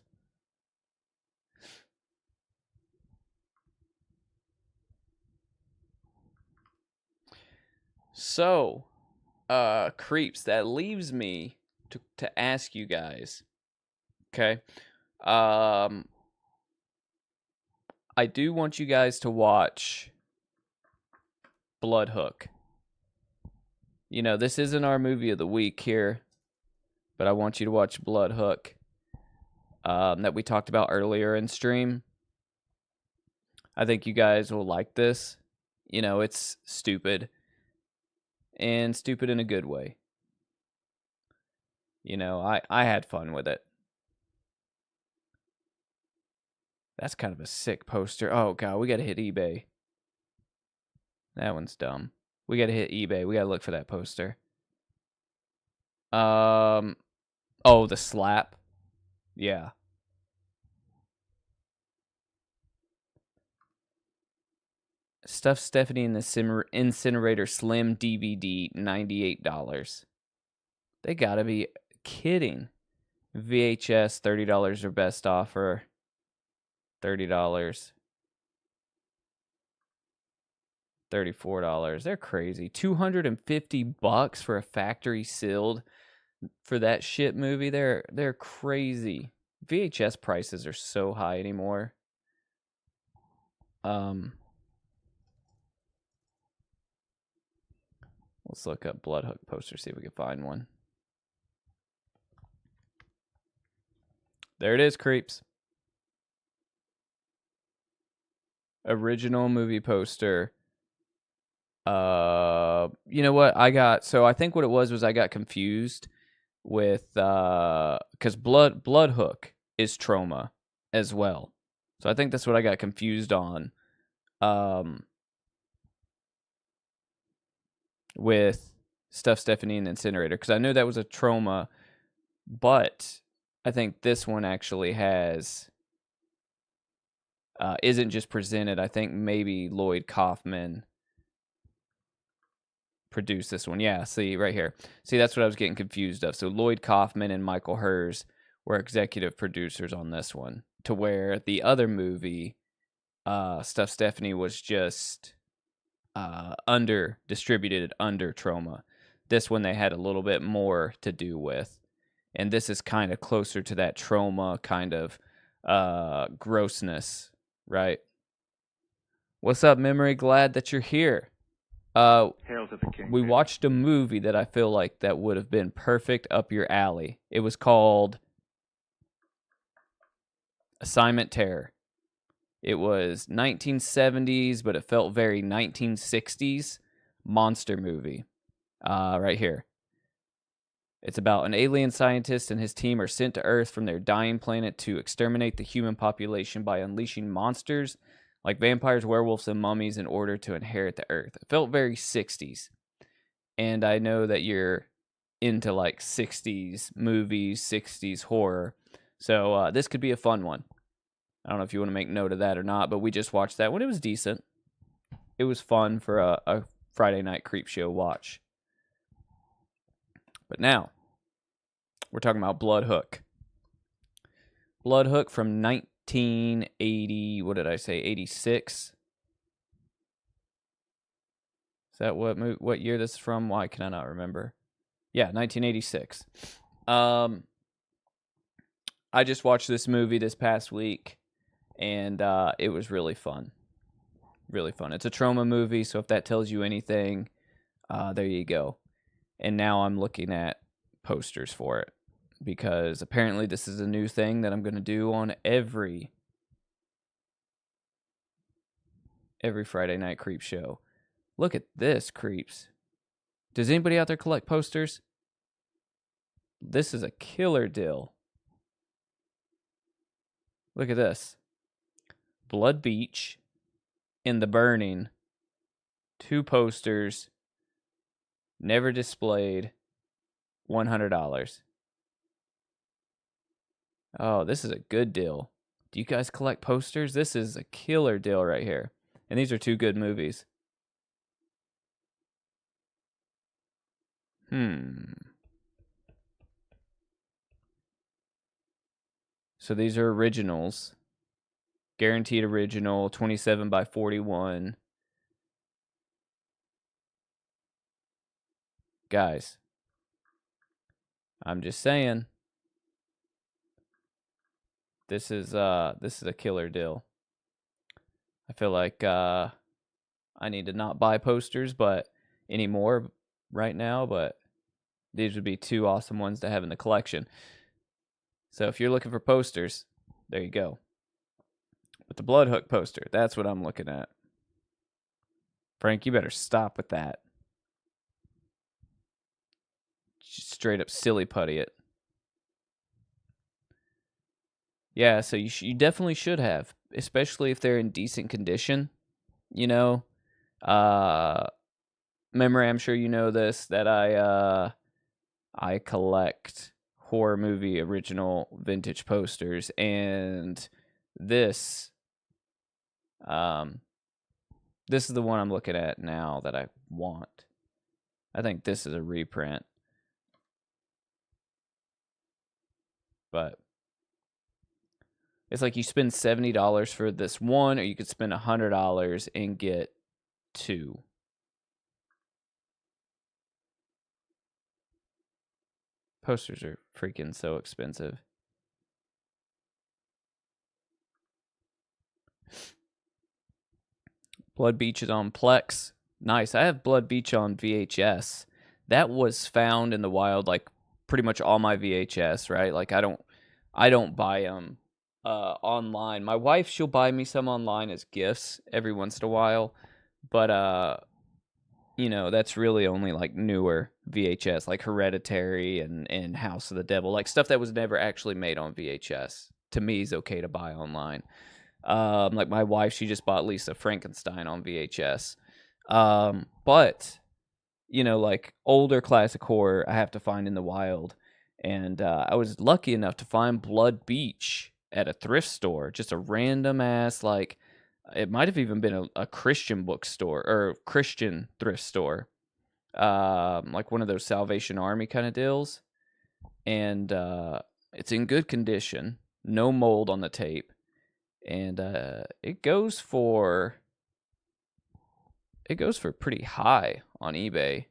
So, creeps, that leaves me to ask you guys. Okay? I do want you guys to watch Bloodhook. You know, this isn't our movie of the week here, but I want you to watch Bloodhook that we talked about earlier in stream. I think you guys will like this. You know, it's stupid. And stupid in a good way. You know, I had fun with it. That's kind of a sick poster. Oh, God, we got to hit eBay. That one's dumb. We got to hit eBay. We got to look for that poster. Oh, the slap. Yeah. Stuff Stephanie in the Incinerator Slim DVD, $98. They gotta be kidding. VHS, $30 or best offer. $30. $34. They're crazy. $250 for a factory sealed for that shit movie. They're crazy. VHS prices are so high anymore. Let's look up Bloodhook poster, see if we can find one. There it is, creeps. Original movie poster. You know what? I think what it was I got confused with because Bloodhook is Trauma as well. So I think that's what I got confused on. With Stuff Stephanie and Incinerator, because I knew that was a Trauma, but I think this one actually has isn't just presented. I think maybe Lloyd Kaufman produced this one. Yeah, see right here. See, that's what I was getting confused of. So Lloyd Kaufman and Michael Hers were executive producers on this one, to where the other movie, Stuff Stephanie, was just distributed under Trauma. This one they had a little bit more to do with, and this is kind of closer to that Trauma kind of grossness, right? What's up, Memory? Glad that you're here. Hail to the king. We watched a movie that I feel like that would have been perfect up your alley. It was called Assignment Terror. It was 1970s, but it felt very 1960s monster movie. Right here. It's about an alien scientist and his team are sent to Earth from their dying planet to exterminate the human population by unleashing monsters like vampires, werewolves, and mummies in order to inherit the Earth. It felt very 60s. And I know that you're into like 60s movies, 60s horror. So this could be a fun one. I don't know if you want to make note of that or not, but we just watched that one. It was decent. It was fun for a Friday night Creepshow watch. But now, we're talking about Bloodhook. Bloodhook from 1980, what did I say, 86? Is that what year this is from? Why can I not remember? Yeah, 1986. I just watched this movie this past week, and it was really fun. Really fun. It's a trauma movie, so if that tells you anything, there you go. And now I'm looking at posters for it, because apparently this is a new thing that I'm going to do on every Friday night creep show. Look at this, creeps. Does anybody out there collect posters? This is a killer deal. Look at this. Blood Beach, In the Burning, 2 posters, never displayed, $100. Oh, this is a good deal. Do you guys collect posters? This is a killer deal right here. And these are 2 good movies. So these are originals. Guaranteed original, 27 by 41. Guys, I'm just saying. This is a killer deal. I feel like I need to not buy posters anymore right now, but these would be 2 awesome ones to have in the collection. So if you're looking for posters, there you go. But the Bloodhook poster, that's what I'm looking at. Frank, you better stop with that. Just straight up silly putty it. Yeah, so you definitely should have, especially if they're in decent condition. You know, memory, I'm sure you know this, that I collect horror movie original vintage posters, and this is the one I'm looking at now that I want. I think this is a reprint. But it's like you spend $70 for this one, or you could spend $100 and get 2. Posters are freaking so expensive. Blood Beach is on Plex. Nice. I have Blood Beach on VHS. That was found in the wild, like pretty much all my VHS, right? Like I don't buy them online. My wife, she'll buy me some online as gifts every once in a while, but you know, that's really only like newer VHS, like Hereditary and House of the Devil, like stuff that was never actually made on VHS. To me, is okay to buy online. Like my wife, she just bought Lisa Frankenstein on VHS. But you know, like older classic horror, I have to find in the wild. And I was lucky enough to find Blood Beach at a thrift store, just a random ass, like, it might have even been a Christian bookstore or Christian thrift store, like one of those Salvation Army kind of deals. And it's in good condition, no mold on the tape, and it goes for pretty high on eBay.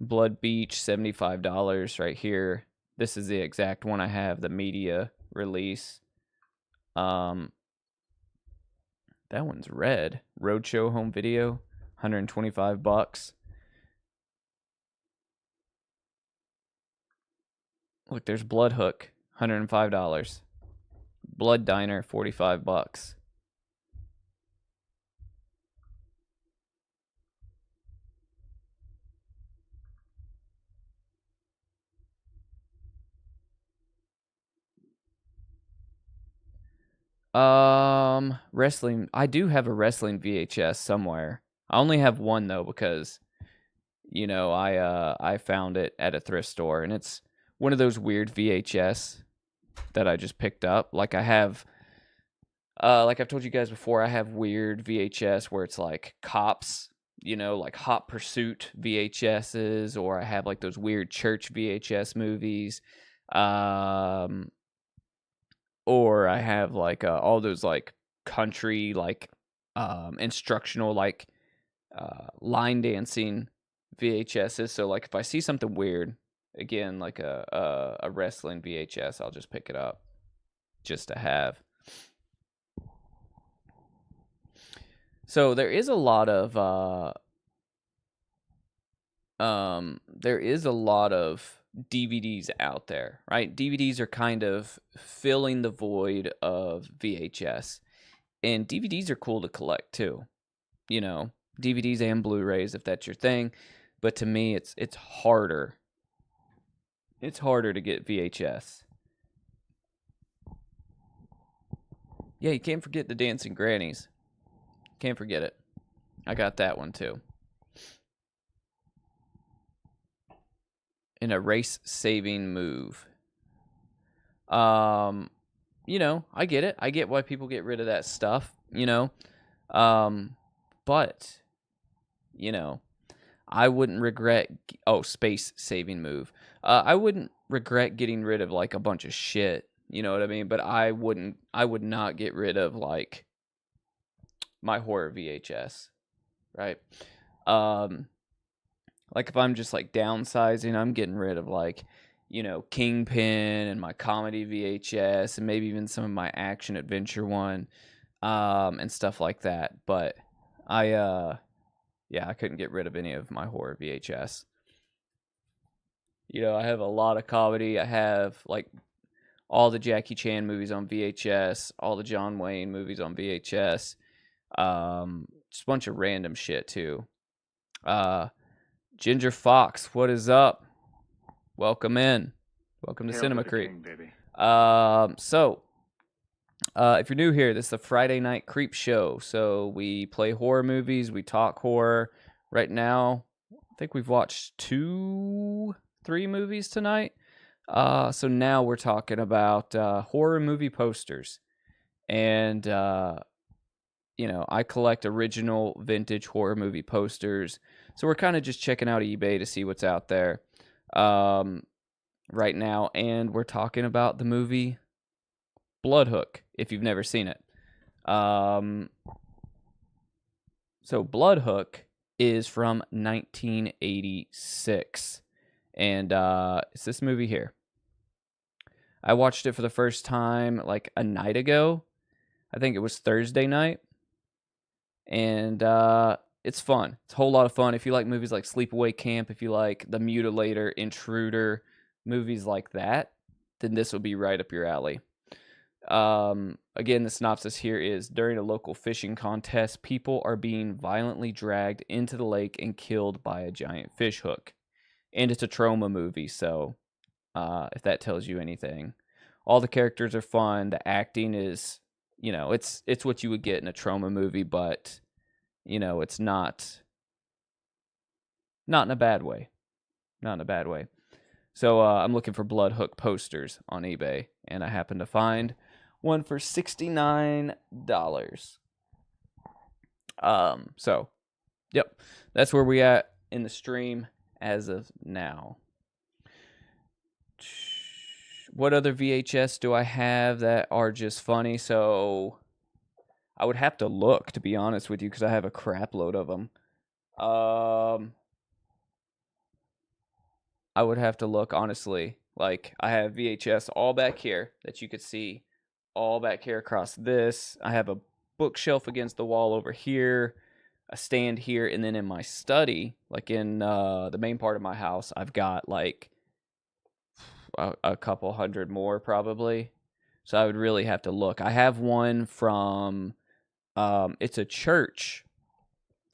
Blood Beach, $75 right here. This is the exact one I have, the media release. That one's red. Roadshow home video, $125. Look, there's Bloodhook, $105. Blood Diner, $45. Wrestling. I do have a wrestling VHS somewhere. I only have one though, because you know, I found it at a thrift store, and it's one of those weird VHS that I just picked up. Like I have, like I've told you guys before, I have weird VHS where it's like cops, you know, like Hot Pursuit VHSs, or I have like those weird church VHS movies. Or I have like all those like country, like instructional, like line dancing VHSs. So like if I see something weird, again, like a wrestling VHS, I'll just pick it up just to have. So there is a lot of DVDs out there, right? DVDs are kind of filling the void of VHS. And DVDs are cool to collect too. You know, DVDs and Blu-rays if that's your thing. But to me it's harder. It's harder to get VHS. Yeah, you can't forget the Dancing Grannies. Can't forget it. I got that one too. In a race-saving move. You know, I get it. I get why people get rid of that stuff, you know. But, you know, I wouldn't regret... Oh, space-saving move. I wouldn't regret getting rid of, like, a bunch of shit. You know what I mean? But I would not get rid of, like, my horror VHS. Right? Like, if I'm just, like, downsizing, I'm getting rid of, like, you know, Kingpin and my comedy VHS and maybe even some of my action adventure one and stuff like that. But I couldn't get rid of any of my horror VHS. You know, I have a lot of comedy. I have, like, all the Jackie Chan movies on VHS, all the John Wayne movies on VHS, just a bunch of random shit, too. Ginger Fox, what is up? Welcome in. Welcome to Hail Cinema to the Creep. king, baby. If you're new here, this is the Friday Night Creep Show. So we play horror movies, we talk horror. Right now, I think we've watched 2-3 movies tonight. So now we're talking about horror movie posters. And, you know, I collect original vintage horror movie posters. So we're kind of just checking out eBay to see what's out there right now. And we're talking about the movie Bloodhook, if you've never seen it. So Bloodhook is from 1986. And it's this movie here. I watched it for the first time like a night ago. I think it was Thursday night. And it's fun. It's a whole lot of fun. If you like movies like Sleepaway Camp, if you like The Mutilator, Intruder, movies like that, then this will be right up your alley. Again, the synopsis here is: during a local fishing contest, people are being violently dragged into the lake and killed by a giant fish hook. And it's a trauma movie, so if that tells you anything. All the characters are fun. The acting is, you know, it's what you would get in a trauma movie, but, you know, it's not in a bad way. Not in a bad way. So I'm looking for Bloodhook posters on eBay, and I happen to find one for $69. So, yep, that's where we at in the stream as of now. What other VHS do I have that are just funny? So I would have to look, to be honest with you, because I have a crap load of them. I would have to look, honestly. Like, I have VHS all back here that you could see, all back here across this. I have a bookshelf against the wall over here, a stand here, and then in my study, like in the main part of my house, I've got like a couple hundred more probably. So I would really have to look. I have one from it's a church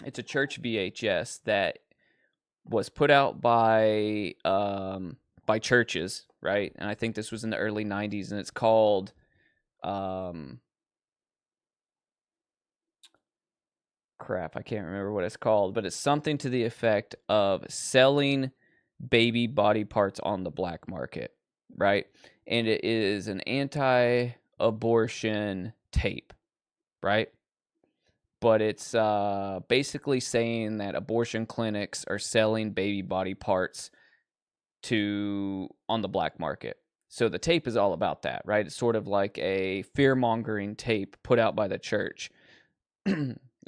VHS that was put out by churches, right? And I think this was in the early 90s, and it's called crap, I can't remember what it's called, but it's something to the effect of selling baby body parts on the black market, right? And it is an anti-abortion tape, right? But it's basically saying that abortion clinics are selling baby body parts on the black market. So the tape is all about that, right? It's sort of like a fear-mongering tape put out by the church.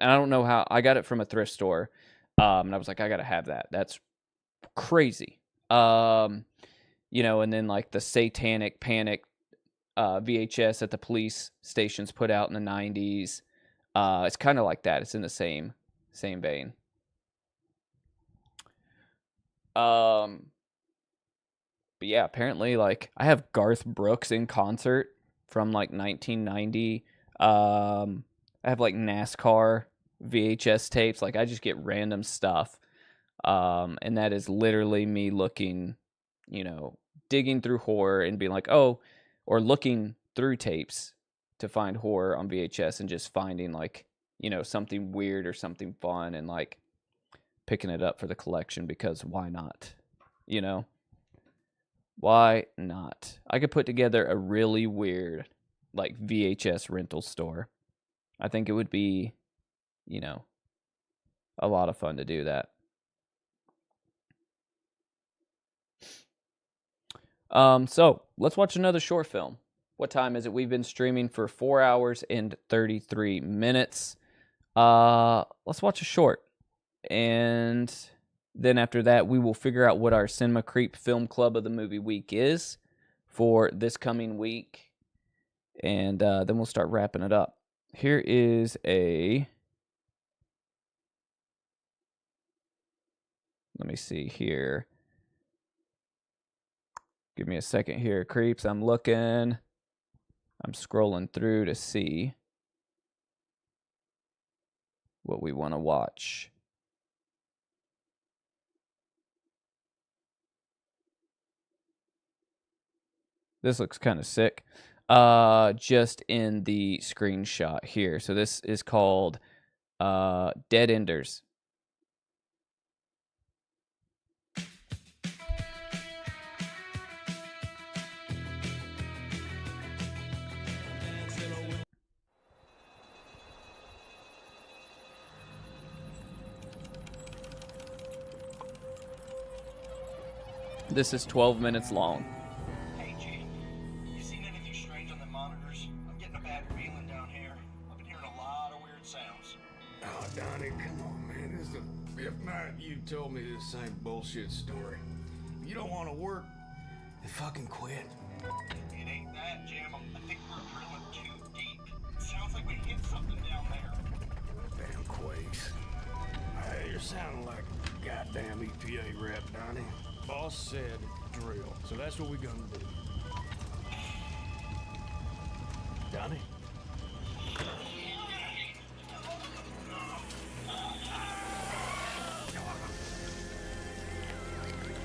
And I don't know how. I got it from a thrift store. And I was like, I gotta have that. That's crazy. You know, and then like the Satanic Panic VHS that the police stations put out in the 90s. It's kind of like that. It's in the same vein. But yeah, apparently, like, I have Garth Brooks in concert from like 1990. I have like NASCAR VHS tapes. Like, I just get random stuff. And that is literally me looking, you know, digging through horror and being like, oh, or looking through tapes to find horror on VHS and just finding, like, you know, something weird or something fun and like picking it up for the collection because why not? You know? Why not? I could put together a really weird, like, VHS rental store. I think it would be, you know, a lot of fun to do that. So let's watch another short film. What time is it? We've been streaming for 4 hours and 33 minutes. Let's watch a short. And then after that, we will figure out what our Cinema Creep Film Club of the Movie Week is for this coming week. And then we'll start wrapping it up. Here is a... Let me see here. Give me a second here, creeps. I'm looking. I'm scrolling through to see what we want to watch. This looks kind of sick. Just in the screenshot here. So this is called Dead Enders. This is 12 minutes long. Hey, G. You seen anything strange on the monitors? I'm getting a bad feeling down here. I've been hearing a lot of weird sounds. Oh, Donnie, come on, man. This is the fifth night you told me this same bullshit story. If you don't want to work, then fucking quit. It ain't that, Jim. I think we're drilling too deep. It sounds like we hit something down there. Damn quakes. Hey, you're sounding like a goddamn EPA rep, Donnie. Boss said drill, so that's what we're gonna do. Donnie?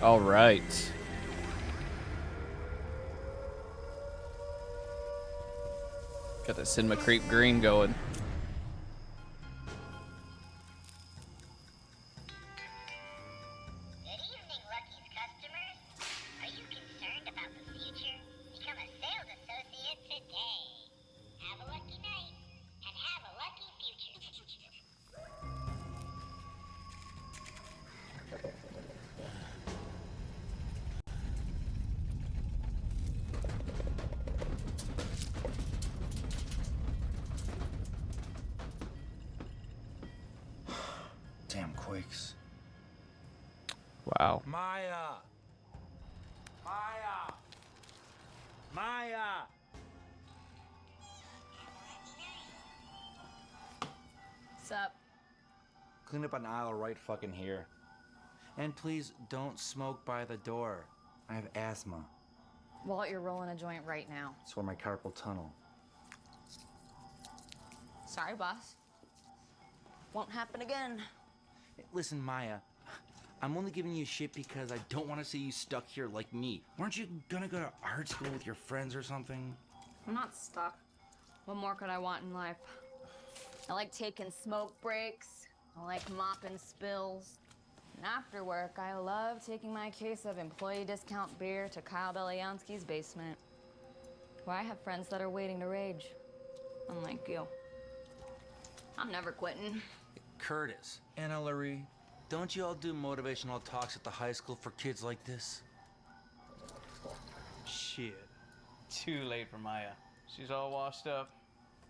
All right. Got the Cinema Creep green going. Damn quakes. Wow. Maya! Maya! Maya! Sup? Clean up an aisle right fucking here. And please don't smoke by the door. I have asthma. Walt, you're rolling a joint right now. It's for my carpal tunnel. Sorry, boss. Won't happen again. Listen, Maya, I'm only giving you shit because I don't want to see you stuck here like me. Weren't you gonna go to art school with your friends or something? I'm not stuck. What more could I want in life? I like taking smoke breaks. I like mopping spills. And after work, I love taking my case of employee discount beer to Kyle Belyansky's basement, where I have friends that are waiting to rage, unlike you. I'm never quitting. Curtis, Anna Larry, don't you all do motivational talks at the high school for kids like this? Shit. Too late for Maya. She's all washed up.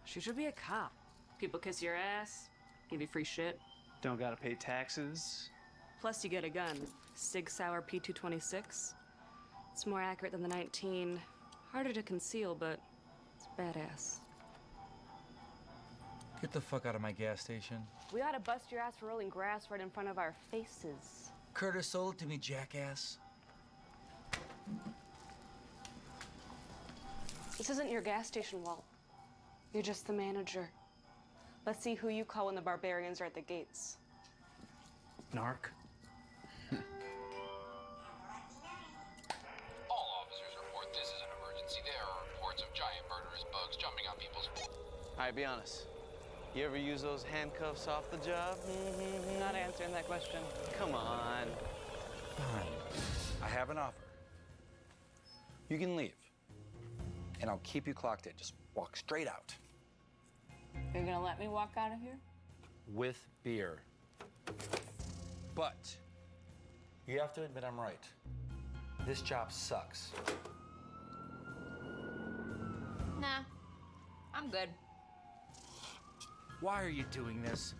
She should be a cop. People kiss your ass, Give you free shit. Don't gotta pay taxes. Plus, you get a gun. Sig Sauer P226. It's more accurate than the 19. Harder to conceal, but it's badass. Get the fuck out of my gas station. We ought to bust your ass for rolling grass right in front of our faces. Curtis, sold it to me, jackass. This isn't your gas station, Walt. You're just the manager. Let's see who you call when the barbarians are at the gates. Narc. All officers report this is an emergency. There are reports of giant murderous bugs jumping on people's... All right, be honest. You ever use those handcuffs off the job? Not answering that question. Come on. Fine. I have an offer. You can leave, and I'll keep you clocked in. Just walk straight out. You're gonna let me walk out of here? With beer. But you have to admit I'm right. This job sucks. Nah, I'm good. Why are you doing this?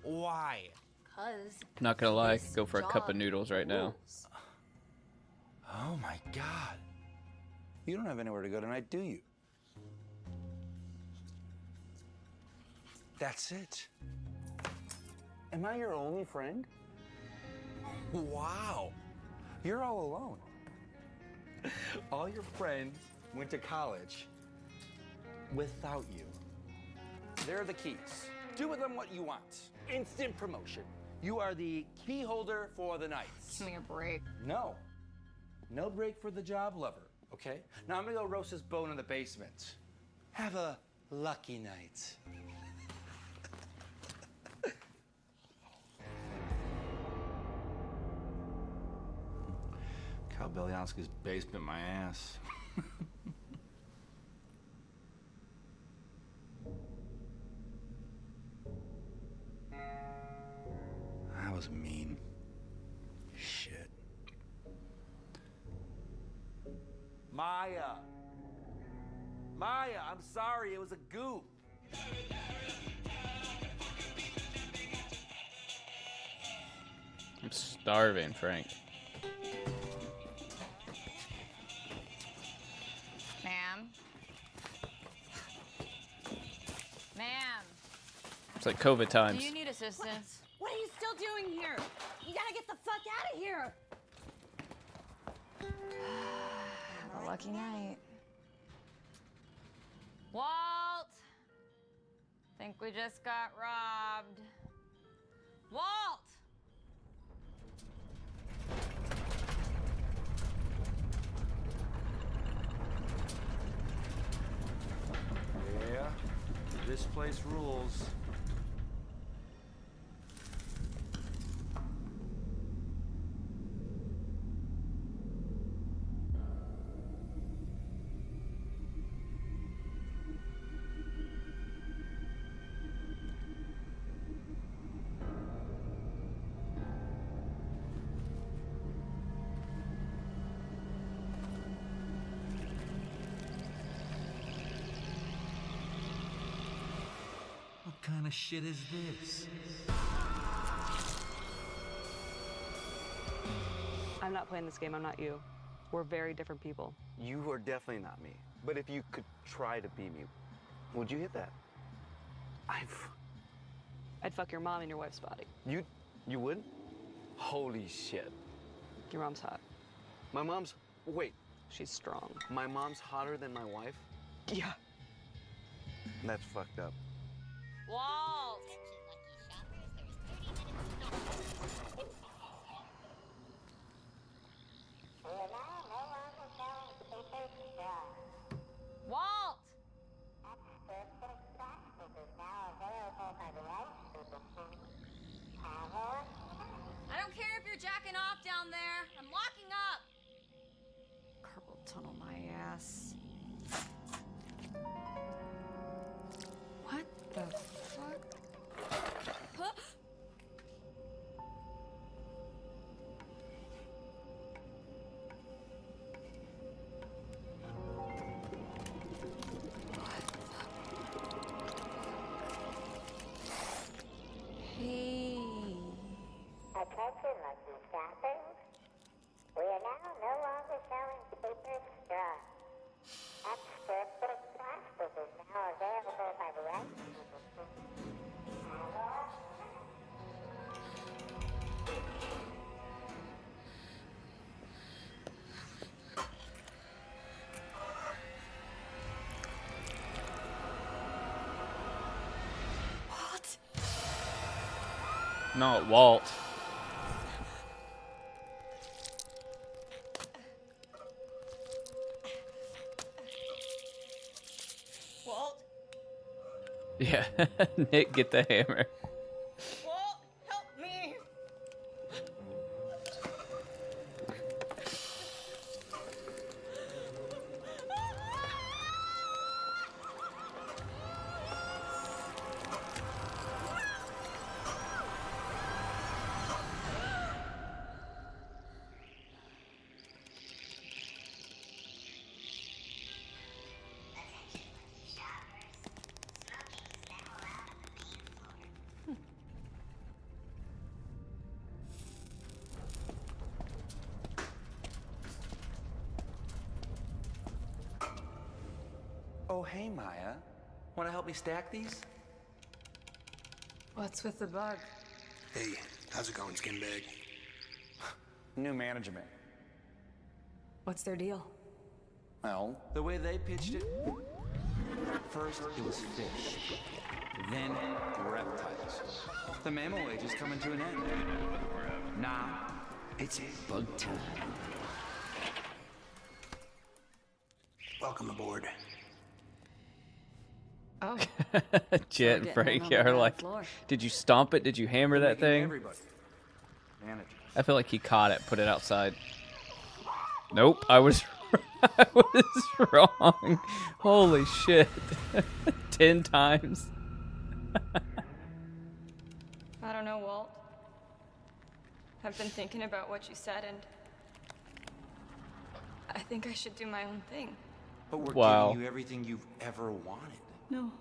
Why? Cause Not gonna lie, I could go for a cup of noodles right now. Oh my God. You don't have anywhere to go tonight, do you? That's it. Am I your only friend? Wow. You're all alone. All your friends went to college without you. There are the keys. Do with them what you want. Instant promotion. You are the key holder for the night. Give me a break. No. No break for the job lover, okay? Now I'm gonna go roast this bone in the basement. Have a lucky night. Cal Belyansky's basement, my ass. That was mean. Shit. Maya! Maya, I'm sorry, it was a goof. I'm starving, Frank. Ma'am? Ma'am? It's like COVID times. Do you need assistance? What are you still doing here? You gotta get the fuck out of here! Have a lucky night. Walt! Think we just got robbed. Walt! Yeah, this place rules. What kind of shit is this? I'm not playing this game, I'm not you. We're very different people. You are definitely not me. But if you could try to be me, would you hit that? I'd fuck your mom in your wife's body. You would? Holy shit. Your mom's hot. My mom's, wait. She's strong. My mom's hotter than my wife? Yeah. That's fucked up. Walt! Walt! I don't care if you're jacking off down there. I'm locking up. Carpal tunnel my ass. What the fuck? Huh? Not Walt. Walt? Yeah, Nick, get the hammer. Walt, help me! Oh, hey, Maya. Want to help me stack these? What's with the bug? Hey, how's it going, skinbag? New management. What's their deal? Well, the way they pitched it, first it was fish, then reptiles. The mammal age is coming to an end. Now, it's bug time. Welcome aboard. Oh. Jet and Frank are like, did you stomp it? Did you hammer that thing? I feel like he caught it, put it outside. Nope, I was I was wrong. Holy shit. 10 times. I don't know, Walt. I've been thinking about what you said, and I think I should do my own thing. But we're Wow. giving you everything you've ever wanted. No.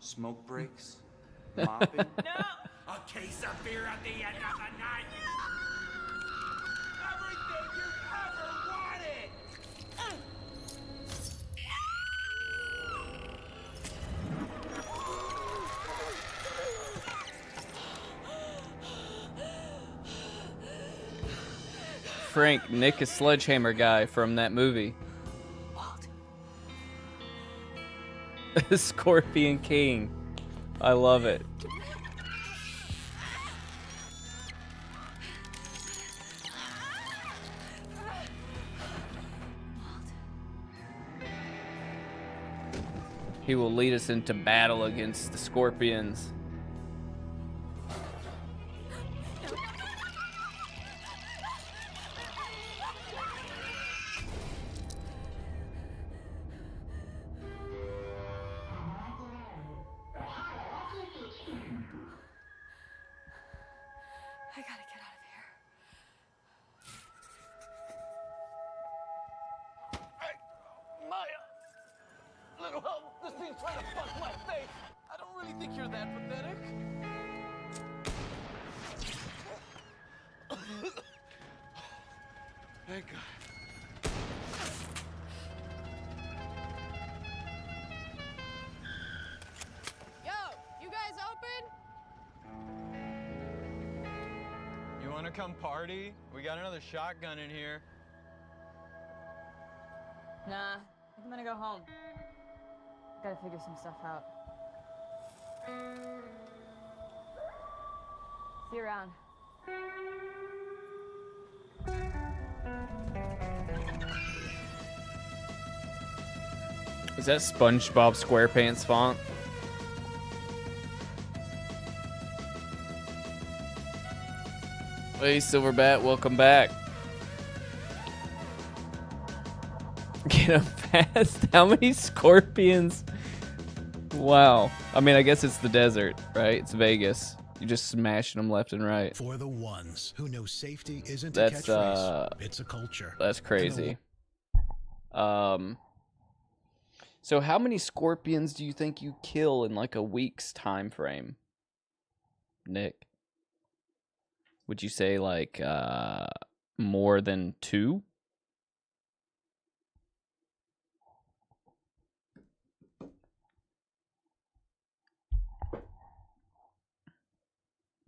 Smoke breaks, mopping. No! A case of beer at the end of the night. Everything you ever wanted. Frank, Nick is Sledgehammer guy from that movie. Scorpion King. I love it. He will lead us into battle against the scorpions. I gotta get out of here. Maya! Little help! This thing's trying to fuck my face! I don't really think you're that pathetic. Thank God. Yo, you guys open? You wanna come party? We got another shotgun in here. Nah, I think I'm gonna go home. Gotta figure some stuff out. See you around. Is that SpongeBob SquarePants font? Hey, Silverbat, welcome back. Get up fast. How many scorpions? Wow. I mean, I guess it's the desert, right? It's Vegas. You're just smashing them left and right. For the ones who know safety isn't That's a catchphrase, it's a culture. That's crazy. So how many scorpions do you think you kill in like a week's time frame, Nick? Would you say like more than 2?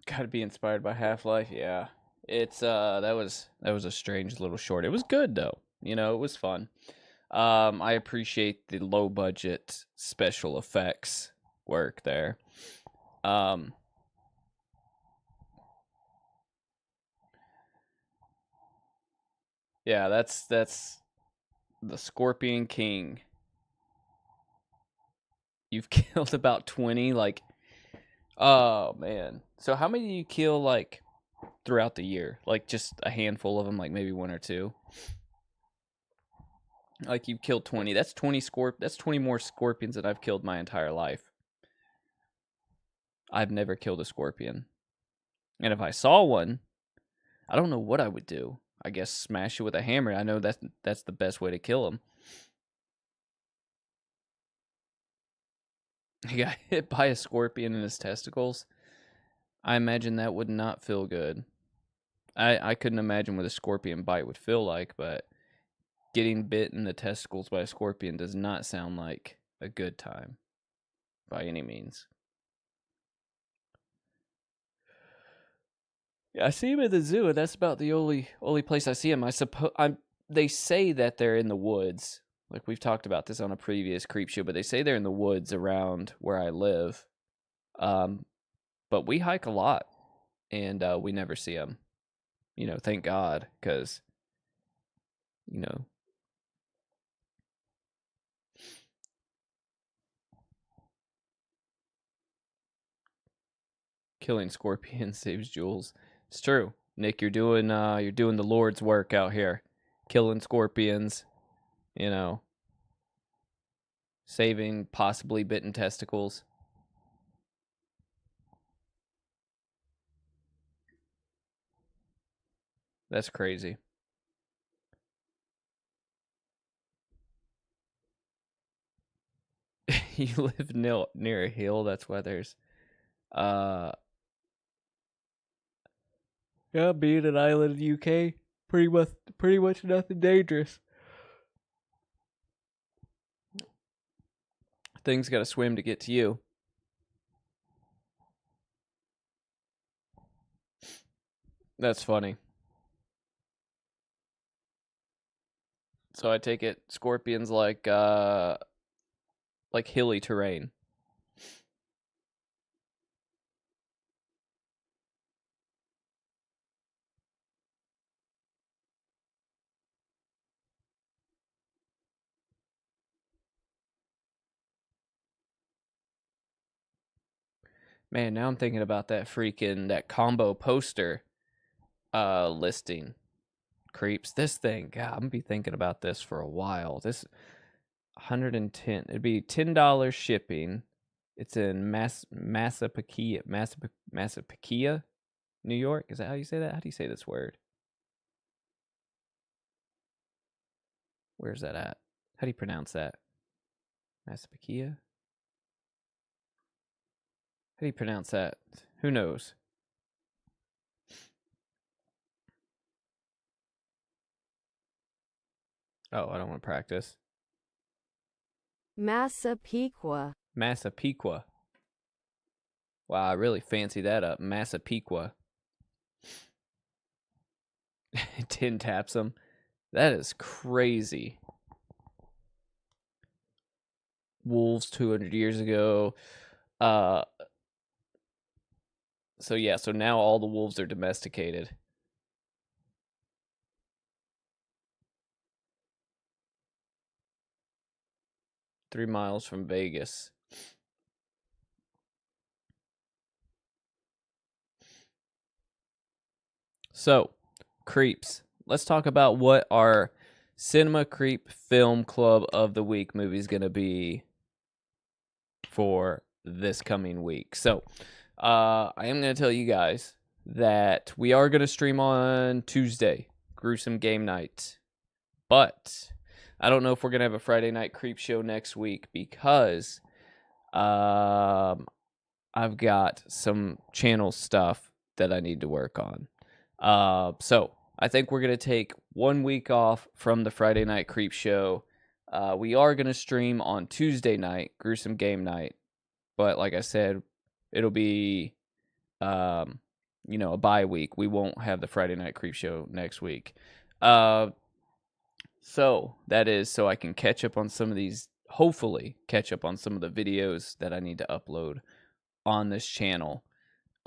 Got to be inspired by Half-Life, yeah. It's that was a strange little short. It was good though. You know, it was fun. I appreciate the low budget special effects work there. Yeah, that's the Scorpion King. You've killed about 20, like, oh man. So how many do you kill like throughout the year? Like just a handful of them, like maybe one or two. Like you've killed 20. That's 20 that's 20 more scorpions than I've killed my entire life. I've never killed a scorpion. And if I saw one, I don't know what I would do. I guess smash it with a hammer. I know that's the best way to kill them. He got hit by a scorpion in his testicles. I imagine that would not feel good. I couldn't imagine what a scorpion bite would feel like, but getting bit in the testicles by a scorpion does not sound like a good time by any means. Yeah, I see him at the zoo, and that's about the only place I see him. They say that they're in the woods. Like we've talked about this on a previous Creepshow, but they say they're in the woods around where I live. But we hike a lot, and we never see them. You know, thank God, because, you know, killing scorpions saves jewels. It's true, Nick. You're doing the Lord's work out here, killing scorpions. You know, saving possibly bitten testicles. That's crazy. You live near a hill. That's why there's, yeah, being an island in the UK, pretty much nothing dangerous. Things got to swim to get to you. That's funny. So I take it scorpions like hilly terrain. Man, now I'm thinking about that combo poster listing. Creeps. This thing, God, I'm gonna be thinking about this for a while. This 110. It'd be $10 shipping. It's in Massapequa, New York. Is that how you say that? How do you say this word? Where's that at? How do you pronounce that? Massapequa? How do you pronounce that? Who knows? Oh, I don't want to practice. Massapequa. Massapequa. Wow, I really fancy that up. Massapequa. 10 taps them. That is crazy. Wolves 200 years ago. So yeah, so now all the wolves are domesticated. Three miles from Vegas. So, Creeps. Let's talk about what our Cinema Creep Film Club of the Week movie is going to be for this coming week. So, I am going to tell you guys that we are going to stream on Tuesday, Gruesome Game Night. But I don't know if we're going to have a Friday night creep show next week because I've got some channel stuff that I need to work on. So I think we're going to take 1 week off from the Friday night creep show. We are going to stream on Tuesday night, Gruesome Game Night. But like I said, it'll be, a bye week. We won't have the Friday night creep show next week. So that is so I can catch up on some of these, hopefully catch up on some of the videos that I need to upload on this channel.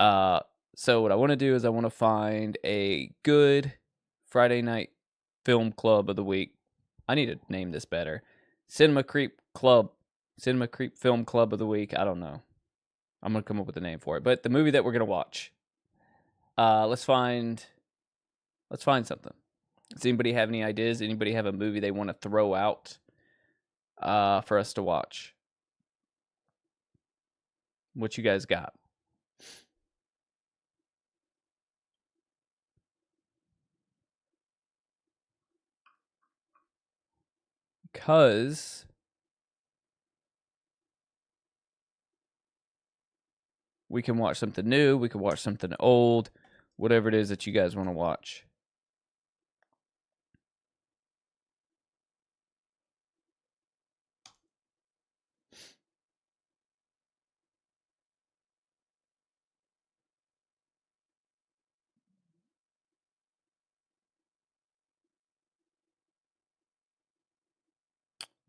So what I want to do is I want to find a good Friday night Film Club of the Week. I need to name this better. Cinema Creep Film Club of the Week. I don't know. I'm going to come up with a name for it. But the movie that we're going to watch. Let's find something. Does anybody have any ideas? Anybody have a movie they want to throw out for us to watch? What you guys got? Because we can watch something new, we can watch something old, whatever it is that you guys want to watch.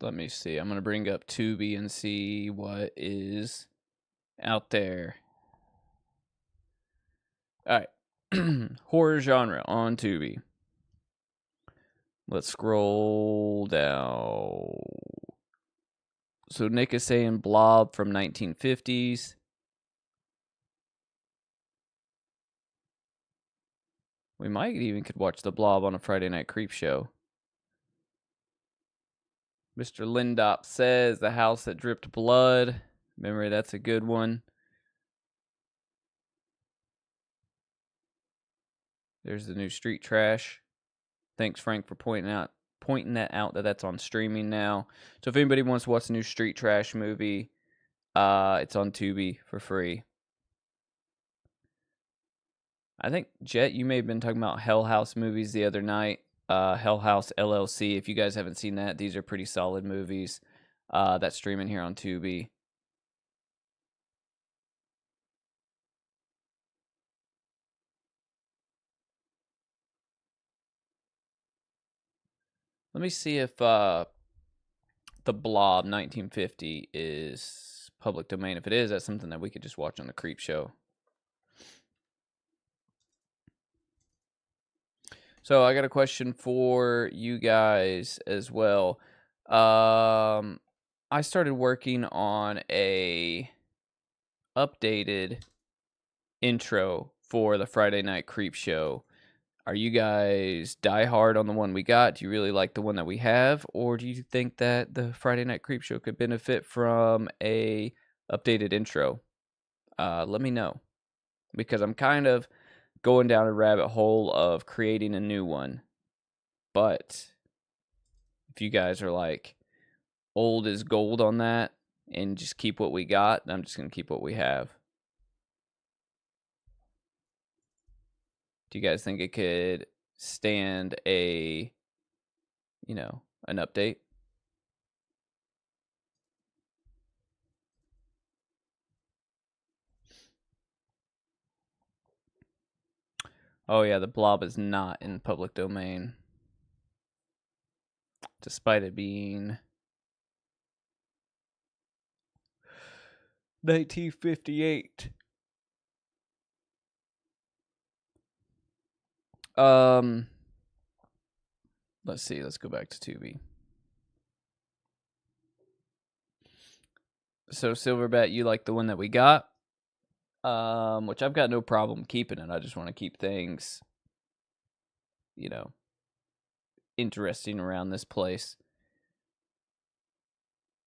Let me see. I'm going to bring up Tubi and see what is out there. All right. Horror genre on Tubi. Let's scroll down. So Nick is saying Blob from 1950s. We might even could watch the Blob on a Friday night creep show. Mr. Lindop says The House That Dripped Blood. Remember, that's a good one. There's the new Street Trash. Thanks, Frank, for pointing that out, that's on streaming now. So if anybody wants to watch the new Street Trash movie, it's on Tubi for free. I think, Jet, you may have been talking about Hell House movies the other night. Hell House LLC. If you guys haven't seen that, these are pretty solid movies. That's streaming here on Tubi. Let me see if The Blob 1950 is public domain. If it is, that's something that we could just watch on the Creepshow. So I got a question for you guys as well. I started working on a updated intro for the Friday Night Creep Show. Are you guys die hard on the one we got? Do you really like the one that we have? Or do you think that the Friday Night Creep Show could benefit from a updated intro? Let me know. Because I'm kind of going down a rabbit hole of creating a new one. But if you guys are like old as gold on that and just keep what we got, I'm just going to keep what we have. Do you guys think it could stand an update? Oh yeah, the Blob is not in public domain. Despite it being 1958. Let's see. Let's go back to Tubi. So Silverbat, you like the one that we got? Which I've got no problem keeping it. I just want to keep things, interesting around this place.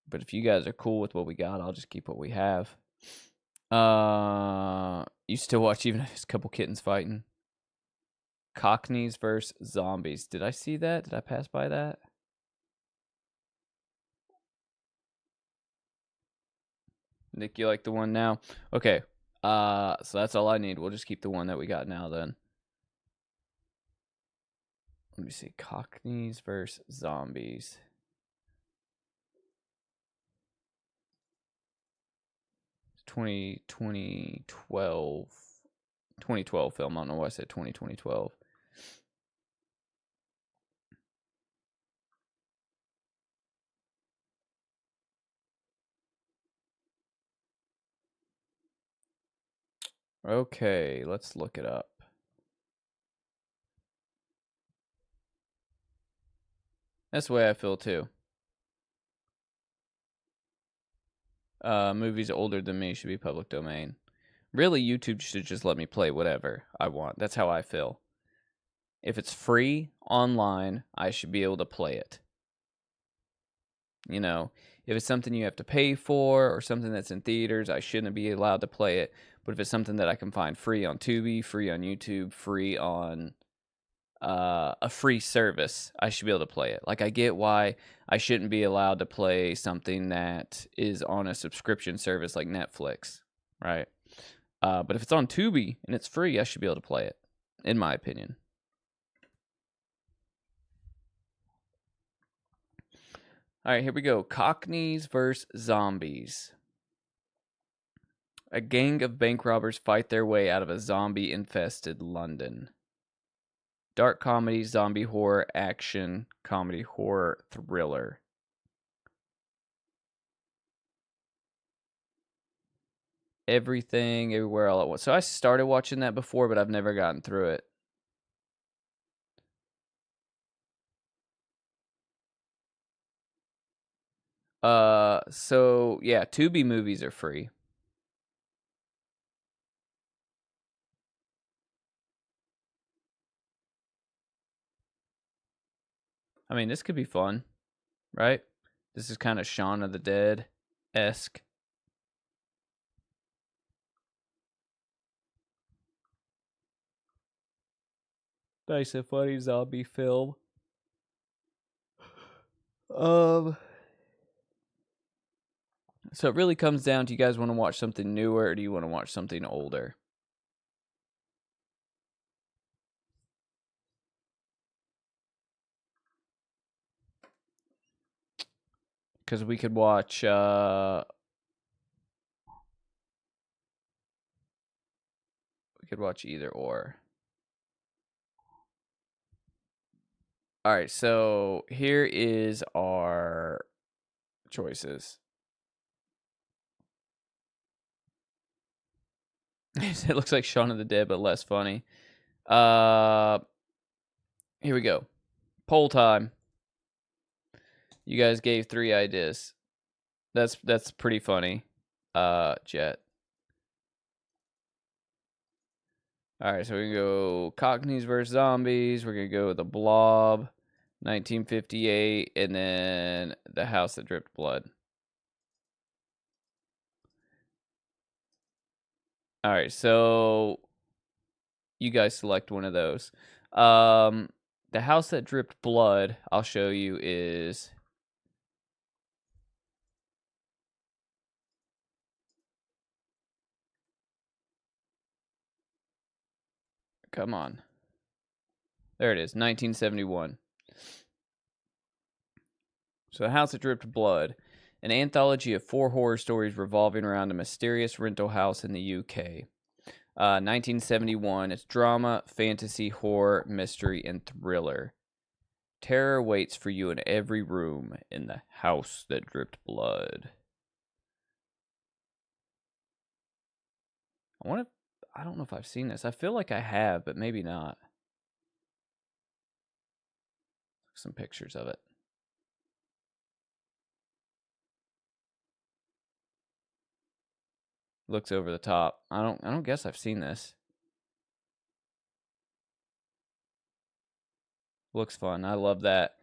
But if you guys are cool with what we got, I'll just keep what we have. You still watch even if it's a couple kittens fighting? Cockneys versus zombies. Did I see that? Did I pass by that? Nick, you like the one now? Okay. So that's all I need. We'll just keep the one that we got now then. Let me see. Cockneys versus zombies. It's 2012 film. I don't know why I said 2012. Okay, let's look it up. That's the way I feel too. Movies older than me should be public domain. Really, YouTube should just let me play whatever I want. That's how I feel. If it's free online, I should be able to play it. You know, if it's something you have to pay for or something that's in theaters, I shouldn't be allowed to play it. But if it's something that I can find free on Tubi, free on YouTube, free on a free service, I should be able to play it. Like, I get why I shouldn't be allowed to play something that is on a subscription service like Netflix, right? But if it's on Tubi and it's free, I should be able to play it, in my opinion. All right, here we go. Cockneys versus zombies. A gang of bank robbers fight their way out of a zombie-infested London. Dark comedy, zombie horror, action, comedy, horror, thriller. Everything, everywhere, all at once. So I started watching that before, but I've never gotten through it. So yeah, Tubi movies are free. I mean, this could be fun, right? This is kind of Shaun of the Dead-esque. Nice and funny zombie film. So it really comes down to, you guys want to watch something newer or do you want to watch something older? Because we could watch either or. All right, so here is our choices. It looks like Shaun of the Dead, but less funny. Here we go. Poll time. You guys gave 3 ideas. That's pretty funny. Jet. All right, so we can go Cockneys versus Zombies. We're gonna go with The Blob, 1958, and then The House That Dripped Blood. All right, so you guys select one of those. The House That Dripped Blood, I'll show you, is come on. There it is, 1971. So The House That Dripped Blood, an anthology of 4 horror stories revolving around a mysterious rental house in the UK. 1971. It's drama, fantasy, horror, mystery, and thriller. Terror waits for you in every room in the house that dripped blood. I don't know if I've seen this. I feel like I have, but maybe not. Some pictures of it. Looks over the top. I don't guess I've seen this. Looks fun. I love that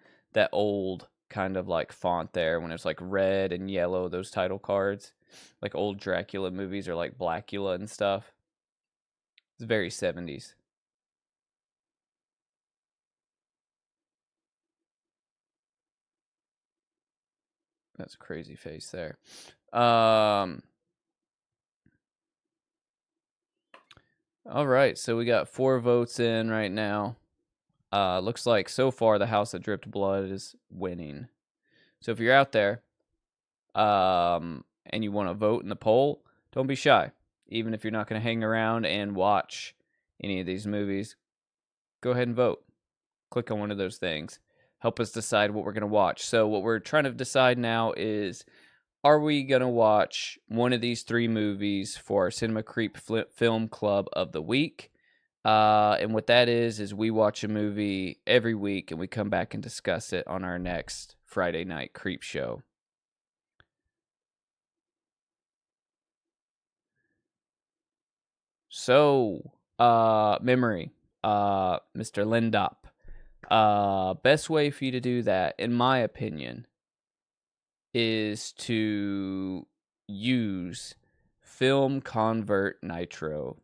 old kind of like font there when it's like red and yellow, those title cards. Like old Dracula movies or like Blackula and stuff. It's very 70s. That's a crazy face there. All right, so we got 4 votes in right now. Looks like so far The House That Dripped Blood is winning. So if you're out there and you want to vote in the poll, don't be shy. Even if you're not going to hang around and watch any of these movies, go ahead and vote. Click on one of those things. Help us decide what we're going to watch. So what we're trying to decide now is, are we going to watch one of these 3 movies for our Cinema Creep Film Club of the Week? And what that is we watch a movie every week and we come back and discuss it on our next Friday night creep show. So, memory, Mr. Lindop. Best way for you to do that, in my opinion, is to use Film Convert Nitro.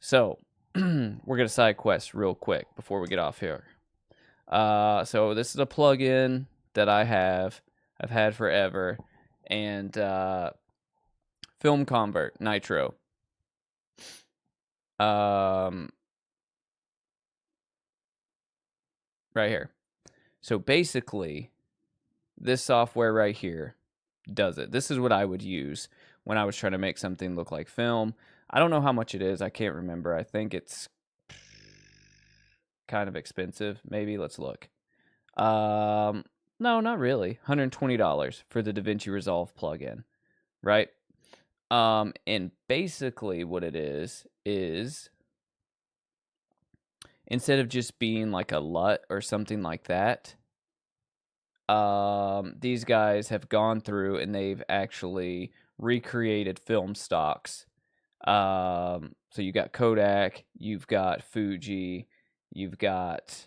So we're gonna side quest real quick before we get off here. So this is a plugin that I've had forever, and Film Convert Nitro. Right here. So basically, this software right here does it. This is what I would use when I was trying to make something look like film. I don't know how much it is. I can't remember. I think it's kind of expensive. Maybe. Let's look. No, not really. $120 for the DaVinci Resolve plugin, right? And basically what it is instead of just being like a LUT or something like that, these guys have gone through and they've actually recreated film stocks. So you got Kodak, you've got Fuji, you've got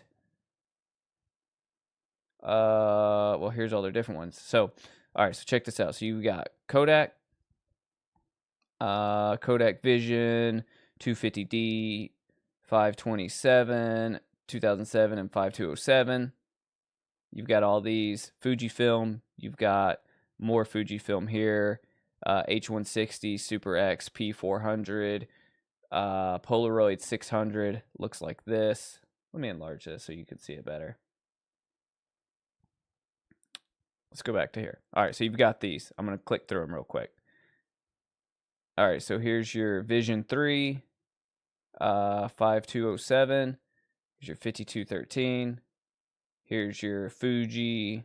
well, here's all their different ones. So, all right, so check this out. So you got Kodak, Kodak Vision, 250D, 527, 2007, and 5207. You've got all these Fujifilm. You've got more Fujifilm here. H160, Super X, P400, Polaroid 600. Looks like this. Let me enlarge this so you can see it better. Let's go back to here. All right, so you've got these. I'm going to click through them real quick. All right, so here's your Vision 3, 5207. Here's your 5213. Here's your Fuji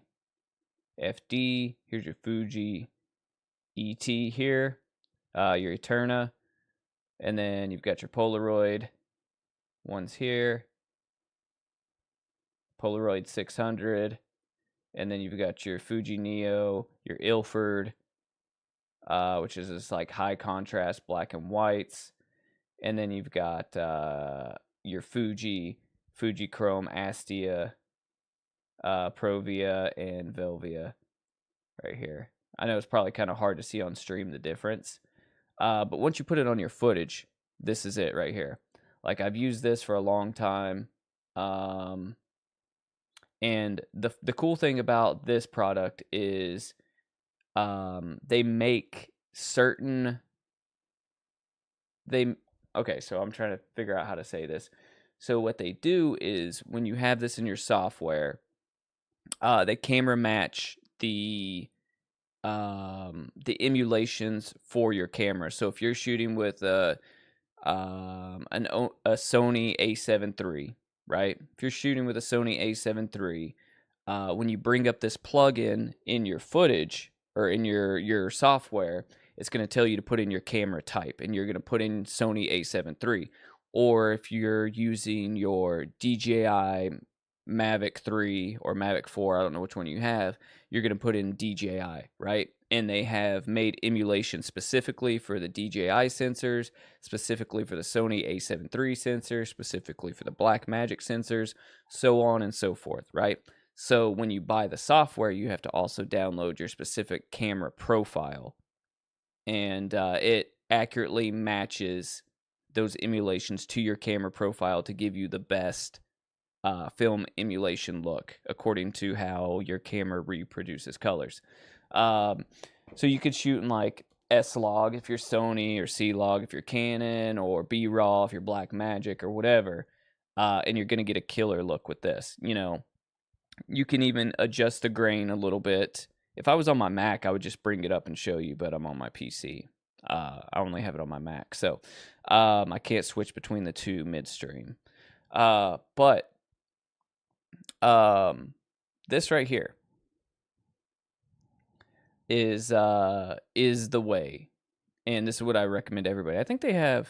FD. Here's your Fuji ET here. Your Eterna. And then you've got your Polaroid ones here. Polaroid 600. And then you've got your Fuji Neo, your Ilford, which is this like high contrast black and whites. And then you've got your Fuji Chrome Astia, Provia, and Velvia right here. I know it's probably kind of hard to see on stream the difference. But once you put it on your footage, this is it right here. Like I've used this for a long time. And the cool thing about this product is they make certain okay, so I'm trying to figure out how to say this. So what they do is when you have this in your software, they camera match the emulations for your camera. So if you're shooting with a Sony A7 III, right? If you're shooting with a Sony A7 III, when you bring up this plugin in your footage or in your software, it's going to tell you to put in your camera type, and you're going to put in Sony A7 III. Or if you're using your DJI Mavic 3 or Mavic 4, I don't know which one you have, you're going to put in DJI, right? And they have made emulation specifically for the DJI sensors, specifically for the Sony A7 III sensor, specifically for the Blackmagic sensors, so on and so forth, right? So when you buy the software, you have to also download your specific camera profile, and it accurately matches those emulations to your camera profile to give you the best film emulation look according to how your camera reproduces colors. So you could shoot in like S-Log if you're Sony, or C-Log if you're Canon, or B-RAW if you're Blackmagic or whatever, and you're going to get a killer look with this. You know, you can even adjust the grain a little bit. If I was on my Mac, I would just bring it up and show you, but I'm on my PC. I only have it on my Mac, so I can't switch between the two midstream. But this right here is the way, and this is what I recommend everybody. I think they have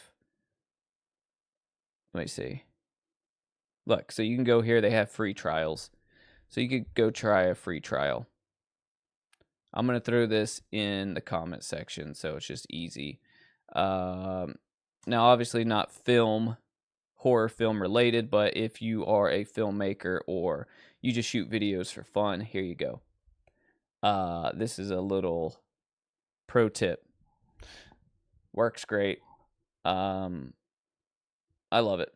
Let me see. Look, so you can go here. They have free trials. So you could go try a free trial. I'm going to throw this in the comment section, so it's just easy. Now, obviously not horror film related, but if you are a filmmaker or you just shoot videos for fun, here you go. This is a little pro tip. Works great. I love it.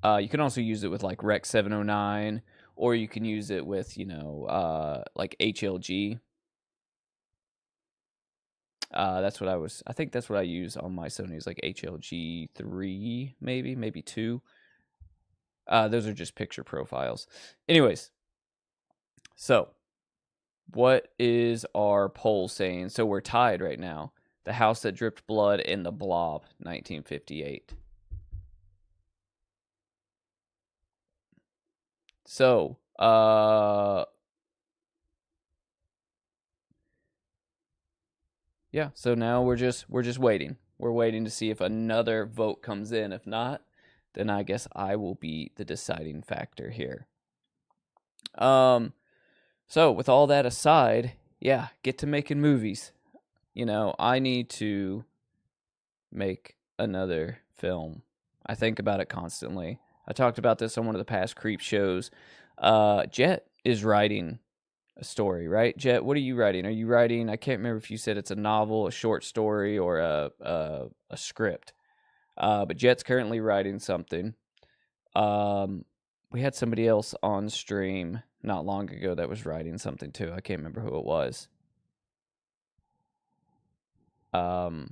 You can also use it with like Rec 709, or you can use it with, like HLG. I think that's what I use on my Sony's, like HLG 3, maybe 2. Those are just picture profiles. Anyways, so what is our poll saying? So we're tied right now. The House That Dripped Blood and The Blob, 1958. So, yeah, so now we're just waiting. We're waiting to see if another vote comes in. If not, then I guess I will be the deciding factor here. So with all that aside, yeah, get to making movies. I need to make another film. I think about it constantly. I talked about this on one of the past Creep shows. Jet is writing a story, right? Jet, what are you writing? Are you writing? I can't remember if you said it's a novel, a short story, or a script. But Jet's currently writing something. We had somebody else on stream not long ago that was writing something too. I can't remember who it was. There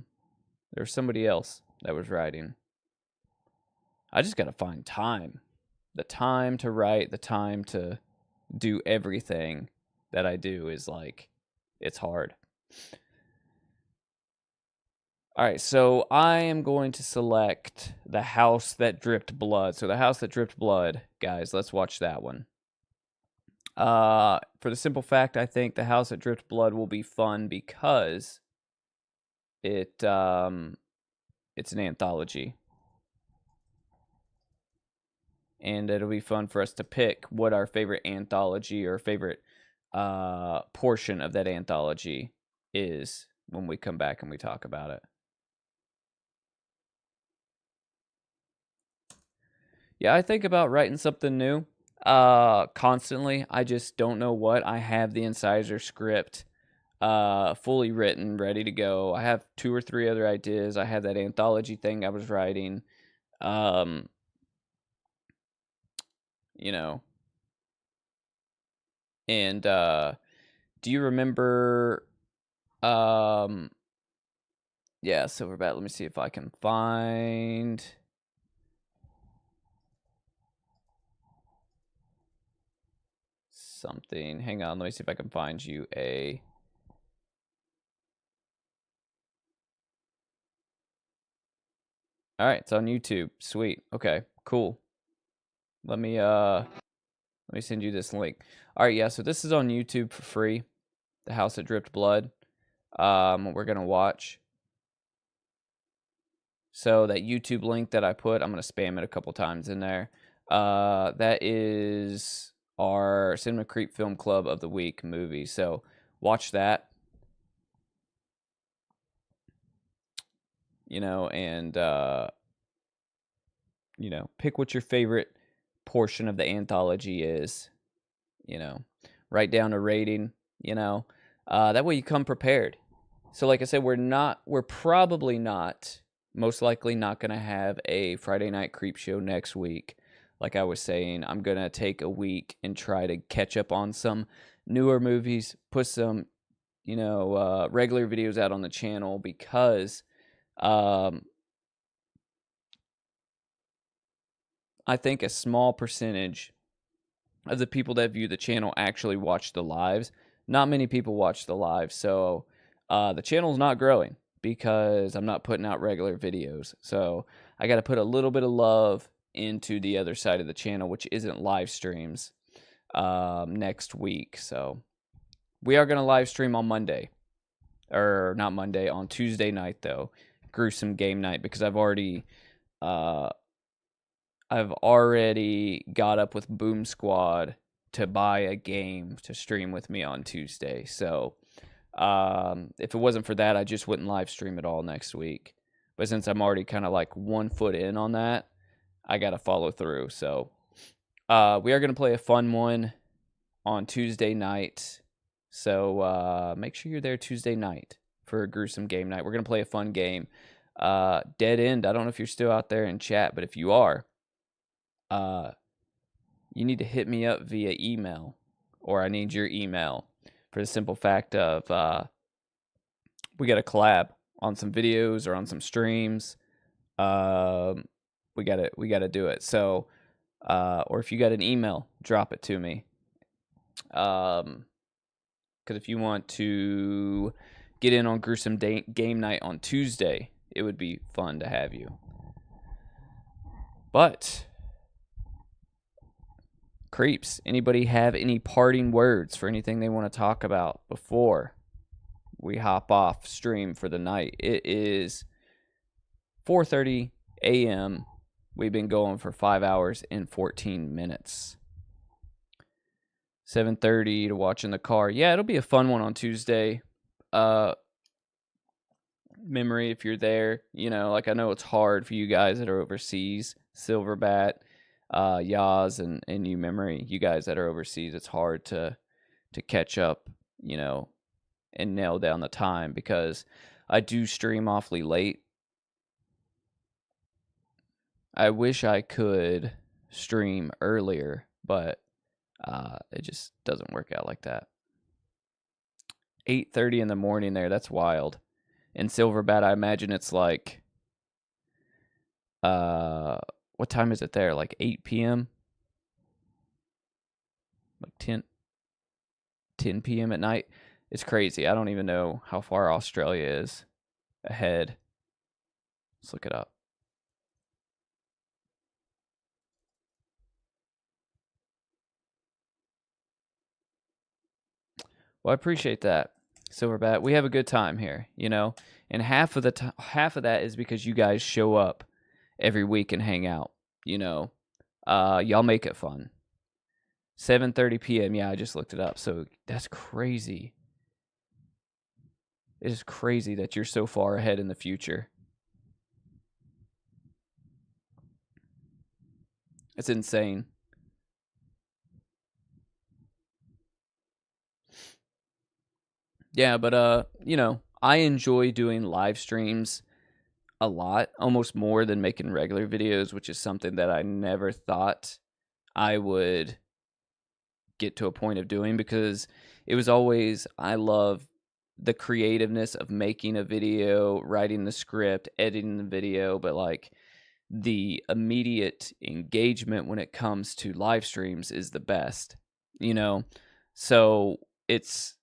was somebody else that was writing. I just got to find time. The time to write, the time to do everything that I do is like, it's hard. All right, so I am going to select The House That Dripped Blood. So The House That Dripped Blood, guys, let's watch that one. For the simple fact, I think The House That Dripped Blood will be fun because it's an anthology. And it'll be fun for us to pick what our favorite anthology or favorite portion of that anthology is when we come back and we talk about it. Yeah, I think about writing something new constantly. I just don't know what. I have the Incisor script fully written, ready to go. I have 2 or 3 other ideas. I have that anthology thing I was writing. And do you remember yeah, Silverbat, let me see if I can find something. Hang on, let me see if I can find you a All right, it's on YouTube. Sweet. Okay, cool. Let me send you this link. All right, yeah, so this is on YouTube for free. The House That Dripped Blood. We're going to watch. So that YouTube link that I put, I'm going to spam it a couple times in there. That is our Cinema Creep Film Club of the Week movie. So watch that. And pick what your favorite portion of the anthology is. Write down a rating. That way you come prepared. So like I said, we're probably not, most likely not going to have a Friday Night Creep Show next week. Like I was saying, I'm going to take a week and try to catch up on some newer movies, put some, regular videos out on the channel because I think a small percentage of the people that view the channel actually watch the lives. Not many people watch the lives, so the channel's not growing because I'm not putting out regular videos. So I got to put a little bit of love into the other side of the channel, which isn't live streams, next week. So we are going to live stream on Monday. Or not Monday, on Tuesday night, though. Gruesome game night, because I've already I've already got up with Boom Squad to buy a game to stream with me on Tuesday. So if it wasn't for that, I just wouldn't live stream at all next week. But since I'm already kind of like 1 foot in on that, I got to follow through. So we are going to play a fun one on Tuesday night. So make sure you're there Tuesday night for a gruesome game night. We're going to play a fun game. Dead End, I don't know if you're still out there in chat, but if you are, you need to hit me up via email, or I need your email, for the simple fact of we got a collab on some videos or on some streams. We gotta do it. So or if you got an email, drop it to me. Because if you want to get in on gruesome game night on Tuesday, it would be fun to have you. But Creeps, anybody have any parting words for anything they want to talk about before we hop off stream for the night? It is 4:30 a.m. We've been going for 5 hours and 14 minutes. 7:30 to watch in the car. Yeah, it'll be a fun one on Tuesday. Memory, if you're there, you know, like I know it's hard for you guys that are overseas. Silverbat, Yaz, and you, Memory, you guys that are overseas, it's hard to catch up, you know, and nail down the time because I do stream awfully late. I wish I could stream earlier, but it just doesn't work out like that. 8:30 in the morning there, that's wild. In Silverbat, I imagine it's like, what time is it there? Like 8 p.m.? Like 10 p.m. at night? It's crazy. I don't even know how far Australia is ahead. Let's look it up. Well, I appreciate that, Silverbat. We have a good time here, you know, and half of that is because you guys show up every week and hang out. You know, y'all make it fun. 7:30 p.m. Yeah, I just looked it up. So that's crazy. It is crazy that you're so far ahead in the future. It's insane. Yeah, but you know, I enjoy doing live streams a lot, almost more than making regular videos, which is something that I never thought I would get to a point of doing, because it was always, I love the creativeness of making a video, writing the script, editing the video, but like the immediate engagement when it comes to live streams is the best, you know? So it's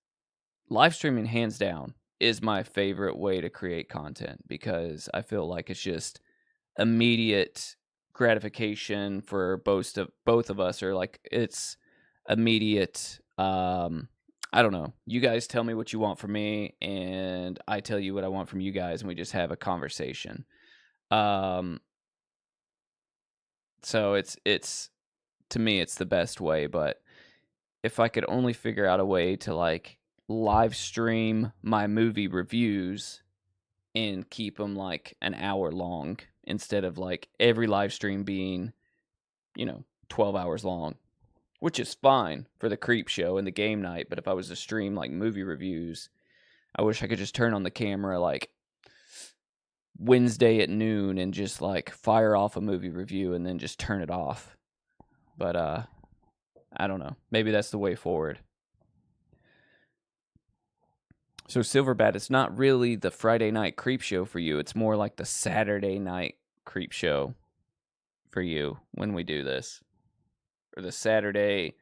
live streaming, hands down, is my favorite way to create content, because I feel like it's just immediate gratification for both of us, or like it's immediate. I don't know. You guys tell me what you want from me, and I tell you what I want from you guys, and we just have a conversation. So it's to me, it's the best way. But if I could only figure out a way to like live stream my movie reviews and keep them like an hour long, instead of like every live stream being, 12 hours long, which is fine for the Creepshow and the game night. But if I was to stream like movie reviews, I wish I could just turn on the camera like Wednesday at noon and just like fire off a movie review and then just turn it off. But I don't know. Maybe that's the way forward. So Silverbat, it's not really the Friday night Creepshow for you. It's more like the Saturday night Creepshow for you when we do this. Or the Saturday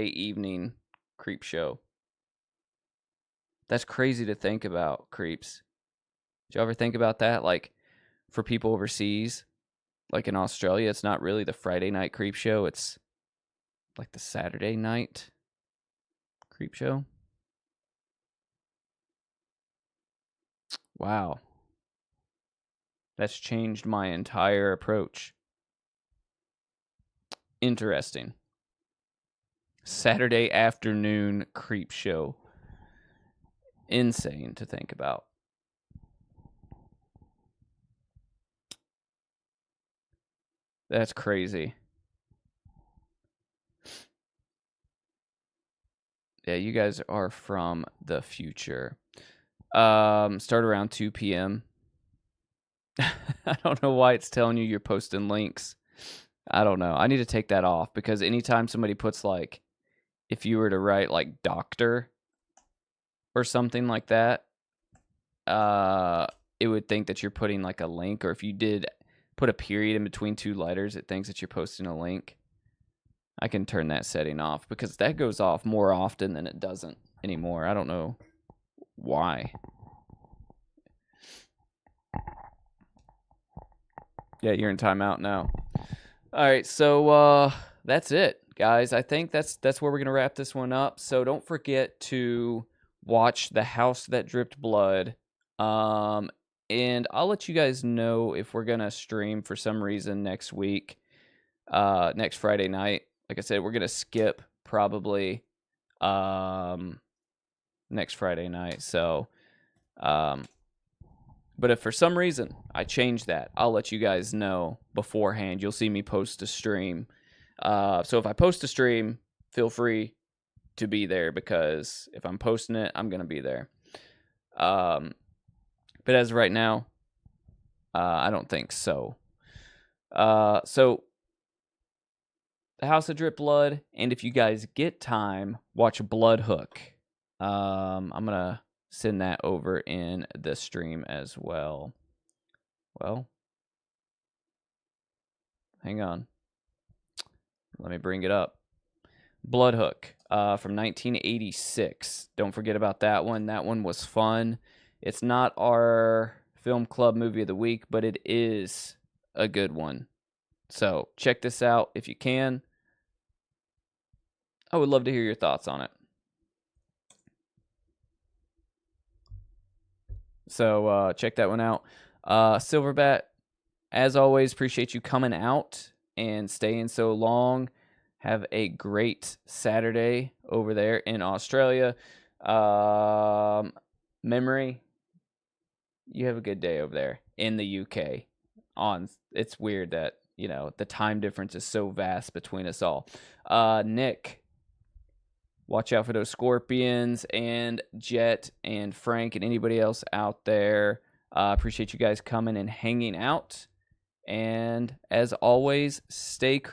evening Creepshow. That's crazy to think about, Creeps. Did you ever think about that? Like, for people overseas, like in Australia, it's not really the Friday night Creepshow. It's like the Saturday night Creepshow. Wow. That's changed my entire approach Interesting. Saturday afternoon Creepshow. Insane to think about. That's crazy. Yeah, you guys are from the future. Start around 2 p.m. I don't know why it's telling you you're posting links. I don't know. I need to take that off because anytime somebody puts like, if you were to write like doctor or something like that, it would think that you're putting like a link, or if you did put a period in between two letters, it thinks that you're posting a link. I can turn that setting off because that goes off more often than it doesn't anymore. I don't know why. Yeah, you're in timeout now. All right, so that's it, guys. I think that's where we're going to wrap this one up. So don't forget to watch The House That Dripped Blood. And I'll let you guys know if we're going to stream for some reason next week, next Friday night. Like I said, we're going to skip probably next Friday night. So, but if for some reason I change that, I'll let you guys know beforehand. You'll see me post a stream. So if I post a stream, feel free to be there because if I'm posting it, I'm going to be there. But as of right now, I don't think so. So The House of Drip Blood, and if you guys get time, watch Blood Hook. I'm going to send that over in the stream as well. Well, hang on. Let me bring it up. Blood Hook from 1986. Don't forget about that one. That one was fun. It's not our film club movie of the week, but it is a good one. So check this out if you can. I would love to hear your thoughts on it. So check that one out. Silverbat, as always, appreciate you coming out and staying so long. Have a great Saturday over there in Australia. Memory, you have a good day over there in the UK. It's weird that, you know, the time difference is so vast between us all. Nick, watch out for those scorpions, and Jet and Frank and anybody else out there. Appreciate you guys coming and hanging out. And as always, stay creative.